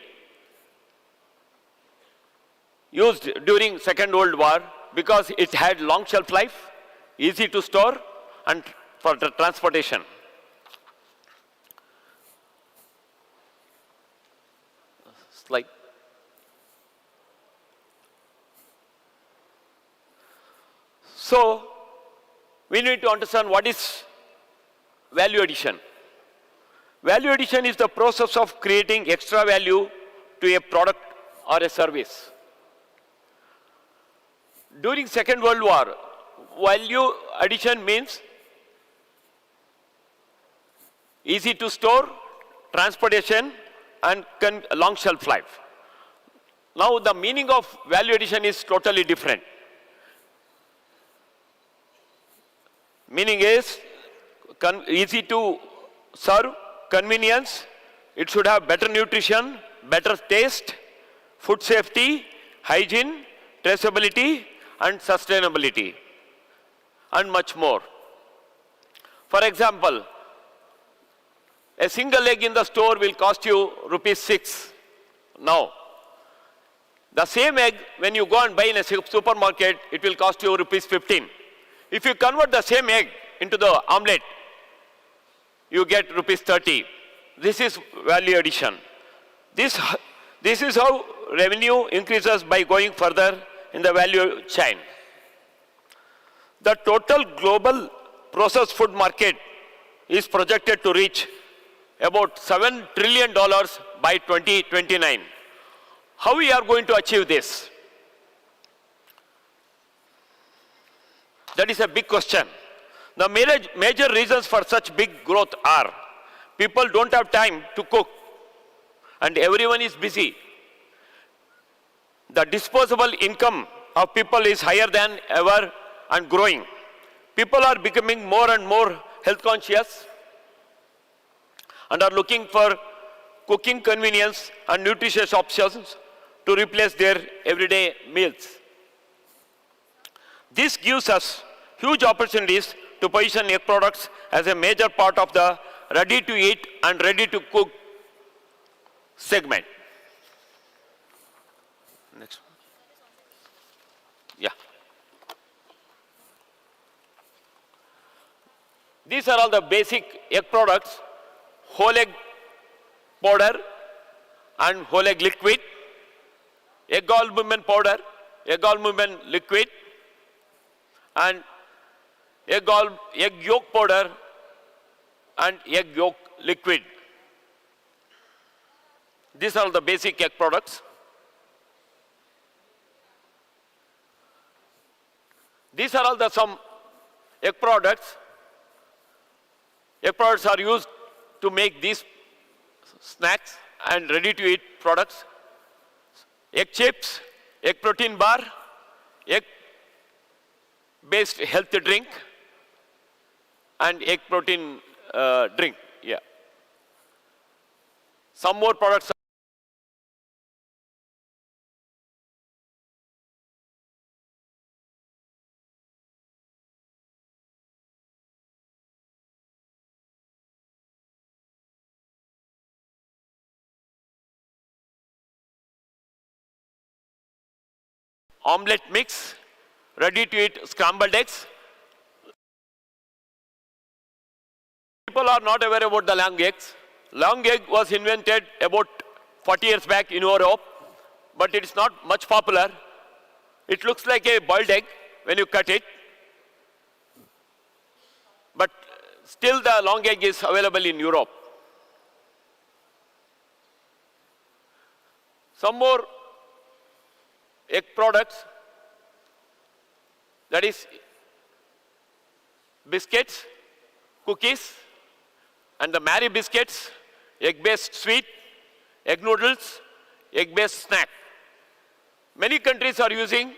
used during Second World War because it had long shelf life, easy to store, and for the transportation. Slide. So, we need to understand what is value addition. Value addition is the process of creating extra value to a product or a service. During Second World War, value addition means easy to store, transportation, and long shelf life. Now the meaning of value addition is totally different. Meaning is easy to serve, convenience, it should have better nutrition, better taste, food safety, hygiene, traceability, and sustainability, and much more. For example, a single egg in the store will cost you ₹6. Now, the same egg, when you go and buy in a supermarket, it will cost you ₹15. If you convert the same egg into the omelette, you get ₹30. This is value addition. This is how revenue increases by going further in the value chain. The total global processed food market is projected to reach about $7 trillion by 2029. How we are going to achieve this? That is a big question. The major reasons for such big growth are people don't have time to cook and everyone is busy. The disposable income of people is higher than ever and growing. People are becoming more and more health conscious and are looking for cooking convenience and nutritious options to replace their everyday meals. This gives us huge opportunities to position egg products as a major part of the ready-to-eat and ready-to-cook segment. Next one. Yeah. These are all the basic egg products: whole egg powder and whole egg liquid, egg albumin powder, egg albumin liquid, and egg yolk powder and egg yolk liquid. These are the basic egg products. These are all the some egg products. Egg products are used to make these snacks and ready-to-eat products. Egg chips, egg protein bar, egg-based healthy drink, and egg protein drink. Yeah. Some more products. Omelette mix, ready-to-eat scrambled eggs. People are not aware about the long eggs. Long egg was invented about 40 years back in Europe, but it is not much popular. It looks like a boiled egg when you cut it, but still the long egg is available in Europe. Some more egg products, that is biscuits, cookies, and the Mary biscuits, egg-based sweet, egg noodles, egg-based snack. Many countries are using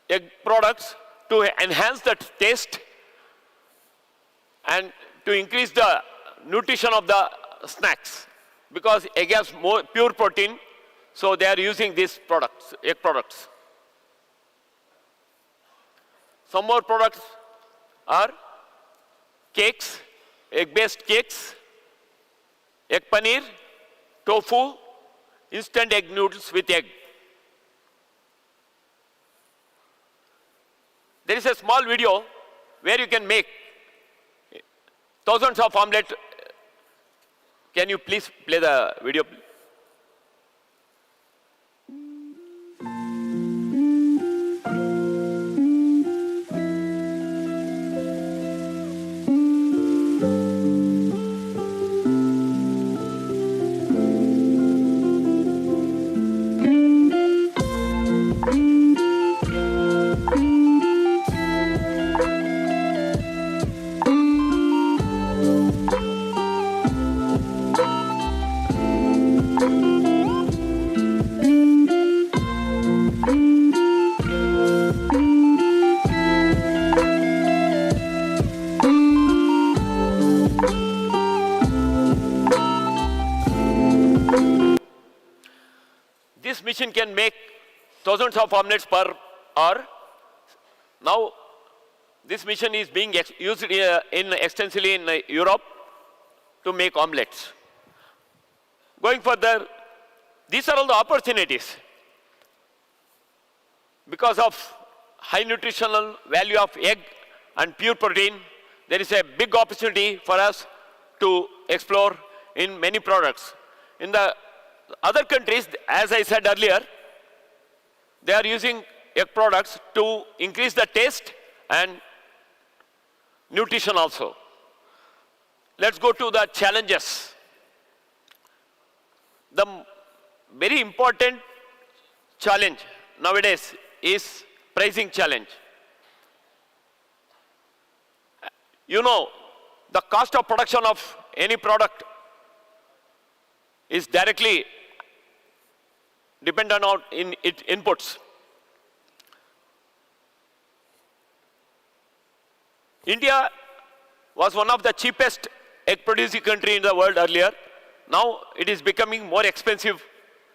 egg products to enhance the taste and to increase the nutrition of the snacks, because egg has more pure protein, so they are using these products, egg products. Some more products are cakes, egg-based cakes, egg paneer, tofu, instant egg noodles with egg. There is a small video where you can make thousands of omelette. Can you please play the video? This machine can make thousands of omelets per hour. Now, this machine is being used extensively in Europe to make omelets. Going further, these are all the opportunities. Because of high nutritional value of egg and pure protein, there is a big opportunity for us to explore in many products. In the other countries, as I said earlier, they are using egg products to increase the taste and nutrition also. Let's go to the challenges. The very important challenge nowadays is pricing challenge. You know, the cost of production of any product is directly dependent on its inputs. India was one of the cheapest egg producing country in the world earlier. Now it is becoming more expensive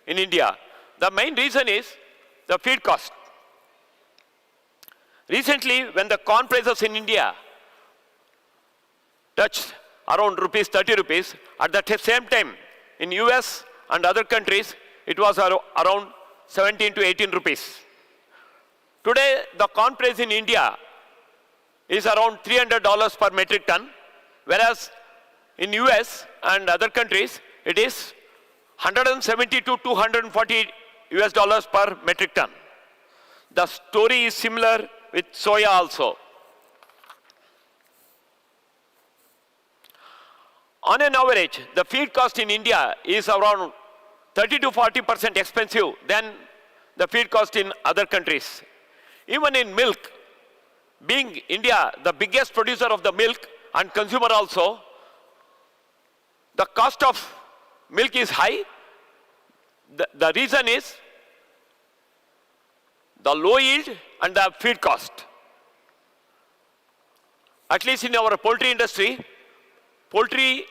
in India. The main reason is the feed cost. Recently, when the corn prices in India touched around ₹30, at the same time in US and other countries, it was around 17 to 18 rupees. Today, the corn price in India is around $300 per metric ton, whereas in US and other countries, it is 170 to 240 US dollars per metric ton. The story is similar with soya also. On an average, the feed cost in India is around 30 to 40% expensive than the feed cost in other countries. Even in milk, being India the biggest producer of the milk and consumer also, the cost of milk is high. The reason is the low yield and the feed cost. At least in our poultry industry, poultry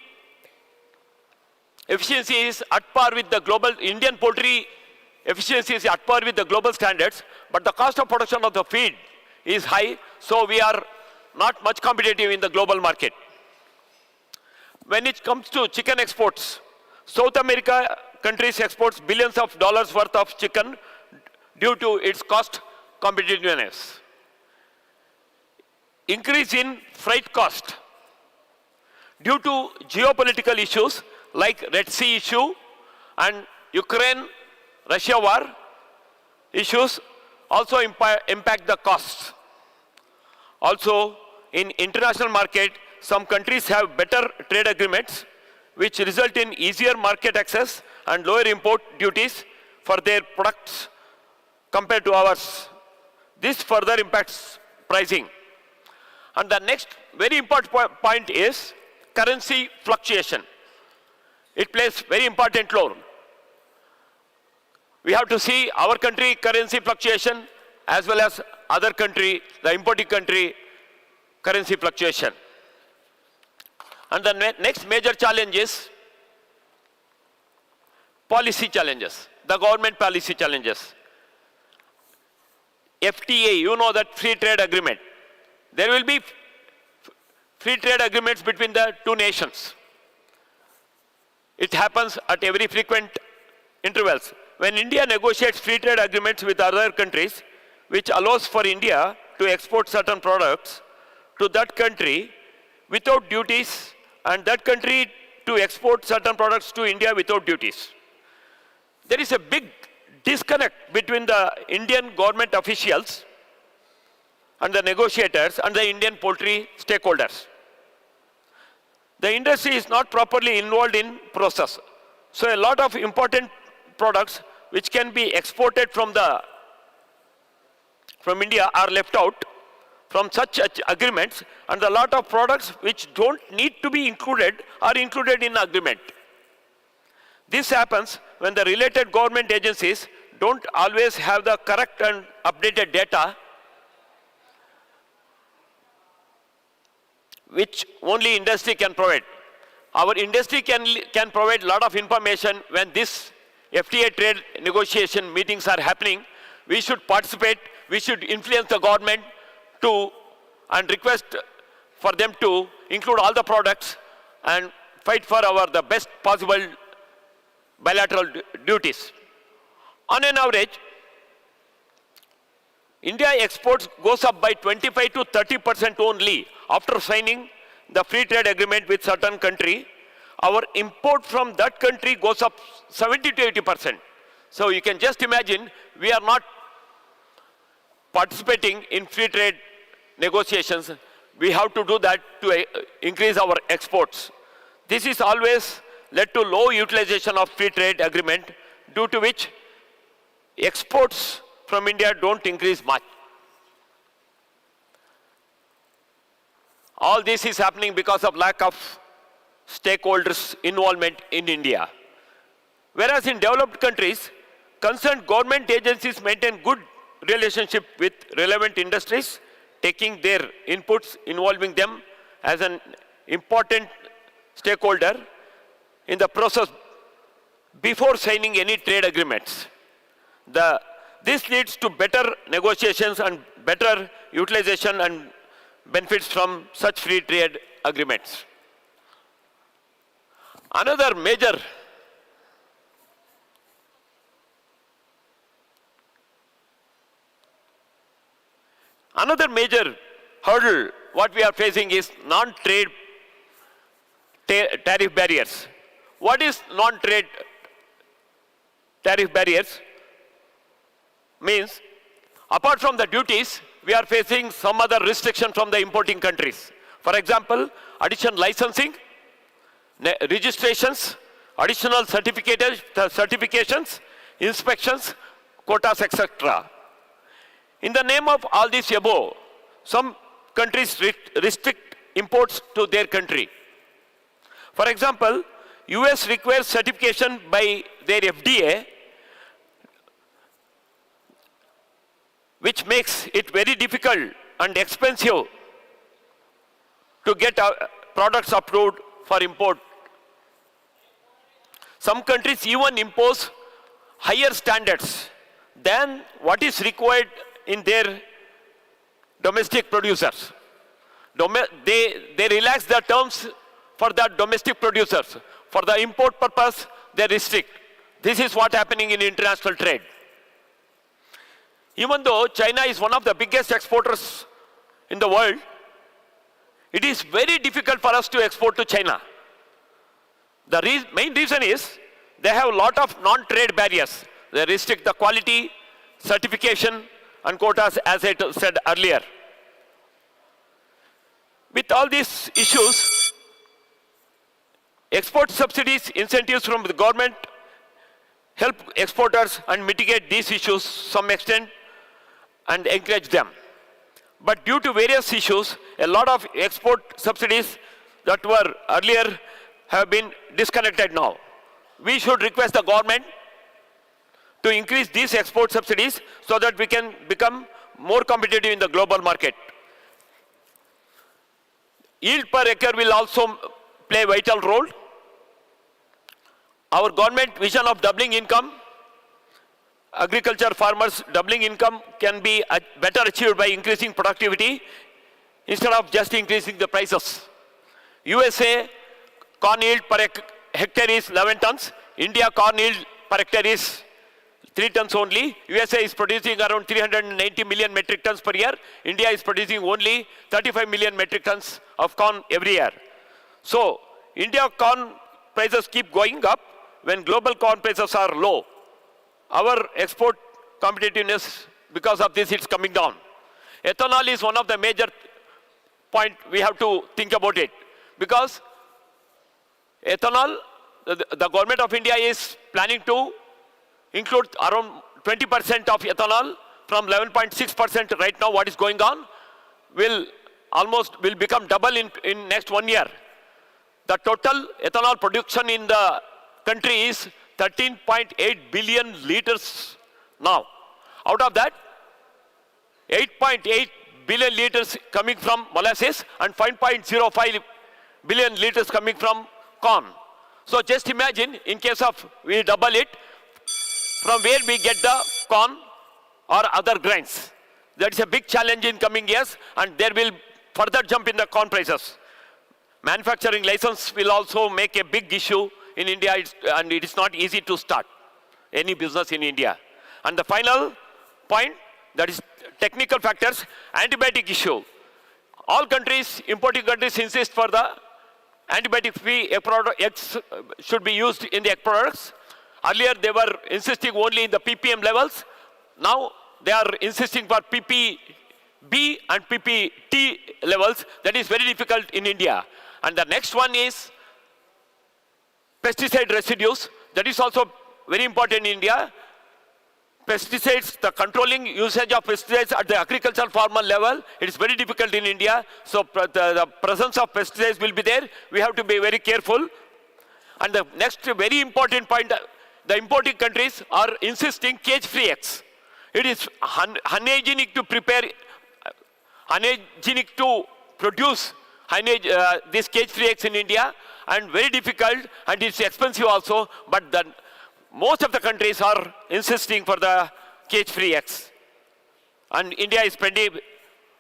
efficiency is at par with the global, Indian poultry efficiency is at par with the global standards, but the cost of production of the feed is high, so we are not much competitive in the global market. When it comes to chicken exports, South America countries exports billions of dollars worth of chicken due to its cost competitiveness. Increase in freight cost due to geopolitical issues like Red Sea issue and Ukraine-Russia war issues also impact the costs. Also, in international market, some countries have better trade agreements which result in easier market access and lower import duties for their products compared to ours. This further impacts pricing. And the next very important point is currency fluctuation. It plays very important role. We have to see our country currency fluctuation as well as other country, the importing country currency fluctuation. And the next major challenge is policy challenges, the government policy challenges. FTA, you know that free trade agreement. There will be free trade agreements between the two nations. It happens at every frequent intervals. When India negotiates free trade agreements with other countries, which allows for India to export certain products to that country without duties, and that country to export certain products to India without duties. There is a big disconnect between the Indian government officials and the negotiators and the Indian poultry stakeholders. The industry is not properly involved in process. So a lot of important products which can be exported from India are left out from such agreements, and a lot of products which don't need to be included are included in agreement. This happens when the related government agencies don't always have the correct and updated data which only industry can provide. Our industry can provide a lot of information when this FTA trade negotiation meetings are happening. We should participate, we should influence the government and request for them to include all the products and fight for the best possible bilateral duties. On an average, India exports goes up by 25 to 30% only after signing the free trade agreement with certain country. Our import from that country goes up 70 to 80%. So you can just imagine we are not participating in free trade negotiations. We have to do that to increase our exports. This is always led to low utilization of free trade agreement, due to which exports from India don't increase much. All this is happening because of lack of stakeholders' involvement in India. Whereas in developed countries, concerned government agencies maintain good relationship with relevant industries, taking their inputs, involving them as an important stakeholder in the process before signing any trade agreements. This leads to better negotiations and better utilization and benefits from such free trade agreements. Another major hurdle what we are facing is non-trade tariff barriers. What is non-trade tariff barriers? Means, apart from the duties, we are facing some other restriction from the importing countries. For example, additional licensing, registrations, additional certifications, inspections, quotas, etc. In the name of all this above, some countries restrict imports to their country. For example, US requires certification by their FDA, which makes it very difficult and expensive to get products approved for import. Some countries even impose higher standards than what is required in their domestic producers. They relax the terms for the domestic producers. For the import purpose, they restrict. This is what's happening in international trade. Even though China is one of the biggest exporters in the world, it is very difficult for us to export to China. The main reason is they have a lot of non-trade barriers. They restrict the quality, certification, and quotas, as I said earlier. With all these issues, export subsidies, incentives from the government help exporters and mitigate these issues some extent and encourage them. But due to various issues, a lot of export subsidies that were earlier have been disconnected now. We should request the government to increase these export subsidies so that we can become more competitive in the global market. Yield per acre will also play a vital role. Our government vision of doubling income, agriculture farmers doubling income can be better achieved by increasing productivity instead of just increasing the prices. USA corn yield per hectare is 11 tons. India corn yield per hectare is 3 tons only. USA is producing around 390 million metric tons per year. India is producing only 35 million metric tons of corn every year. So, India corn prices keep going up when global corn prices are low. Our export competitiveness, because of this, it's coming down. Ethanol is one of the major points we have to think about it. Because ethanol, the government of India is planning to include around 20% of ethanol from 11.6% right now what is going on will become double in next 1 year. The total ethanol production in the country is 13.8 billion liters now. Out of that, 8.8 billion liters coming from molasses and 5.05 billion liters coming from corn. So just imagine, in case of we double it, from where we get the corn or other grains. That is a big challenge in coming years, and there will further jump in the corn prices. Manufacturing license will also make a big issue in India, and it is not easy to start any business in India. And the final point, that is technical factors, antibiotic issue. All countries, importing countries, insist for the antibiotic-free egg eggs should be used in the egg products. Earlier, they were insisting only in the ppm levels. Now, they are insisting for ppb and ppt levels. That is very difficult in India. And the next one is pesticide residues. That is also very important in India. Pesticides, the controlling usage of pesticides at the agricultural farmer level, it is very difficult in India. So the presence of pesticides will be there. We have to be very careful. And the next very important point, the importing countries are insisting cage-free eggs. It is unhygienic to prepare, unhygienic to produce these cage-free eggs in India, and very difficult, and it's expensive also, but most of the countries are insisting for the cage-free eggs. And India is spending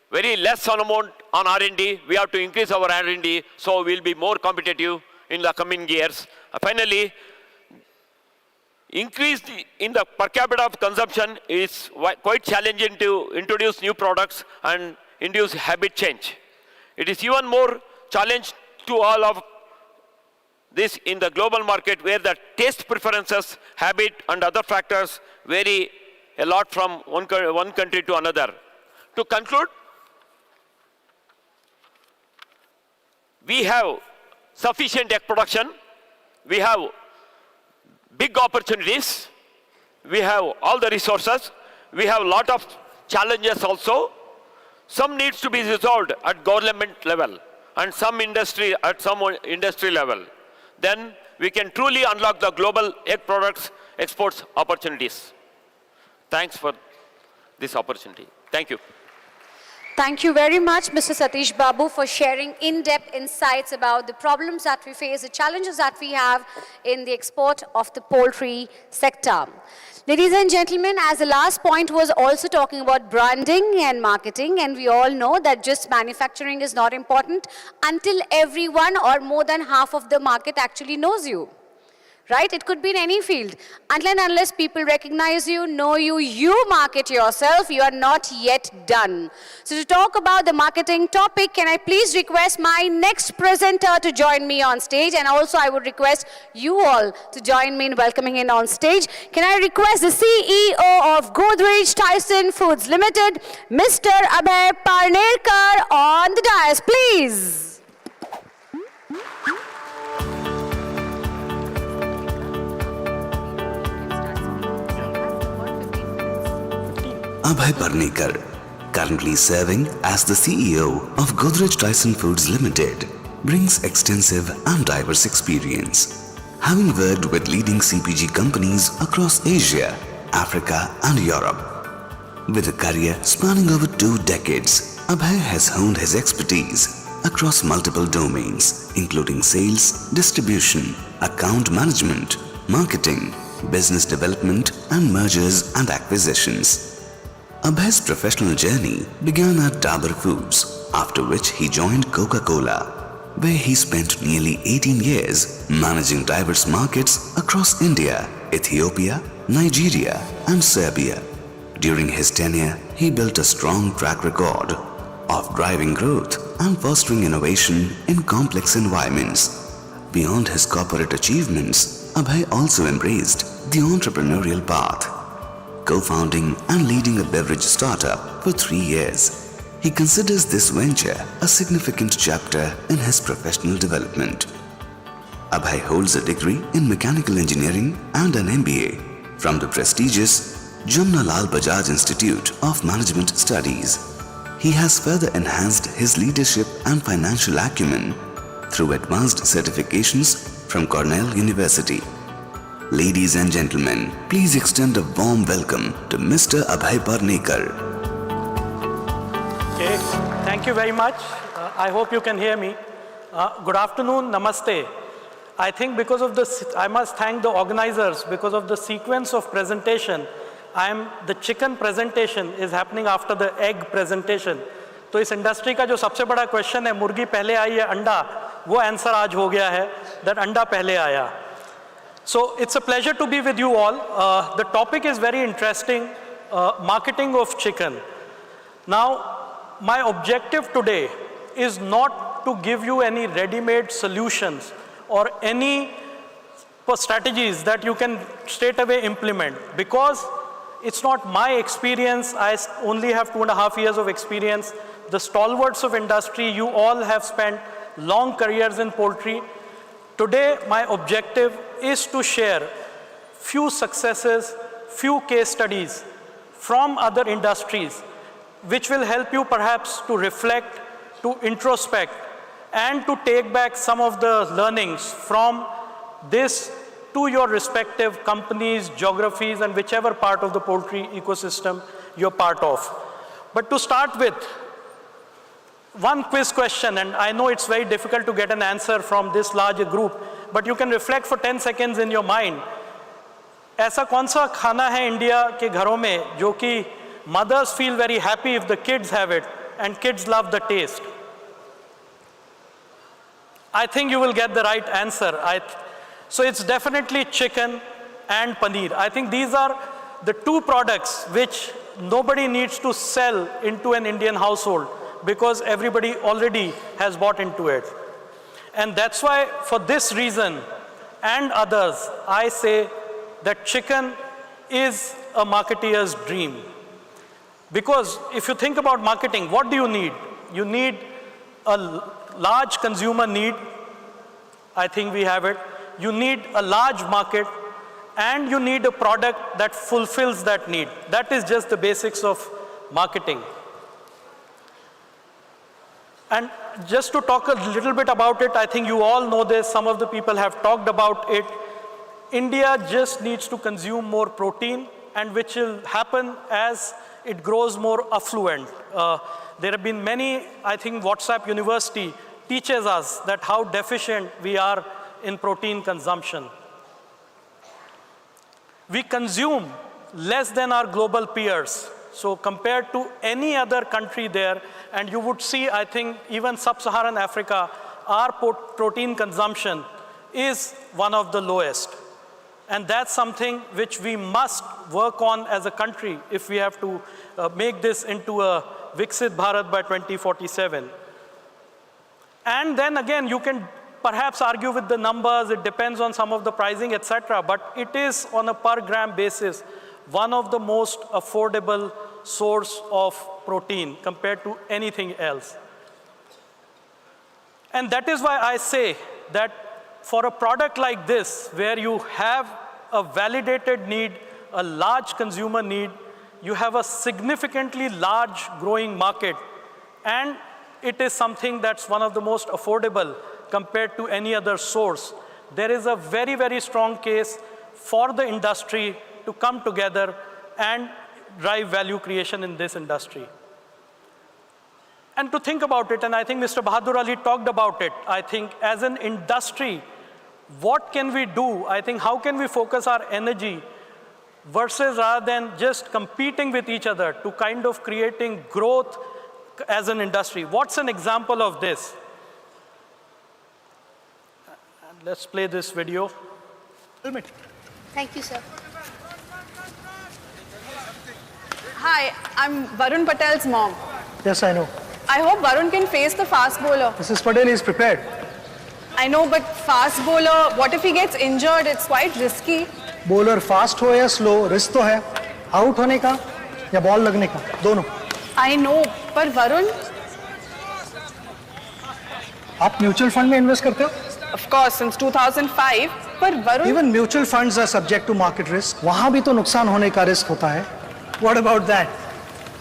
very less on amount on R&D. We have to increase our R&D, so we'll be more competitive in the coming years. Finally, increase in the per capita of consumption is quite challenging to introduce new products and induce habit change. It is even more challenge to all of this in the global market, where the taste preferences, habit, and other factors vary a lot from one country to another. To conclude, we have sufficient egg production, we have big opportunities, we have all the resources, we have a lot of challenges also. Some needs to be resolved at government level and some industry at some industry level. Then we can truly unlock the global egg products exports opportunities. Thanks for this opportunity. Thank you. Thank you very much, Mr. Satish Babu, for sharing in-depth insights about the problems that we face, the challenges that we have in the export of the poultry sector. Ladies and gentlemen, as the last point was also talking about branding and marketing, and we all know that just manufacturing is not important until everyone or more than half of the market actually knows you. Right? It could be in any field. Until and unless people recognize you, know you, you market yourself, you are not yet done. So to talk about the marketing topic, can I please request my next presenter to join me on stage, and also I would request you all to join me in welcoming in on stage. Can I request the CEO of Godrej Tyson Foods Limited, Mr. Abhay Parnerkar, on the dais, please. Abhay Parnekar, currently serving as the CEO of Godrej Tyson Foods Limited, brings extensive and diverse experience. Having worked with leading CPG companies across Asia, Africa and Europe. With a career spanning over 2 decades, Abhay has honed his expertise across multiple domains, including sales, distribution, account management, marketing, business development, and mergers and acquisitions. Abhay's professional journey began at Dabur Foods, after which he joined Coca-Cola, where he spent nearly 18 years managing diverse markets across India, Ethiopia, Nigeria, and Serbia. During his tenure, he built a strong track record of driving growth and fostering innovation in complex environments. Beyond his corporate achievements, Abhay also embraced the entrepreneurial path, co-founding and leading a beverage startup for 3 years. He considers this venture a significant chapter in his professional development. Abhay holds a degree in mechanical engineering and an MBA from the prestigious Jamnalal Bajaj Institute of Management Studies. He has further enhanced his leadership and financial acumen through advanced certifications from Cornell University. Ladies and gentlemen, please extend a warm welcome to Mr. Abhay Parnekar. Okay, thank you very much. I hope you can hear me. Good afternoon, namaste. I think because of this, I must thank the organizers because of the sequence of presentation. The chicken presentation is happening after the egg presentation. तो इस industry का जो सबसे बड़ा question है मुर्गी पहले आई या अंडा, वो आंसर आज हो गया है that अंडा पहले आया. So it's a pleasure to be with you all. The topic is very interesting, marketing of chicken. Now, my objective today is not to give you any ready-made solutions or any strategies that you can straight away implement, because it's not my experience. I only have 2.5 years of experience. The stalwarts of industry, you all have spent long careers in poultry. Today, my objective is to share few successes, few case studies from other industries, which will help you perhaps to reflect, to introspect, and to take back some of the learnings from this to your respective companies, geographies, and whichever part of the poultry ecosystem you're part of. But to start with, one quiz question, and I know it's very difficult to get an answer from this large a group, but you can reflect for 10 seconds in your mind. ऐसा कौन सा खाना है India के घरों में जो कि mothers feel very happy if the kids have it and kids love the taste? I think you will get the right answer. So it's definitely chicken and paneer. I think these are the two products which nobody needs to sell into an Indian household because everybody already has bought into it. And that's why, for this reason and others, I say that chicken is a marketeer's dream. Because if you think about marketing, what do you need? You need a large consumer need. I think we have it. You need a large market, and you need a product that fulfills that need. That is just the basics of marketing. And just to talk a little bit about it, I think you all know this, some of the people have talked about it. India just needs to consume more protein, and which will happen as it grows more affluent. There have been many, I think WhatsApp University teaches us that how deficient we are in protein consumption. We consume less than our global peers. So compared to any other country there, and you would see, I think, even sub-Saharan Africa, our protein consumption is one of the lowest. And that's something which we must work on as a country if we have to make this into a Viksit Bharat by 2047. And then again, you can perhaps argue with the numbers, it depends on some of the pricing, etc. But it is on a per gram basis, one of the most affordable source of protein compared to anything else. And that is why I say that for a product like this, where you have a validated need, a large consumer need, you have a significantly large growing market, and it is something that's one of the most affordable compared to any other source. There is a very, very strong case for the industry to come together and drive value creation in this industry. And to think about it, and I think Mr. Bahadur Ali talked about it, I think as an industry, what can we do? I think how can we focus our energy versus rather than just competing with each other to kind of creating growth as an industry. What's an example of this? Let's play this video. Thank you, sir. Hi, I'm Varun Patel's mom. Yes, I know. I hope Varun can face the fast bowler. Mrs. Patel is prepared. I know, but fast bowler, what if he gets injured? It's quite risky. Bowler fast हो या slow, risk तो है. Out होने का या ball लगने का, दोनों. I know, पर Varun? आप mutual fund में invest करते हो? Of course, since 2005. पर Varun? Even mutual funds are subject to market risk. वहाँ भी तो नुकसान होने का risk होता है. What about that?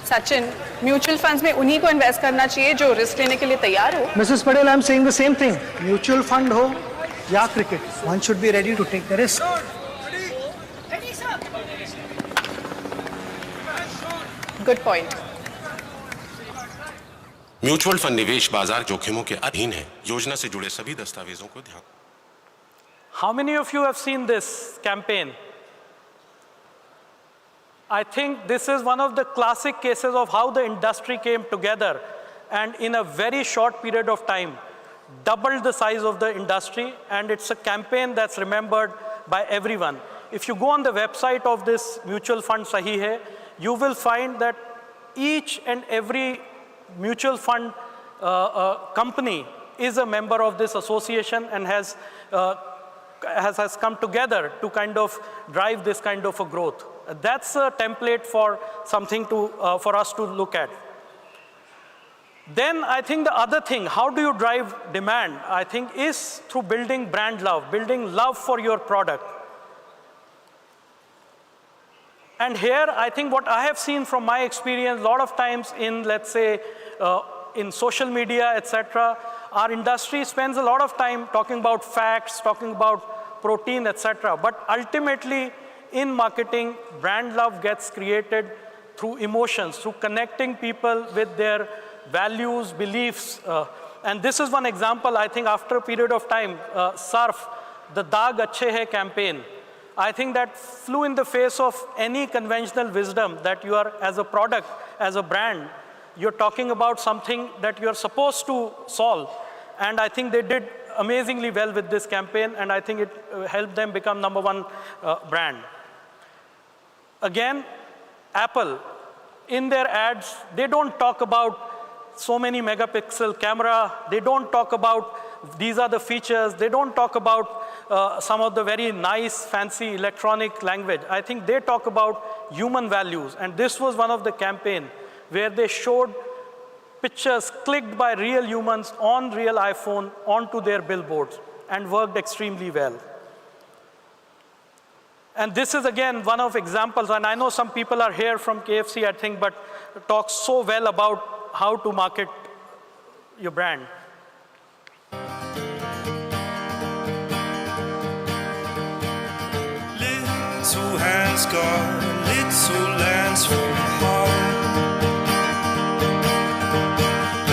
Sachin, mutual funds में उन्हीं को invest करना चाहिए जो risk लेने के लिए तैयार हो. Mrs. Patel, I'm saying the same thing. Mutual fund हो या cricket, one should be ready to take the risk. Good point. Mutual fund निवेश बाजार जोखिमों के अधीन है. योजना से जुड़े सभी दस्तावेजों को ध्यान. How many of you have seen this campaign? I think this is one of the classic cases of how the industry came together and in a very short period of time doubled the size of the industry, and it's a campaign that's remembered by everyone. If you go on the website of this mutual fund Sahi Hai, you will find that each and every mutual fund company is a member of this association and has come together to kind of drive this kind of a growth. That's a template for something for us to look at. Then I think the other thing, how do you drive demand, I think is through building brand love, building love for your product. And here, I think what I have seen from my experience, a lot of times in, let's say, in social media, etc., our industry spends a lot of time talking about facts, talking about protein, etc. But ultimately, in marketing, brand love gets created through emotions, through connecting people with their values, beliefs. And this is one example, I think, after a period of time, Surf, the Daag Achhe Hai campaign, I think that flew in the face of any conventional wisdom that you are, as a product, as a brand, you're talking about something that you're supposed to solve. And I think they did amazingly well with this campaign, and I think it helped them become #1 brand. Again, Apple, in their ads, they don't talk about so many megapixel camera. They don't talk about these are the features. They don't talk about some of the very nice, fancy electronic language. I think they talk about human values. And this was one of the campaign where they showed pictures clicked by real humans on real iPhone onto their billboards and worked extremely well. And this is, again, one of examples, and I know some people are here from KFC, I think, but talk so well about how to market your brand. Little hands got little lands from the heart,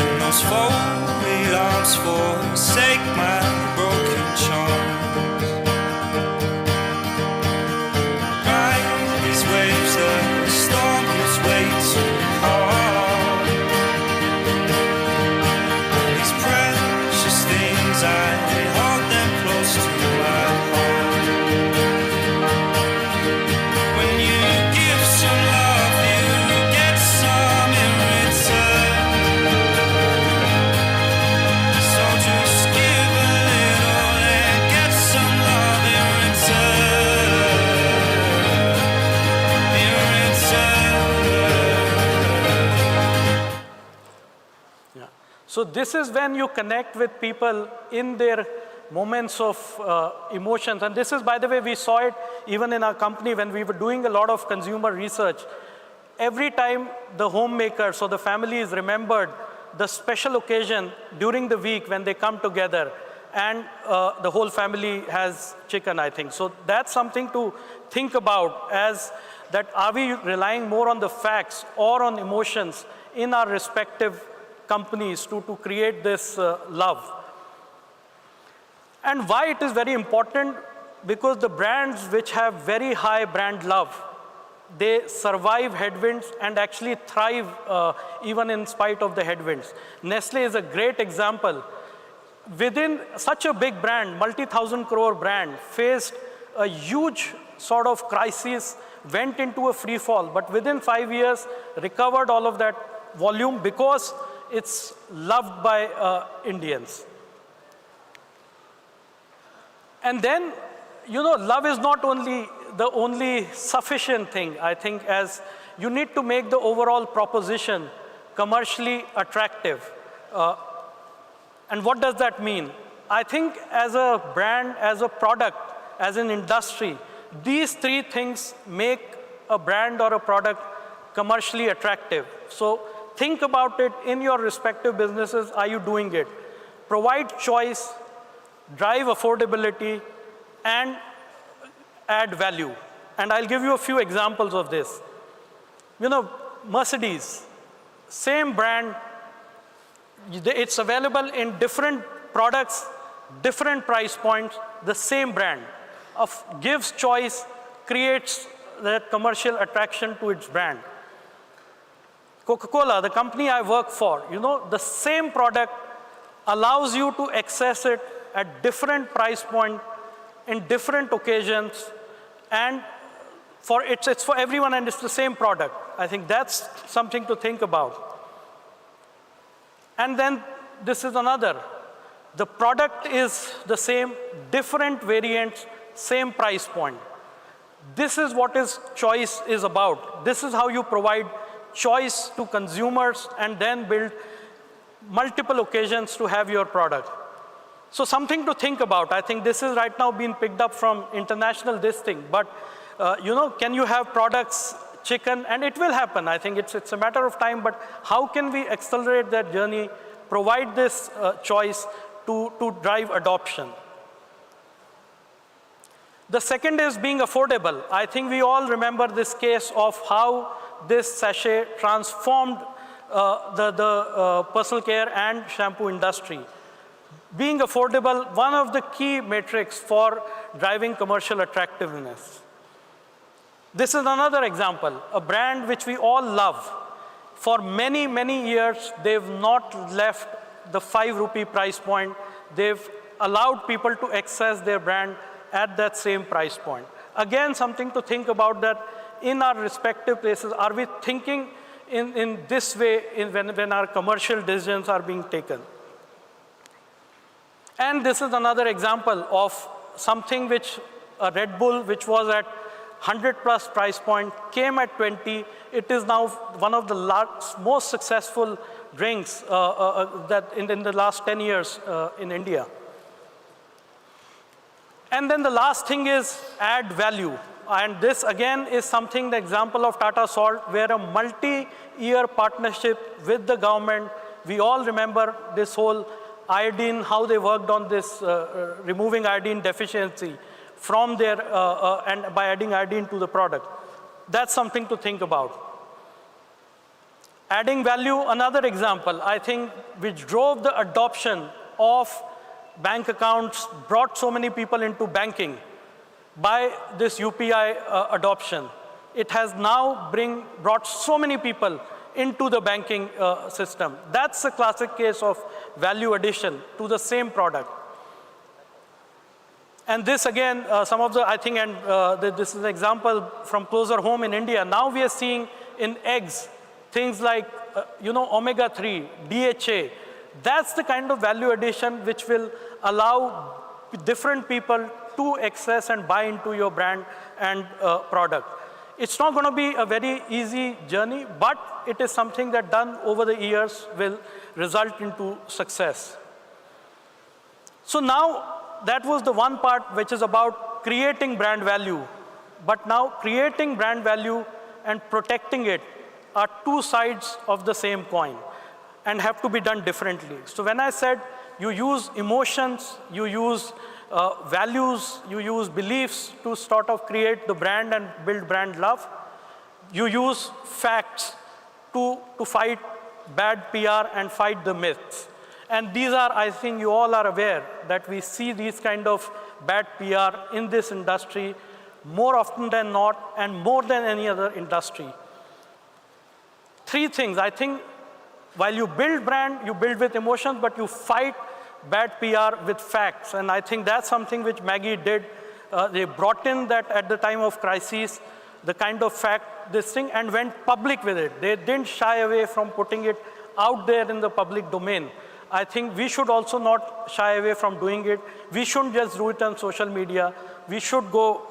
and those folded arms forsake my broken charms. Ride these waves, the storm is way too hard. And these precious things, I hold them close to my heart. When you give some love, you get some in return. So just give a little and get some love in return. In return. So this is when you connect with people in their moments of emotions. And this is, by the way, we saw it even in our company when we were doing a lot of consumer research. every time the homemaker, so the family is remembered, the special occasion during the week when they come together, and the whole family has chicken, I think. So that's something to think about, as that are we relying more on the facts or on emotions in our respective companies to create this love. And why it is very important, because the brands which have very high brand love, they survive headwinds and actually thrive even in spite of the headwinds. Nestle is a great example. Within such a big brand, multi-thousand crore brand, faced a huge sort of crisis, went into a free fall, but within 5 years recovered all of that volume because it's loved by Indians. And then, you know, love is not only the only sufficient thing, I think, as you need to make the overall proposition commercially attractive. And what does that mean? I think as a brand, as a product, as an industry, these three things make a brand or a product commercially attractive. So think about it in your respective businesses. Are you doing it? Provide choice, drive affordability, and add value. And I'll give you a few examples of this. You know, Mercedes, same brand, it's available in different products, different price points, the same brand. Gives choice, creates that commercial attraction to its brand. Coca-Cola, the company I work for, you know, the same product allows you to access it at different price point, in different occasions, and it's for everyone, and it's the same product. I think that's something to think about. And then this is another. The product is the same, different variants, same price point. This is what choice is about. This is how you provide choice to consumers and then build multiple occasions to have your product. So something to think about. I think this is right now being picked up from international this thing. But you know, can you have products, chicken, and it will happen. I think it's a matter of time, but how can we accelerate that journey, provide this choice to drive adoption? The second is being affordable. I think we all remember this case of how this sachet transformed the personal care and shampoo industry. Being affordable, one of the key metrics for driving commercial attractiveness. This is another example, a brand which we all love. For many, many years, they've not left the 5 rupee price point. They've allowed people to access their brand at that same price point. Again, something to think about, that in our respective places, are we thinking in this way when our commercial decisions are being taken? And this is another example of something which a Red Bull, which was at 100 plus price point, came at 20. It is now one of the most successful drinks that in the last 10 years in India. And then the last thing is add value. And this again is something, the example of Tata Salt, where a multi-year partnership with the government. We all remember this whole iodine, how they worked on this, removing iodine deficiency from their, and by adding iodine to the product. That's something to think about. Adding value, another example, I think, which drove the adoption of bank accounts, brought so many people into banking by this UPI adoption. It has now brought so many people into the banking system. That's a classic case of value addition to the same product. And this again, some of the, I think, and this is an example from closer home in India. Now we are seeing in eggs, things like, you know, omega-3, DHA. That's the kind of value addition which will allow different people to access and buy into your brand and product. It's not going to be a very easy journey, but it is something that done over the years will result into success. So now, that was the one part which is about creating brand value. But now creating brand value and protecting it are two sides of the same coin and have to be done differently. So when I said you use emotions, you use values, you use beliefs to sort of create the brand and build brand love, you use facts to fight bad PR and fight the myths. And these are, I think you all are aware that we see these kind of bad PR in this industry more often than not and more than any other industry. Three things. I think while you build brand, you build with emotions, but you fight bad PR with facts. And I think that's something which Maggie did. They brought in that at the time of crisis, the kind of fact, this thing, and went public with it. They didn't shy away from putting it out there in the public domain. I think we should also not shy away from doing it. We shouldn't just do it on social media. We should go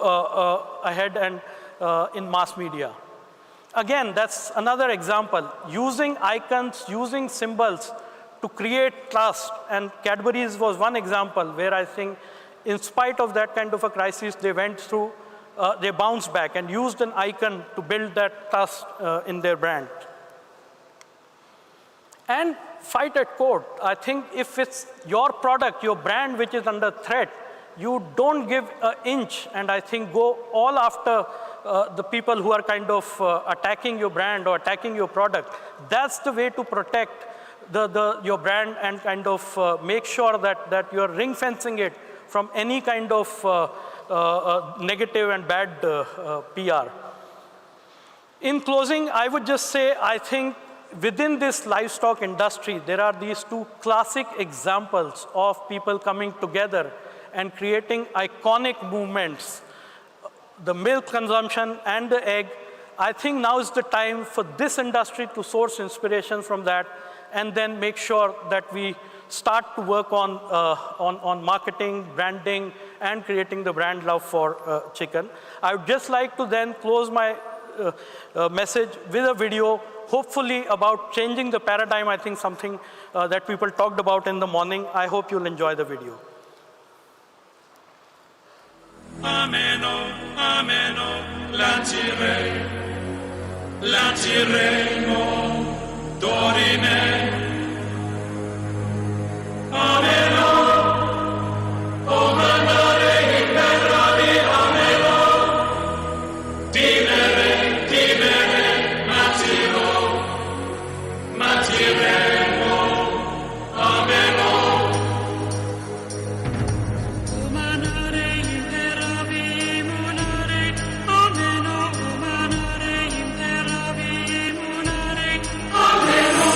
ahead and in mass media. Again, that's another example. Using icons, using symbols to create trust. And Cadbury's was one example where I think in spite of that kind of a crisis they went through, they bounced back and used an icon to build that trust in their brand. And fight at court. I think if it's your product, your brand which is under threat, you don't give an inch and I think go all after the people who are kind of attacking your brand or attacking your product. That's the way to protect your brand and kind of make sure that you're ring fencing it from any kind of negative and bad PR. In closing, I would just say, I think within this livestock industry, there are these two classic examples of people coming together and creating iconic movements, the milk consumption and the egg. I think now is the time for this industry to source inspiration from that and then make sure that we start to work on marketing, branding, and creating the brand love for chicken. I would just like to then close my message with a video, hopefully about changing the paradigm. I think something that people talked about in the morning. I hope you'll enjoy the video. Ameno, ameno, lanciremo, dorime. Ameno, o mandare imperavi, ameno, timere, matiremo, ameno. Umanare imperavi, munare, ameno, umanare imperavi, munare, ameno.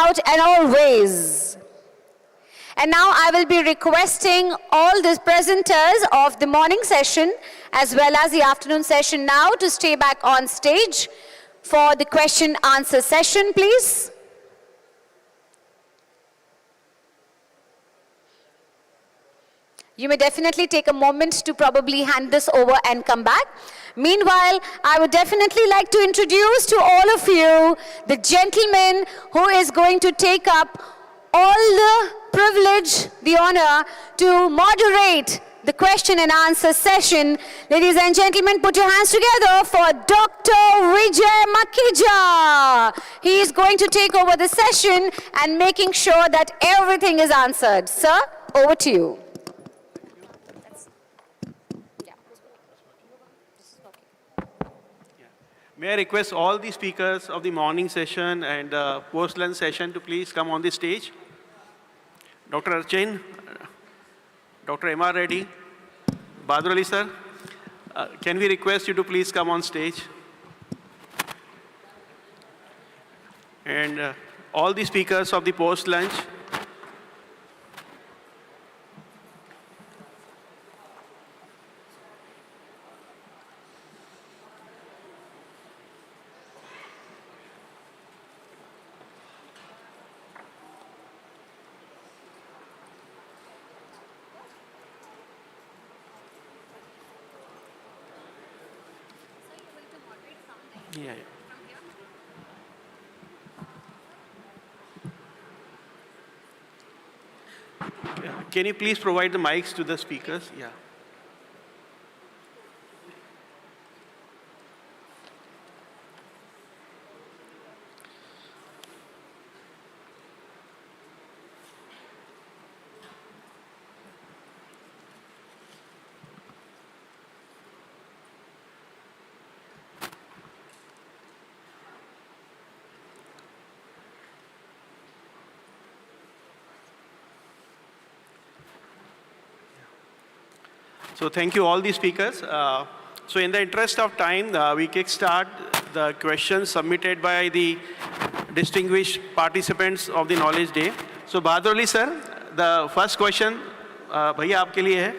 out and always. And now I will be requesting all the presenters of the morning session as well as the afternoon session now to stay back on stage for the question answer session, please. You may definitely take a moment to probably hand this over and come back. Meanwhile, I would definitely like to introduce to all of you the gentleman who is going to take up all the privilege, the honor to moderate the question and answer session. Ladies and gentlemen, put your hands together for Dr. Vijay Makija. He is going to take over the session and making sure that everything is answered. Sir, over to you. May I request all the speakers of the morning session and post-lunch session to please come on the stage. Dr. Archin, Dr. M.R. Reddy, Bahadur Ali sir, can we request you to please come on stage? And all the speakers of the post-lunch. Yeah. Can you please provide the mics to the speakers? Yeah. So thank you all the speakers. So in the interest of time, we kickstart the questions submitted by the distinguished participants of the Knowledge Day. So Bahadur Ali sir, the first question, भैया आपके लिए है.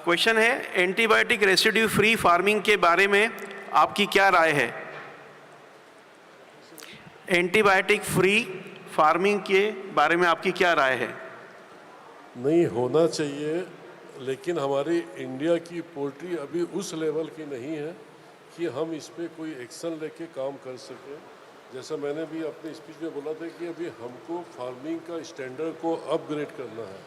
Question है, antibiotic residue free farming के बारे में आपकी क्या राय है? एंटीबायोटिक फ्री फार्मिंग के बारे में आपकी क्या राय है? नहीं होना चाहिए, लेकिन हमारी इंडिया की पोल्ट्री अभी उस लेवल की नहीं है कि हम इस पर कोई एक्शन लेके काम कर सकें. जैसा मैंने भी अपनी स्पीच में बोला था कि अभी हमको फार्मिंग का स्टैंडर्ड को अपग्रेड करना है.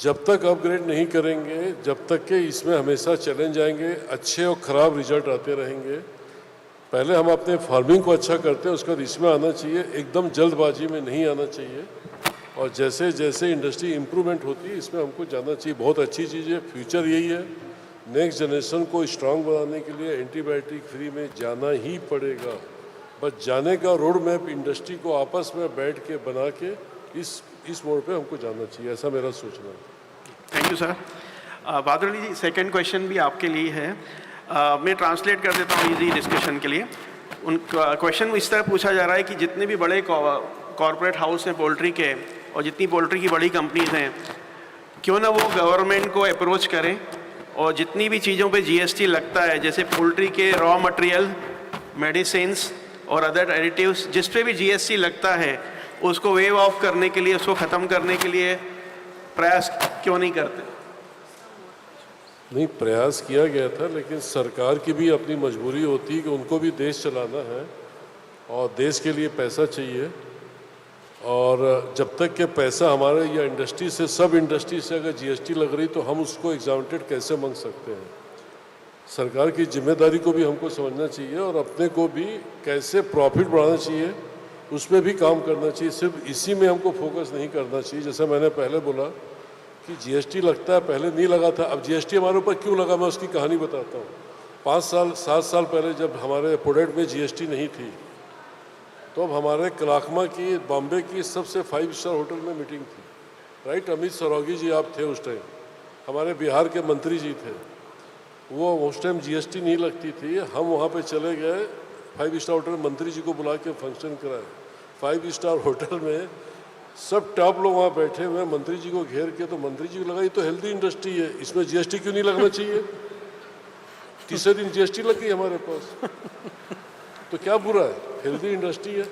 जब तक अपग्रेड नहीं करेंगे, जब तक कि इसमें हमेशा चैलेंज आएंगे, अच्छे और ख़राब रिजल्ट आते रहेंगे. पहले हम अपने फार्मिंग को अच्छा करते हैं, उसका इसमें आना चाहिए, एकदम जल्दबाजी में नहीं आना चाहिए. और जैसे जैसे इंडस्ट्री इम्प्रूवमेंट होती है, इसमें हमको जाना चाहिए. बहुत अच्छी चीज़ है, फ्यूचर यही है. नेक्स्ट जनरेशन को स्ट्रांग बनाने के लिए एंटीबायोटिक फ्री में जाना ही पड़ेगा. बस जाने का रोड मैप इंडस्ट्री को आपस में बैठ के बना के इस मोड़ पे हमको जाना चाहिए, ऐसा मेरा सोचना है. Thank you sir. Bahadur Ali ji, second question भी आपके लिए है. मैं ट्रांसलेट कर देता हूँ इजी डिस्कशन के लिए. क्वेश्चन इस तरह पूछा जा रहा है कि जितने भी बड़े कॉरपोरेट हाउस हैं पोल्ट्री के और जितनी पोल्ट्री की बड़ी कंपनीज हैं, क्यों ना वो गवर्नमेंट को अप्रोच करें और जितनी भी चीज़ों पे जीएसटी लगता है, जैसे पोल्ट्री के रॉ मटेरियल, मेडिसिन्स और अदर एडिटिव्स, जिस पे भी जीएसटी लगता है, उसको वेव ऑफ करने के लिए, उसको ख़त्म करने के लिए प्रयास क्यों नहीं करते? नहीं, प्रयास किया गया था, लेकिन सरकार की भी अपनी मजबूरी होती है कि उनको भी देश चलाना है और देश के लिए पैसा चाहिए. और जब तक के पैसा हमारे या इंडस्ट्री से, सब इंडस्ट्री से अगर जीएसटी लग रही तो हम उसको एग्जामिनेटेड कैसे मांग सकते हैं? सरकार की जिम्मेदारी को भी हमको समझना चाहिए और अपने को भी कैसे प्रॉफिट बढ़ाना चाहिए, उसमें भी काम करना चाहिए. सिर्फ इसी में हमको फोकस नहीं करना चाहिए. जैसे मैंने पहले बोला कि जीएसटी लगता है, पहले नहीं लगा था. अब जीएसटी हमारे ऊपर क्यों लगा, मैं उसकी कहानी बताता हूँ. 5 साल 7 साल पहले जब हमारे प्रोडक्ट में जीएसटी नहीं थी, तो अब हमारे कलाकमा की, बॉम्बे की सबसे 5 स्टार होटल में मीटिंग थी. राइट, अमित सरोगी जी आप थे उस टाइम, हमारे बिहार के मंत्री जी थे. वो उस टाइम जीएसटी नहीं लगती थी. हम वहाँ पे चले गए, 5 स्टार होटल मंत्री जी को बुला के फंक्शन कराए. 5 स्टार होटल में सब टॉप लोग वहाँ बैठे हुए हैं, मंत्री जी को घेर के, तो मंत्री जी को लगा ये तो हेल्दी इंडस्ट्री है, इसमें जीएसटी क्यों नहीं लगना चाहिए? तीसरे दिन जीएसटी लग गई हमारे पास। तो क्या बुरा है, हेल्दी इंडस्ट्री है।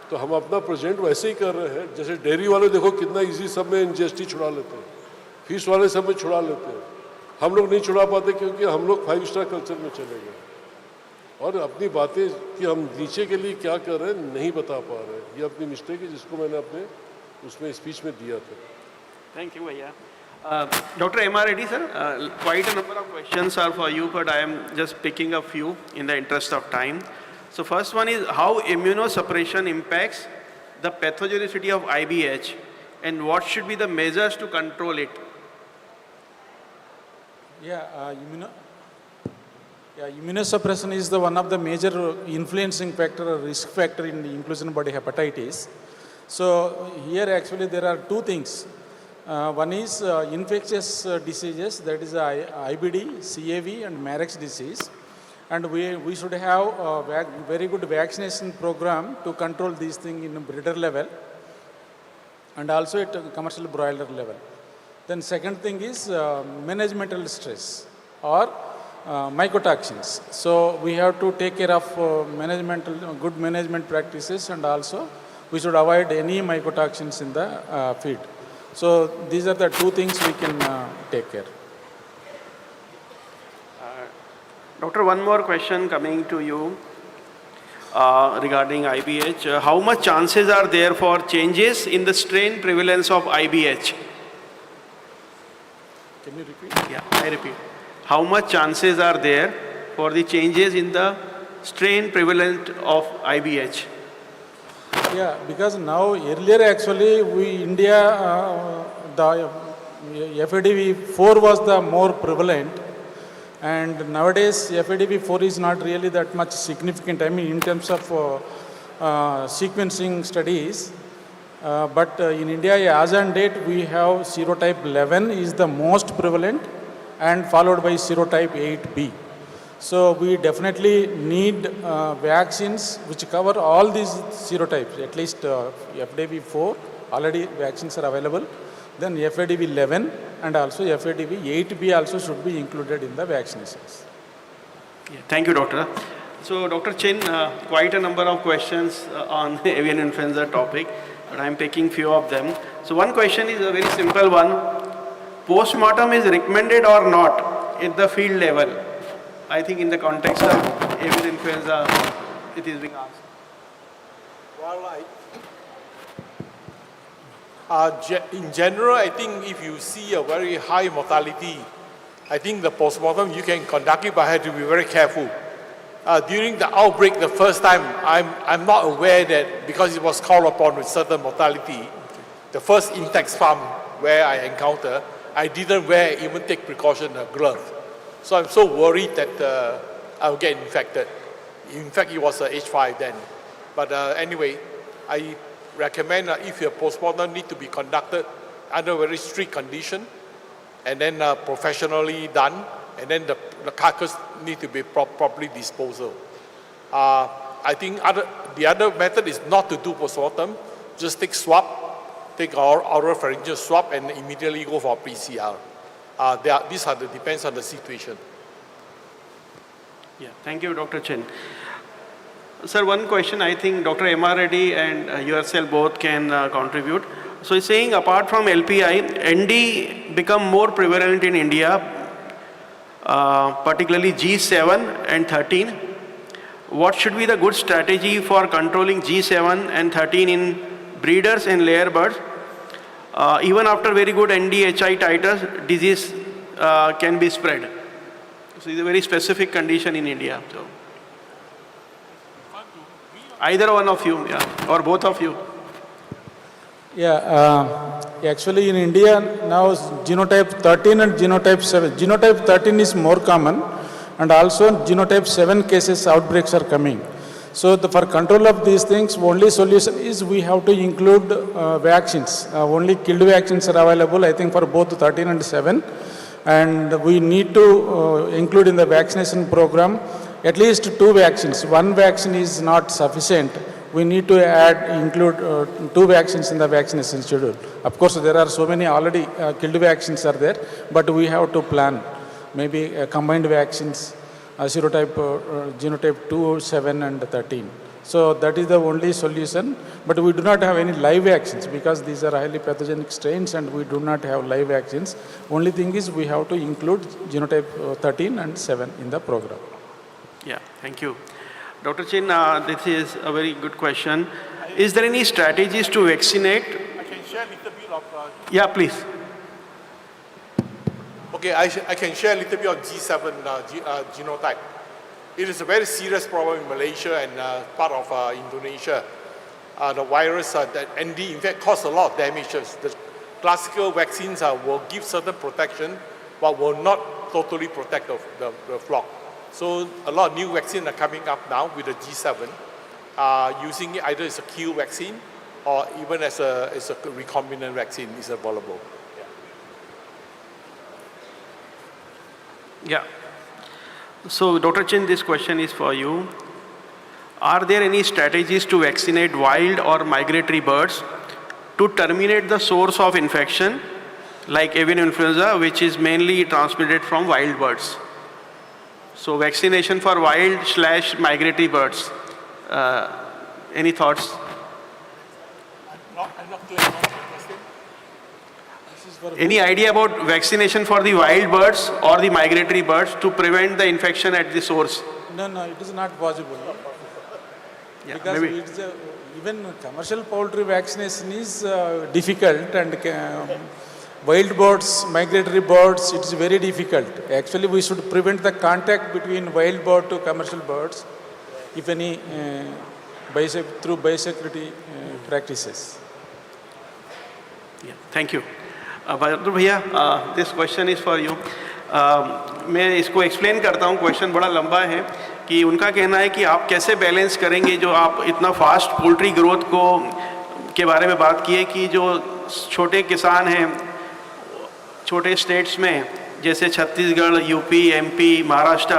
तो हम अपना प्रेजेंट वैसे ही कर रहे हैं, जैसे डेयरी वाले देखो कितना इजी सब में जीएसटी छुड़ा लेते हैं, फिश वाले सब में छुड़ा लेते हैं, हम लोग नहीं छुड़ा पाते क्योंकि हम लोग 5 स्टार कल्चर में चले गए और अपनी बातें कि हम नीचे के लिए क्या कर रहे हैं नहीं बता पा रहे हैं। ये अपनी मिस्टेक है जिसको मैंने अपने उसमें स्पीच में दिया था। Thank you, Bhaiya. Dr. M.R. Reddy, sir, quite a number of questions are for you, but I am just picking a few in the interest of time. So first one is how immunosuppression impacts the pathogenicity of IBH and what should be the measures to control it? Immunosuppression is the one of the major influencing factor or risk factor in the inclusion body hepatitis. So here actually there are two things. One is infectious diseases, that is IBD, CAV and Marek's disease. And we should have a very good vaccination program to control these things in a breeder level and also at a commercial broiler level. Then second thing is managemental stress or mycotoxins. So we have to take care of good management practices, and also we should avoid any mycotoxins in the feed. So these are the two things we can take care. Doctor, one more question coming to you regarding IBH. How much chances are there for changes in the strain prevalence of IBH? Can you repeat? Yeah, I repeat. How much chances are there for the changes in the strain prevalent of IBH? Yeah, because now earlier actually India, the FADV4 was the more prevalent, and nowadays FADV4 is not really that much significant, I mean in terms of sequencing studies. But in India as on date we have serotype 11 is the most prevalent and followed by serotype 8B. So we definitely need vaccines which cover all these serotypes, at least FADV4, already vaccines are available, then FADV11 and also FADV8B also should be included in the vaccinations. Yeah, thank you, Doctor. So, Dr. Chin, quite a number of questions on avian influenza topic, but I am picking few of them. So one question is a very simple one. Postmortem is recommended or not at the field level? I think in the context of avian influenza, it is being asked. Well, in general, I think if you see a very high mortality, I think the postmortem you can conduct it, but have to be very careful. During the outbreak, the first time, I'm not aware that because it was called upon with certain mortality, the first Hitex farm where I encountered, I didn't even take precaution, a glove. So I'm so worried that I'll get infected. In fact, it was H5 then. But anyway, I recommend if your postmortem need to be conducted under very strict condition and then professionally done, and then the carcass need to be properly disposed of. I think the other method is not to do postmortem, just take swab, take our oropharyngeal swab and immediately go for PCR. Depends on the situation. Yeah, thank you, Dr. Chen. Sir, one question I think Dr. M.R. Reddy and yourself both can contribute. So he's saying apart from LPI, ND become more prevalent in India, particularly G7 and 13. What should be the good strategy for controlling G7 and 13 in breeders and layer birds? Even after very good ND-HI titers, disease can be spread. So it's a very specific condition in India. So either one of you, yeah, or both of you. Yeah, actually in India now genotype 13 and genotype 7. Genotype 13 is more common, and also genotype 7 cases outbreaks are coming. So for control of these things, only solution is we have to include vaccines. Only killed vaccines are available, I think, for both 13 and 7. And we need to include in the vaccination program at least 2 vaccines. One vaccine is not sufficient. we need to include 2 vaccines in the vaccination schedule. Of course, there are so many already killed vaccines are there, but we have to plan maybe combined vaccines, serotype, genotype 2, 7 and 13. So that is the only solution, but we do not have any live vaccines because these are highly pathogenic strains and we do not have live vaccines. Only thing is we have to include genotype 13 and 7 in the program. Yeah, thank you. Dr. Chin, this is a very good question. Is there any strategies to vaccinate? I can share a little bit of... Yeah, please. Okay, I can share a little bit of G7 genotype. It is a very serious problem in Malaysia and part of Indonesia. The virus that ND in fact cause a lot of damages. The classical vaccines will give certain protection, but will not totally protect the flock. So a lot of new vaccines are coming up now with the G7, using it either as a kill vaccine or even as a recombinant vaccine is available. Yeah. So, Dr. Chin, this question is for you. Are there any strategies to vaccinate wild or migratory birds to terminate the source of infection, like avian influenza, which is mainly transmitted from wild birds? So, vaccination for wild/migratory birds. Any thoughts? I'm not clear on the question. Any idea about vaccination for the wild birds or the migratory birds to prevent the infection at the source? No, it is not possible. Yeah, because maybe. it's even commercial poultry vaccination is difficult, and wild birds, migratory birds, it is very difficult. Actually, we should prevent the contact between wild bird to commercial birds, if any, through biosecurity practices. Yeah, thank you. बहादुर भैया, this question is for you. मैं इसको explain करता हूँ. Question बड़ा लंबा है कि उनका कहना है कि आप कैसे बैलेंस करेंगे जो आप इतना फास्ट पोल्ट्री ग्रोथ को के बारे में बात की है कि जो छोटे किसान हैं छोटे स्टेट्स में जैसे छत्तीसगढ़, यूपी, एमपी, महाराष्ट्र,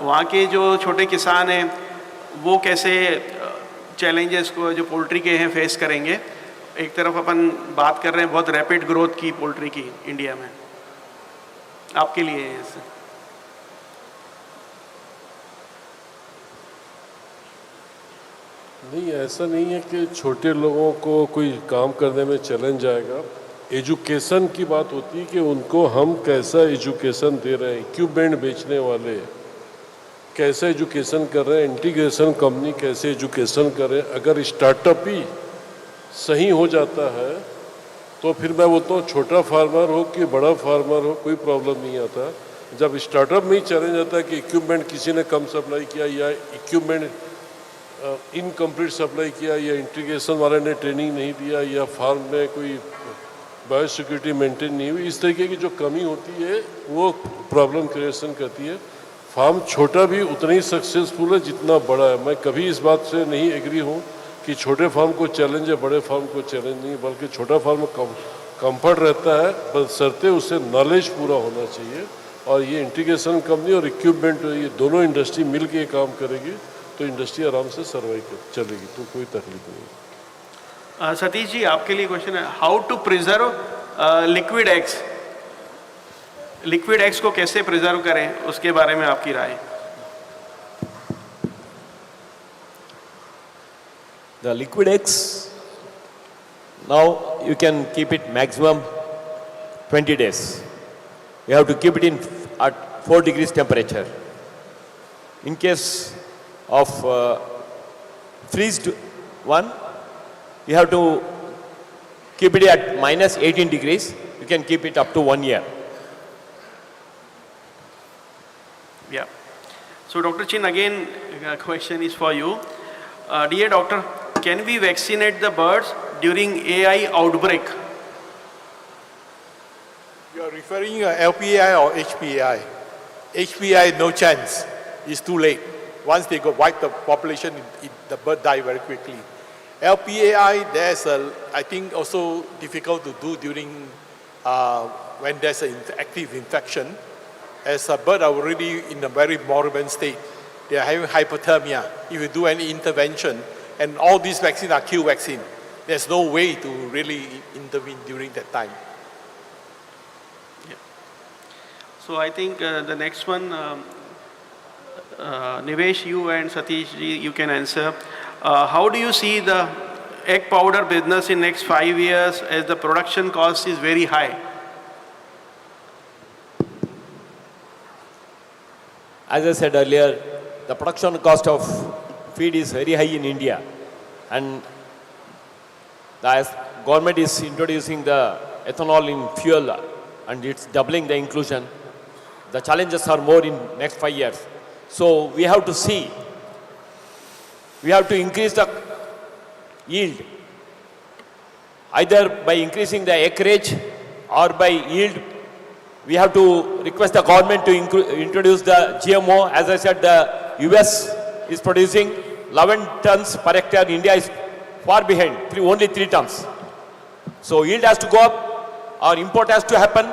वहाँ के जो छोटे किसान हैं वो कैसे चैलेंजेस को जो पोल्ट्री के हैं फेस करेंगे. एक तरफ अपन बात कर रहे हैं बहुत रैपिड ग्रोथ की पोल्ट्री की इंडिया में. आपके लिए नहीं, ऐसा नहीं है कि छोटे लोगों को कोई काम करने में चैलेंज आएगा. एजुकेशन की बात होती है कि उनको हम कैसा एजुकेशन दे रहे हैं. इक्विपमेंट बेचने वाले कैसा एजुकेशन कर रहे हैं, इंटीग्रेशन कंपनी कैसे एजुकेशन कर रहे हैं. अगर स्टार्टअप ही सही हो जाता है तो फिर मैं बोलता हूँ छोटा फार्मर हो कि बड़ा फार्मर हो कोई प्रॉब्लम नहीं आता. जब स्टार्टअप में ही चैलेंज आता है कि इक्विपमेंट किसी ने कम सप्लाई किया या इक्विपमेंट इनकम्प्लीट सप्लाई किया या इंटीग्रेशन वाले ने ट्रेनिंग नहीं दिया या फार्म में कोई बायोसिक्योरिटी मेंटेन नहीं हुई, इस तरीके की जो कमी होती है वो प्रॉब्लम क्रिएशन करती है. फार्म छोटा भी उतना ही सक्सेसफुल है जितना बड़ा है. मैं कभी इस बात से नहीं एग्री हूँ कि छोटे फार्म को चैलेंज है, बड़े फार्म को चैलेंज नहीं, बल्कि छोटा फार्म में कंफर्ट रहता है, बशर्ते उससे नॉलेज पूरा होना चाहिए. और ये इंटीग्रेशन कंपनी और इक्विपमेंट ये दोनों इंडस्ट्री मिल के काम करेगी तो इंडस्ट्री आराम से सर्वाइव चलेगी, तो कोई तकलीफ नहीं. सतीश जी, आपके लिए क्वेश्चन है, how to preserve liquid eggs. Liquid eggs को कैसे प्रिजर्व करें, उसके बारे में आपकी राय. The liquid eggs, now you can keep it maximum 20 days. You have to keep it in at 4 degrees temperature. In case of freezed one, you have to keep it at minus 18 degrees. You can keep it up to 1 year. Yeah. So, Dr. Chin, again, question is for you. Dear doctor, can we vaccinate the birds during AI outbreak? You are referring LPAI or HPAI? HPAI, no chance. It's too late. Once they wipe the population, the bird die very quickly. LPAI, there's I think also difficult to do during when there's an active infection. As a bird are already in a very moribund state, they are having hypothermia. If you do any intervention, And all these vaccines are kill vaccine. There's no way to really intervene during that time. So I think the next one, Nivesh, you and Satish ji, you can answer. How do you see the egg powder business in next 5 years as the production cost is very high? As I said earlier, the production cost of feed is very high in India, and the government is introducing the ethanol in fuel, and it's doubling the inclusion. The challenges are more in next 5 years. So we have to see, we have to increase the yield, either by increasing the acreage or by yield. We have to request the government to introduce the GMO. As I said, the US is producing 11 tons per hectare. India is far behind, only 3 tons. So yield has to go up, or import has to happen,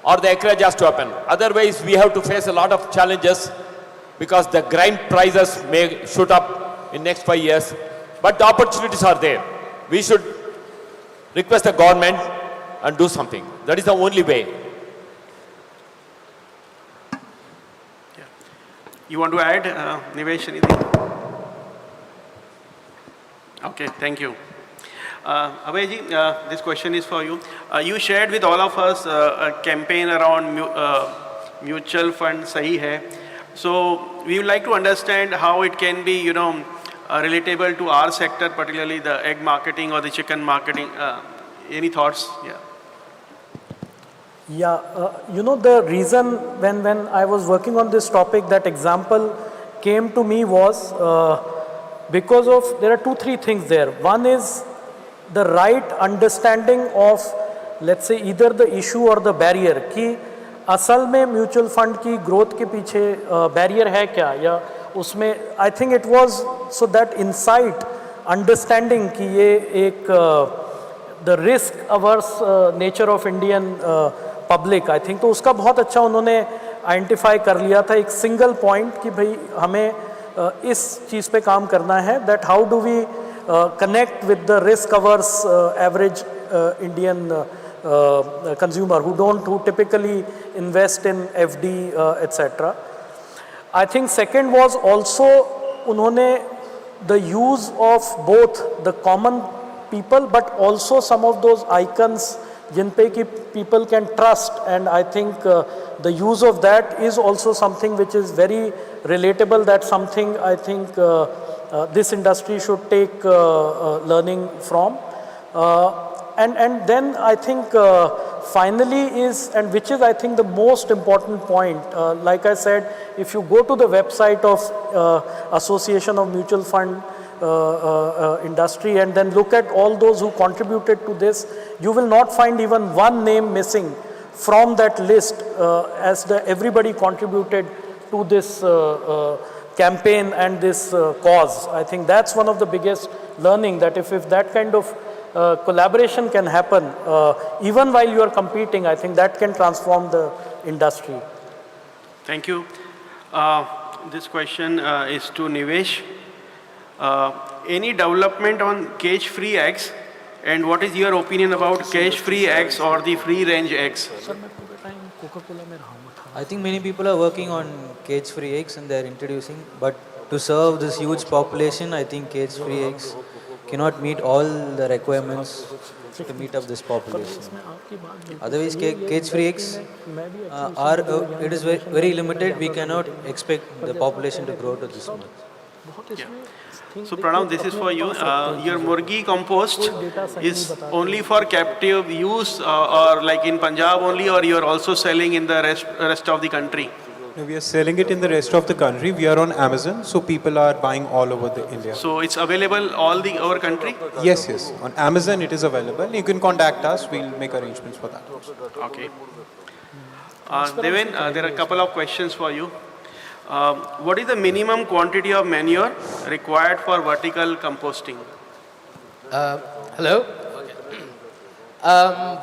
or the acreage has to happen. Otherwise, we have to face a lot of challenges because the grain prices may shoot up in next 5 years. But the opportunities are there. We should request the government and do something. That is the only way. You want to add, Nivesh, anything? Okay, thank you. Abhay ji, this question is for you. You shared with all of us a campaign around mutual fund Sahi Hai. So we would like to understand how it can be, relatable to our sector, particularly the egg marketing or the chicken marketing. Any thoughts? Yeah. Yeah, the reason when I was working on this topic, that example came to me was because of, there are 2-3 things there. One is the right understanding of, let's say, either the issue or the barrier, कि असल में mutual fund की growth के पीछे barrier है क्या, या उसमें I think it was so that insight understanding कि ये एक the risk averse nature of Indian public, I think तो उसका बहुत अच्छा उन्होंने आइडेंटिफाई कर लिया था एक सिंगल पॉइंट कि भाई हमें इस चीज़ पे काम करना है, that how do we connect with the risk averse average Indian consumer who typically invest in FD etc. I think second was also unhone the use of both the common people but also some of those icons jin pe ki people can trust, and I think the use of that is also something which is very relatable. That's something I think this industry should take learning from. And then I think finally is, and which is I think the most important point, like I said, if you go to the website of Association of Mutual Fund Industry and then look at all those who contributed to this, you will not find even one name missing from that list as everybody contributed to this campaign and this cause. I think that's one of the biggest learning, that if that kind of collaboration can happen even while you are competing, I think that can transform the industry. Thank you. This question is to Nivesh. Any development on cage-free eggs, and what is your opinion about cage-free eggs or the free-range eggs? I think many people are working on cage-free eggs and they're introducing, but to serve this huge population, I think cage-free eggs cannot meet all the requirements to meet up this population. Otherwise, cage-free eggs it is very limited. We cannot expect the population to grow to this much. Yeah. So Pranav, this is for you. Your Murgi compost is only for captive use or like in Punjab only, or you are also selling in the rest of the country? No, we are selling it in the rest of the country. We are on Amazon, so people are buying all over India. So it's available over country? Yes, yes. On Amazon it is available. You can contact us. We'll make arrangements for that. Okay. Devin, there are a couple of questions for you. What is the minimum quantity of manure required for vertical composting? Hello.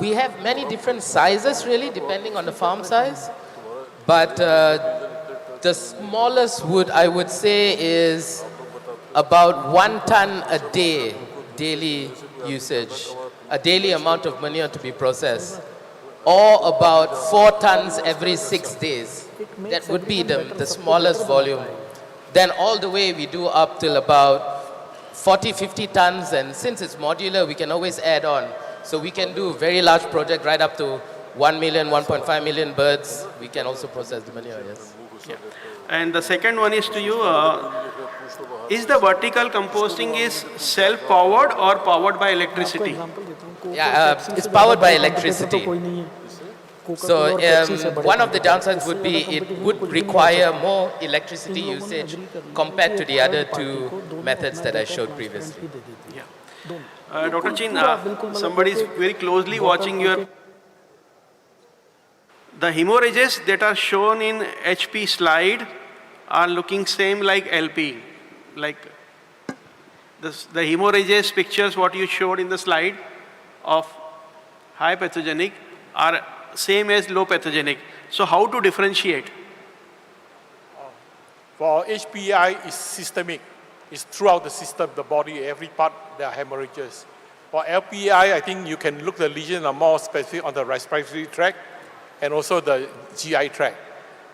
We have many different sizes really depending on the farm size, but the smallest I would say is about 1 ton a day, daily usage, a daily amount of manure to be processed, or about 4 tons every 6 days. That would be the smallest volume. Then all the way we do up till about 40, 50 tons, and since it's modular, we can always add on. So we can do very large project right up to 1 million, 1.5 million birds. We can also process the manure, yes. Yeah. And the second one is to you. Is the vertical composting is self-powered or powered by electricity? Yeah, it's powered by electricity. So one of the downsides would be it would require more electricity usage compared to the other two methods that I showed previously. Yeah. Dr. Chin, somebody is very closely watching your... The hemorrhages that are shown in HP slide are looking same like LP. Like the hemorrhages pictures what you showed in the slide of high pathogenic are same as low pathogenic. So how to differentiate? For HPI, it's systemic. It's throughout the system, the body, every part, there are hemorrhages. For LPI, I think you can look the lesions are more specific on the respiratory tract and also the GI tract.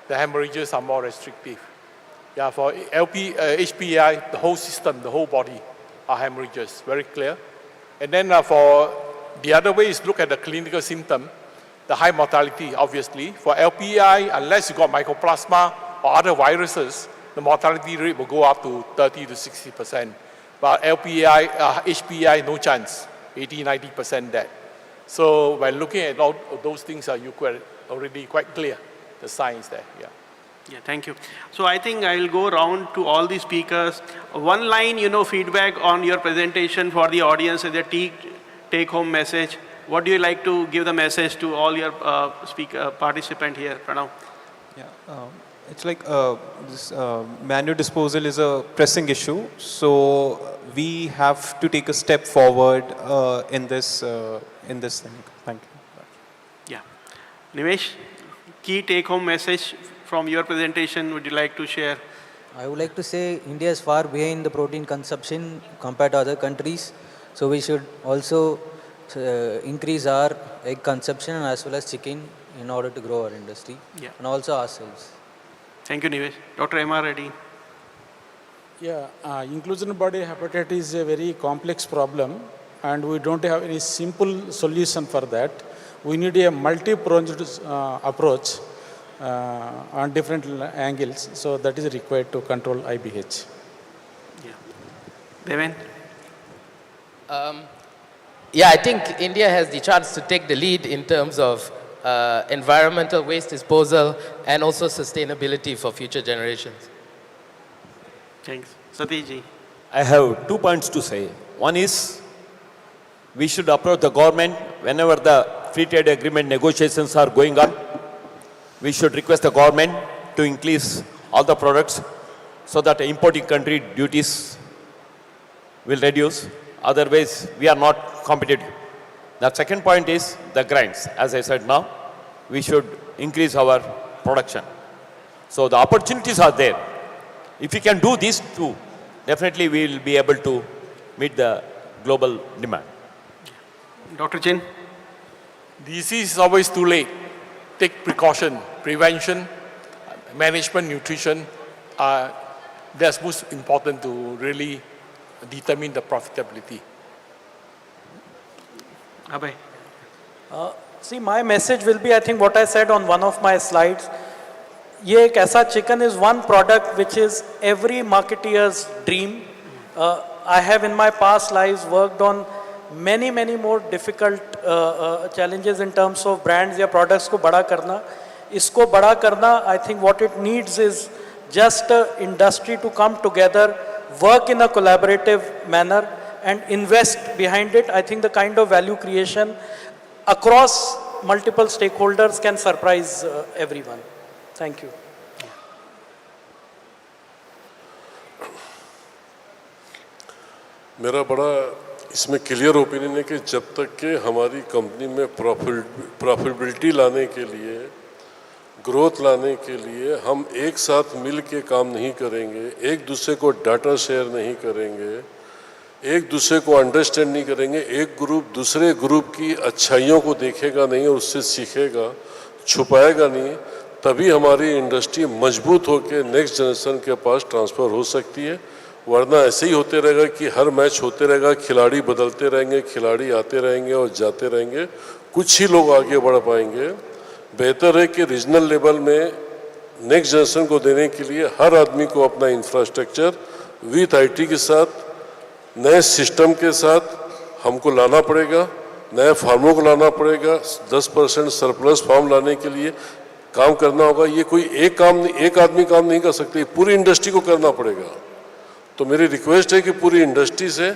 The hemorrhages are more restrictive. Yeah, for HPI, the whole system, the whole body are hemorrhages, very clear. And then for the other way is look at the clinical symptom, the high mortality, obviously. For LPI, unless you got mycoplasma or other viruses, the mortality rate will go up to 30 to 60%. But LPI, HPI, no chance, 80, 90% dead. So when looking at all those things, you already quite clear, the science there, yeah. Yeah, thank you. So I think I will go around to all the speakers. One line, feedback on your presentation for the audience as a take-home message. What do you like to give the message to all your participant here, Pranav? Yeah, it's like this manure disposal is a pressing issue. So we have to take a step forward in this thing. Thank you. Yeah. Nimesh, key take-home message from your presentation would you like to share? I would like to say India is far behind the protein consumption compared to other countries. So we should also increase our egg consumption as well as chicken in order to grow our industry and also ourselves. Thank you, Nivesh. Dr. M.R. Reddy. Yeah, inclusion body hepatitis is a very complex problem and we don't have any simple solution for that. We need a multi-pronged approach on different angles, so that is required to control IBH. Yeah. Deven? Yeah, I think India has the chance to take the lead in terms of environmental waste disposal and also sustainability for future generations. Thanks. Satish. I have 2 points to say. One is, we should approach the government whenever the free trade agreement negotiations are going on. We should request the government to increase all the products so that the importing country duties will reduce. Otherwise, we are not competitive. The second point is the grains. As I said now, we should increase our production. So the opportunities are there. If we can do these two, definitely we will be able to meet the global demand. Dr. Chin? Disease is always too late. Take precaution, prevention, management, nutrition. That's most important to really determine the profitability. Abhay. See, my message will be, I think, what I said on one of my slides. Ye ek aisa chicken is one product which is every marketeer's dream. I have in my past lives worked on many more difficult challenges in terms of brands या products को बड़ा करना. इसको बड़ा करना, I think what it needs is just industry to come together, work in a collaborative manner and invest behind it. I think the kind of value creation across multiple stakeholders can surprise everyone. Thank you. मेरा बड़ा इसमें clear opinion है कि जब तक के हमारी company में प्रॉफिटेबिलिटी लाने के लिए ग्रोथ लाने के लिए हम एक साथ मिल के काम नहीं करेंगे, एक दूसरे को डाटा शेयर नहीं करेंगे, एक दूसरे को अंडरस्टैंड नहीं करेंगे, एक ग्रुप दूसरे ग्रुप की अच्छाइयों को देखेगा नहीं और उससे सीखेगा, छुपाएगा नहीं, तभी हमारी इंडस्ट्री मजबूत होकर नेक्स्ट जनरेशन के पास ट्रांसफ़र हो सकती है। वरना ऐसे ही होते रहेगा कि हर मैच होते रहेगा, खिलाड़ी बदलते रहेंगे, खिलाड़ी आते रहेंगे और जाते रहेंगे, कुछ ही लोग आगे बढ़ पाएंगे। बेहतर है कि रीजनल लेवल में नेक्स्ट जनरेशन को देने के लिए हर आदमी को अपना इंफ्रास्ट्रक्चर विथ आईटी के साथ, नए सिस्टम के साथ हमको लाना पड़ेगा, नए फार्मों को लाना पड़ेगा, 10% सरप्लस फार्म लाने के लिए काम करना होगा। ये कोई एक आदमी काम नहीं कर सकते, पूरी इंडस्ट्री को करना पड़ेगा। तो मेरी रिक्वेस्ट है कि पूरी इंडस्ट्री से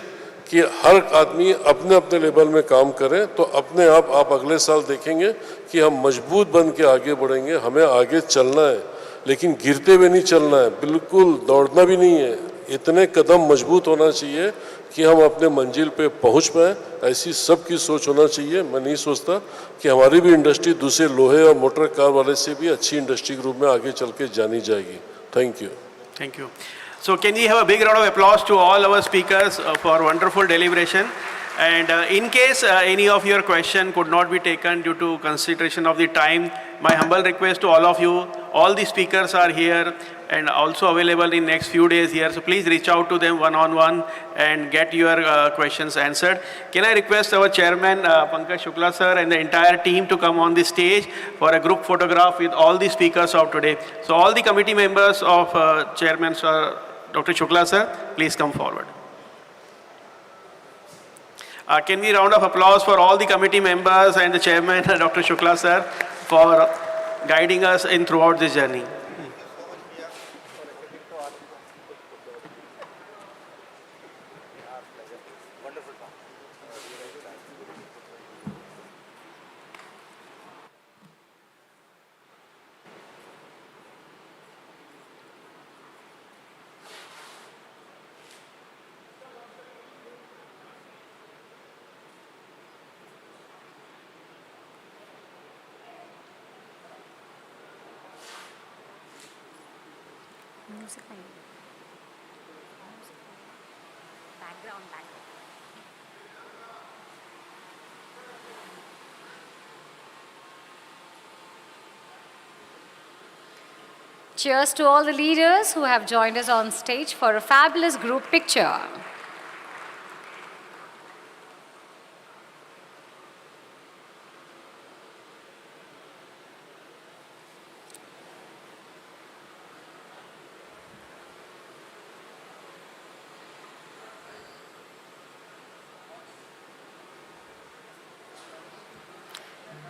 कि हर आदमी अपने अपने लेवल में काम करें, तो अपने आप अगले साल देखेंगे कि हम मजबूत बन के आगे बढ़ेंगे। हमें आगे चलना है, लेकिन गिरते हुए नहीं चलना है, बिल्कुल दौड़ना भी नहीं है। इतने कदम मजबूत होना चाहिए कि हम अपने मंजिल पे पहुंच पाएँ, ऐसी सबकी सोच होना चाहिए। मैं नहीं सोचता कि हमारी भी इंडस्ट्री दूसरे लोहे और मोटर कार वाले से भी अच्छी इंडस्ट्री के रूप में आगे चल के जानी जाएगी। Thank you. Thank you. So can we have a big round of applause to all our speakers for wonderful deliberation. And in case any of your question could not be taken due to consideration of the time, my humble request to all of you, all the speakers are here and also available in next few days here. So please reach out to them one-on-one and get your questions answered. Can I request our chairman, Pankaj Shukla sir, and the entire team to come on the stage for a group photograph with all the speakers of today. So all the committee members of chairman sir, Dr. Shukla sir, please come forward. Can we round of applause for all the committee members and the chairman, Dr. Shukla sir, for guiding us in throughout this journey. Cheers to all the leaders who have joined us on stage for a fabulous group picture.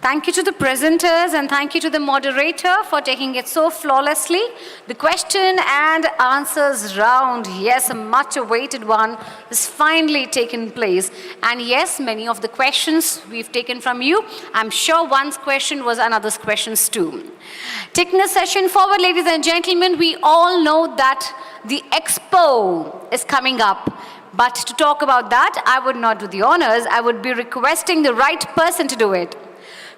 Thank you to the presenters and thank you to the moderator for taking it so flawlessly. The question and answers round, yes, a much awaited one, has finally taken place. And yes, many of the questions we've taken from you. I'm sure one's question was another's questions too. Taking the session forward, ladies and gentlemen, we all know that the Expo is coming up. But to talk about that, I would not do the honors. I would be requesting the right person to do it.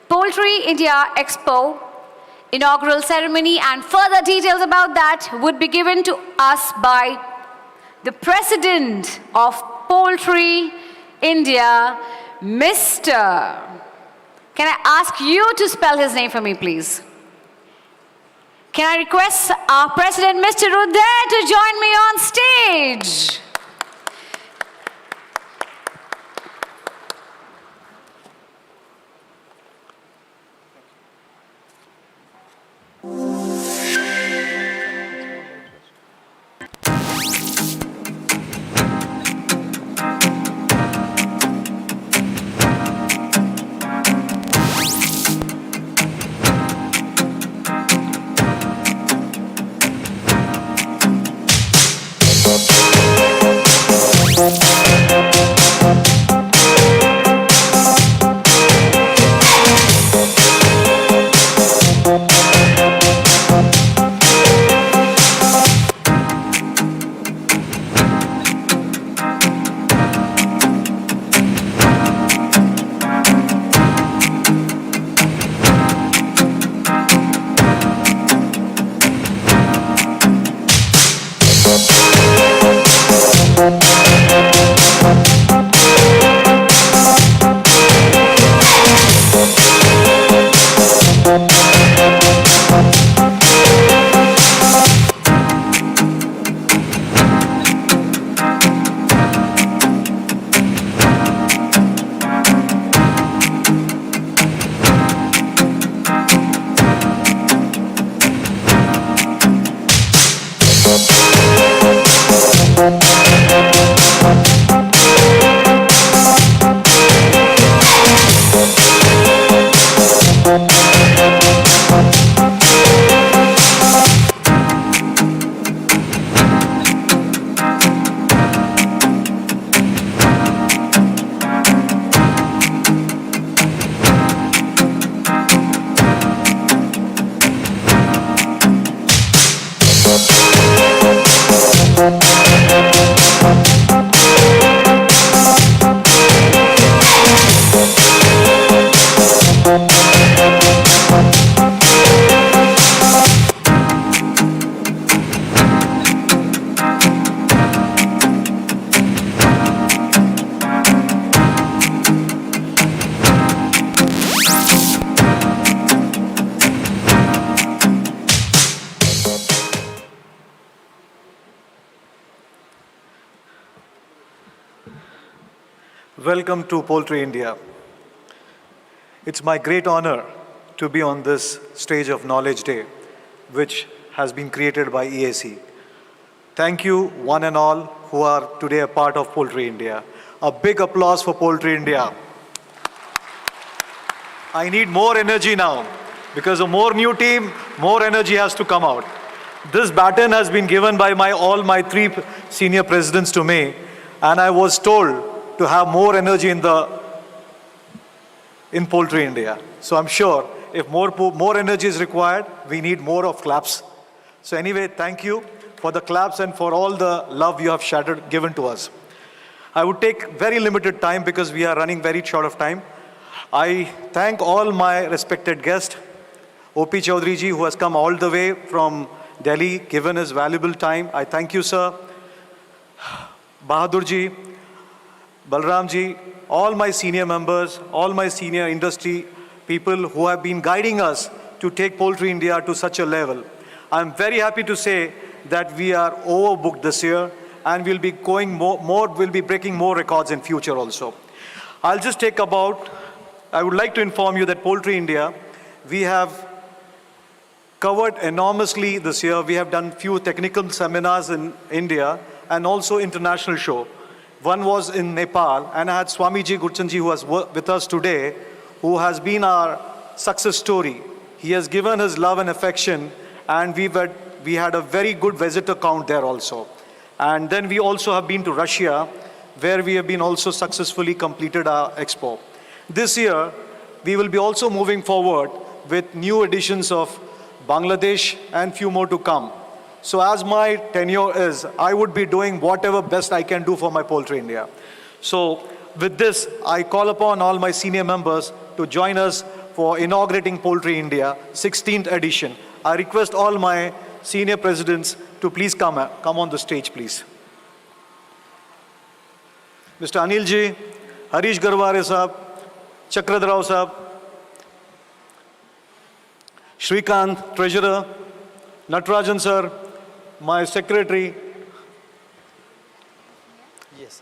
Poultry India Expo inaugural ceremony and further details about that would be given to us by the President of Poultry India, Mr. Can I ask you to spell his name for me, please? Can I request our President, Mr. Ruder, to join me on stage? welcome to Poultry India. It's my great honor to be on this stage of Knowledge Day, which has been created by EAC. Thank you, one and all, who are today a part of Poultry India. A big applause for Poultry India. I need more energy now, because a more new team, more energy has to come out. This baton has been given by all my three senior presidents to me, and I was told to have more energy in Poultry India. So I'm sure if more energy is required, we need more of claps. So anyway, thank you for the claps and for all the love you have given to us. I would take very limited time because we are running very short of time. I thank all my respected guests, O.P. Chaudhary ji, who has come all the way from Delhi, given his valuable time. I thank you, sir. Bahadur ji, Balram ji, all my senior members, all my senior industry people who have been guiding us to take Poultry India to such a level. I'm very happy to say that we are overbooked this year and we'll be going we'll be breaking more records in future also. I would like to inform you that Poultry India, we have covered enormously this year. We have done few technical seminars in India and also international show. One was in Nepal, and I had Swamiji Gurchanji, who was with us today, who has been our success story. He has given his love and affection, and we had a very good visitor count there also. And then we also have been to Russia, where we have been also successfully completed our Expo. This year, we will be also moving forward with new editions of Bangladesh and few more to come. So as my tenure is, I would be doing whatever best I can do for my Poultry India. So with this, I call upon all my senior members to join us for inaugurating Poultry India 16th edition. I request all my senior presidents to please come on the stage, please. Mr. Anil ji, Harish Garware sahab, Chakradh Rao sahab, Shrikant, Treasurer, Natarajan sir, my secretary. Yes.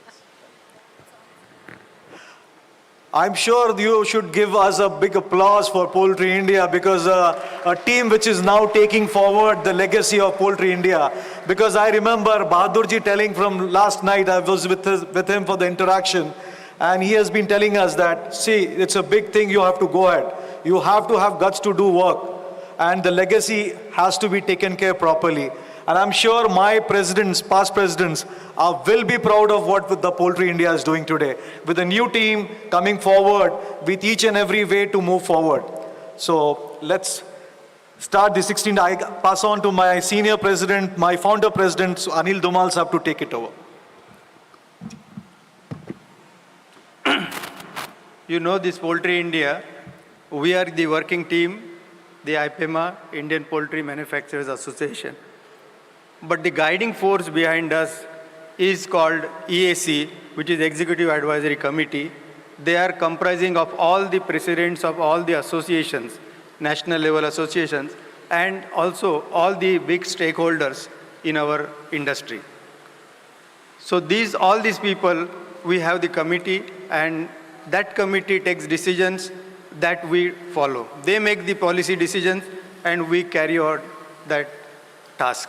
I'm sure you should give us a big applause for Poultry India, because a team which is now taking forward the legacy of Poultry India. Because I remember Bahadurji telling from last night, I was with him for the interaction, and he has been telling us that, see, it's a big thing, you have to go ahead. You have to have guts to do work, and the legacy has to be taken care properly. And I'm sure my presidents, past presidents, will be proud of what the Poultry India is doing today, with a new team coming forward with each and every way to move forward. So let's start the 16th. I pass on to my senior president, my founder president, Anil Dhumal sahab, to take it over. You know this Poultry India, we are the working team, the ipema, Indian Poultry Manufacturers Association. But the guiding force behind us is called EAC, which is Executive Advisory Committee. They are comprising of all the presidents of all the associations, national level associations, and also all the big stakeholders in our industry. So all these people, we have the committee, and that committee takes decisions that we follow. They make the policy decisions and we carry out that task.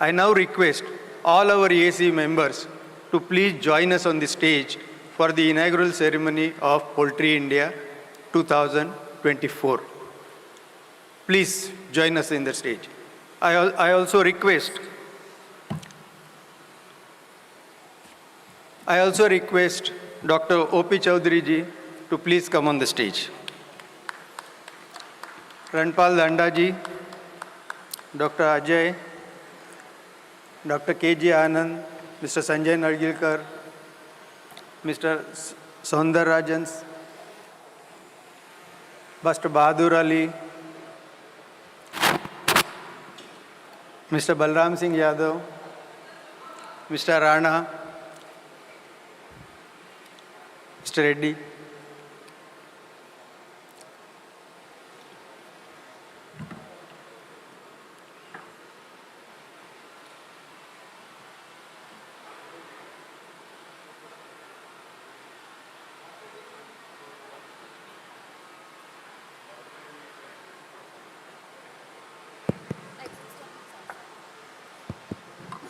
I now request all our EAC members to please join us on the stage for the inaugural ceremony of Poultry India 2024. Please join us in the stage. I also request Dr. O.P. Chaudhary ji to please come on the stage. Ranpal Danda ji, Dr. Ajay, Dr. K.G. Anand, Mr. Sanjay Nargilkar, Mr. Saundar Rajans, Mr. Bahadur Ali, Mr. Balram Singh Yadav, Mr. Rana, Mr. Reddy.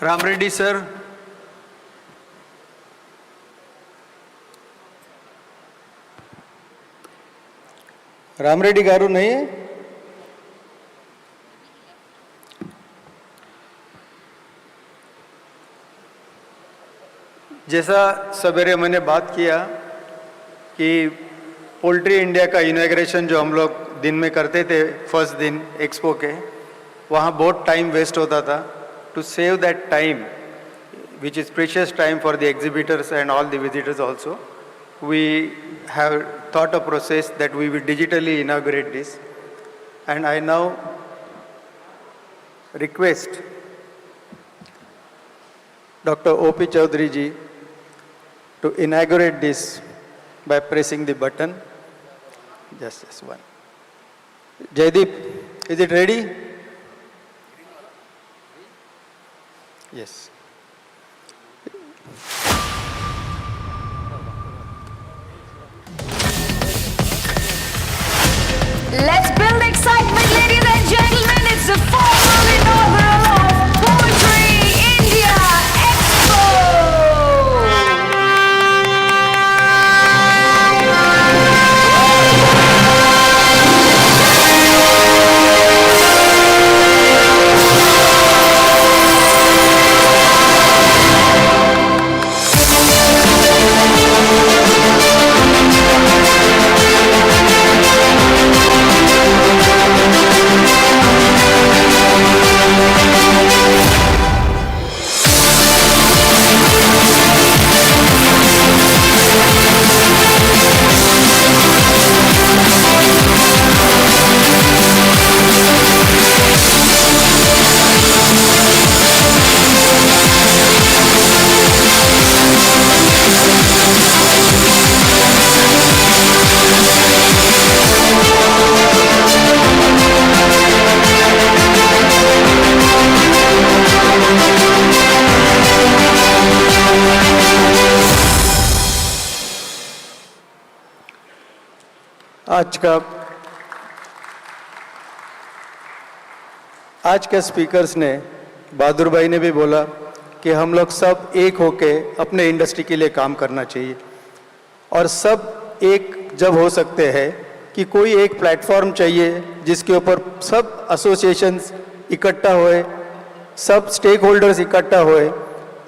Ram Reddy sir. Ram Reddy garu nahi hai? जैसा सवेरे मैंने बात किया कि poultry India का inauguration जो हम लोग दिन में करते थे फर्स्ट दिन एक्सपो के, वहाँ बहुत टाइम वेस्ट होता था. To save that time which is precious time for the exhibitors and all the visitors also, we have thought a process that we will digitally inaugurate this. And I now request Dr. O.P. Chaudhary ji to inaugurate this by pressing the button. Just one. Jaideep, is it ready? Yes. Let's build excitement, ladies and gentlemen. It's the formal inaugural of Poultry India Expo. आज के speakers ने, बहादुर भाई ने भी बोला कि हम लोग सब एक होके अपने इंडस्ट्री के लिए काम करना चाहिए. और सब एक जब हो सकते हैं कि कोई एक प्लेटफॉर्म चाहिए जिसके ऊपर सब एसोसिएशंस इकट्ठा होए, सब स्टेक होल्डर्स इकट्ठा होए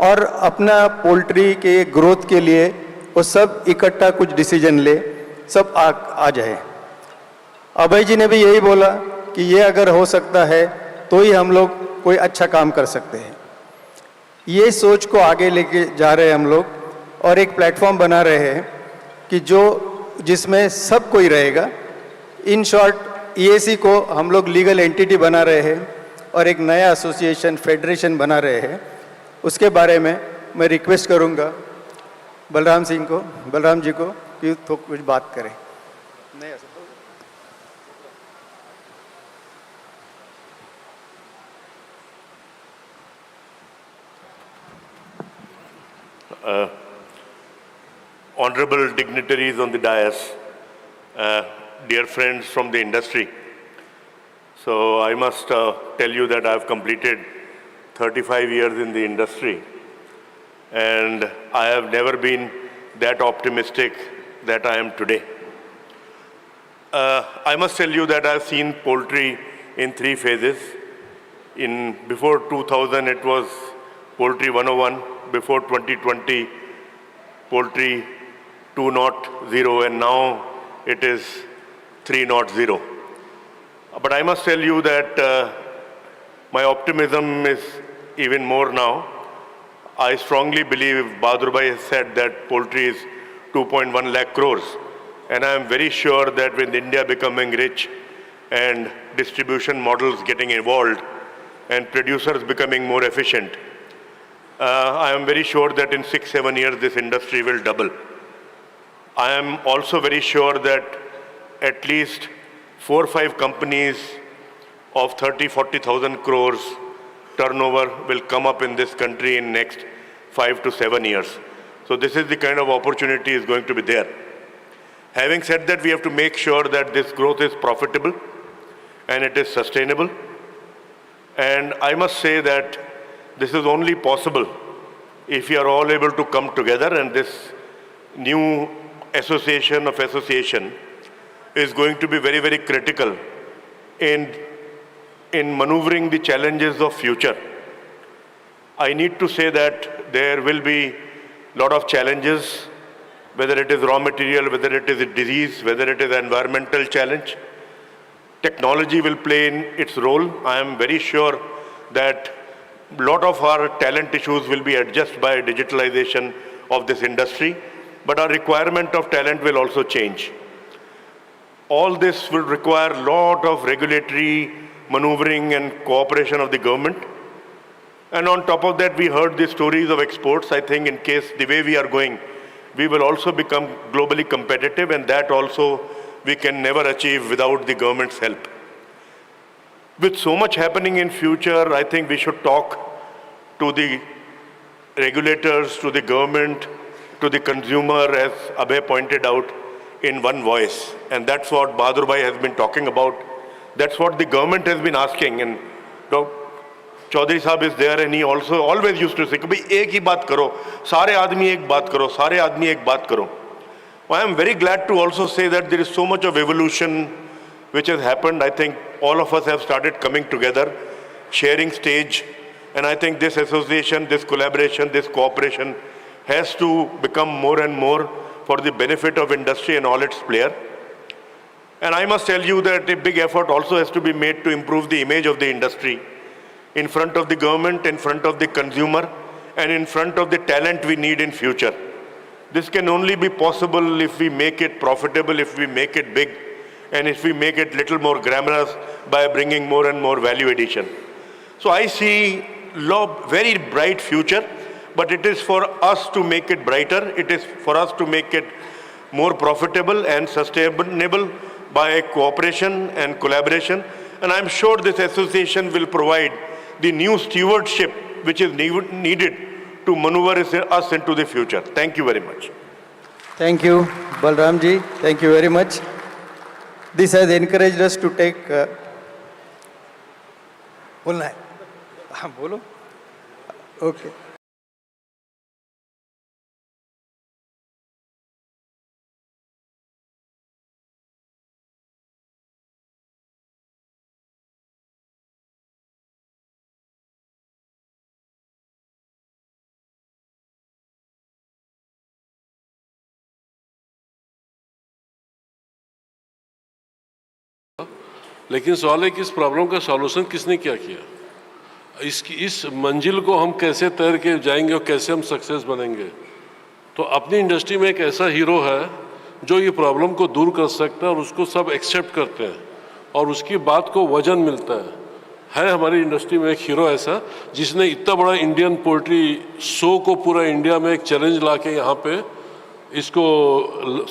और अपना पोल्ट्री के ग्रोथ के लिए वो सब इकट्ठा कुछ डिसीजन ले, सब आ जाए. अभय जी ने भी यही बोला कि ये अगर हो सकता है तो ही हम लोग कोई अच्छा काम कर सकते हैं. ये सोच को आगे लेके जा रहे हैं हम लोग और एक प्लेटफॉर्म बना रहे हैं कि जिसमें सब कोई रहेगा. इन शॉर्ट EAC को हम लोग लीगल एंटिटी बना रहे हैं और एक नया एसोसिएशन फेडरेशन बना रहे हैं. उसके बारे में मैं रिक्वेस्ट करूंगा बलराम जी को कि तो कुछ बात करें. Honorable dignitaries on the dais, dear friends from the industry. So I must tell you that I have completed 35 years in the industry and I have never been that optimistic that I am today. I must tell you that I have seen poultry in 3 phases. Before 2000 it was Poultry 101, before 2020 Poultry 2.0 and now it is 3.0. But I must tell you that my optimism is even more now. I strongly believe Bahadur Bhai has said that poultry is 2.1 lakh crores and I am very sure that with India becoming rich and distribution models getting evolved and producers becoming more efficient, I am very sure that in 6-7 years this industry will double. I am also very sure that at least 4 or 5 companies of 30,000-40,000 crores turnover will come up in this country in next 5 to 7 years. So this is the kind of opportunity is going to be there. Having said that, we have to make sure that this growth is profitable and it is sustainable. And I must say that This is only possible if we are all able to come together, and this new association of association is going to be very, very critical in maneuvering the challenges of future. I need to say that there will be a lot of challenges, whether it is raw material, whether it is a disease, whether it is an environmental challenge. Technology will play in its role. I am very sure that a lot of our talent issues will be addressed by digitalization of this industry, but our requirement of talent will also change. All this will require a lot of regulatory maneuvering and cooperation of the government. And on top of that, we heard the stories of exports. I think in case the way we are going, we will also become globally competitive, and that also we can never achieve without the government's help. With so much happening in future, I think we should talk to the regulators, to the government, to the consumer, as Abhay pointed out, in one voice. And that's what Bahadur Bhai has been talking about. That's what the government has been asking. And Chaudhary Sahab is there, and he also always used to say, "Bhai, ek hi baat karo, sare aadmi ek baat karo, sare aadmi ek baat karo." I am very glad to also say that there is so much of evolution which has happened. I think all of us have started coming together, sharing stage, and I think this association, this collaboration, this cooperation has to become more and more for the benefit of industry and all its players. And I must tell you that a big effort also has to be made to improve the image of the industry in front of the government, in front of the consumer, and in front of the talent we need in future. This can only be possible if we make it profitable, if we make it big, and if we make it little more glamorous by bringing more and more value addition. So I see very bright future, but it is for us to make it brighter. It is for us to make it more profitable and sustainable by cooperation and collaboration. And I'm sure this association will provide the new stewardship which is needed to maneuver us into the future. Thank you very much. Thank you, Balramji. Thank you very much. This has encouraged us to take... बोलना है? हाँ, बोलो. Okay. लेकिन सवाल है कि इस problem का सॉल्यूशन किसने क्या किया, इस मंजिल को हम कैसे तैर के जाएंगे और कैसे हम सक्सेस बनेंगे. तो अपनी इंडस्ट्री में एक ऐसा हीरो है जो ये प्रॉब्लम को दूर कर सकता है और उसको सब एक्सेप्ट करते हैं और उसकी बात को वजन मिलता है हमारी इंडस्ट्री में एक हीरो ऐसा जिसने इतना बड़ा इंडियन पोल्ट्री शो को पूरा इंडिया में एक चैलेंज ला के यहाँ पे इसको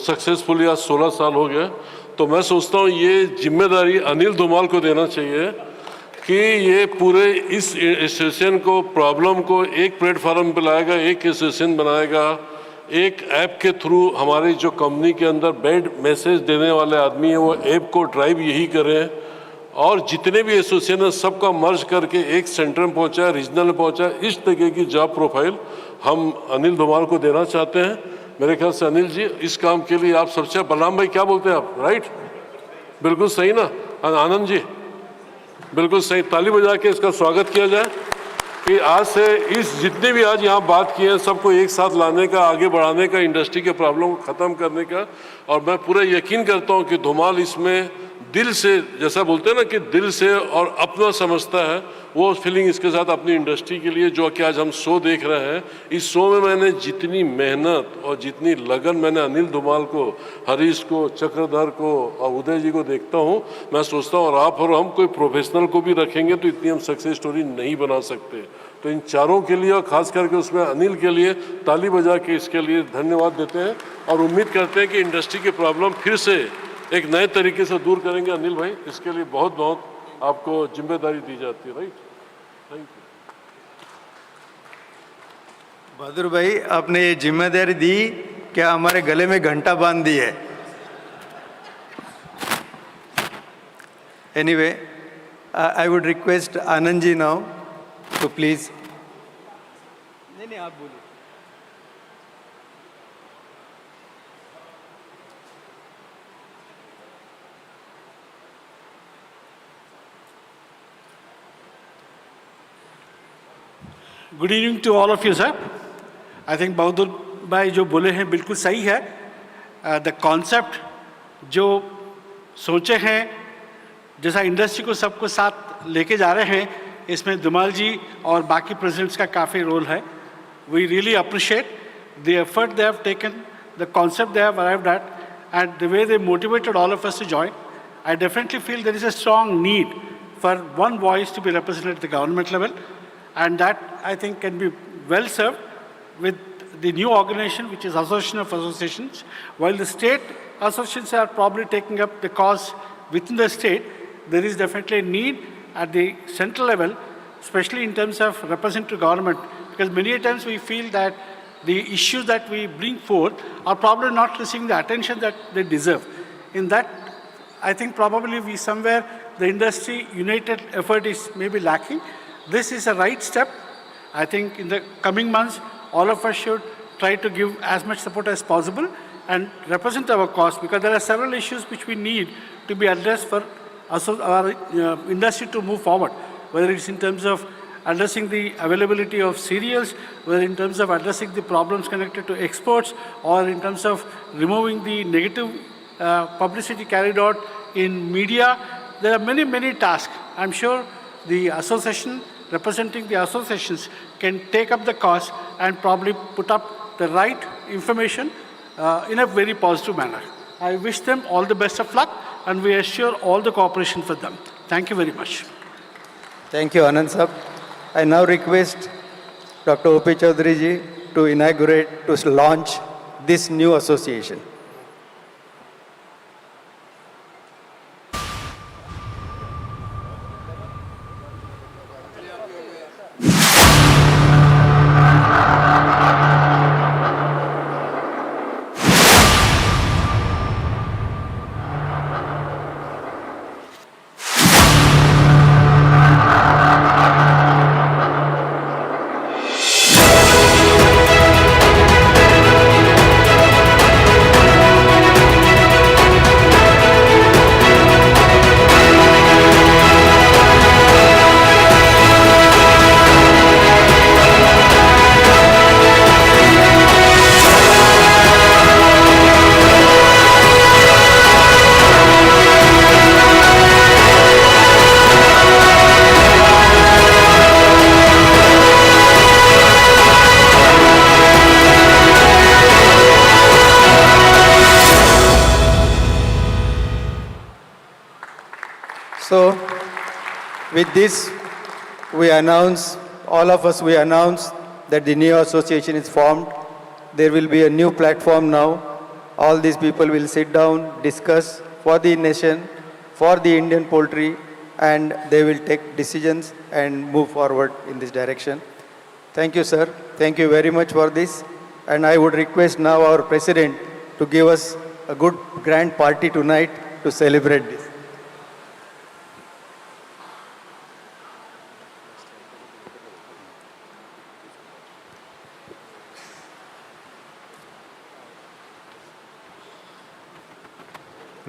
सक्सेसफुली आज 16 साल हो गए. तो मैं सोचता हूँ ये जिम्मेदारी अनिल धुमाल को देना चाहिए कि ये पूरे इस एसोसिएशन को प्रॉब्लम को एक प्लेटफॉर्म पे लाएगा, एक एसोसिएशन बनाएगा, एक ऐप के थ्रू हमारी जो कंपनी के अंदर बैड मैसेज देने वाले आदमी हैं वो ऐप को ड्राइव यही करें और जितने भी एसोसिएशन हैं सबका मर्ज करके एक सेंटर में पहुँचा, रीजनल में पहुँचा. इस तरीके की जॉब प्रोफाइल हम अनिल धुमाल को देना चाहते हैं. मेरे ख्याल से अनिल जी इस काम के लिए आप सबसे बलराम भाई क्या बोलते हैं आप, राइट? बिल्कुल सही ना आनंद जी, बिल्कुल सही. ताली बजा के इसका स्वागत किया जाए कि आज से इस जितने भी आज यहाँ बात किए हैं सबको एक साथ लाने का, आगे बढ़ाने का, इंडस्ट्री के प्रॉब्लम को ख़त्म करने का. और मैं पूरा यकीन करता हूँ कि धुमाल इसमें दिल से, जैसा बोलते हैं ना कि दिल से और अपना समझता है, वो फीलिंग इसके साथ अपनी इंडस्ट्री के लिए जो कि आज हम शो देख रहे हैं. इस शो में मैंने जितनी मेहनत और जितनी लगन मैंने अनिल धुमाल को, हरीश को, चक्रधर को और उदय जी को देखता हूँ, मैं सोचता हूँ और आप और हम कोई प्रोफेशनल को भी रखेंगे तो इतनी हम सक्सेस स्टोरी नहीं बना सकते. तो इन चारों के लिए और ख़ास करके उसमें अनिल के लिए ताली बजा के इसके लिए धन्यवाद देते हैं और उम्मीद करते हैं कि इंडस्ट्री के प्रॉब्लम फिर से एक नए तरीके से दूर करेंगे. अनिल भाई इसके लिए बहुत बहुत आपको जिम्मेदारी दी जाती है, राइट? Thank you. बहादुर भाई आपने ये जिम्मेदारी दी क्या हमारे गले में घंटा बांध दी है. Anyway, I would request Anand ji now to please नहीं आप बोलिए. Good evening to all of you sir. I think Bahadur भाई जो बोले हैं बिल्कुल सही है. द कॉन्सेप्ट जो सोचे हैं, जैसा इंडस्ट्री को सबको साथ लेके जा रहे हैं, इसमें दुमाल जी और बाकी प्रेसिडेंट्स का काफ़ी रोल है. We really appreciate the effort they have taken, the concept they have arrived at, and the way they motivated all of us to join. I definitely feel there is a strong need for one voice to be represented at the government level, and that I think can be well served with the new organization, which is Association of Associations. While the state associations are probably taking up the cause within the state, there is definitely a need at the central level, especially in terms of representative government, because many a times we feel that the issues that we bring forth are probably not receiving the attention that they deserve. In that, I think probably we somewhere, the industry united effort is maybe lacking. This is a right step. I think in the coming months, all of us should try to give as much support as possible and represent our cause, because there are several issues which we need to be addressed for our industry to move forward, whether it's in terms of addressing the availability of cereals, whether in terms of addressing the problems connected to exports, or in terms of removing the negative publicity carried out in media. There are many, many tasks. I'm sure the association, representing the associations, can take up the cause and probably put up the right information in a very positive manner. I wish them all the best of luck, and we assure all the cooperation for them. Thank you very much. Thank you, Anand Sahab. I now request Dr. O.P. Chaudhary ji to inaugurate, to launch this new association. So, with this, we announce, all of us, we announce that the new association is formed. There will be a new platform now. All these people will sit down, discuss for the nation, for the Indian poultry, and they will take decisions and move forward in this direction. Thank you, sir. Thank you very much for this. And I would request now our president to give us a good grand party tonight to celebrate this.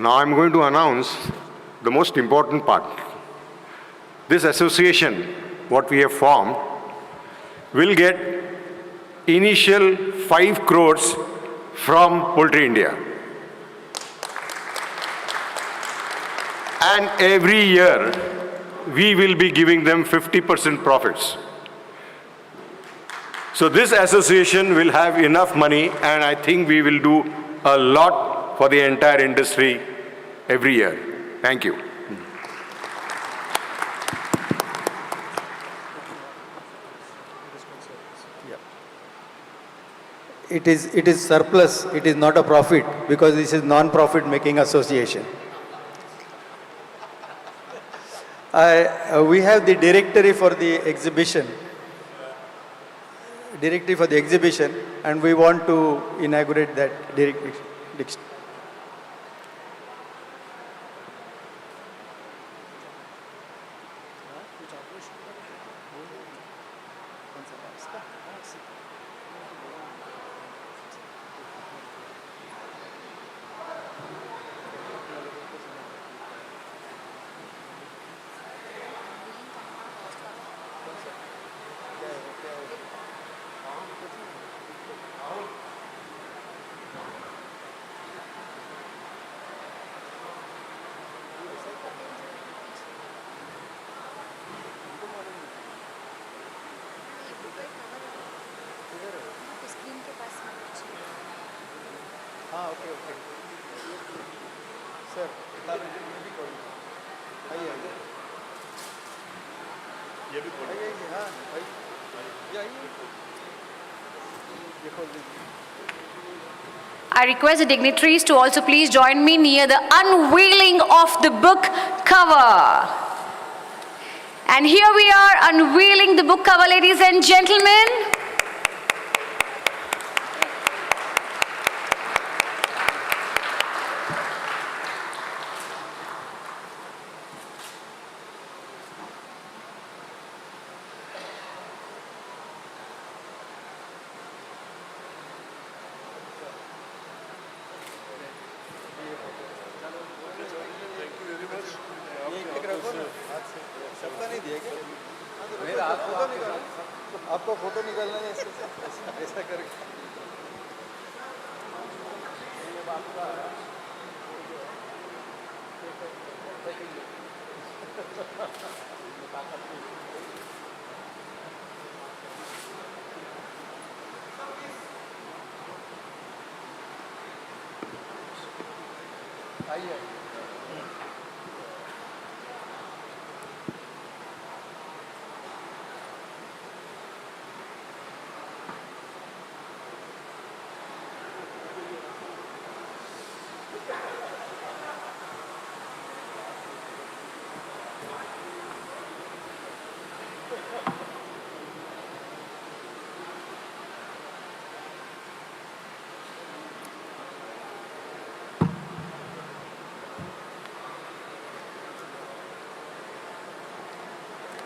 Now I'm going to announce the most important part. This association, what we have formed, will get initial 5 crores from Poultry India. And every year, we will be giving them 50% profits. So this association will have enough money, and I think we will do a lot for the entire industry every year. Thank you. It is surplus, it is not a profit, because this is non-profit making association. We have the directory for the exhibition. And we want to inaugurate that directory. हाँ okay okay sir आइए आइए ये भी आइए हाँ भाई ये आइए ये खोल दीजिए. I request the dignitaries to also please join me near the unveiling of the book cover. And here we are unveiling the book cover, ladies and gentlemen. सबका नहीं दिया क्या? मेरा आप फोटो निकालो. आपको फोटो निकालना है इससे ऐसा करके. आइए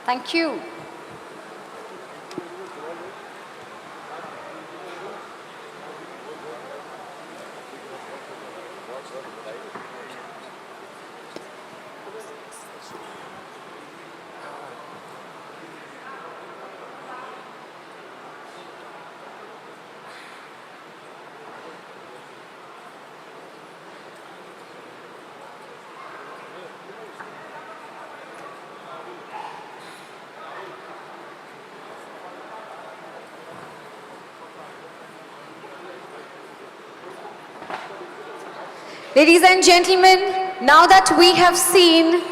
Thank you. Ladies and gentlemen, now that we have seen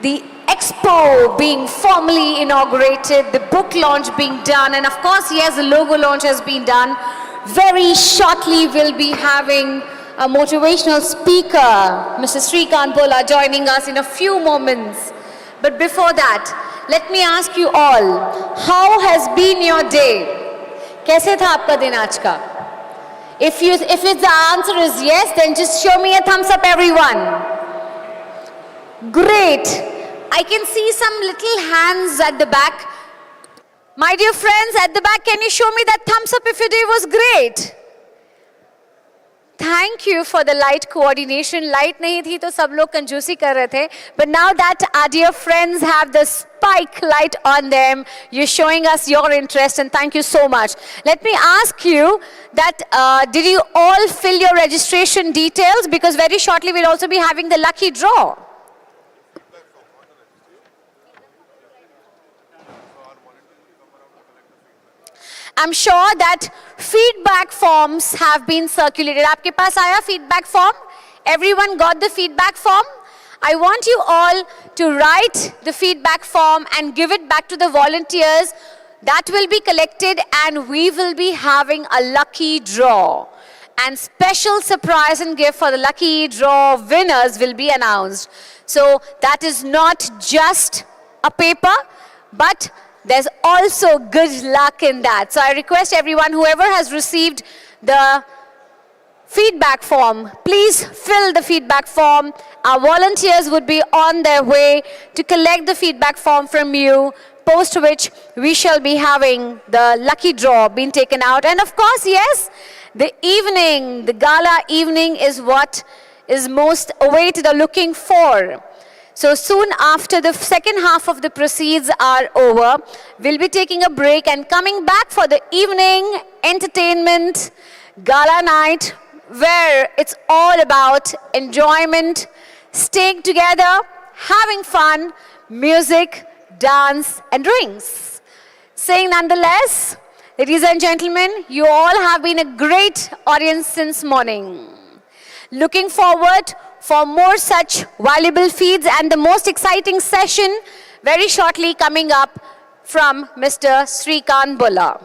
the Expo being formally inaugurated, the book launch being done, and of course, yes, the logo launch has been done, very shortly we'll be having a motivational speaker, Mr. Srikant Bola, joining us in a few moments. But before that, let me ask you all, how has been your day? कैसे था आपका दिन आज का? If the answer is yes, then just show me a thumbs up, everyone. Great. I can see some little hands at the back. My dear friends at the back, can you show me that thumbs up if your day was great? Thank you for the light coordination. Light nahi thi to sab log कंजूसी कर रहे थे. But now that our dear friends have the spike light on them, you're showing us your interest, and thank you so much. Let me ask you that did you all fill your registration details? Because very shortly we'll also be having the lucky draw. I'm sure that feedback forms have been circulated. आपके पास आया feedback form? Everyone got the feedback form? I want you all to write the feedback form and give it back to the volunteers. That will be collected and we will be having a lucky draw. And special surprise and gift for the lucky draw winners will be announced. So that is not just a paper, but there's also good luck in that. So I request everyone, whoever has received the feedback form, please fill the feedback form. Our volunteers would be on their way to collect the feedback form from you. post which we shall be having the lucky draw being taken out. And of course, yes, the evening, the gala evening is what is most awaited or looking for. So soon after the second half of the proceeds are over, we'll be taking a break and coming back for the evening entertainment gala night, where it's all about enjoyment, staying together, having fun, music, dance, and drinks. Saying nonetheless, ladies and gentlemen, you all have been a great audience since morning. Looking forward for more such valuable feeds and the most exciting session very shortly coming up from Mr. Srikanth Bulla.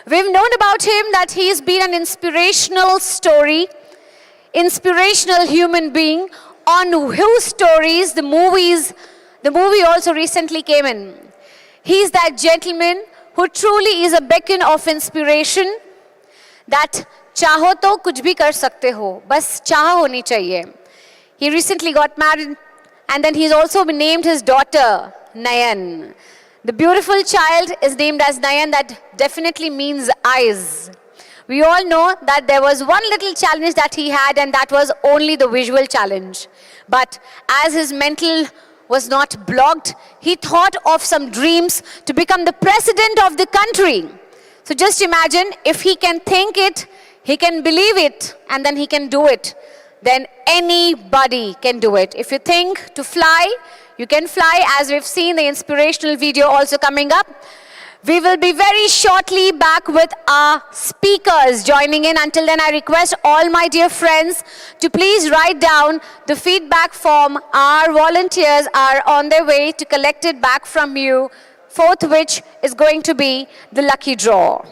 We've known about him that he's been an inspirational story, inspirational human being on whose stories the movie also recently came in. He's that gentleman who truly is a beacon of inspiration, that चाहो तो कुछ भी कर सकते हो, बस चाह होनी चाहिए. He recently got married and then he's also named his daughter Nayan. The beautiful child is named as Nayan, that definitely means eyes. We all know that there was one little challenge that he had, and that was only the visual challenge. But as his mental was not blocked, he thought of some dreams to become the president of the country. So just imagine, if he can think it, he can believe it, and then he can do it, then anybody can do it. If you think to fly, you can fly, as we've seen the inspirational video also coming up. We will be very shortly back with our speakers joining in. Until then, I request all my dear friends to please write down the feedback form. Our volunteers are on their way to collect it back from you, fourth which is going to be the lucky draw.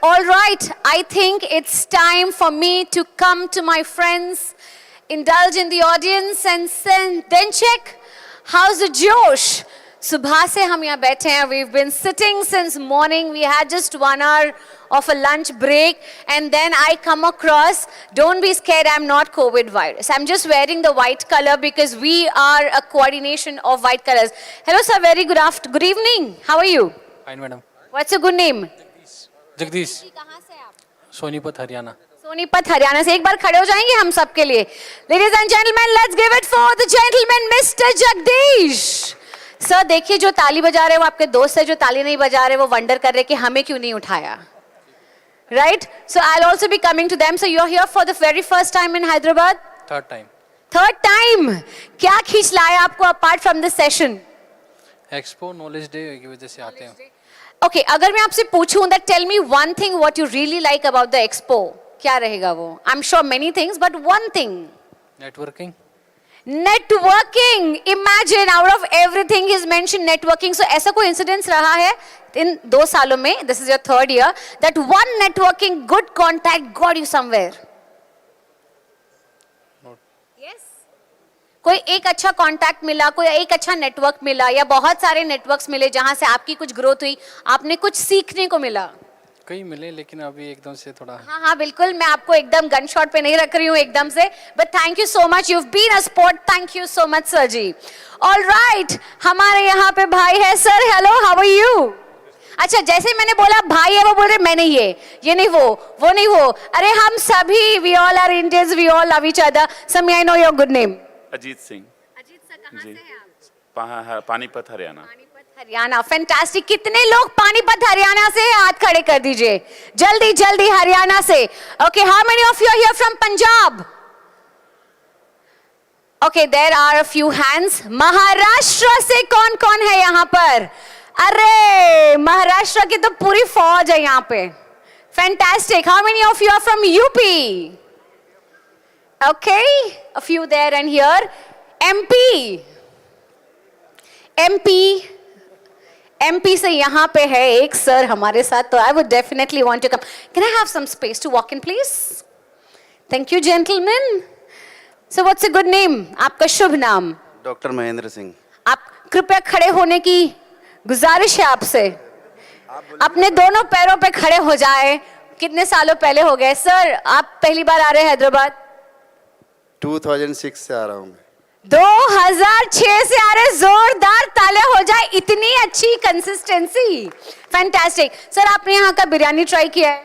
All right. I think it's time for me to come to my friends, indulge in the audience, and then check how's the Josh. Subha se hum yahan baithe hain. We've been sitting since morning. We had just 1 hour of a lunch break, and then I come across, don't be scared, I'm not COVID virus. I'm just wearing the white color because we are a coordination of white colors. Hello sir, very good evening. How are you? Fine, madam. What's your good name? Jagdish. Sonipat Haryana. Sonipat Haryana से एक बार खड़े हो जाएंगे हम सबके लिए. Ladies and gentlemen, let's give it for the gentleman, Mr. Jagdish. Sir, देखिए जो ताली बजा रहे हैं वो आपके दोस्त है, जो ताली नहीं बजा रहे वो वंडर कर रहे कि हमें क्यों नहीं उठाया. Right? So I'll also be coming to them. So you're here for the very first time in Hyderabad? Third time. Third time. क्या खींच लाया आपको apart from this session? Expo Knowledge Day की वजह से आते हैं. Okay, अगर मैं आपसे पूछूं that tell me one thing what you really like about the Expo, क्या रहेगा वो? I'm sure many things, but one thing. Networking. Networking. Imagine out of everything he's mentioned networking. So ऐसा कोई incidents रहा है इन 2 सालों में, this is your 3rd year, that one networking good contact got you somewhere? कोई एक अच्छा contact मिला, कोई एक अच्छा नेटवर्क मिला, या बहुत सारे नेटवर्क्स मिले जहां से आपकी कुछ ग्रोथ हुई, आपने कुछ सीखने को मिला? कई मिले, लेकिन अभी एकदम से थोड़ा. हाँ बिल्कुल, मैं आपको एकदम गन शॉट पे नहीं रख रही हूँ एकदम से, but thank you so much, you have been a sport. Thank you so much sir ji. Alright, हमारे यहाँ पे भाई है. Sir hello, how are you? अच्छा, जैसे मैंने बोला भाई है, वो बोल रहे मैं नहीं ये नहीं वो नहीं वो. अरे हम सभी, we all are Indians, we all love each other. Sir may I know your good name? Ajit Singh. जी पानीपत हरियाणा। हरियाणा, फैंटास्टिक। कितने लोग पानीपत हरियाणा से हैं? हाथ खड़े कर दीजिए जल्दी जल्दी, हरियाणा से। Okay, how many of you are here from Punjab? Okay, there are a few hands. Maharashtra से कौन कौन है यहाँ पर? अरे महाराष्ट्र की तो पूरी फौज है यहाँ पे। Fantastic. How many of you are from UP? Okay, a few there and here. MP, MP, MP से यहाँ पे है एक सर हमारे साथ, तो I would definitely want to come. Can I have some space to walk in please? Thank you gentleman. So what's a good name? आपका शुभ नाम? डॉक्टर महेंद्र सिंह। आप कृपया खड़े होने की गुजारिश है आपसे, अपने दोनों पैरों पे खड़े हो जाए। कितने सालों पहले हो गए सर आप पहली बार आ रहे हैं हैदराबाद? 2006 से आ रहा हूँ मैं। 2006 से आ रहे। जोरदार ताले हो जाए, इतनी अच्छी कंसिस्टेंसी। फैंटास्टिक। सर आपने यहाँ का बिरयानी ट्राई किया है?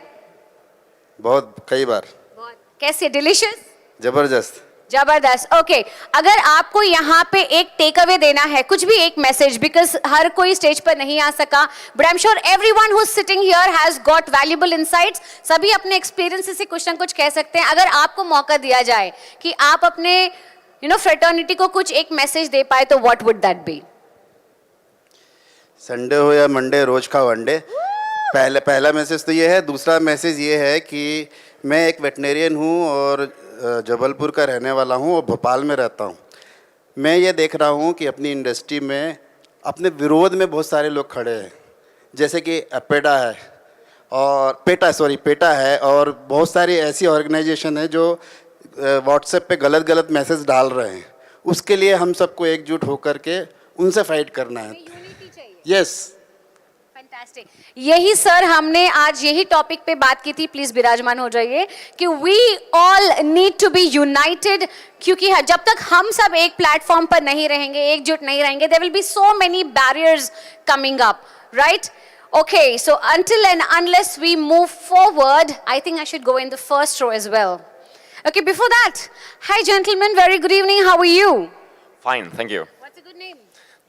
बहुत, कई बार। कैसे? डिलीशियस? जबरदस्त। जबरदस्त। ओके, अगर आपको यहाँ पे एक टेक अवे देना है, कुछ भी एक मैसेज, बिकॉज हर कोई स्टेज पर नहीं आ सका, but I am sure everyone who is sitting here has got valuable insights. सभी अपने एक्सपीरियंस से कुछ ना कुछ कह सकते हैं। अगर आपको मौका दिया जाए कि आप अपने फ्रेटर्निटी को कुछ एक मैसेज दे पाए, तो what would that be? Sunday हो या मंडे, रोज खाओ अंडे। पहला मैसेज तो ये है। दूसरा मैसेज ये है कि मैं एक वेटनेरियन हूँ और जबलपुर का रहने वाला हूँ और भोपाल में रहता हूँ। मैं ये देख रहा हूँ कि अपनी इंडस्ट्री में अपने विरोध में बहुत सारे लोग खड़े हैं, जैसे कि पेटा है और पेटा है, और बहुत सारी ऐसी ऑर्गेनाइजेशन है जो व्हाट्सएप पे गलत मैसेज डाल रहे हैं। उसके लिए हम सबको एकजुट होकर के उनसे फाइट करना है। Yes, fantastic. यही सर हमने आज यही टॉपिक पे बात की थी, प्लीज विराजमान हो जाइए, कि we all need to be united, क्योंकि जब तक हम सब एक प्लेटफॉर्म पर नहीं रहेंगे, एकजुट नहीं रहेंगे, there will be so many barriers coming up, right? Okay, so until and unless we move forward, I think I should go in the first row as well. Okay, before that, hi gentlemen, very good evening, how are you? Fine, thank you. What's a good name?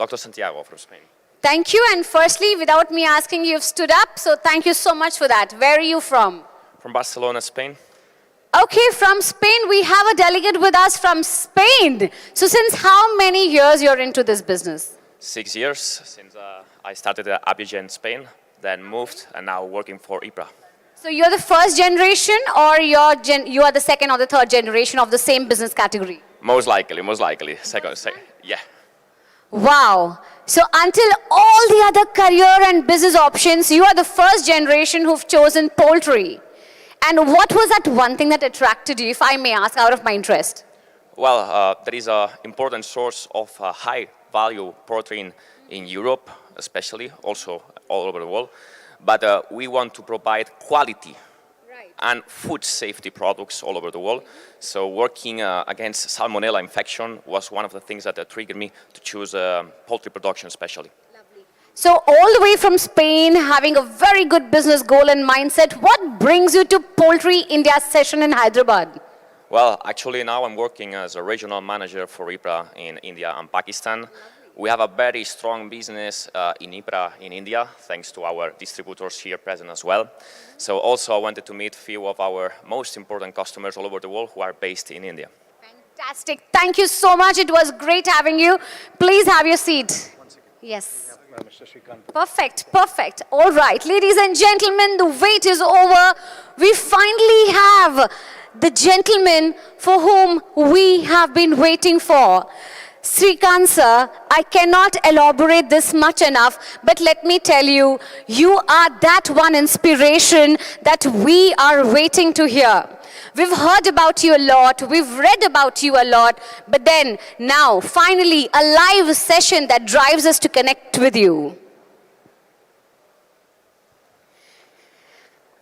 Dr. Santiago from Spain. Thank you, and firstly, without me asking, you've stood up, so thank you so much for that. Where are you from? From Barcelona, Spain. Okay, from Spain, we have a delegate with us from Spain. So since how many years you're into this business? 6 years since I started at Abidjan, Spain, then moved and now working for IPRA. So you're the first generation, or you are the second or the third generation of the same business category? Most likely, second, yeah. Wow. So until all the other career and business options, you are the first generation who've chosen poultry. And what was that one thing that attracted you, if I may ask, out of my interest? Well, there is an important source of high value protein in Europe, especially, also all over the world. But we want to provide quality and food safety products all over the world. So working against salmonella infection was one of the things that triggered me to choose poultry production especially. So all the way from Spain, having a very good business goal and mindset, what brings you to Poultry India session in Hyderabad? Well, actually now I'm working as a regional manager for IPRA in India and Pakistan. We have a very strong business in IPRA in India, thanks to our distributors here present as well. So also I wanted to meet a few of our most important customers all over the world who are based in India. Fantastic. Thank you so much. It was great having you. Please have your seat. Yes. Perfect, perfect. All right, ladies and gentlemen, the wait is over. We finally have the gentleman for whom we have been waiting for. Srikanth sir, I cannot elaborate this much enough, but let me tell you, you are that one inspiration that we are waiting to hear. We've heard about you a lot, we've read about you a lot, but then now, finally, a live session that drives us to connect with you.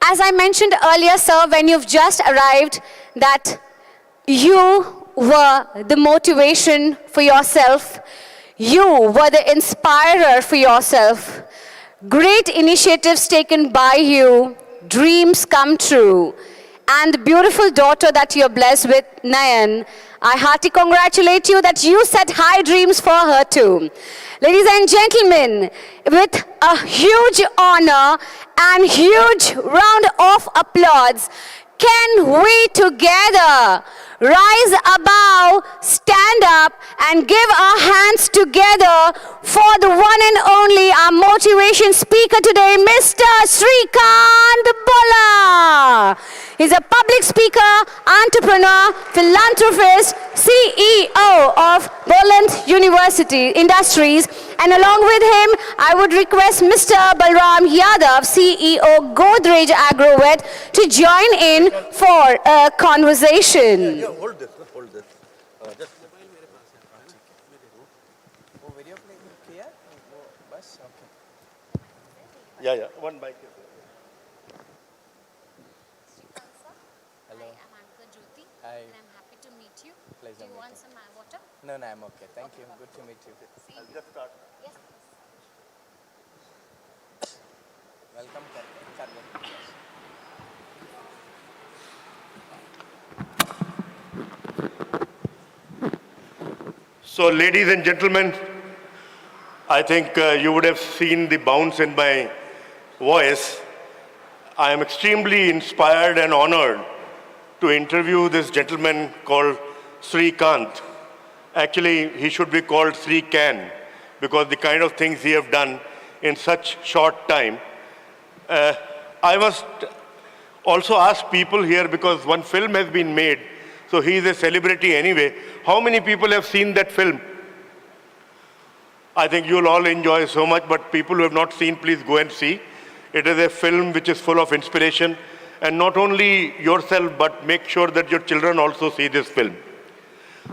As I mentioned earlier, sir, when you've just arrived, that you were the motivation for yourself. You were the inspirer for yourself. Great initiatives taken by you, dreams come true. And the beautiful daughter that you're blessed with, Nayan, I heartily congratulate you that you set high dreams for her too. Ladies and gentlemen, with a huge honor and huge round of applause, can we together rise above, stand up, and give our hands together for the one and only, our motivation speaker today, Mr. Srikant Bola. He's a public speaker, entrepreneur, philanthropist, CEO of Boland University Industries. And along with him, I would request Mr. Balram Yadav, CEO Godrej Agrovet, to join in for a conversation. Hold this, hold this. Just yeah, one mic. Hello. I am Anka Jyoti. Hi. And I'm happy to meet you. Pleasure Do you meeting. want some water? No, I'm okay. Thank you. Good to meet you. See I'll you. just start. Yes, please. Welcome, Carmen. So, ladies and gentlemen, I think you would have seen the bounce in my voice. I am extremely inspired and honored to interview this gentleman called Srikant. Actually, he should be called Srikan because the kind of things he have done in such short time. I must also ask people here, because one film has been made, so he is a celebrity anyway. How many people have seen that film? I think you'll all enjoy so much, but people who have not seen, please go and see. It is a film which is full of inspiration, and not only yourself, but make sure that your children also see this film.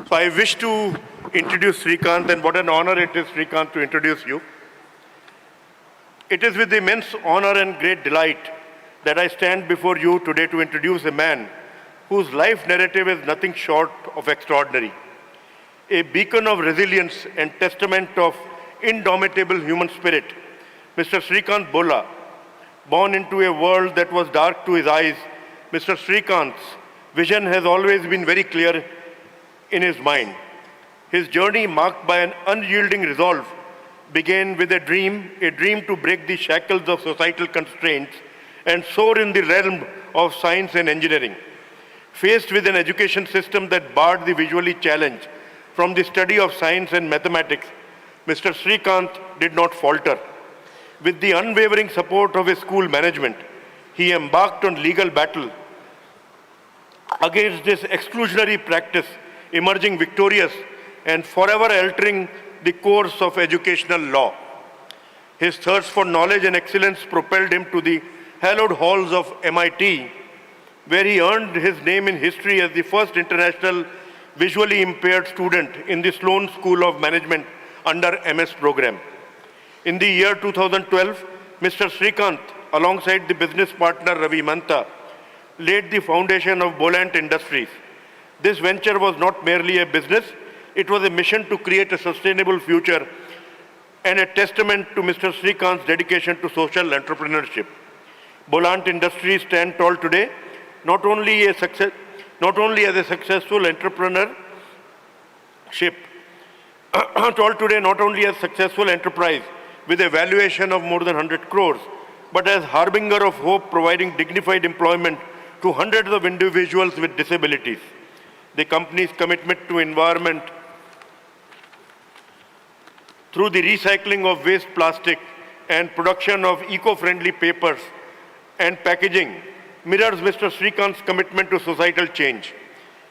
So I wish to introduce Srikant, and what an honor it is, Srikant, to introduce you. It is with immense honor and great delight that I stand before you today to introduce a man whose life narrative is nothing short of extraordinary. A beacon of resilience and testament of indomitable human spirit, Mr. Srikant Bola, born into a world that was dark to his eyes, Mr. Srikant's vision has always been very clear in his mind. His journey, marked by an unyielding resolve, began with a dream to break the shackles of societal constraints and soar in the realm of science and engineering. Faced with an education system that barred the visually challenged from the study of science and mathematics, Mr. Srikant did not falter. With the unwavering support of his school management, he embarked on legal battle against this exclusionary practice, emerging victorious and forever altering the course of educational law. His thirst for knowledge and excellence propelled him to the hallowed halls of MIT, where he earned his name in history as the first international visually impaired student in the Sloan School of Management under MS program. In the year 2012, Mr. Srikant, alongside the business partner Ravi Manta, laid the foundation of Boland Industries. This venture was not merely a business, it was a mission to create a sustainable future and a testament to Mr. Srikant's dedication to social entrepreneurship. Boland Industries stand tall today, not only as a successful entrepreneurship, not only as successful enterprise with a valuation of more than 100 crores, but as harbinger of hope, providing dignified employment to hundreds of individuals with disabilities. The company's commitment to environment through the recycling of waste plastic and production of eco-friendly papers and packaging mirrors Mr. Srikant's commitment to societal change.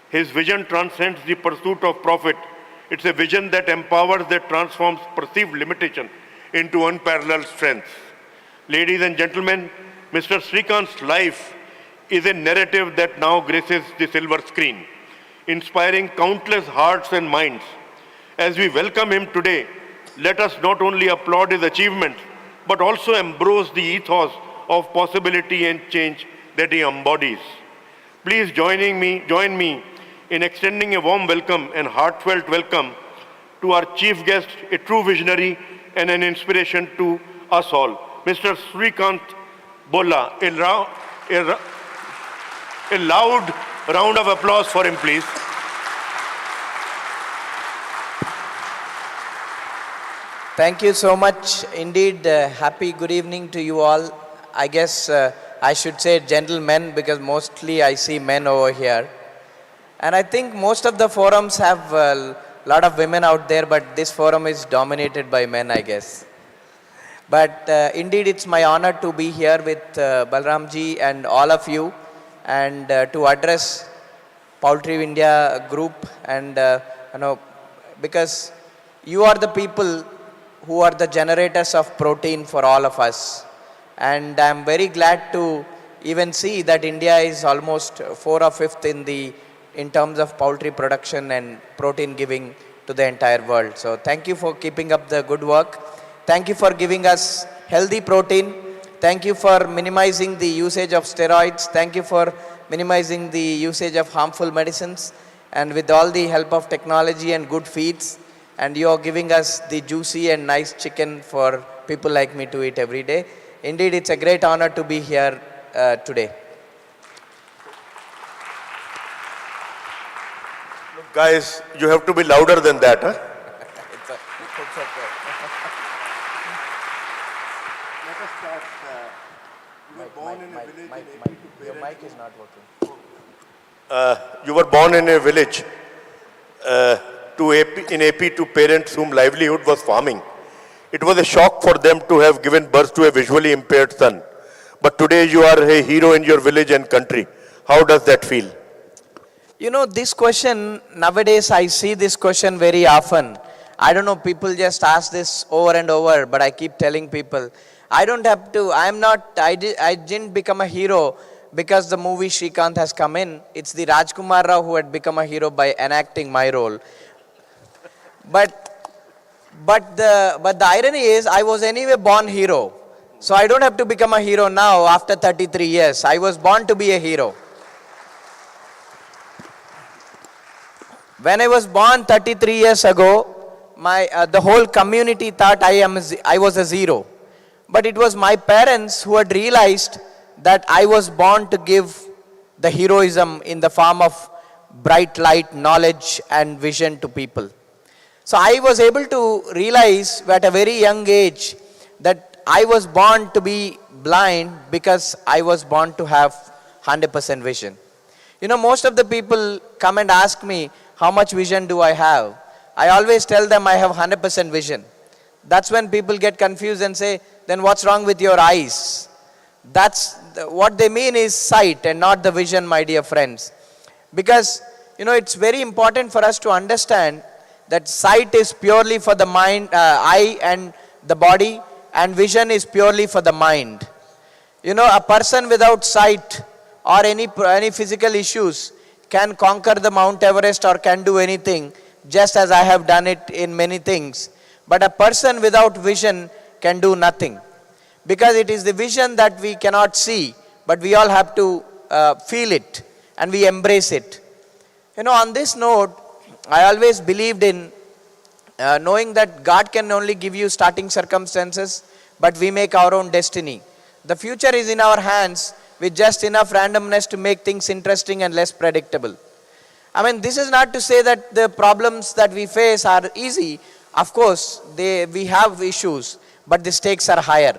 His vision transcends the pursuit of profit. It's a vision that empowers, that transforms perceived limitation into unparalleled strength. Ladies and gentlemen, Mr. Srikant's life is a narrative that now graces the silver screen, inspiring countless hearts and minds. As we welcome him today, let us not only applaud his achievements, but also embrace the ethos of possibility and change that he embodies. Please join me in extending a warm welcome and heartfelt welcome to our chief guest, a true visionary and an inspiration to us all, Mr. Srikant Bola. A loud round of applause for him, please. Thank you so much. Indeed, happy good evening to you all. I guess I should say gentlemen because mostly I see men over here. And I think most of the forums have a lot of women out there, but this forum is dominated by men, I guess. But indeed, it's my honor to be here with Balramji and all of you and to address Poultry India group and, because you are the people who are the generators of protein for all of us. And I'm very glad to even see that India is almost 4th or 5th in terms of poultry production and protein giving to the entire world. So thank you for keeping up the good work. Thank you for giving us healthy protein. Thank you for minimizing the usage of steroids. Thank you for minimizing the usage of harmful medicines. And with all the help of technology and good feeds, and you are giving us the juicy and nice chicken for people like me to eat every day. Indeed, it's a great honor to be here today. Look, guys, you have to be louder than that, huh? It's okay. Let us start. You were born in a village Your mic is not working. You were born in a village in AP to parents whom livelihood was farming. It was a shock for them to have given birth to a visually impaired son. But today you are a hero in your village and country. How does that feel? You know, this question, nowadays I see this question very often. I don't know, people just ask this over and over, but I keep telling people, I don't have to, I didn't become a hero because the movie Shrikant has come in. It's the Rajkumar Rao who had become a hero by enacting my role. But the irony is, I was anyway born hero. So I don't have to become a hero now after 33 years. I was born to be a hero. When I was born 33 years ago, the whole community thought I was a zero. But it was my parents who had realized that I was born to give the heroism in the form of bright light, knowledge and vision to people. So I was able to realize at a very young age that I was born to be blind because I was born to have 100% vision. You know, most of the people come and ask me, how much vision do I have? I always tell them I have 100% vision. That's when people get confused and say, then what's wrong with your eyes? What they mean is sight and not the vision, my dear friends. Because, you know, it's very important for us to understand that sight is purely for the mind, eye and the body, and vision is purely for the mind. You know, a person without sight or any physical issues can conquer the Mount Everest or can do anything, just as I have done it in many things. But a person without vision can do nothing. Because it is the vision that we cannot see, but we all have to feel it and we embrace it. You know, on this note, I always believed in knowing that God can only give you starting circumstances, but we make our own destiny. The future is in our hands with just enough randomness to make things interesting and less predictable. I mean, this is not to say that the problems that we face are easy. Of course, we have issues, but the stakes are higher.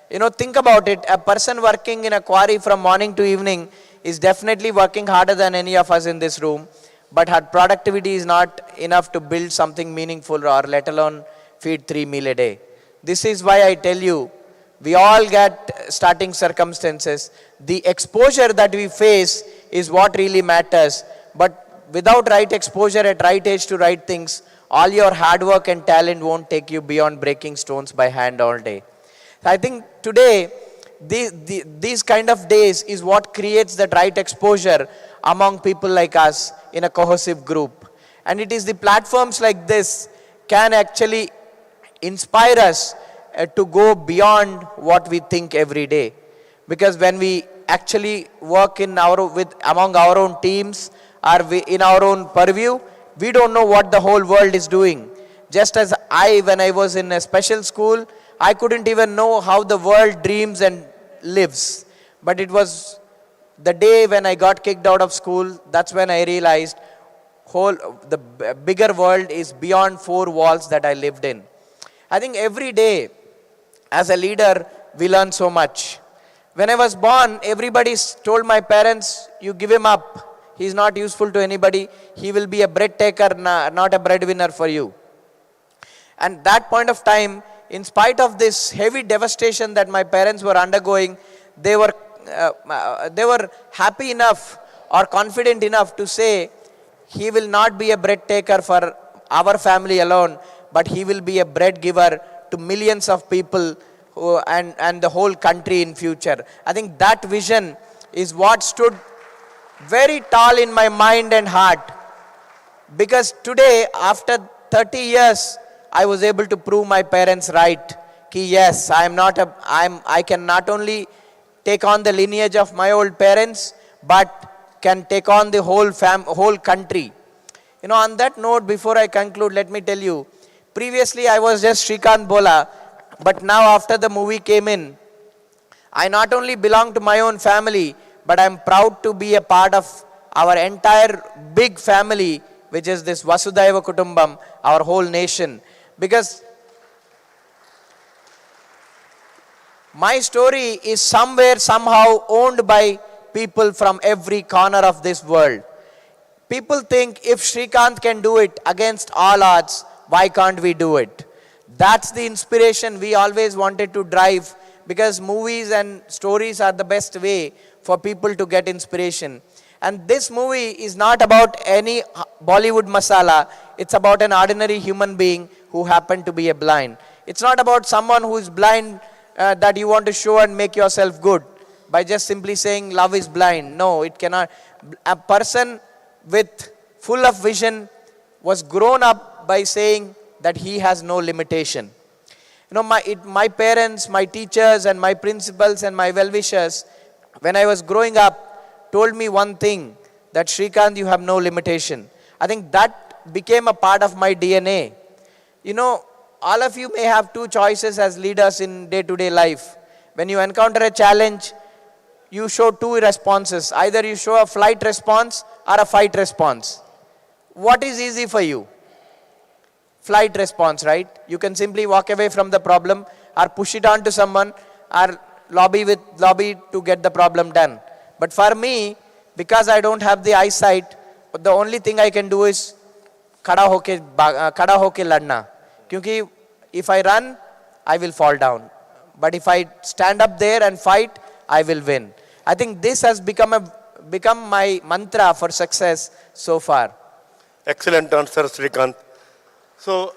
You know, think about it. A person working in a quarry from morning to evening is definitely working harder than any of us in this room, but her productivity is not enough to build something meaningful or let alone feed 3 meals a day. This is why I tell you, we all get starting circumstances. The exposure that we face is what really matters. But without right exposure at right age to right things, all your hard work and talent won't take you beyond breaking stones by hand all day. I think today, these kind of days is what creates that right exposure among people like us in a cohesive group. And it is the platforms like this can actually inspire us to go beyond what we think every day. Because when we actually work among our own teams or in our own purview, we don't know what the whole world is doing. Just as when I was in a special school, I couldn't even know how the world dreams and lives. But it was the day when I got kicked out of school, that's when I realized the bigger world is beyond 4 walls that I lived in. I think every day as a leader, we learn so much. When I was born, everybody told my parents, you give him up. He's not useful to anybody. He will be a bread taker, not a breadwinner for you. And that point of time, in spite of this heavy devastation that my parents were undergoing, they were happy enough or confident enough to say, he will not be a bread taker for our family alone, but he will be a bread giver to millions of people and the whole country in future. I think that vision is what stood very tall in my mind and heart. Because today, after 30 years, I was able to prove my parents right. Ki yes, I can not only take on the lineage of my old parents, but can take on the whole country. You know, on that note, before I conclude, let me tell you, previously I was just Shrikant Bola, but now after the movie came in, I not only belong to my own family, but I'm proud to be a part of our entire big family, which is this Vasudhaiva Kutumbam, our whole nation. Because my story is somewhere, somehow owned by people from every corner of this world. People think if Shrikant can do it against all odds, why can't we do it? That's the inspiration we always wanted to drive, because movies and stories are the best way for people to get inspiration. And this movie is not about any Bollywood masala. It's about an ordinary human being who happened to be a blind. It's not about someone who is blind that you want to show and make yourself good by just simply saying love is blind. No, it cannot. A person with full of vision was grown up by saying that he has no limitation. You know, my parents, my teachers and my principals and my well-wishers, when I was growing up, told me one thing, that Shrikant, you have no limitation. I think that became a part of my DNA. You know, all of you may have two choices as leaders in day-to-day life. When you encounter a challenge, you show two responses. Either you show a flight response or a fight response. What is easy for you? Flight response, right? You can simply walk away from the problem or push it on to someone or lobby to get the problem done. But for me, because I don't have the eyesight, the only thing I can do is खड़ा होके लड़ना. Because if I run, I will fall down. But if I stand up there and fight, I will win. I think this has become my mantra for success so far. Excellent answer, Shrikant. So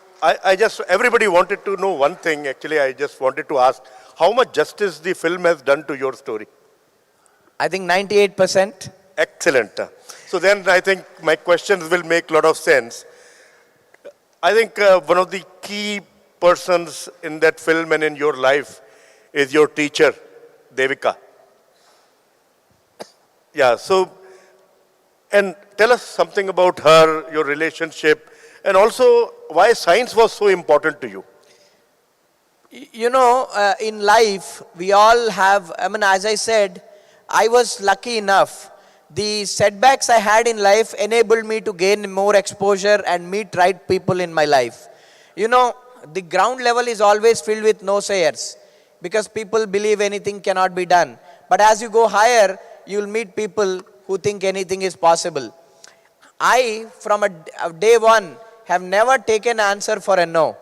everybody wanted to know one thing. Actually, I just wanted to ask, how much justice the film has done to your story? I think 98%. Excellent. So then I think my questions will make a lot of sense. I think one of the key persons in that film and in your life is your teacher, Devika. Yeah, so, and tell us something about her, your relationship, and also why science was so important to you. You know, in life, we all have, as I said, I was lucky enough. The setbacks I had in life enabled me to gain more exposure and meet right people in my life. You know, the ground level is always filled with no-sayers because people believe anything cannot be done. But as you go higher, you'll meet people who think anything is possible. I, from day one, have never taken answer for a no.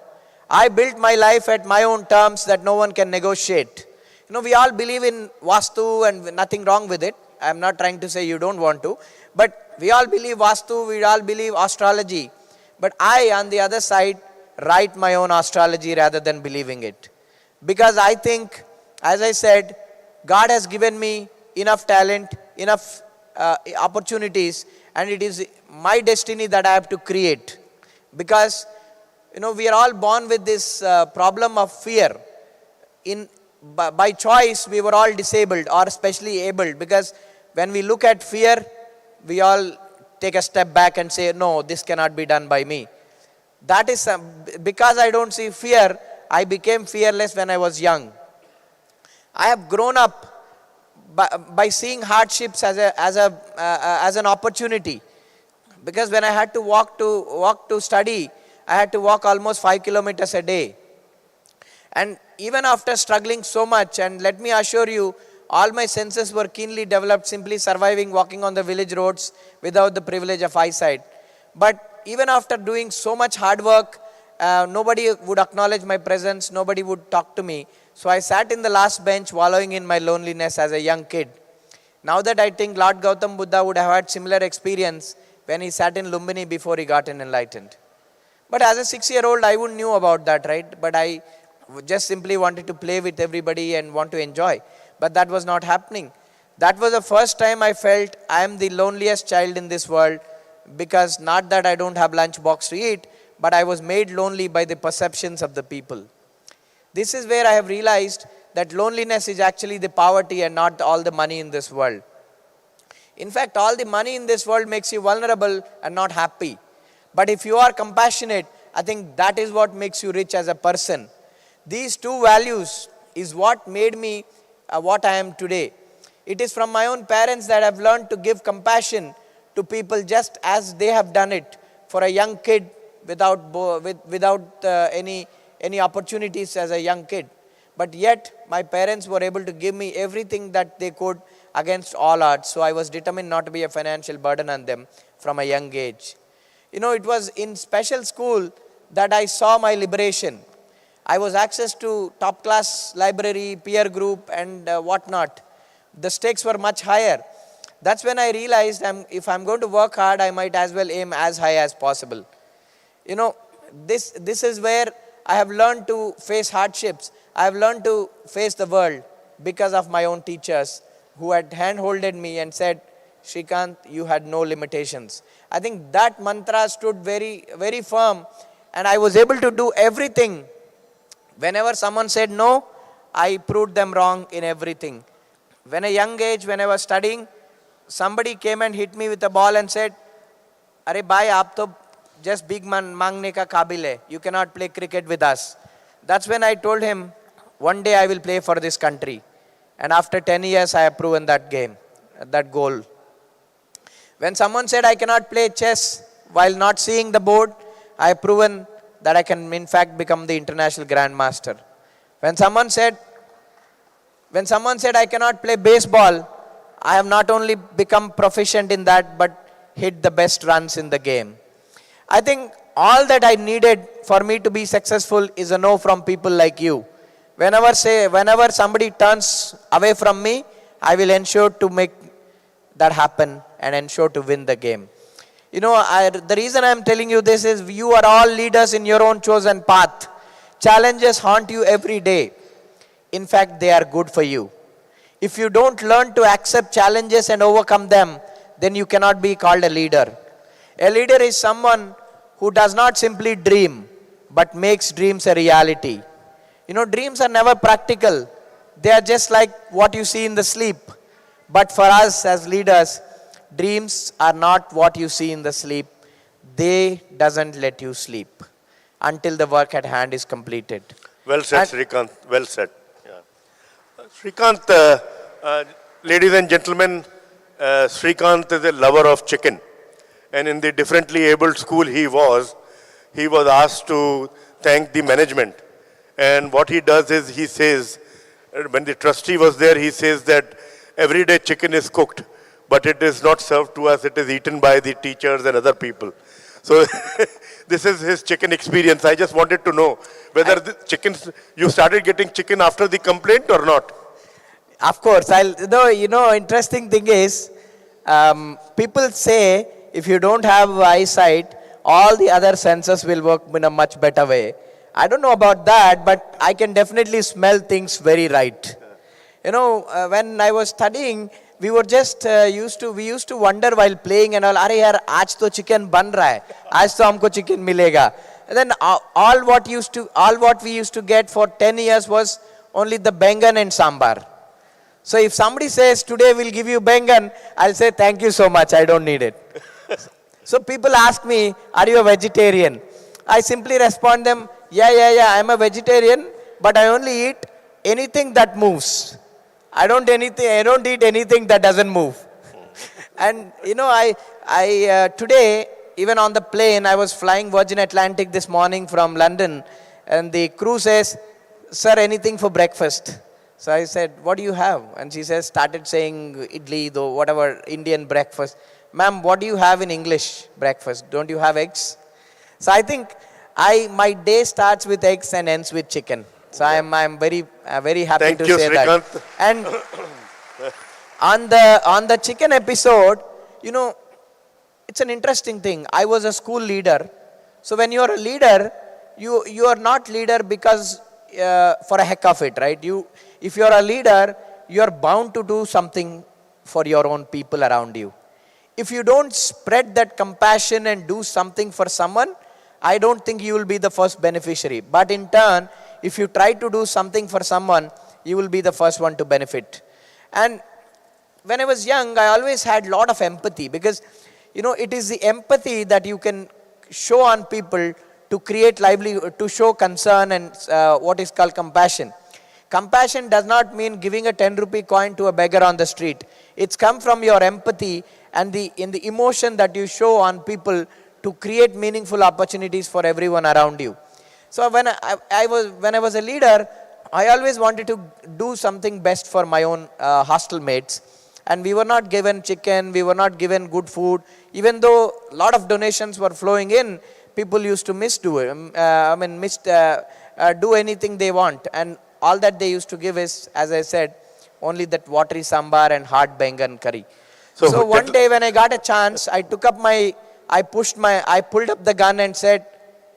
I built my life at my own terms that no one can negotiate. You know, we all believe in Vastu and nothing wrong with it. I'm not trying to say you don't want to. But we all believe Vastu, we all believe astrology. But I, on the other side, write my own astrology rather than believing it. Because I think, as I said, God has given me enough talent, enough opportunities, and it is my destiny that I have to create. Because, you know, we are all born with this problem of fear. By choice, we were all disabled or specially abled, because when we look at fear, we all take a step back and say, no, this cannot be done by me. That is, because I don't see fear, I became fearless when I was young. I have grown up by seeing hardships as an opportunity. Because when I had to walk to study, I had to walk almost 5 kilometers a day. And even after struggling so much, and let me assure you, all my senses were keenly developed, simply surviving walking on the village roads without the privilege of eyesight. But even after doing so much hard work, nobody would acknowledge my presence, nobody would talk to me. So I sat in the last bench wallowing in my loneliness as a young kid. Now that I think Lord Gautam Buddha would have had similar experience when he sat in Lumbini before he got enlightened. But as a 6-year-old, I wouldn't knew about that, right? But I just simply wanted to play with everybody and want to enjoy. But that was not happening. That was the first time I felt I am the loneliest child in this world, because not that I don't have lunch box to eat, but I was made lonely by the perceptions of the people. This is where I have realized that loneliness is actually the poverty and not all the money in this world. In fact, all the money in this world makes you vulnerable and not happy. But if you are compassionate, I think that is what makes you rich as a person. These two values is what made me what I am today. It is from my own parents that I have learned to give compassion to people just as they have done it for a young kid without any opportunities as a young kid. But yet my parents were able to give me everything that they could against all odds. So I was determined not to be a financial burden on them from a young age. You know, it was in special school that I saw my liberation. I was access to top class library, peer group and whatnot. The stakes were much higher. That's when I realized if I'm going to work hard, I might as well aim as high as possible. You know, this is where I have learned to face hardships. I have learned to face the world because of my own teachers who had hand-holded me and said, Shrikant, you had no limitations. I think that mantra stood very, very firm, and I was able to do everything. Whenever someone said no, I proved them wrong in everything. When a young age, when I was studying, somebody came and hit me with a ball and said, Arey bhai, aap to just big man mangne ka kabil hai. You cannot play cricket with us. That's when I told him, one day I will play for this country. And after 10 years, I have proven that goal. When someone said I cannot play chess while not seeing the board, I have proven that I can in fact become the international grandmaster. When someone said I cannot play baseball, I have not only become proficient in that, but hit the best runs in the game. I think all that I needed for me to be successful is a no from people like you. Whenever somebody turns away from me, I will ensure to make that happen and ensure to win the game. You know, the reason I am telling you this is you are all leaders in your own chosen path. Challenges haunt you every day. In fact, they are good for you. If you don't learn to accept challenges and overcome them, then you cannot be called a leader. A leader is someone who does not simply dream, but makes dreams a reality. You know, dreams are never practical. They are just like what you see in the sleep. But for us as leaders, dreams are not what you see in the sleep. They doesn't let you sleep until the work at hand is completed. Well said, Shrikant. Well said. Yeah. Shrikant, ladies and gentlemen, Shrikant is a lover of chicken. And in the differently abled school he was asked to thank the management. And what he does is he says, when the trustee was there, he says that every day chicken is cooked, but it is not served to us, it is eaten by the teachers and other people. So this is his chicken experience. I just wanted to know whether you started getting chicken after the complaint or not? Of course. Interesting thing is, people say if you don't have eyesight, all the other senses will work in a much better way. I don't know about that, but I can definitely smell things very right. You know, when I was studying, we were just used to wonder while playing and all, "Arey yaar, aaj to chicken ban raha hai. Aaj to humko chicken milega." And then all what we used to get for 10 years was only the bengan and sambar. So if somebody says, "Today we'll give you bengan," I'll say, "Thank you so much, I don't need it." So people ask me, "Are you a vegetarian?" I simply respond them, yeah, I'm a vegetarian, but I only eat anything that moves. I don't eat anything that doesn't move. And you know, I today, even on the plane, I was flying Virgin Atlantic this morning from London, and the crew says, sir, anything for breakfast? So I said, what do you have? And she says, started saying idli, though, whatever, Indian breakfast. Ma'am, what do you have in English breakfast? Don't you have eggs? So I think my day starts with eggs and ends with chicken. So I'm very happy Thank to you, say Srikanth. that. And on the chicken episode, you know, it's an interesting thing. I was a school leader. So when you are a leader, you are not leader because for a heck of it, right? If you are a leader, you are bound to do something for your own people around you. If you don't spread that compassion and do something for someone, I don't think you will be the first beneficiary. But in turn, if you try to do something for someone, you will be the first one to benefit. And when I was young, I always had a lot of empathy because, you know, it is the empathy that you can show on people to create livelihood, to show concern and what is called compassion. Compassion does not mean giving a 10 rupee coin to a beggar on the street. It's come from your empathy and in the emotion that you show on people to create meaningful opportunities for everyone around you. So when I was a leader, I always wanted to do something best for my own hostel mates. And we were not given chicken, we were not given good food. Even though a lot of donations were flowing in, people used to do anything they want. And all that they used to give is, as I said, only that watery sambar and hard bengan curry. So one day when I got a chance, I pulled up the gun and said,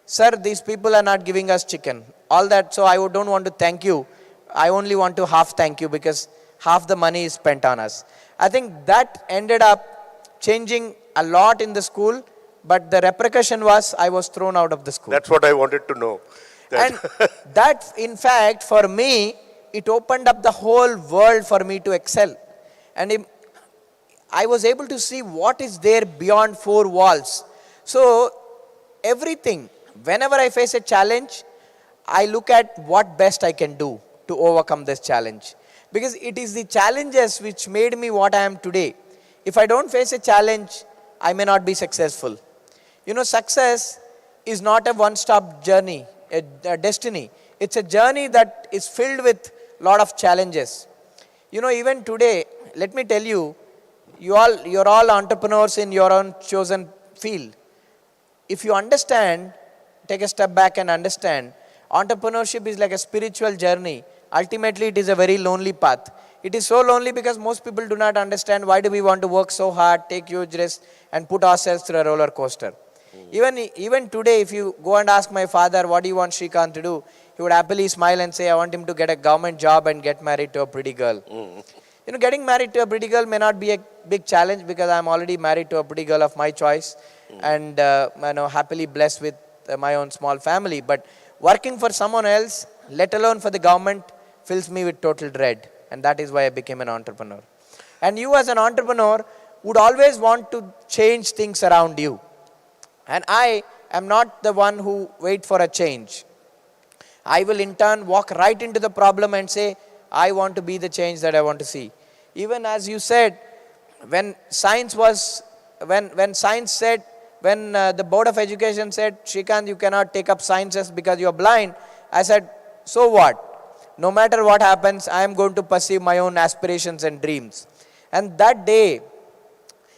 sir, these people are not giving us chicken. All that, so I don't want to thank you. I only want to half thank you because half the money is spent on us. I think that ended up changing a lot in the school, but the repercussion was I was thrown out of the school. That's what I wanted to know. And that, in fact, for me, it opened up the whole world for me to excel. And I was able to see what is there beyond four walls. So everything, whenever I face a challenge, I look at what best I can do to overcome this challenge. Because it is the challenges which made me what I am today. If I don't face a challenge, I may not be successful. You know, success is not a one-stop journey, a destiny. It's a journey that is filled with a lot of challenges. You know, even today, let me tell you, you're all entrepreneurs in your own chosen field. If you understand, take a step back and understand, entrepreneurship is like a spiritual journey. Ultimately, it is a very lonely path. It is so lonely because most people do not understand why do we want to work so hard, take huge risks, and put ourselves through a roller coaster. Even today, if you go and ask my father, what do you want Srikanth to do? He would happily smile and say, I want him to get a government job and get married to a pretty girl. You know, getting married to a pretty girl may not be a big challenge because I'm already married to a pretty girl of my choice and happily blessed with my own small family. But working for someone else, let alone for the government, fills me with total dread. And that is why I became an entrepreneur. And you as an entrepreneur would always want to change things around you. And I am not the one who waits for a change. I will in turn walk right into the problem and say, I want to be the change that I want to see. Even as you said, when the Board of Education said, Srikanth, you cannot take up sciences because you are blind, I said, so what? No matter what happens, I am going to pursue my own aspirations and dreams. And that day,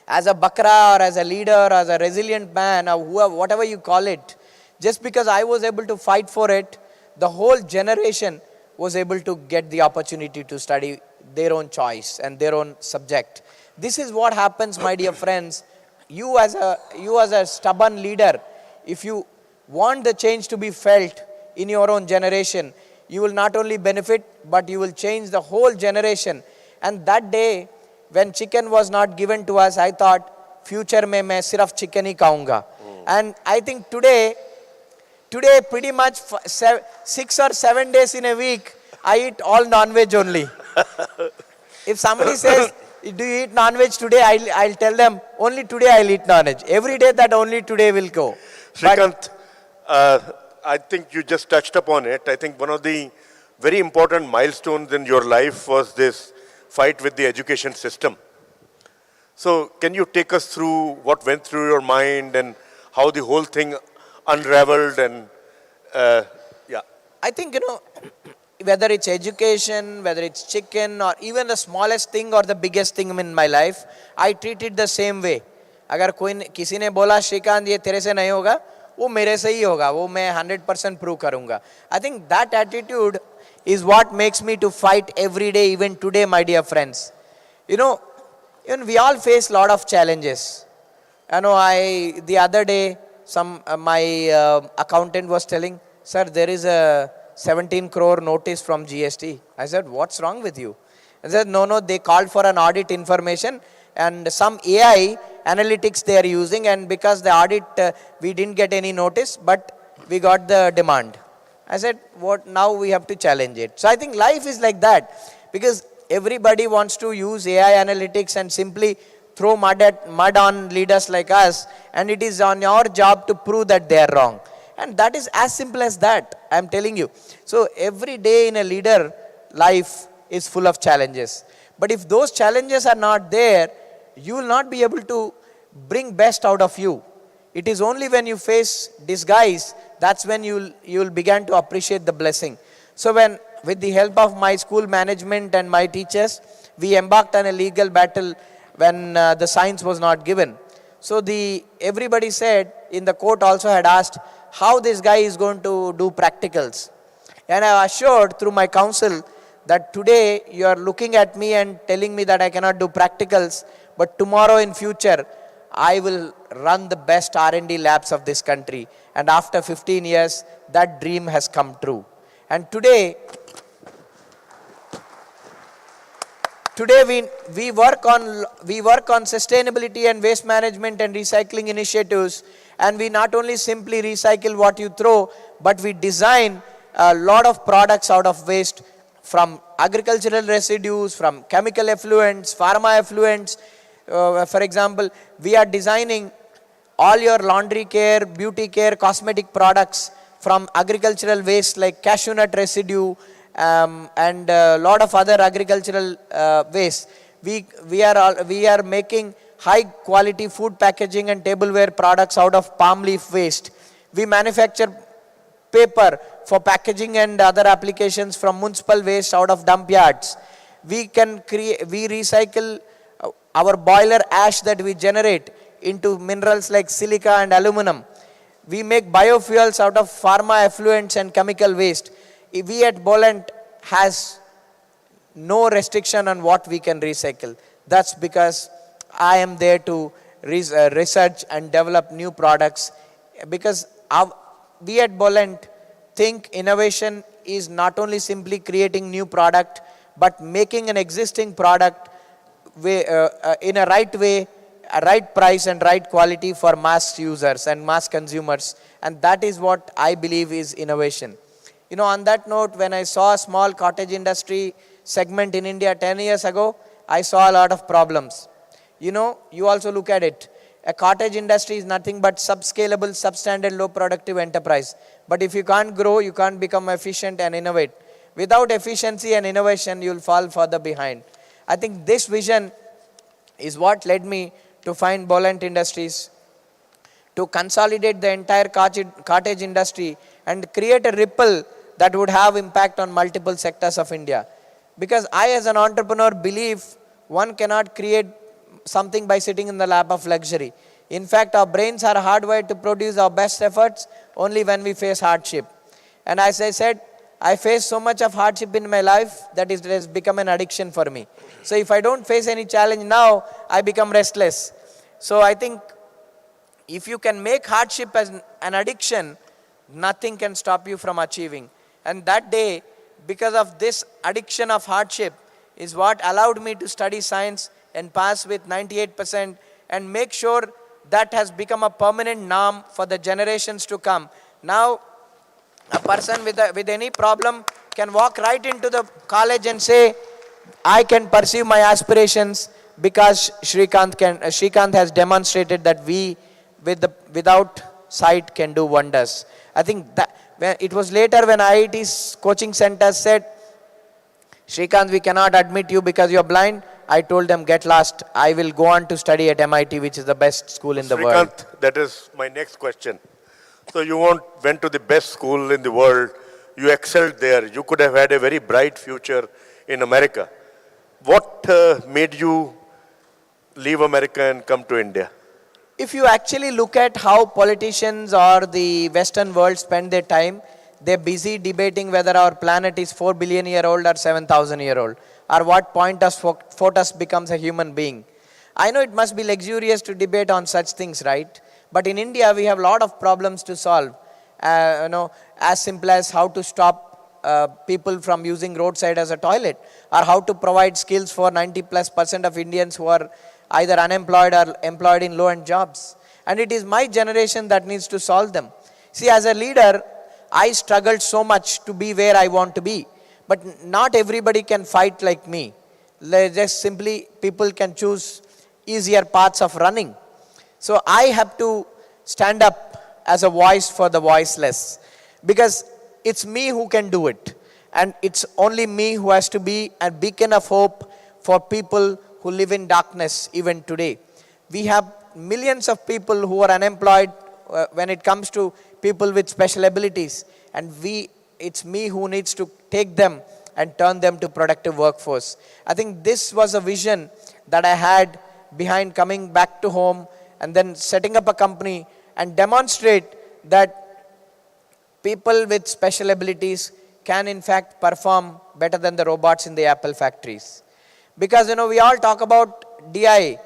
as a bakra or as a leader, as a resilient man or whatever you call it, just because I was able to fight for it, the whole generation was able to get the opportunity to study their own choice and their own subject. This is what happens, my dear friends. You as a stubborn leader, if you want the change to be felt in your own generation, you will not only benefit, but you will change the whole generation. And that day, when chicken was not given to us, I thought, future mein main sirf chicken hi kaunga. And I think today pretty much 6 or 7 days in a week, I eat all non-veg only. If somebody says, do you eat non-veg today? I'll tell them, only today I'll eat non-veg. Every day that only today will go. Srikanth, I think you just touched upon it. I think one of the very important milestones in your life was this fight with the education system. So can you take us through what went through your mind and how the whole thing unraveled and I think, whether it's education, whether it's chicken, or even the smallest thing or the biggest thing in my life, I treat it the same way. अगर किसी ने बोला श्रीकांत ये तेरे से नहीं होगा, वो मेरे से ही होगा, वो मैं 100% प्रूव करूँगा. I think that attitude is what makes me to fight every day, even today, my dear friends. You know, we all face a lot of challenges. I know the other day, my accountant was telling, sir, there is a 17 crore notice from GST. I said, what's wrong with you? I said, no, they called for an audit information and some AI analytics they are using, and because the audit, we didn't get any notice, but we got the demand. I said, what, now we have to challenge it. So I think life is like that, because everybody wants to use AI analytics and simply throw mud on leaders like us, and it is on your job to prove that they are wrong. And that is as simple as that, I am telling you. So every day in a leader life is full of challenges. But if those challenges are not there, you will not be able to bring best out of you. It is only when you face disguise, that's when you will begin to appreciate the blessing. So when, with the help of my school management and my teachers, we embarked on a legal battle when the science was not given. So everybody said, in the court also had asked, how this guy is going to do practicals. And I assured through my counsel that today you are looking at me and telling me that I cannot do practicals, but tomorrow in future, I will run the best R&D labs of this country. And after 15 years, that dream has come true. And today we work on sustainability and waste management and recycling initiatives, and we not only simply recycle what you throw, but we design a lot of products out of waste, from agricultural residues, from chemical effluents, pharma effluents. For example, we are designing all your laundry care, beauty care, cosmetic products from agricultural waste like cashew nut residue, and a lot of other agricultural waste. We are making high quality food packaging and tableware products out of palm leaf waste. We manufacture paper for packaging and other applications from municipal waste out of dump yards. We recycle our boiler ash that we generate into minerals like silica and aluminum. We make biofuels out of pharma effluents and chemical waste. We at Bolent has no restriction on what we can recycle. That's because I am there to research and develop new products, because we at Bolent think innovation is not only simply creating new product, but making an existing product in a right way, a right price and right quality for mass users and mass consumers. And that is what I believe is innovation. You know, on that note, when I saw a small cottage industry segment in India 10 years ago, I saw a lot of problems. You know, you also look at it. A cottage industry is nothing but subscalable, substandard, low productive enterprise. But if you can't grow, you can't become efficient and innovate. Without efficiency and innovation, you'll fall further behind. I think this vision is what led me to find Bolent Industries, to consolidate the entire cottage industry and create a ripple that would have impact on multiple sectors of India. Because I, as an entrepreneur, believe one cannot create something by sitting in the lap of luxury. In fact, our brains are hardwired to produce our best efforts only when we face hardship. And as I said, I face so much of hardship in my life that it has become an addiction for me. So if I don't face any challenge now, I become restless. So I think if you can make hardship as an addiction, nothing can stop you from achieving. And that day, because of this addiction of hardship, is what allowed me to study science and pass with 98% and make sure that has become a permanent norm for the generations to come. Now, a person with any problem can walk right into the college and say, I can pursue my aspirations, because Shrikant has demonstrated that we, without sight, can do wonders. I think that it was later when IIT's coaching centers said, Shrikant, we cannot admit you because you're blind. I told them, get lost. I will go on to study at MIT, which is the best school in the world. Shrikant, that is my next question. So you went to the best school in the world, You excelled there. You could have had a very bright future in America. What made you leave America and come to India? If you actually look at how politicians or the Western world spend their time, they're busy debating whether our planet is 4 billion year old or 7,000 year old, or what point does Photos becomes a human being. I know it must be luxurious to debate on such things, right? But in India, we have a lot of problems to solve. As simple as how to stop people from using roadside as a toilet, or how to provide skills for 90+% of Indians who are either unemployed or employed in low-end jobs. And it is my generation that needs to solve them. See, as a leader, I struggled so much to be where I want to be. But not everybody can fight like me. Just simply, people can choose easier paths of running. So I have to stand up as a voice for the voiceless, because it's me who can do it. And it's only me who has to be a beacon of hope for people who live in darkness even today. We have millions of people who are unemployed when it comes to people with special abilities. And it's me who needs to take them and turn them to productive workforce. I think this was a vision that I had behind coming back to home and then setting up a company and demonstrate that people with special abilities can in fact perform better than the robots in the Apple factories. Because we all talk about DI,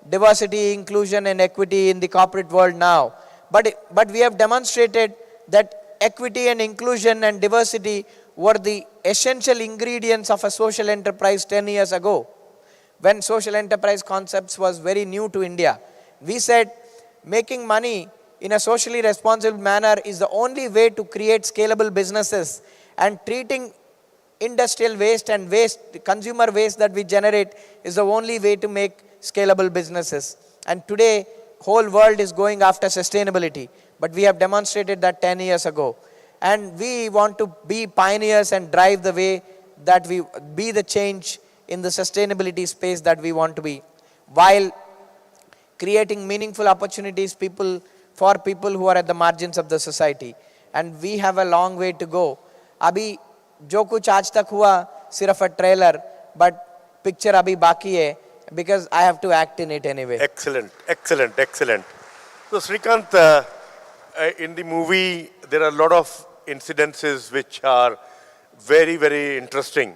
diversity, inclusion and equity in the corporate world now. But we have demonstrated that equity and inclusion and diversity were the essential ingredients of a social enterprise 10 years ago, when social enterprise concepts was very new to India. We said making money in a socially responsible manner is the only way to create scalable businesses, and treating industrial waste and consumer waste that we generate is the only way to make scalable businesses. And today, whole world is going after sustainability, but we have demonstrated that 10 years ago. And we want to be pioneers and drive the way that we be the change in the sustainability space that we want to be, while creating meaningful opportunities for people who are at the margins of the society. And we have a long way to go. Abhi जो कुछ आज तक हुआ सिर्फ a trailer, but picture अभी बाकी है, because I have to act in it anyway. Excellent, excellent, excellent. So Srikanth, in the movie, there are a lot of incidences which are very, very interesting.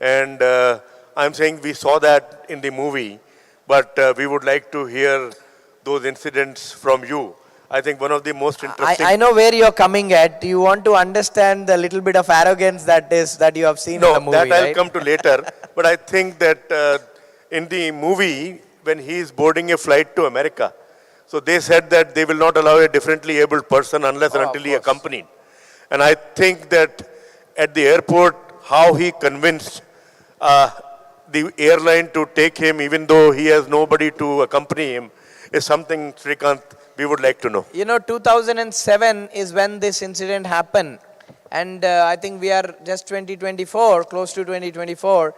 And I'm saying we saw that in the movie, but we would like to hear those incidents from you. I think one of the most interesting... I know where you're coming at. You want to understand the little bit of arrogance that you have seen in the movie, No, that I'll right? come to later. But I think that in the movie, when he is boarding a flight to America, so they said that they will not allow a differently abled person unless and until he accompanied. And I think that at the airport, how he convinced the airline to take him even though he has nobody to accompany him is something, Srikanth, we would like to know. 2007 is when this incident happened. And I think we are just 2024, close to 2024.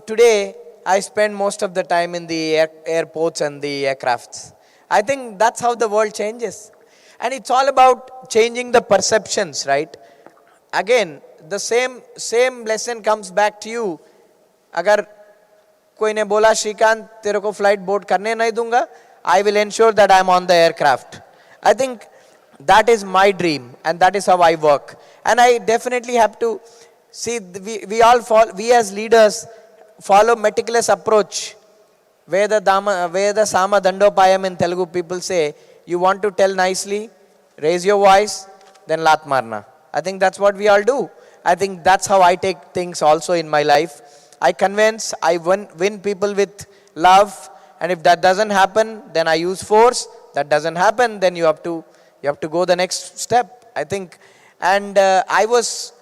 Today, I spend most of the time in the airports and the aircrafts. I think that's how the world changes. And it's all about changing the perceptions, right? Again, the same lesson comes back to you. Agar कोई ने बोला श्रीकांत तेरे को flight board करने नहीं दूंगा, I will ensure that I'm on the aircraft. I think that is my dream and that is how I work. And I definitely have to see, we as leaders follow meticulous approach. Veda Sama Dandopayam in Telugu people say, you want to tell nicely, raise your voice, then lat marna. I think that's what we all do. I think that's how I take things also in my life. I convince, I win people with love, and if that doesn't happen, then I use force. That doesn't happen, then you have to go the next step, I think. And I was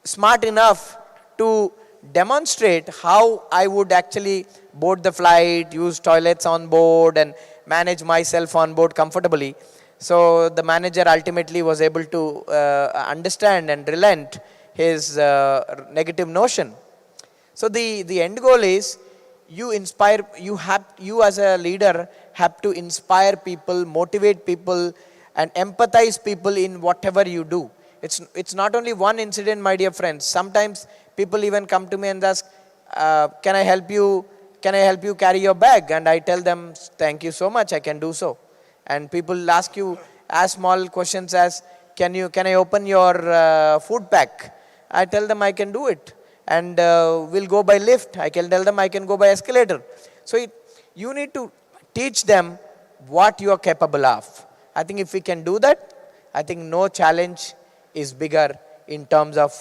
smart enough to demonstrate how I would actually board the flight, use toilets on board, and manage myself on board comfortably. So the manager ultimately was able to understand and relent his negative notion. So the end goal is you as a leader have to inspire people, motivate people, and empathize people in whatever you do. It's not only one incident, my dear friends. Sometimes people even come to me and ask, can I help you? Can I help you carry your bag? And I tell them, thank you so much, I can do so. And people ask you as small questions as, can I open your food pack? I tell them I can do it. And we'll go by lift. I can tell them I can go by escalator. So you need to teach them what you are capable of. I think if we can do that, I think no challenge is bigger in terms of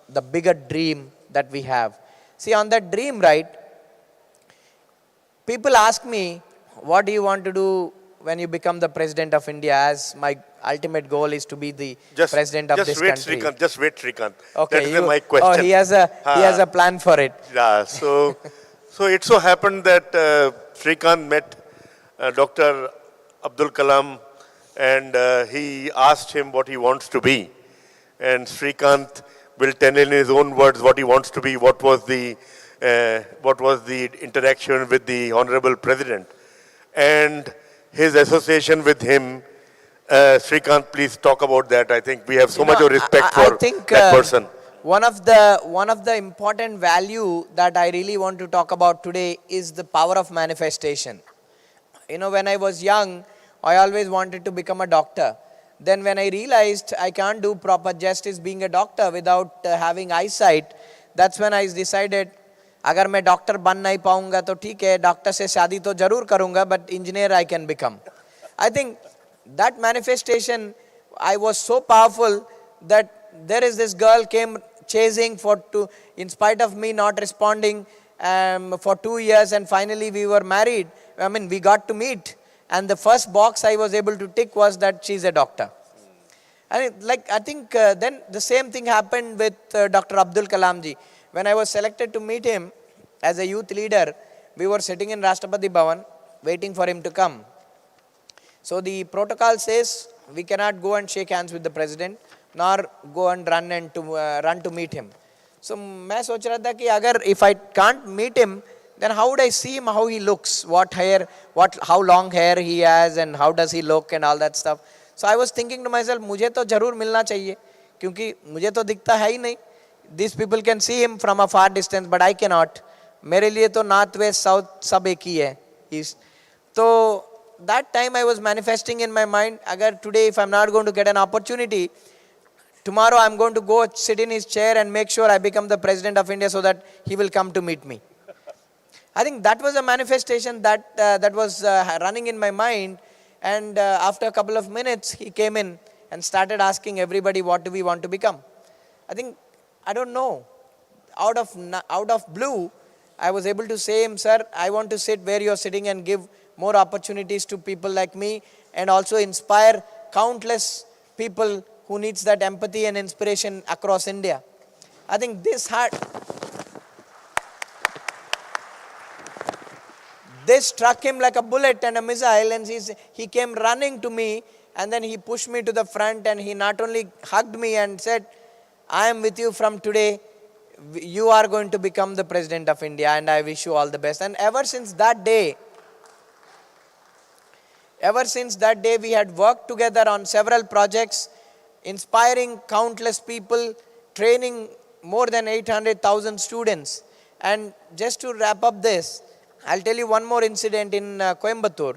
the bigger dream that we have. See, on that dream, right, people ask me, what do you want to do when you become the President of India? As my ultimate goal is to be the President of this country. Just wait, Srikant. Okay, That is my question. Oh, he has a plan for it. Yeah, so it so happened that Srikant met Dr. Abdul Kalam, and he asked him what he wants to be. And Srikant will tell in his own words what he wants to be, what was the interaction with the Honorable President, and his association with him. Srikant, please talk about that. I think we have so much of respect for that person. One of the important value that I really want to talk about today is the power of manifestation. When I was young, I always wanted to become a doctor. Then when I realized I can't do proper justice being a doctor without having eyesight, that's when I decided, अगर मैं doctor बन नहीं पाऊंगा तो ठीक है, doctor से शादी तो जरूर करूंगा, but engineer I can become. I think that manifestation, I was so powerful that there is this girl came chasing in spite of me not responding for 2 years, and finally we were married. We got to meet. And the first box I was able to tick was that she's a doctor. I think then the same thing happened with Dr. Abdul Kalam ji. When I was selected to meet him as a youth leader, we were sitting in Rashtrapati Bhavan waiting for him to come. So the protocol says we cannot go and shake hands with the president, nor go and run to meet him. So मैं सोच रहा था कि if I can't meet him, then how would I see him, how he looks, how long hair he has, and how does he look and all that stuff. So I was thinking to myself, मुझे तो जरूर मिलना चाहिए, क्योंकि मुझे तो दिखता है ही नहीं. These people can see him from a far distance, but I cannot. मेरे लिए तो north, west, south सब एक ही है, east. So that time I was manifesting in my mind, today if I'm not going to get an opportunity, tomorrow I'm going to go sit in his chair and make sure I become the President of India so that he will come to meet me. I think that was a manifestation that was running in my mind. And after a couple of minutes, he came in and started asking everybody, what do we want to become? I don't know. Out of blue, I was able to say him, sir, I want to sit where you're sitting and give more opportunities to people like me, and also inspire countless people who needs that empathy and inspiration across India. I think this struck him like a bullet and a missile, and he came running to me, and then he pushed me to the front, and he not only hugged me and said, I am with you from today, you are going to become the President of India, and I wish you all the best. And ever since that day, we had worked together on several projects, inspiring countless people, training more than 800,000 students. And just to wrap up this, I'll tell you one more incident in Coimbatore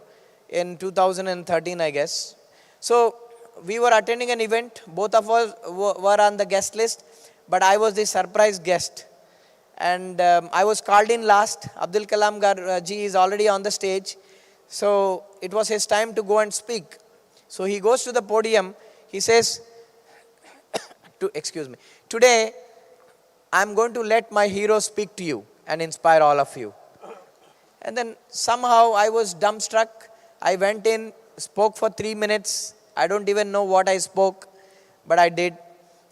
in 2013, I guess. So we were attending an event. Both of us were on the guest list, but I was the surprise guest. And I was called in last. Abdul Kalam ji is already on the stage. So it was his time to go and speak. So he goes to the podium. He says, excuse me, today I'm going to let my hero speak to you and inspire all of you. And then somehow I was dumbstruck. I went in, spoke for 3 minutes. I don't even know what I spoke, but I did.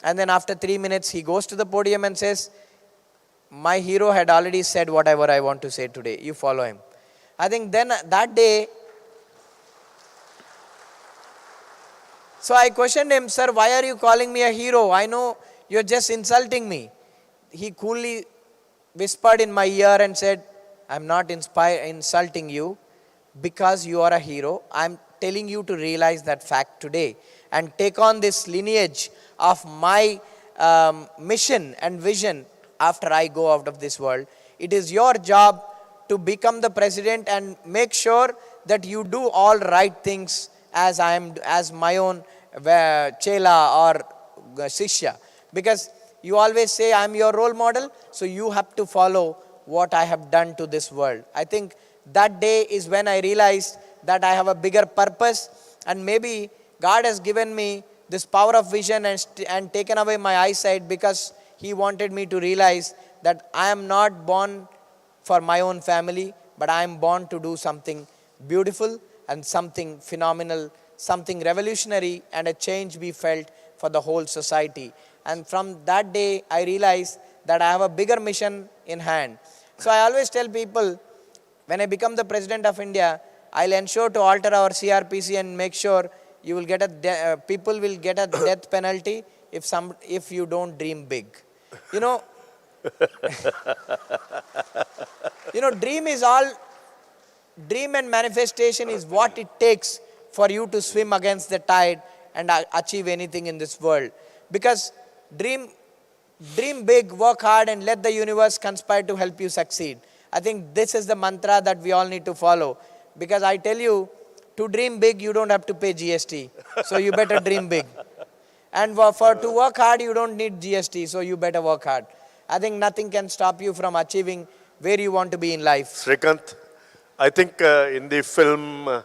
And then after 3 minutes, he goes to the podium and says, my hero had already said whatever I want to say today. You follow him. I think then that day, so I questioned him, sir, why are you calling me a hero? I know you're just insulting me. He coolly whispered in my ear and said, I'm not insulting you because you are a hero. I'm telling you to realize that fact today and take on this lineage of my mission and vision after I go out of this world. It is your job to become the president and make sure that you do all right things as my own chela or shishya. Because you always say I am your role model, so you have to follow what I have done to this world. I think that day is when I realized that I have a bigger purpose, and maybe God has given me this power of vision and taken away my eyesight because He wanted me to realize that I am not born for my own family, but I am born to do something beautiful and something phenomenal, something revolutionary, and a change be felt for the whole society. And from that day, I realized that I have a bigger mission in hand. So I always tell people, when I become the President of India, I'll ensure to alter our CRPC and make sure you will get people will get a death penalty if you don't dream big. You know, dream and manifestation is what it takes for you to swim against the tide and achieve anything in this world. Because dream big, work hard, and let the universe conspire to help you succeed. I think this is the mantra that we all need to follow. Because I tell you, to dream big, you don't have to pay GST. So you better dream big. And to work hard, you don't need GST. So you better work hard. I think nothing can stop you from achieving where you want to be in life. Srikanth, I think in the film,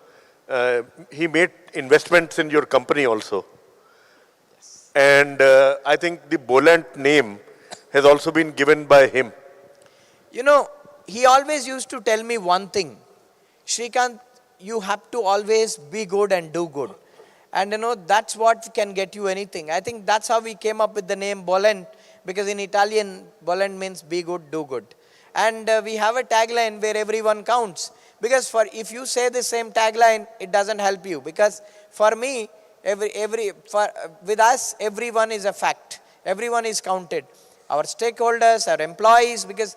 he made investments in your company also. Yes. And I think the Boland name has also been given by him. You know, he always used to tell me one thing. Srikanth, you have to always be good and do good. And that's what can get you anything. I think that's how we came up with the name Boland, because in Italian, Boland means be good, do good. And we have a tagline where everyone counts. Because if you say the same tagline, it doesn't help you. Because for me, with us, everyone is a fact. Everyone is counted. Our stakeholders, our employees, because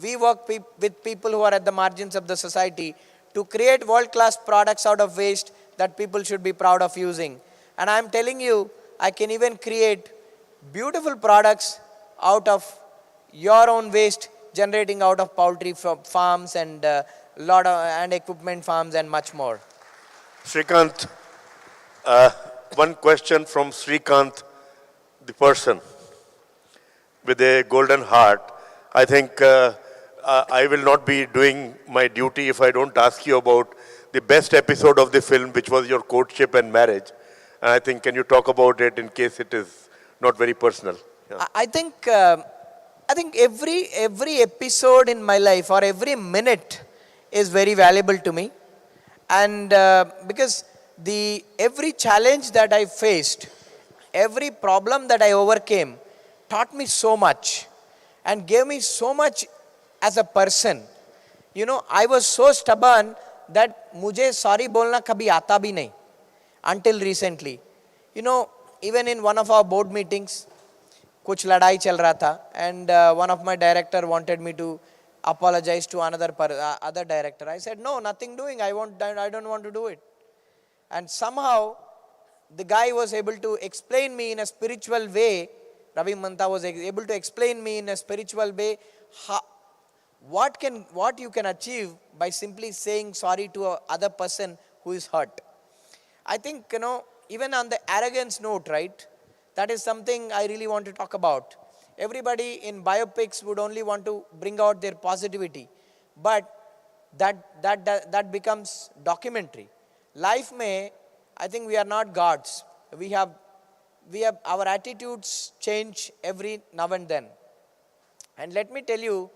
we work with people who are at the margins of the society to create world-class products out of waste that people should be proud of using. And I'm telling you, I can even create beautiful products out of your own waste, generating out of poultry farms and and equipment farms and much more. Srikanth, one question from Srikanth, the person with a golden heart. I think I will not be doing my duty if I don't ask you about the best episode of the film, which was your courtship and marriage. And I think, can you talk about it in case it is not very personal? Yeah. I think every episode in my life or every minute is very valuable to me. And because every challenge that I faced, every problem that I overcame taught me so much and gave me so much as a person. I was so stubborn that mujhe sorry bolna kabhi aata bhi nahi until recently. Even in one of our board meetings, kuch ladai chal raha tha, and one of my director wanted me to apologize to other director. I said, no, nothing doing. I don't want to do it. And somehow the guy was able to explain me in a spiritual way. Ravi Manta was able to explain me in a spiritual way what you can achieve by simply saying sorry to a other person who is hurt. I think, even on the arrogance note, right, that is something I really want to talk about. Everybody in biopics would only want to bring out their positivity, but that becomes documentary. Life I think we are not gods. We have our attitudes change every now and then. And let me tell you,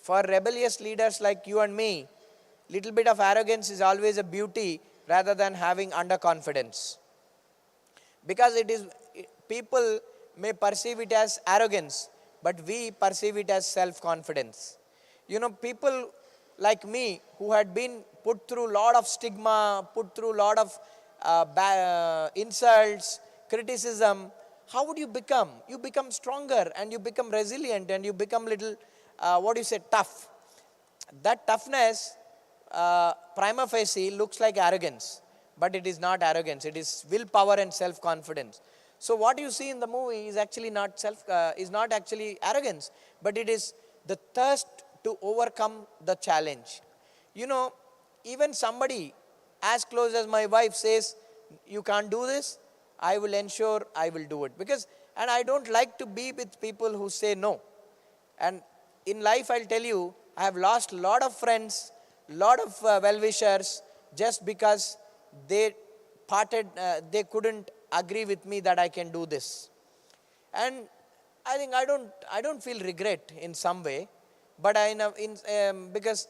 for rebellious leaders like you and me, little bit of arrogance is always a beauty rather than having underconfidence. Because people may perceive it as arrogance, but we perceive it as self-confidence. People like me who had been put through a lot of stigma, put through a lot of insults, criticism, how would you become? You become stronger and you become resilient and you become little, tough. That toughness, prima facie, looks like arrogance. but it is not arrogance. It is willpower and self-confidence. So what you see in the movie is actually not actually arrogance, but it is the thirst to overcome the challenge. You know, even somebody as close as my wife says, you can't do this, I will ensure I will do it. And I don't like to be with people who say no. And in life, I'll tell you, I have lost a lot of friends, lot of well-wishers, just because they they couldn't agree with me that I can do this. And I think I don't feel regret in some way, but because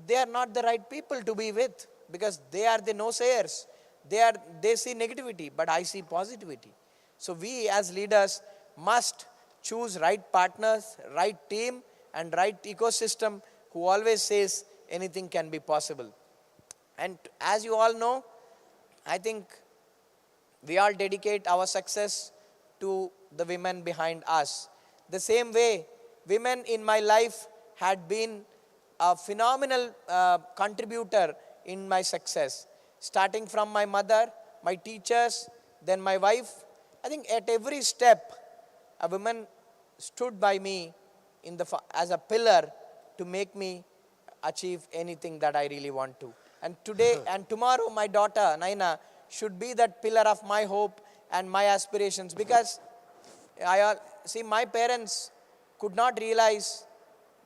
they are not the right people to be with, because they are the no-sayers. They see negativity, but I see positivity. So we as leaders must choose right partners, right team, and right ecosystem who always says anything can be possible. And as you all know, I think we all dedicate our success to the women behind us. The same way, women in my life had been a phenomenal contributor in my success. Starting from my mother, my teachers, then my wife. I think at every step, a woman stood by me as a pillar to make me achieve anything that I really want to. And today and tomorrow, my daughter, Naina, should be that pillar of my hope and my aspirations, because my parents could not realize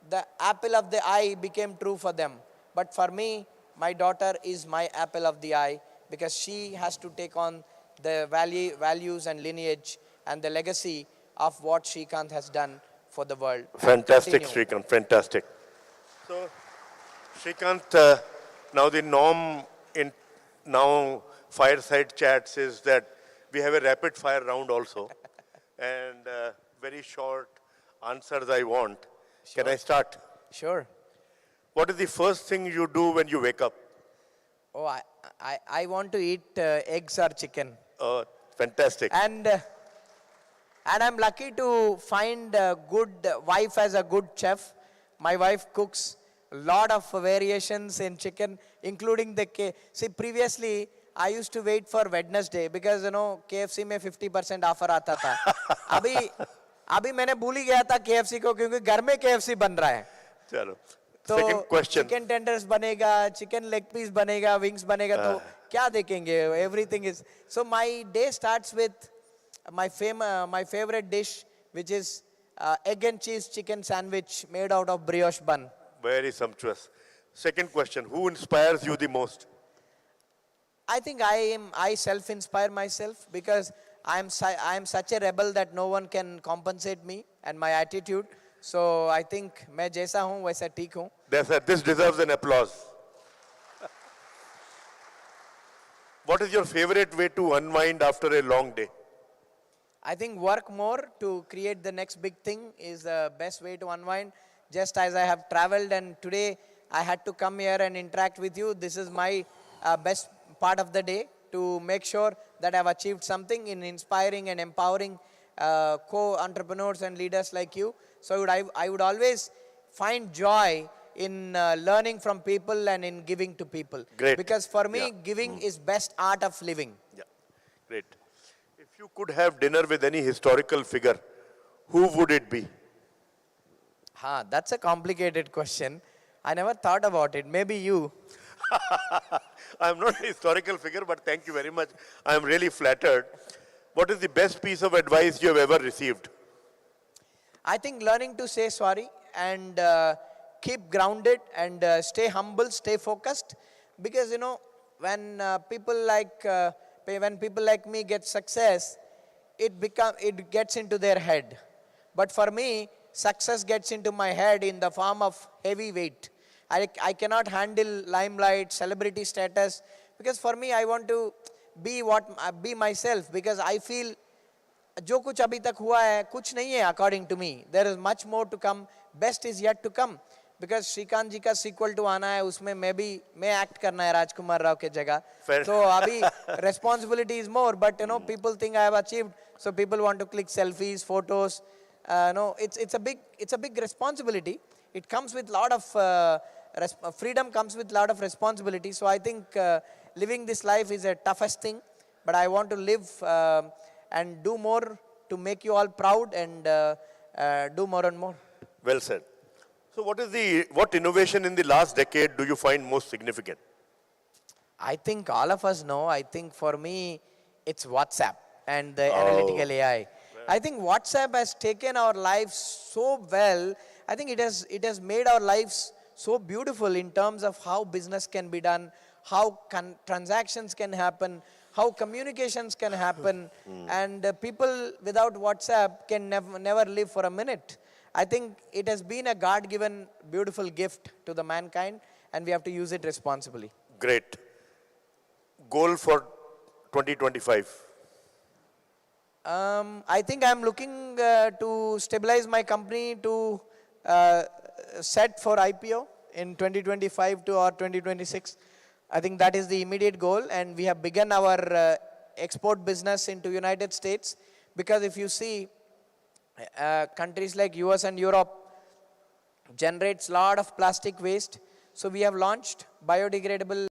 the apple of the eye became true for them. But for me, my daughter is my apple of the eye, because she has to take on the values and lineage and the legacy of what Srikanth has done for the world. Fantastic, Srikanth, fantastic. So, Srikanth, now the norm in fireside chats is that we have a rapid fire round also. And very short answers I want. Sure. Can I start? Sure. What is the first thing you do when you wake up? Oh, I want to eat eggs or chicken. Oh, fantastic. And I'm lucky to find a good wife as a good chef. My wife cooks a lot of variations in chicken, including previously I used to wait for Wednesday because KFC में 50% offer आता था. अभी मैंने भूल ही गया था KFC को, क्योंकि घर में KFC बन रहा है. चलो. तो Second question. चिकन टेंडर्स बनेगा, चिकन लेग पीस बनेगा, विंग्स बनेगा, तो क्या देखेंगे? Everything is. So my day starts with my favorite dish, which is egg and cheese chicken sandwich made out of brioche bun. Very sumptuous. Second question, who inspires you the most? I think I self-inspire myself, because I am such a rebel that no one can compensate me and my attitude. So I think मैं जैसा हूँ वैसा ठीक हूँ. This deserves an applause. What is your favorite way to unwind after a long day? I think work more to create the next big thing is the best way to unwind. Just as I have traveled and today I had to come here and interact with you, this is my best part of the day, to make sure that I've achieved something in inspiring and empowering co-entrepreneurs and leaders like you. So I would always find joy in learning from people and in giving to people. Great. Because for me, giving is best art of living. Yeah, great. If you could have dinner with any historical figure, who would it be? That's a complicated question. I never thought about it. Maybe you. I'm not a historical figure, but thank you very much. I'm really flattered. What is the best piece of advice you have ever received? I think learning to say sorry and keep grounded and stay humble, stay focused. Because, when people like me get success, it gets into their head. But for me, success gets into my head in the form of heavy weight. I cannot handle limelight, celebrity status, because for me, I want to be myself, because I feel जो कुछ अभी तक हुआ है, कुछ नहीं है according to me. There is much more to come. Best is yet to come. Because Shrikant जी का sequel to आना है, उसमें मैं act करना है राजकुमार राव के जगह. So अभी responsibility is more, but people think I have achieved, so people want to click selfies, photos. It's a big responsibility. It comes with lot of freedom, comes with lot of responsibility. So I think living this life is a toughest thing, but I want to live and do more to make you all proud and do more and more. Well said. So what innovation in the last decade do you find most significant? I think all of us know. I think for me, it's WhatsApp and the analytical AI. I think WhatsApp has taken our lives so well. I think it has made our lives so beautiful in terms of how business can be done, how transactions can happen, how communications can happen, and people without WhatsApp can never live for a minute. I think it has been a God-given beautiful gift to the mankind, and we have to use it responsibly. Great. Goal for 2025? I think I'm looking to stabilize my company to set for IPO in 2025 or 2026. I think that is the immediate goal, and we have begun our export business into United States, because if you see countries like US and Europe generates a lot of plastic waste. So we have launched biodegradable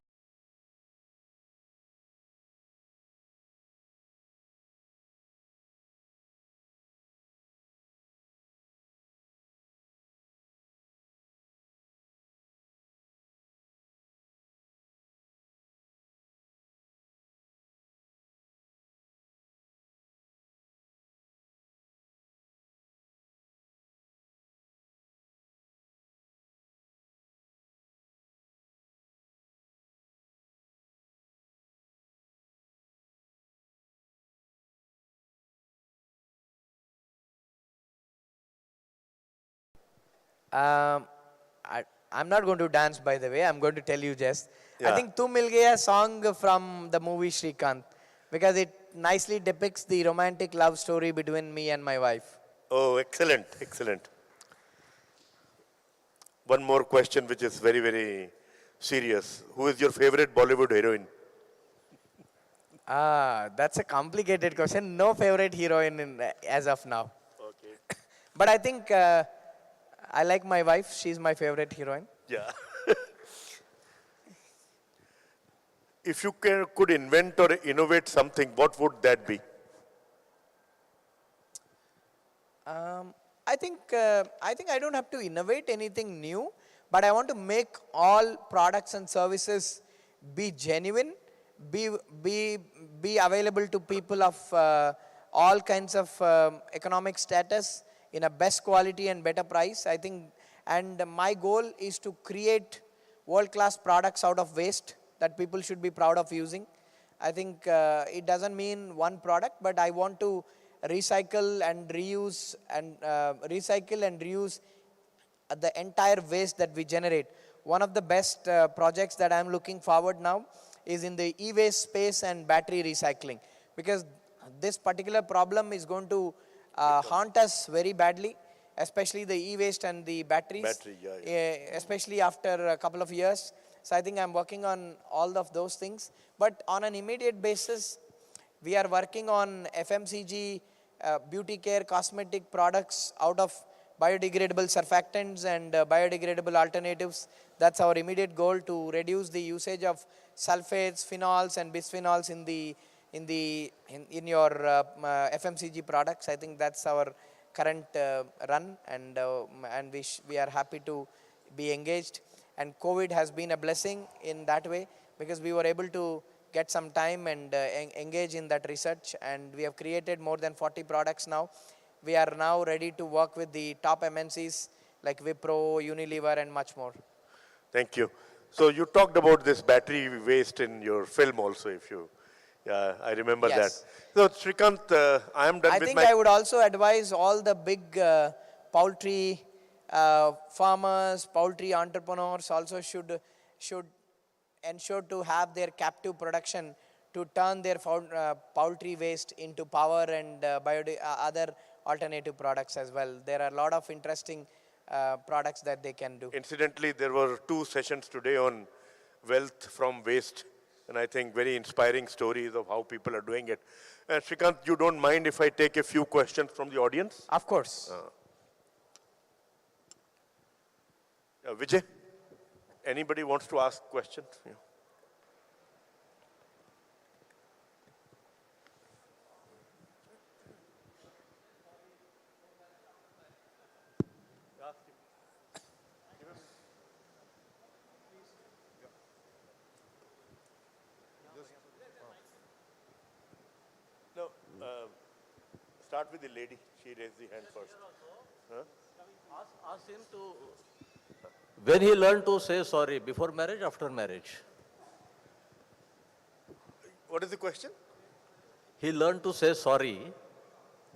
I'm not going to dance, by the way. I'm going to tell you just. I think Tu Mil Gaya song from the movie Shrikant, because it nicely depicts the romantic love story between me and my wife. Oh, excellent, excellent. One more question which is very, very serious. Who is your favorite Bollywood heroine? That's a complicated question. No favorite heroine as of now. Okay. But I think I like my wife. She's my favorite heroine. Yeah. If you could invent or innovate something, what would that be? I think I don't have to innovate anything new, but I want to make all products and services be genuine, be available to people of all kinds of economic status in a best quality and better price. I think, and my goal is to create world-class products out of waste that people should be proud of using. I think it doesn't mean one product, but I want to recycle and reuse the entire waste that we generate. One of the best projects that I'm looking forward now is in the e-waste space and battery recycling, because this particular problem is going to haunt us very badly, especially the e-waste and the batteries, especially after a couple of years. So I think I'm working on all of those things. But on an immediate basis, we are working on FMCG, beauty care, cosmetic products out of biodegradable surfactants and biodegradable alternatives. That's our immediate goal, to reduce the usage of sulfates, phenols and bisphenols in your FMCG products. I think that's our current run, and we are happy to be engaged. And COVID has been a blessing in that way, because we were able to get some time and engage in that research, and we have created more than 40 products now. We are now ready to work with the top MNCs like Wipro, Unilever and much more. Thank you. So you talked about this battery waste in your film also, if you, I remember that. So Shrikant, I am done with my... I think I would also advise all the big poultry farmers, poultry entrepreneurs also should ensure to have their captive production to turn their poultry waste into power and other alternative products as well. There are a lot of interesting products that they can do. Incidentally, there were 2 sessions today on wealth from waste, and I think very inspiring stories of how people are doing it. Shrikant, you don't mind if I take a few questions from the audience? Of course. Vijay, anybody wants to ask questions? Yeah. start with the lady. She raised the hand first. Huh? Ask him to. When he learned to say sorry, before marriage, after marriage? What is the question? He learned to say sorry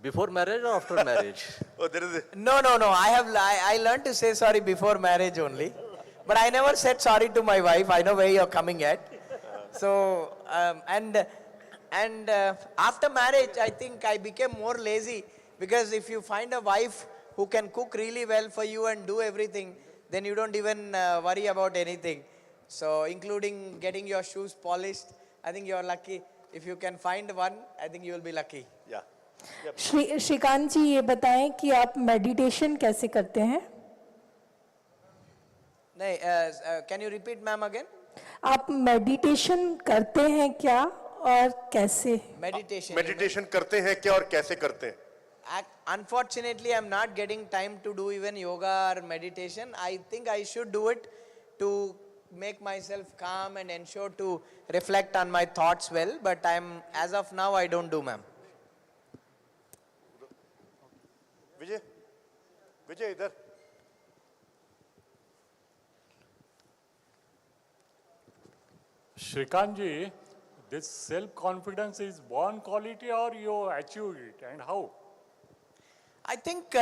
before marriage or after marriage? Oh, there is a... No. I learned to say sorry before marriage only. But I never said sorry to my wife. I know where you're coming at. So, after marriage, I think I became more lazy, because if you find a wife who can cook really well for you and do everything, then you don't even worry about anything. So, including getting your shoes polished, I think you're lucky. If you can find one, I think you will be lucky. Yeah. Shrikant जी, ये बताएं कि आप meditation कैसे करते हैं? नहीं, can you repeat, ma'am, again? आप meditation करते हैं क्या और कैसे? मेडिटेशन करते हैं क्या और कैसे करते हैं? Unfortunately, I'm not getting time to do even yoga or meditation. I think I should do it to make myself calm and ensure to reflect on my thoughts well. But as of now, I don't do, ma'am. Vijay, idhar. Shrikant ji, this self-confidence is born quality or you achieved it, and how? I think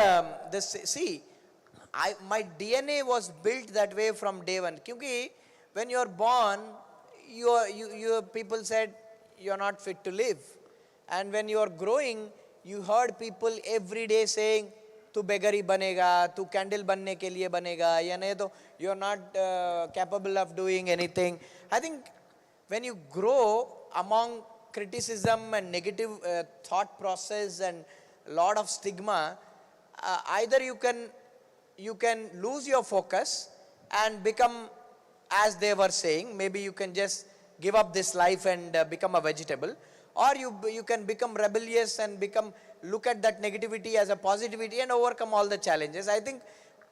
my DNA was built that way from day one. Because when you are born, people said you are not fit to live. And when you are growing, you heard people every day saying, "Tu begari banega, tu candle banne ke liye banega, ya nahi to you are not capable of doing anything." I think when you grow among criticism and negative thought process and lot of stigma, either you can lose your focus and become, as they were saying, maybe you can just give up this life and become a vegetable, or you can become rebellious and look at that negativity as a positivity and overcome all the challenges. I think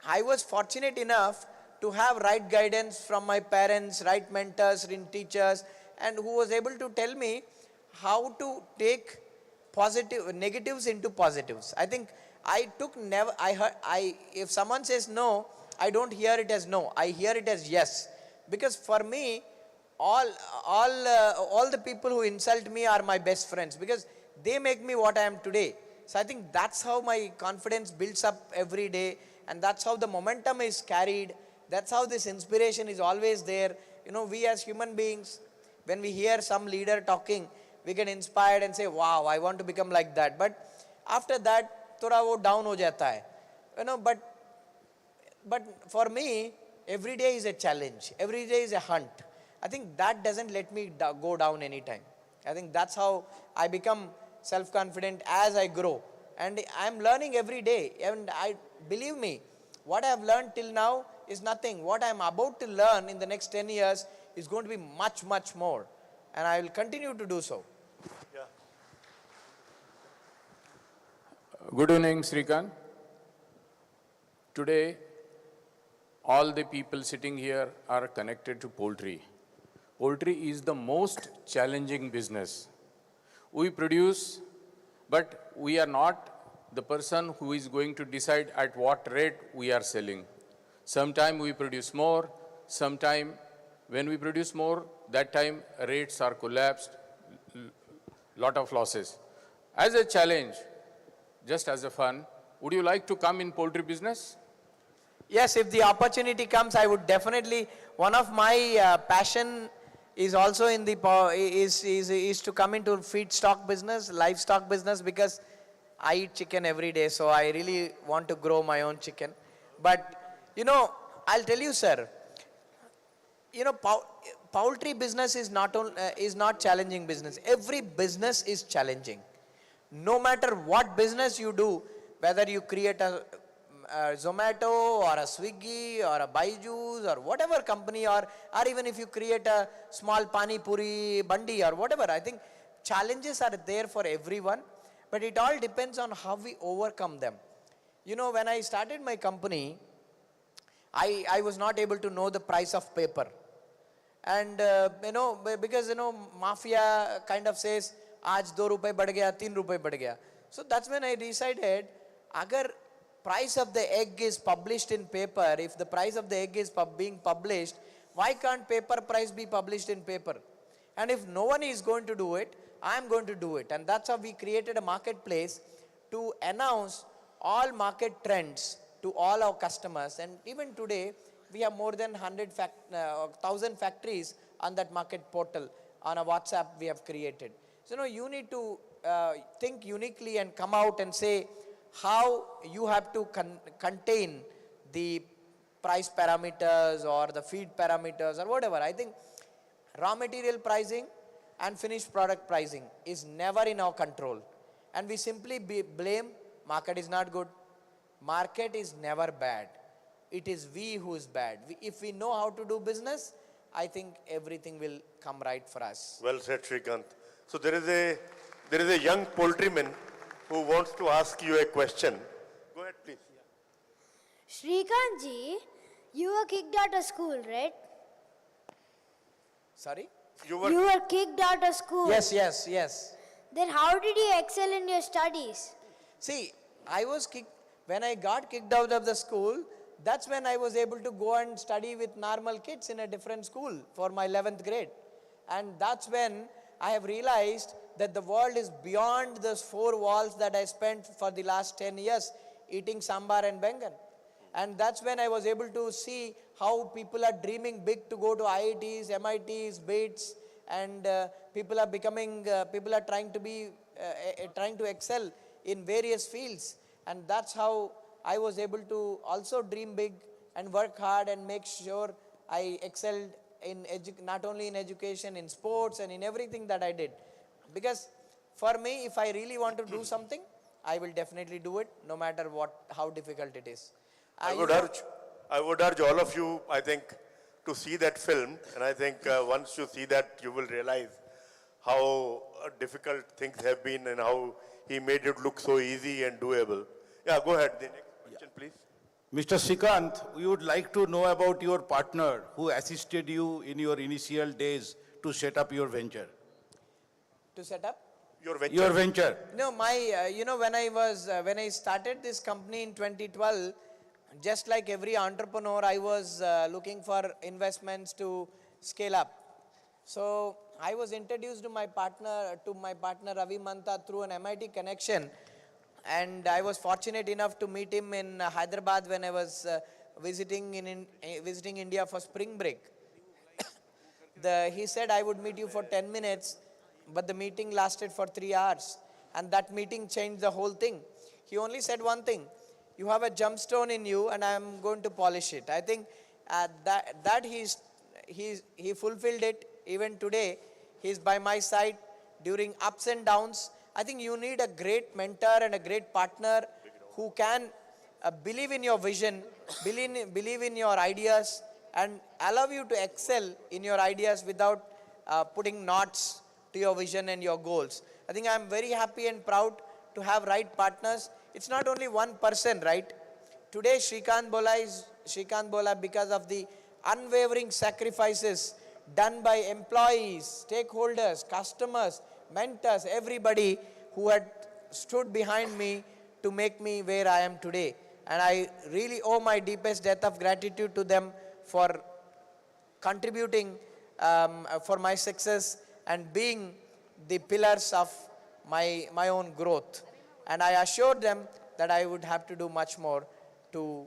I was fortunate enough to have right guidance from my parents, right mentors, teachers, and who was able to tell me how to take negatives into positives. I think if someone says no, I don't hear it as no, I hear it as yes. Because for me, all the people who insult me are my best friends, because they make me what I am today. So I think that's how my confidence builds up every day, and that's how the momentum is carried. That's how this inspiration is always there. We as human beings, when we hear some leader talking, we get inspired and say, "Wow, I want to become like that." But after that, thoda wo down ho jata hai. But for me, every day is a challenge. Every day is a hunt. I think that doesn't let me go down anytime. I think that's how I become self-confident as I grow. And I'm learning every day. And believe me, what I have learned till now is nothing. What I'm about to learn in the next 10 years is going to be much, much more. And I will continue to do so. Yeah. Good evening, Srikant. Today, all the people sitting here are connected to poultry. Poultry is the most challenging business. We produce, but we are not the person who is going to decide at what rate we are selling. Sometime we produce more, sometime when we produce more, that time rates are collapsed, lot of losses. As a challenge, just as a fun, would you like to come in poultry business? Yes, if the opportunity comes, I would definitely. One of my passion is also in the is to come into feedstock business, livestock business, because I eat chicken every day, so I really want to grow my own chicken. But I'll tell you, sir. Poultry business is not challenging business. Every business is challenging. No matter what business you do, whether you create a Zomato or a Swiggy or a Byju's or whatever company, or even if you create a small Pani Puri Bandi or whatever, I think challenges are there for everyone, but it all depends on how we overcome them. When I started my company, I was not able to know the price of paper. And because mafia kind of says, "Aaj 2 rupaye बढ़ गया, 3 rupaye बढ़ गया." So that's when I decided, agar price of the egg is published in paper, if the price of the egg is being published, why can't paper price be published in paper? And if no one is going to do it, I am going to do it. And that's how we created a marketplace to announce all market trends to all our customers. And even today, we have more than 1,000 factories on that market portal. On a WhatsApp we have created. So no, you need to think uniquely and come out and say how you have to contain the price parameters or the feed parameters or whatever. I think raw material pricing and finished product pricing is never in our control. And we simply blame market is not good. Market is never bad. It is we who is bad. If we know how to do business, I think everything will come right for us. Well said, Shrikant. So there is a young poultryman who wants to ask you a question. Go ahead, please. Shrikant ji, you were kicked out of school, right? Sorry? You were kicked out of school. Yes. Then how did you excel in your studies? See, I was kicked, when I got kicked out of the school, that's when I was able to go and study with normal kids in a different school for my 11th grade. And that's when I have realized that the world is beyond those four walls that I spent for the last 10 years eating sambar and bengan. And that's when I was able to see how people are dreaming big to go to IITs, MITs, BITS, and people are trying to excel in various fields. And that's how I was able to also dream big and work hard and make sure I excelled in not only in education, in sports and in everything that I did. Because for me, if I really want to do something, I will definitely do it, no matter how difficult it is. I would urge all of you, I think, to see that film. And I think once you see that, you will realize how difficult things have been and how he made it look so easy and doable. Yeah, go ahead. The next question, please. Mr. Shrikant, we would like to know about your partner who assisted you in your initial days to set up your venture. To set up? Your venture. Your venture. No, when I started this company in 2012, just like every entrepreneur, I was looking for investments to scale up. So I was introduced to my partner Ravi Mantha through an MIT connection, and I was fortunate enough to meet him in Hyderabad when I was visiting India for spring break. He said I would meet you for 10 minutes, but the meeting lasted for 3 hours, and that meeting changed the whole thing. He only said one thing: you have a gemstone in you, and I am going to polish it. I think that he fulfilled it. Even today, he's by my side during ups and downs. I think you need a great mentor and a great partner who can believe in your vision, believe in your ideas, and allow you to excel in your ideas without putting knots to your vision and your goals. I think I'm very happy and proud to have right partners. It's not only one person, right? Today Shrikant Bola is Shrikant Bola because of the unwavering sacrifices done by employees, stakeholders, customers, mentors, everybody who had stood behind me to make me where I am today. And I really owe my deepest debt of gratitude to them for contributing for my success and being the pillars of my own growth. And I assured them that I would have to do much more to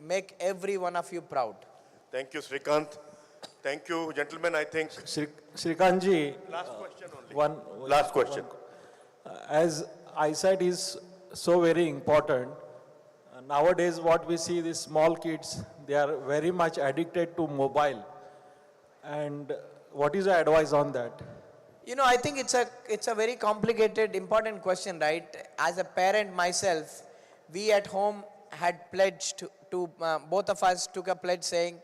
make every one of you proud. Thank you, Shrikant. Thank you, gentlemen. I think Shrikantji, last question only. Last question. As eyesight is so very important, nowadays what we see these small kids, they are very much addicted to mobile. And what is your advice on that? I think it's a very complicated, important question, right? As a parent myself, we at home had pledged to both of us took a pledge saying,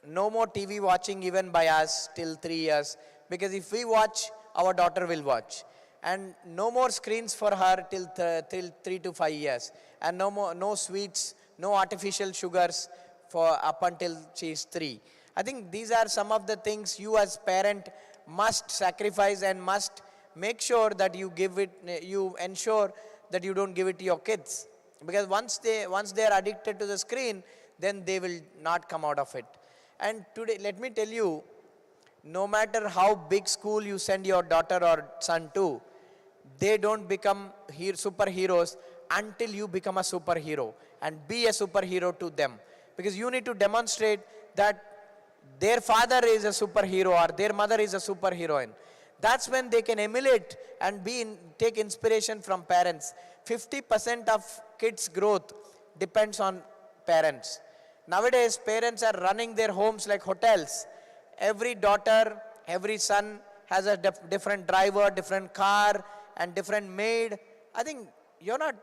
no more TV watching even by us till 3 years, because if we watch, our daughter will watch. And no more screens for her till 3 to 5 years. And no sweets, no artificial sugars for up until she is 3. I think these are some of the things you as parent must sacrifice and must make sure that you ensure that you don't give it to your kids. Because once they are addicted to the screen, then they will not come out of it. And today, let me tell you, no matter how big school you send your daughter or son to, they don't become superheroes until you become a superhero and be a superhero to them. Because you need to demonstrate that their father is a superhero or their mother is a superheroine. That's when they can emulate and take inspiration from parents. 50% of kids' growth depends on parents. Nowadays, parents are running their homes like hotels. Every daughter, every son has a different driver, different car, and different maid. I think you're not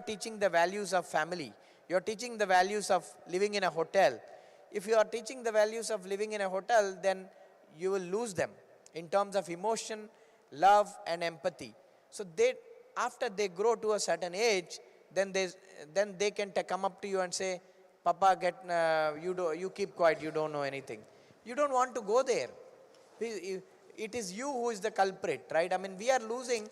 teaching the values of family. You're teaching the values of living in a hotel. If you are teaching the values of living in a hotel, then you will lose them in terms of emotion, love, and empathy. So after they grow to a certain age, then they can come up to you and say, Papa, you keep quiet, you don't know anything. You don't want to go there. It is you who is the culprit, right? I mean, we are losing,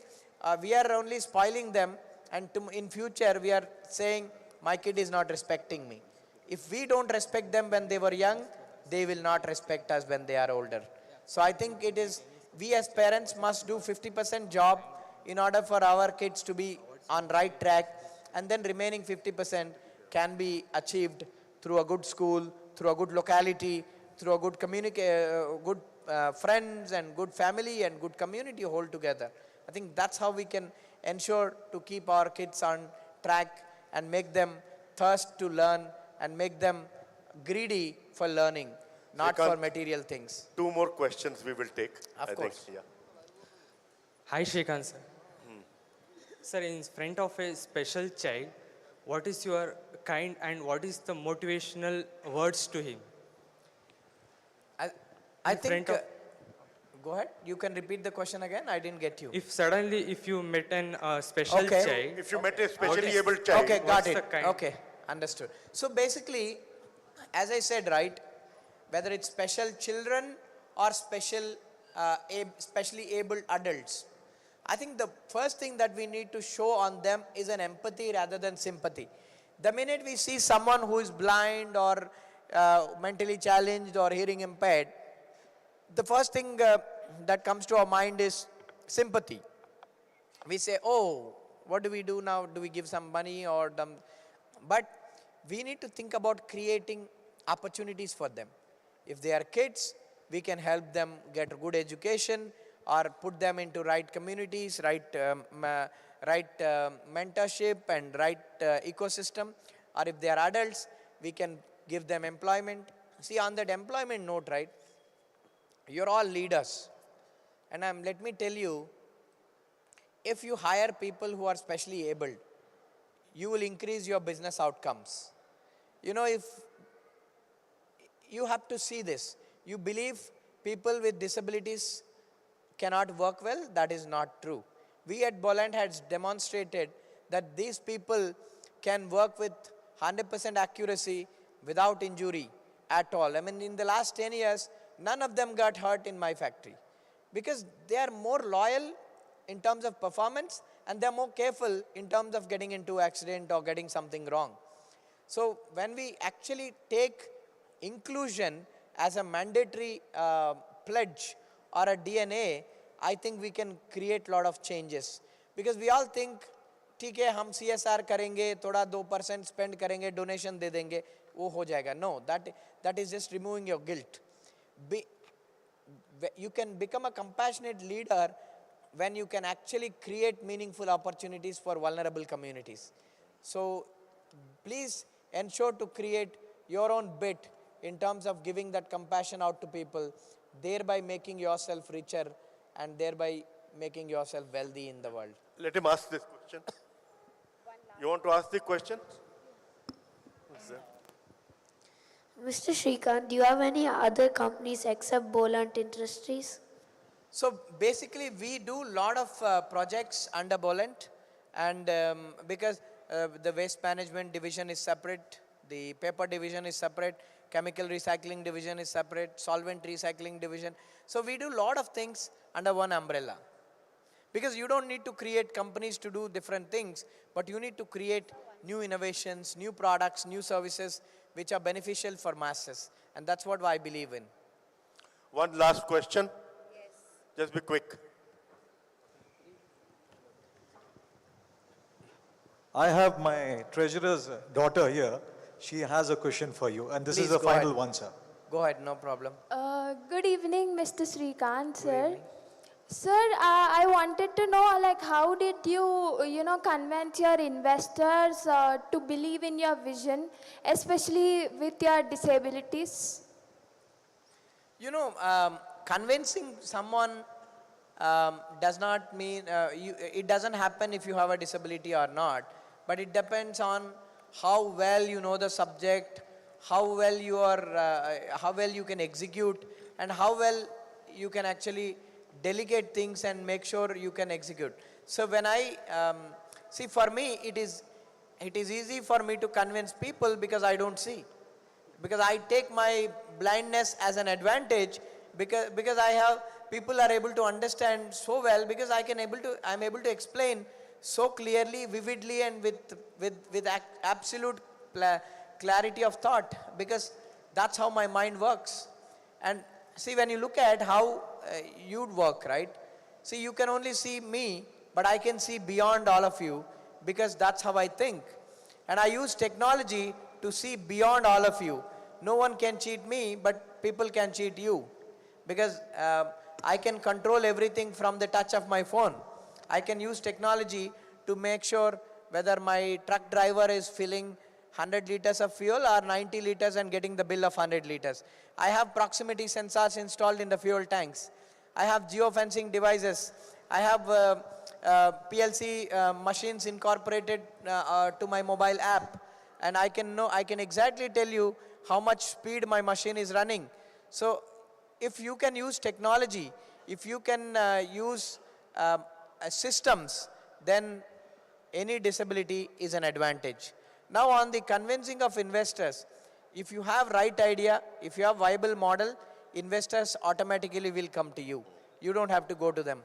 we are only spoiling them, and in future we are saying, my kid is not respecting me. If we don't respect them when they were young, they will not respect us when they are older. So I think we as parents must do 50% job in order for our kids to be on right track, and then remaining 50% can be achieved through a good school, through a good locality, through a good good friends and good family and good community all together. I think that's how we can ensure to keep our kids on track and make them thirst to learn and make them greedy for learning, not for material things. Two more questions we will take. Of course. Yeah. Hi, Shrikant sir. Sir, in front of a special child, what is your kind and what is the motivational words to him? I think, go ahead, you can repeat the question again, I didn't get you. If you met an special child. If you met a specially able child. Okay, got it. Okay, understood. So basically, as I said, right, whether it's special children or specially able adults, I think the first thing that we need to show on them is an empathy rather than sympathy. The minute we see someone who is blind or mentally challenged or hearing impaired, the first thing that comes to our mind is sympathy. We say, oh, what do we do now? Do we give some money or them? But we need to think about creating opportunities for them. If they are kids, we can help them get a good education or put them into right communities, right mentorship and right ecosystem. Or if they are adults, we can give them employment. See, on that employment note, right, you're all leaders. And let me tell you, if you hire people who are specially abled, you will increase your business outcomes. You know, if you have to see this, you believe people with disabilities cannot work well, that is not true. We at Boland has demonstrated that these people can work with 100% accuracy without injury at all. I mean, in the last 10 years, none of them got hurt in my factory because they are more loyal in terms of performance and they are more careful in terms of getting into accident or getting something wrong. So when we actually take inclusion as a mandatory pledge or a DNA, I think we can create a lot of changes. Because we all think, ठीक है हम CSR करेंगे, थोड़ा 2% spend करेंगे, donation दे देंगे, वो हो जाएगा. No, that is just removing your guilt. You can become a compassionate leader when you can actually create meaningful opportunities for vulnerable communities. So please ensure to create your own bit in terms of giving that compassion out to people, thereby making yourself richer and thereby making yourself wealthy in the world. Let him ask this question. You want to ask the question? Mr. Shrikant, do you have any other companies except Boland Industries? So basically we do a lot of projects under Boland, and because the waste management division is separate, the paper division is separate, chemical recycling division is separate, solvent recycling division. So we do a lot of things under one umbrella. Because you don't need to create companies to do different things, but you need to create new innovations, new products, new services which are beneficial for masses. And that's what I believe in. One last question. Yes. Just be quick. I have my treasurer's daughter here. She has a question for you, and this Please is the go final ahead. one, sir. Go ahead, no problem. Good evening, Mr. Srikanth, sir. Sir, I wanted to know, like, how did you convince your investors to believe in your vision, especially with your disabilities? Convincing someone does not mean, it doesn't happen if you have a disability or not, but it depends on how well you know the subject, how well you can execute, and how well you can actually delegate things and make sure you can execute. So when see, for me, it is easy for me to convince people because I don't see. Because I take my blindness as an advantage, because I have, people are able to understand so well, because I'm able to explain so clearly, vividly, and with absolute clarity of thought, because that's how my mind works. And see, when you look at how you'd work, right? See, you can only see me, but I can see beyond all of you, because that's how I think. And I use technology to see beyond all of you. No one can cheat me, but people can cheat you. Because I can control everything from the touch of my phone. I can use technology to make sure whether my truck driver is filling 100 liters of fuel or 90 liters and getting the bill of 100 liters. I have proximity sensors installed in the fuel tanks. I have geofencing devices. I have PLC machines incorporated to my mobile app. And I can exactly tell you how much speed my machine is running. So if you can use technology, if you can use systems, then any disability is an advantage. Now on the convincing of investors, if you have right idea, if you have viable model, investors automatically will come to you. You don't have to go to them.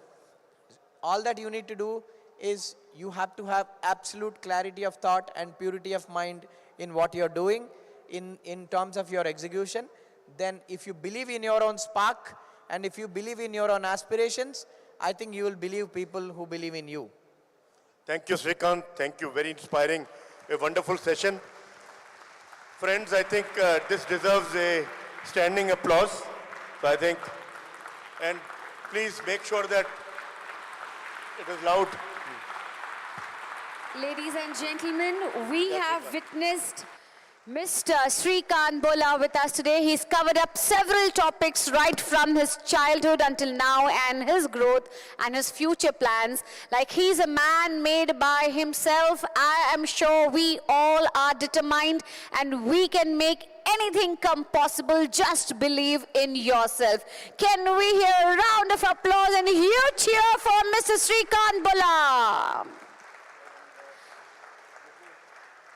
All that you need to do is you have to have absolute clarity of thought and purity of mind in what you're doing in terms of your execution. Then if you believe in your own spark and if you believe in your own aspirations, I think you will believe people who believe in you. Thank you, Srikanth. Thank you. Very inspiring. A wonderful session. Friends, I think this deserves a standing applause. So I think, and please make sure that it is loud. Ladies and gentlemen, we have witnessed Mr. Srikanth Bola with us today. He's covered up several topics right from his childhood until now and his growth and his future plans. Like, he's a man made by himself. I am sure we all are determined and we can make anything come possible. Just believe in yourself. Can we hear a round of applause and a huge cheer for Mr. Srikanth Bola?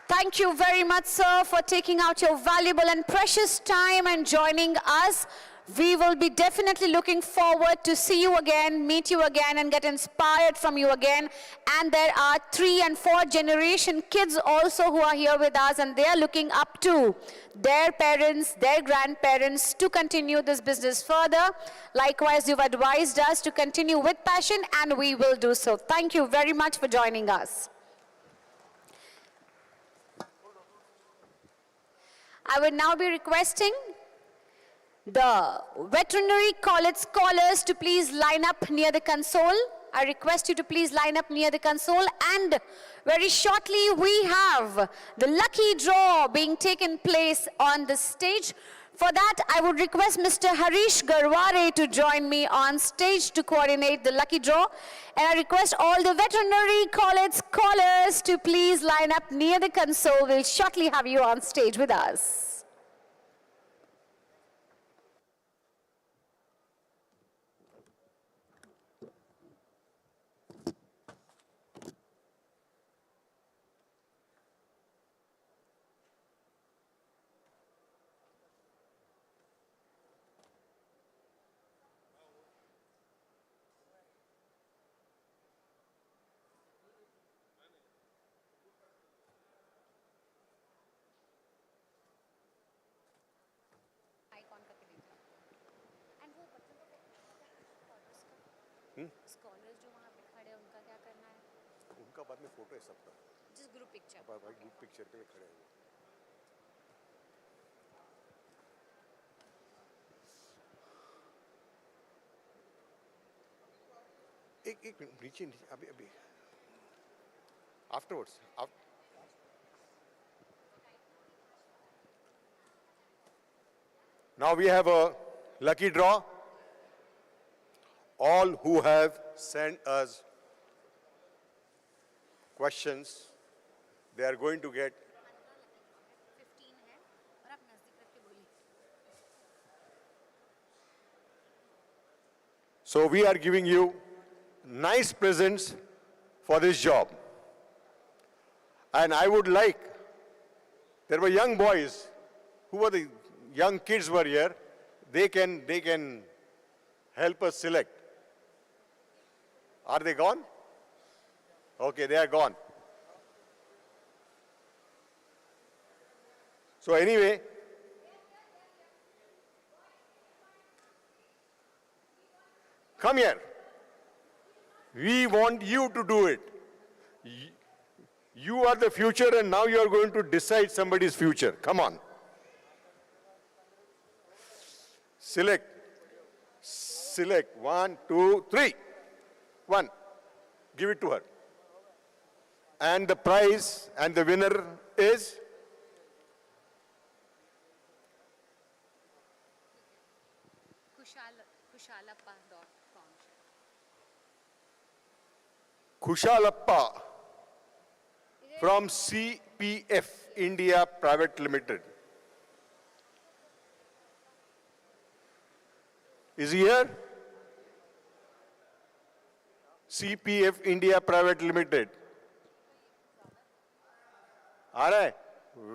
Thank you very much, sir, for taking out your valuable and precious time and joining us. We will be definitely looking forward to see you again, meet you again, and get inspired from you again. And there are 3 and 4 generation kids also who are here with us, and they are looking up to their parents, their grandparents to continue this business further. Likewise, you've advised us to continue with passion, and we will do so. Thank you very much for joining us. I would now be requesting the veterinary college scholars to please line up near the console. I request you to please line up near the console, and very shortly we have the lucky draw being taken place on the stage. For that, I would request Mr. Harish Garware to join me on stage to coordinate the lucky draw. And I request all the veterinary college scholars to please line up near the console. We'll shortly have you on stage with us. उनका बाद में photo है सबका Just group picture. अब भाई group picture के लिए खड़े हैं एक मिनट नीचे नीचे अभी अभी afterwards Now we have a lucky draw. All who have sent us questions, they are going to get 15 है और आप नजदीक रख के बोलिए. So we are giving you nice presents for this job. And I would like, there were young boys, who were the young kids were here, they can help us select. Are they gone? Okay, they are gone. So anyway, come here. We want you to do it. You are the future and now you are going to decide somebody's future. Come on. Select. Select. 1, 2, 3. 1. Give it to her. And the prize and the winner is kushalappa.com. Kushalappa from CPF India Private Limited. Is he here? CPF India Private Limited. आ रहा है?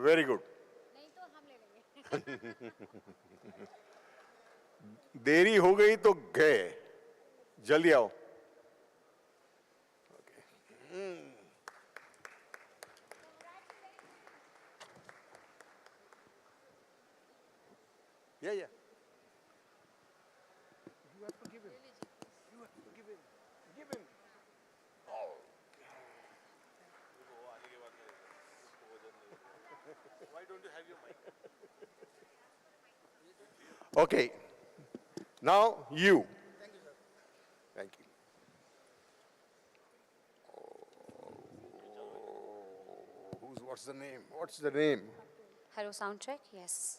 Very good. नहीं तो हम ले लेंगे. देरी हो गई तो गए. जल्दी आओ. Yeah, yeah. You have to give him. You have to give him. Give him. Oh. Why don't you have your mic? Okay. Now you. Thank you, sir. Thank you. What's the name? What's the name? Hello, sound check. Yes.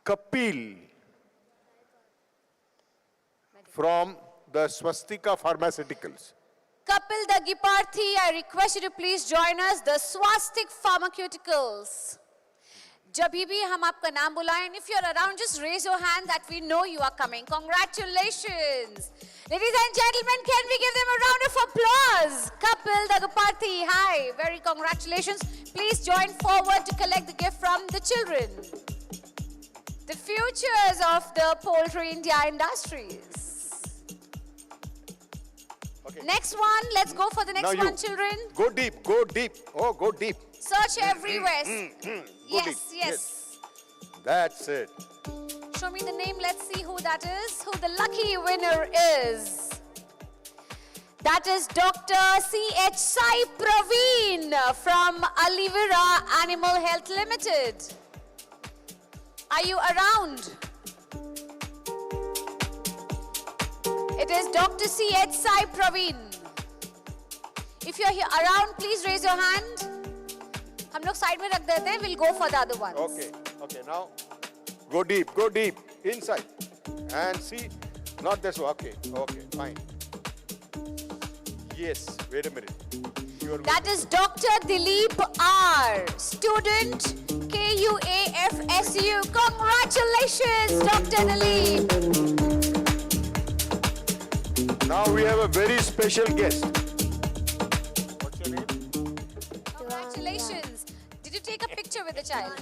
Kapil from the Swastika Pharmaceuticals. Kapil Dagiparthi, I request you to please join us, the Swastik Pharmaceuticals. जब भी हम आपका नाम बुलाएं, and if you're around, just raise your hand that we know you are coming. Congratulations. Ladies and gentlemen, can we give them a round of applause? Kapil Dagiparthi, hi, very congratulations. Please join forward to collect the gift from the children. The futures of the Poultry India industries. Okay. Next one, let's go for the next Now one, you. children. Go deep, go deep. Oh, go deep. Search everywhere. Go Yes, deep. yes. That's it. Show me the name, let's see who that is, who the lucky winner is. That is Dr. C.H. Sai Praveen from Alivira Animal Health Limited. Are you around? It is Dr. C.H. Sai Praveen. If you're here around, please raise your hand. हम लोग side में रख देते हैं. We'll go for the other ones. Okay, okay. Now, go deep, inside, and see. Not this one. Okay, okay, fine. Yes. Wait a minute. That is Dr. Dilip R, student KUAFSU. Congratulations, Dr. Dilip. Now we have a very special guest. What's your name? Congratulations. Did you take a picture with the child?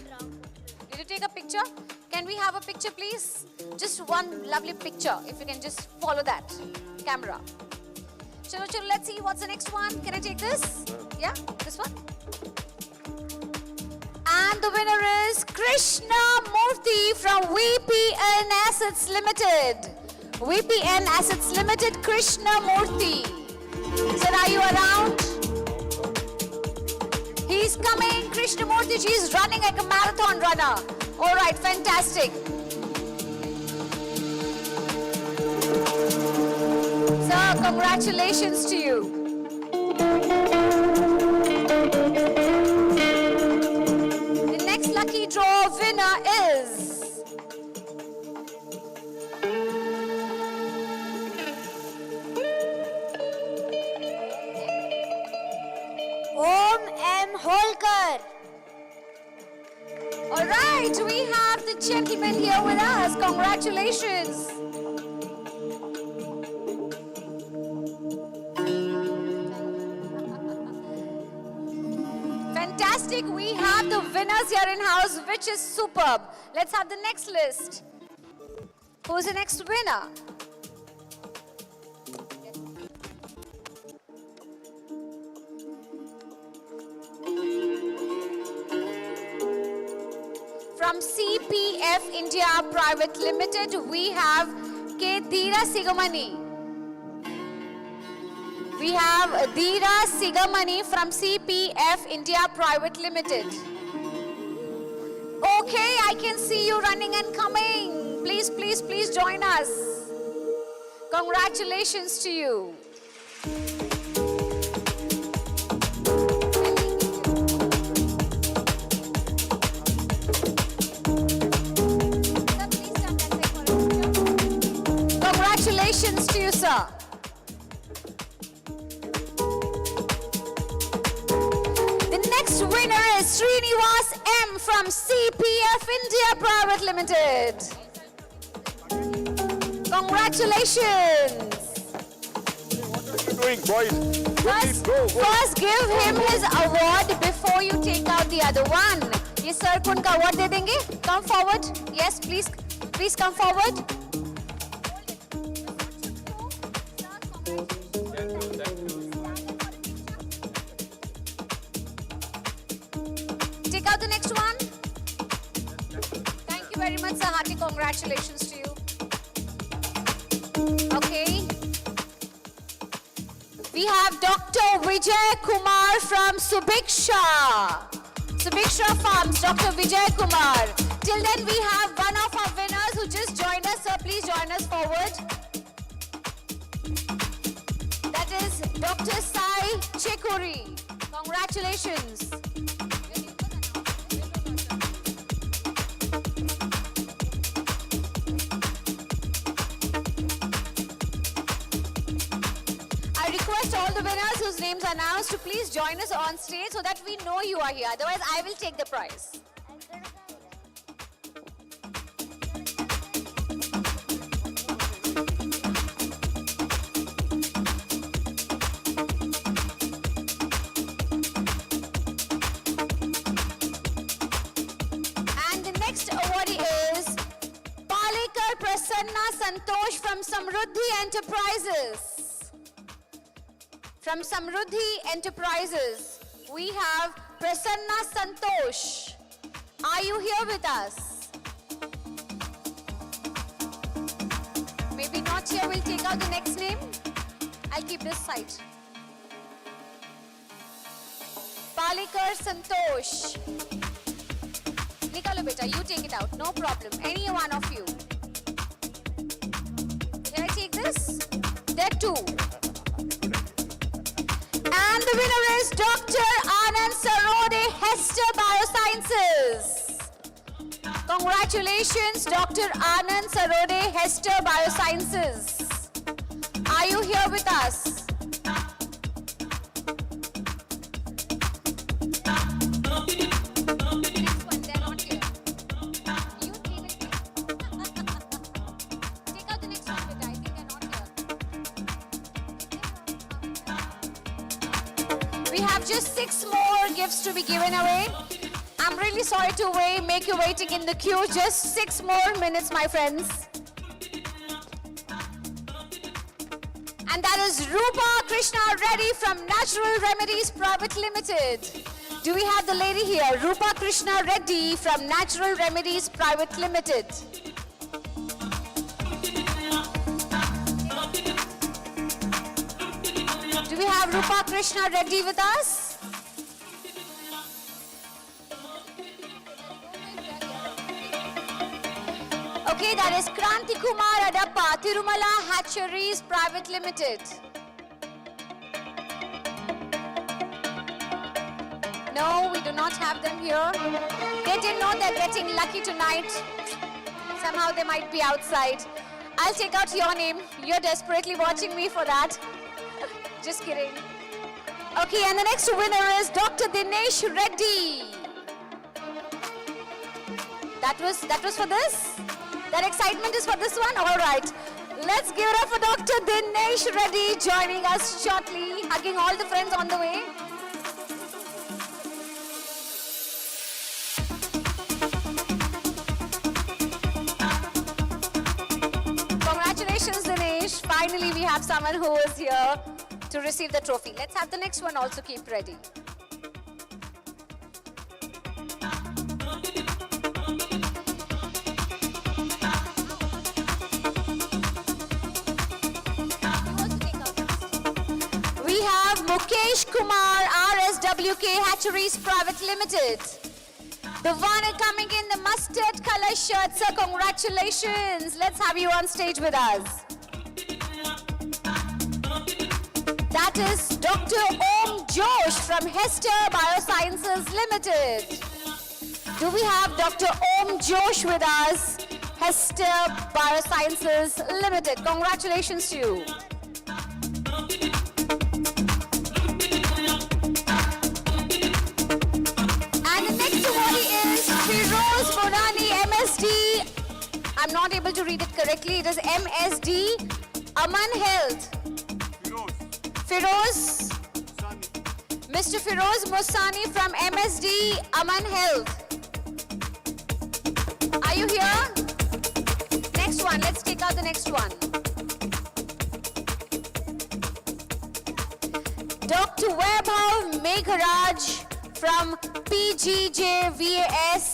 Did you take a picture? Can we have a picture, please? Just one lovely picture, if you can just follow that camera. Chalo, let's see what's the next one. Can I take this? Yeah, this one. And the winner is Krishna Murthy from VPN Assets Limited. VPN Assets Limited, Krishna Murthy. Sir, are you around? He's coming. Krishnamurti ji is running like a marathon runner. All right, fantastic. Sir, congratulations to you. The next lucky draw winner is Om M. Holkar. all right. We have the gentleman here with us. Congratulations. Fantastic. We have the winners here in house, which is superb. Let's have the next list. Who's the next winner? From CPF India Private Limited, we have K. Dheera Sigamani. We have Dheera Sigamani from CPF India Private Limited. Okay, I can see you running and coming. Please, please, please join us. Congratulations to you. Congratulations to you, sir. The next winner is Srinivas M from CPF India Private Limited. Congratulations. Doing, boys. First give him his award before you take out the other one. ये sir को उनका award दे देंगे? Come forward. Yes, please. Please come forward. Take out the next one. Thank you very much, sir. Hearty congratulations to you. Okay. We have Dr. Vijay Kumar from Subiksha. Subiksha Farms, Dr. Vijay Kumar. Till then, we have one of our winners who just joined us. Sir, please join us forward. That is Dr. Sai Chekuri. Congratulations. I request all the winners whose names are announced to please join us on stage so that we know you are here. Otherwise, I will take the prize. And the next awardee is Palekar Prasanna Santosh from Samruddhi Enterprises. From Samruddhi Enterprises, we have Prasanna Santosh. Are you here with us? Maybe not here, we'll take out the next name. I'll keep this side. Palekar Santosh. Nikalo beta, you take it out, no problem. Any one of you. Can I take this? There are two. And the winner is Dr. Anand Sarode, Hester Biosciences. Congratulations, Dr. Anand Sarode, Hester Biosciences. Are you here with us? We have just 6 more gifts to be given away. I'm really sorry to make you waiting in the queue. Just 6 more minutes, my friends. And that is Rupa Krishna Reddy from Natural Remedies Private Limited. Do we have the lady here? Rupa Krishna Reddy from Natural Remedies Private Limited. Do we have Rupa Krishna Reddy with us? Okay, that is Kranti Kumar Adappa, Tirumala Hatcheries Private Limited. No, we do not have them here. They didn't know they're getting lucky tonight. Somehow they might be outside. I'll take out your name. You're desperately watching me for that. Just kidding. Okay, and the next winner is Dr. Dinesh Reddy. That was for this? That excitement is for this one? All right. Let's give it up for Dr. Dinesh Reddy joining us shortly, hugging all the friends on the way. Congratulations, Dinesh. Finally, we have someone who is here to receive the trophy. Let's have the next one also keep ready. We have Mukesh Kumar, RSWK Hatcheries Private Limited. The one coming in the mustard color shirt, sir, congratulations. Let's have you on stage with us. That is Dr. Om Josh from Hester Biosciences Limited. Do we have Dr. Om Josh with us? Hester Biosciences Limited. Congratulations to you. And the next awardee is Firoz Monani, MSD. I'm not able to read it correctly. It is MSD Aman Health. Firoz. Mr. Firoz Mosani from MSD Aman Health. Are you here? Next one. Let's take out the next one. Dr. Vaibhav Megharaj from PGJVAS.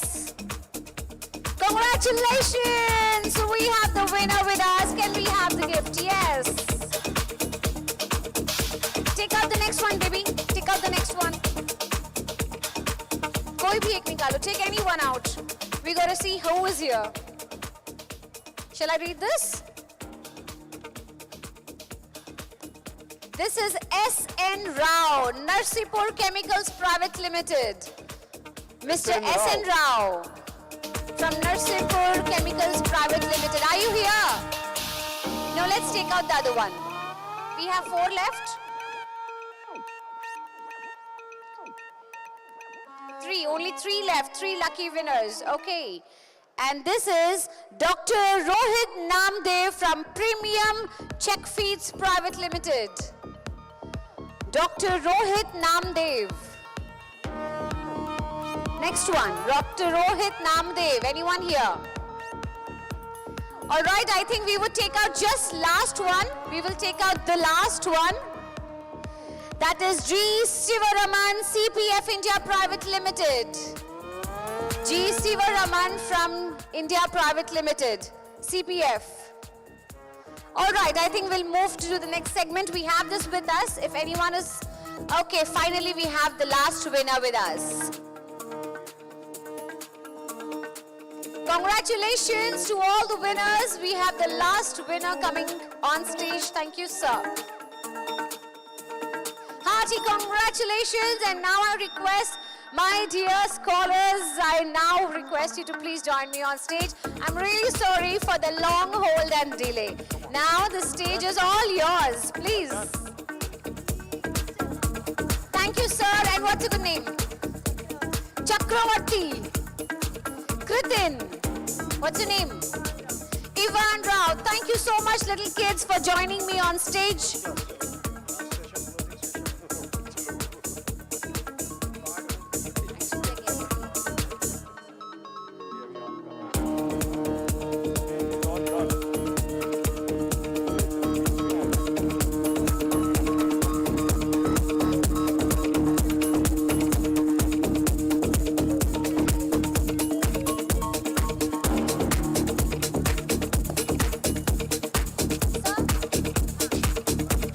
Congratulations! We have the winner with us. Can we have the gift? Yes. Take out the next one, baby. Take out the next one. Koi bhi ek nikalo. Take anyone out. We gotta see who is here. Shall I read this? This is S.N. Rao, Narsipur Chemicals Private Limited. Mr. S.N. Rao from Narsipur Chemicals Private Limited. Are you here? No, let's take out the other one. We have 4 left. 3, only 3 left. 3 lucky winners. Okay. And this is Dr. Rohit Namdev from Premium Check Feeds Private Limited. Dr. Rohit Namdev. Next one, Dr. Rohit Namdev. Anyone here? All right, I think we would take out just last one. We will take out the last one. That is G. Sivaraman, CPF India Private Limited. G. Sivaraman from India Private Limited, CPF. All right, I think we'll move to the next segment. We have this with us. If anyone is... Okay, finally we have the last winner with us. Congratulations to all the winners. We have the last winner coming on stage. Thank you, sir. Hearty congratulations. And now I request my dear scholars, I now request you to please join me on stage. I'm really sorry for the long hold and delay. Now the stage is all yours, please. Thank you, sir. And what's your name? Chakravarti. Kritin. What's your name? Ivan Rao. Thank you so much, little kids, for joining me on stage.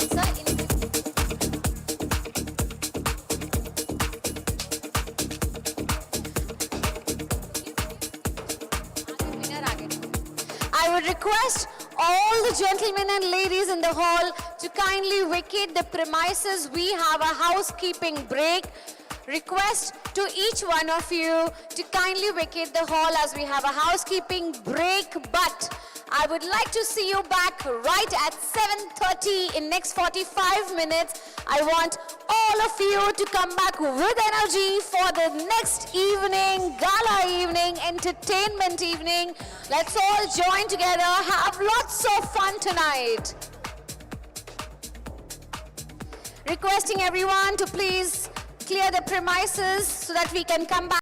Sir, I would request all the gentlemen and ladies in the hall to kindly vacate the premises. We have a housekeeping break. Request to each one of you to kindly vacate the hall as we have a housekeeping break. But I would like to see you back right at 7:30 in next 45 minutes. I want all of you to come back with energy for the next evening, gala evening, entertainment evening. Let's all join together, have lots of fun tonight. Requesting everyone to please clear the premises so that we can come back.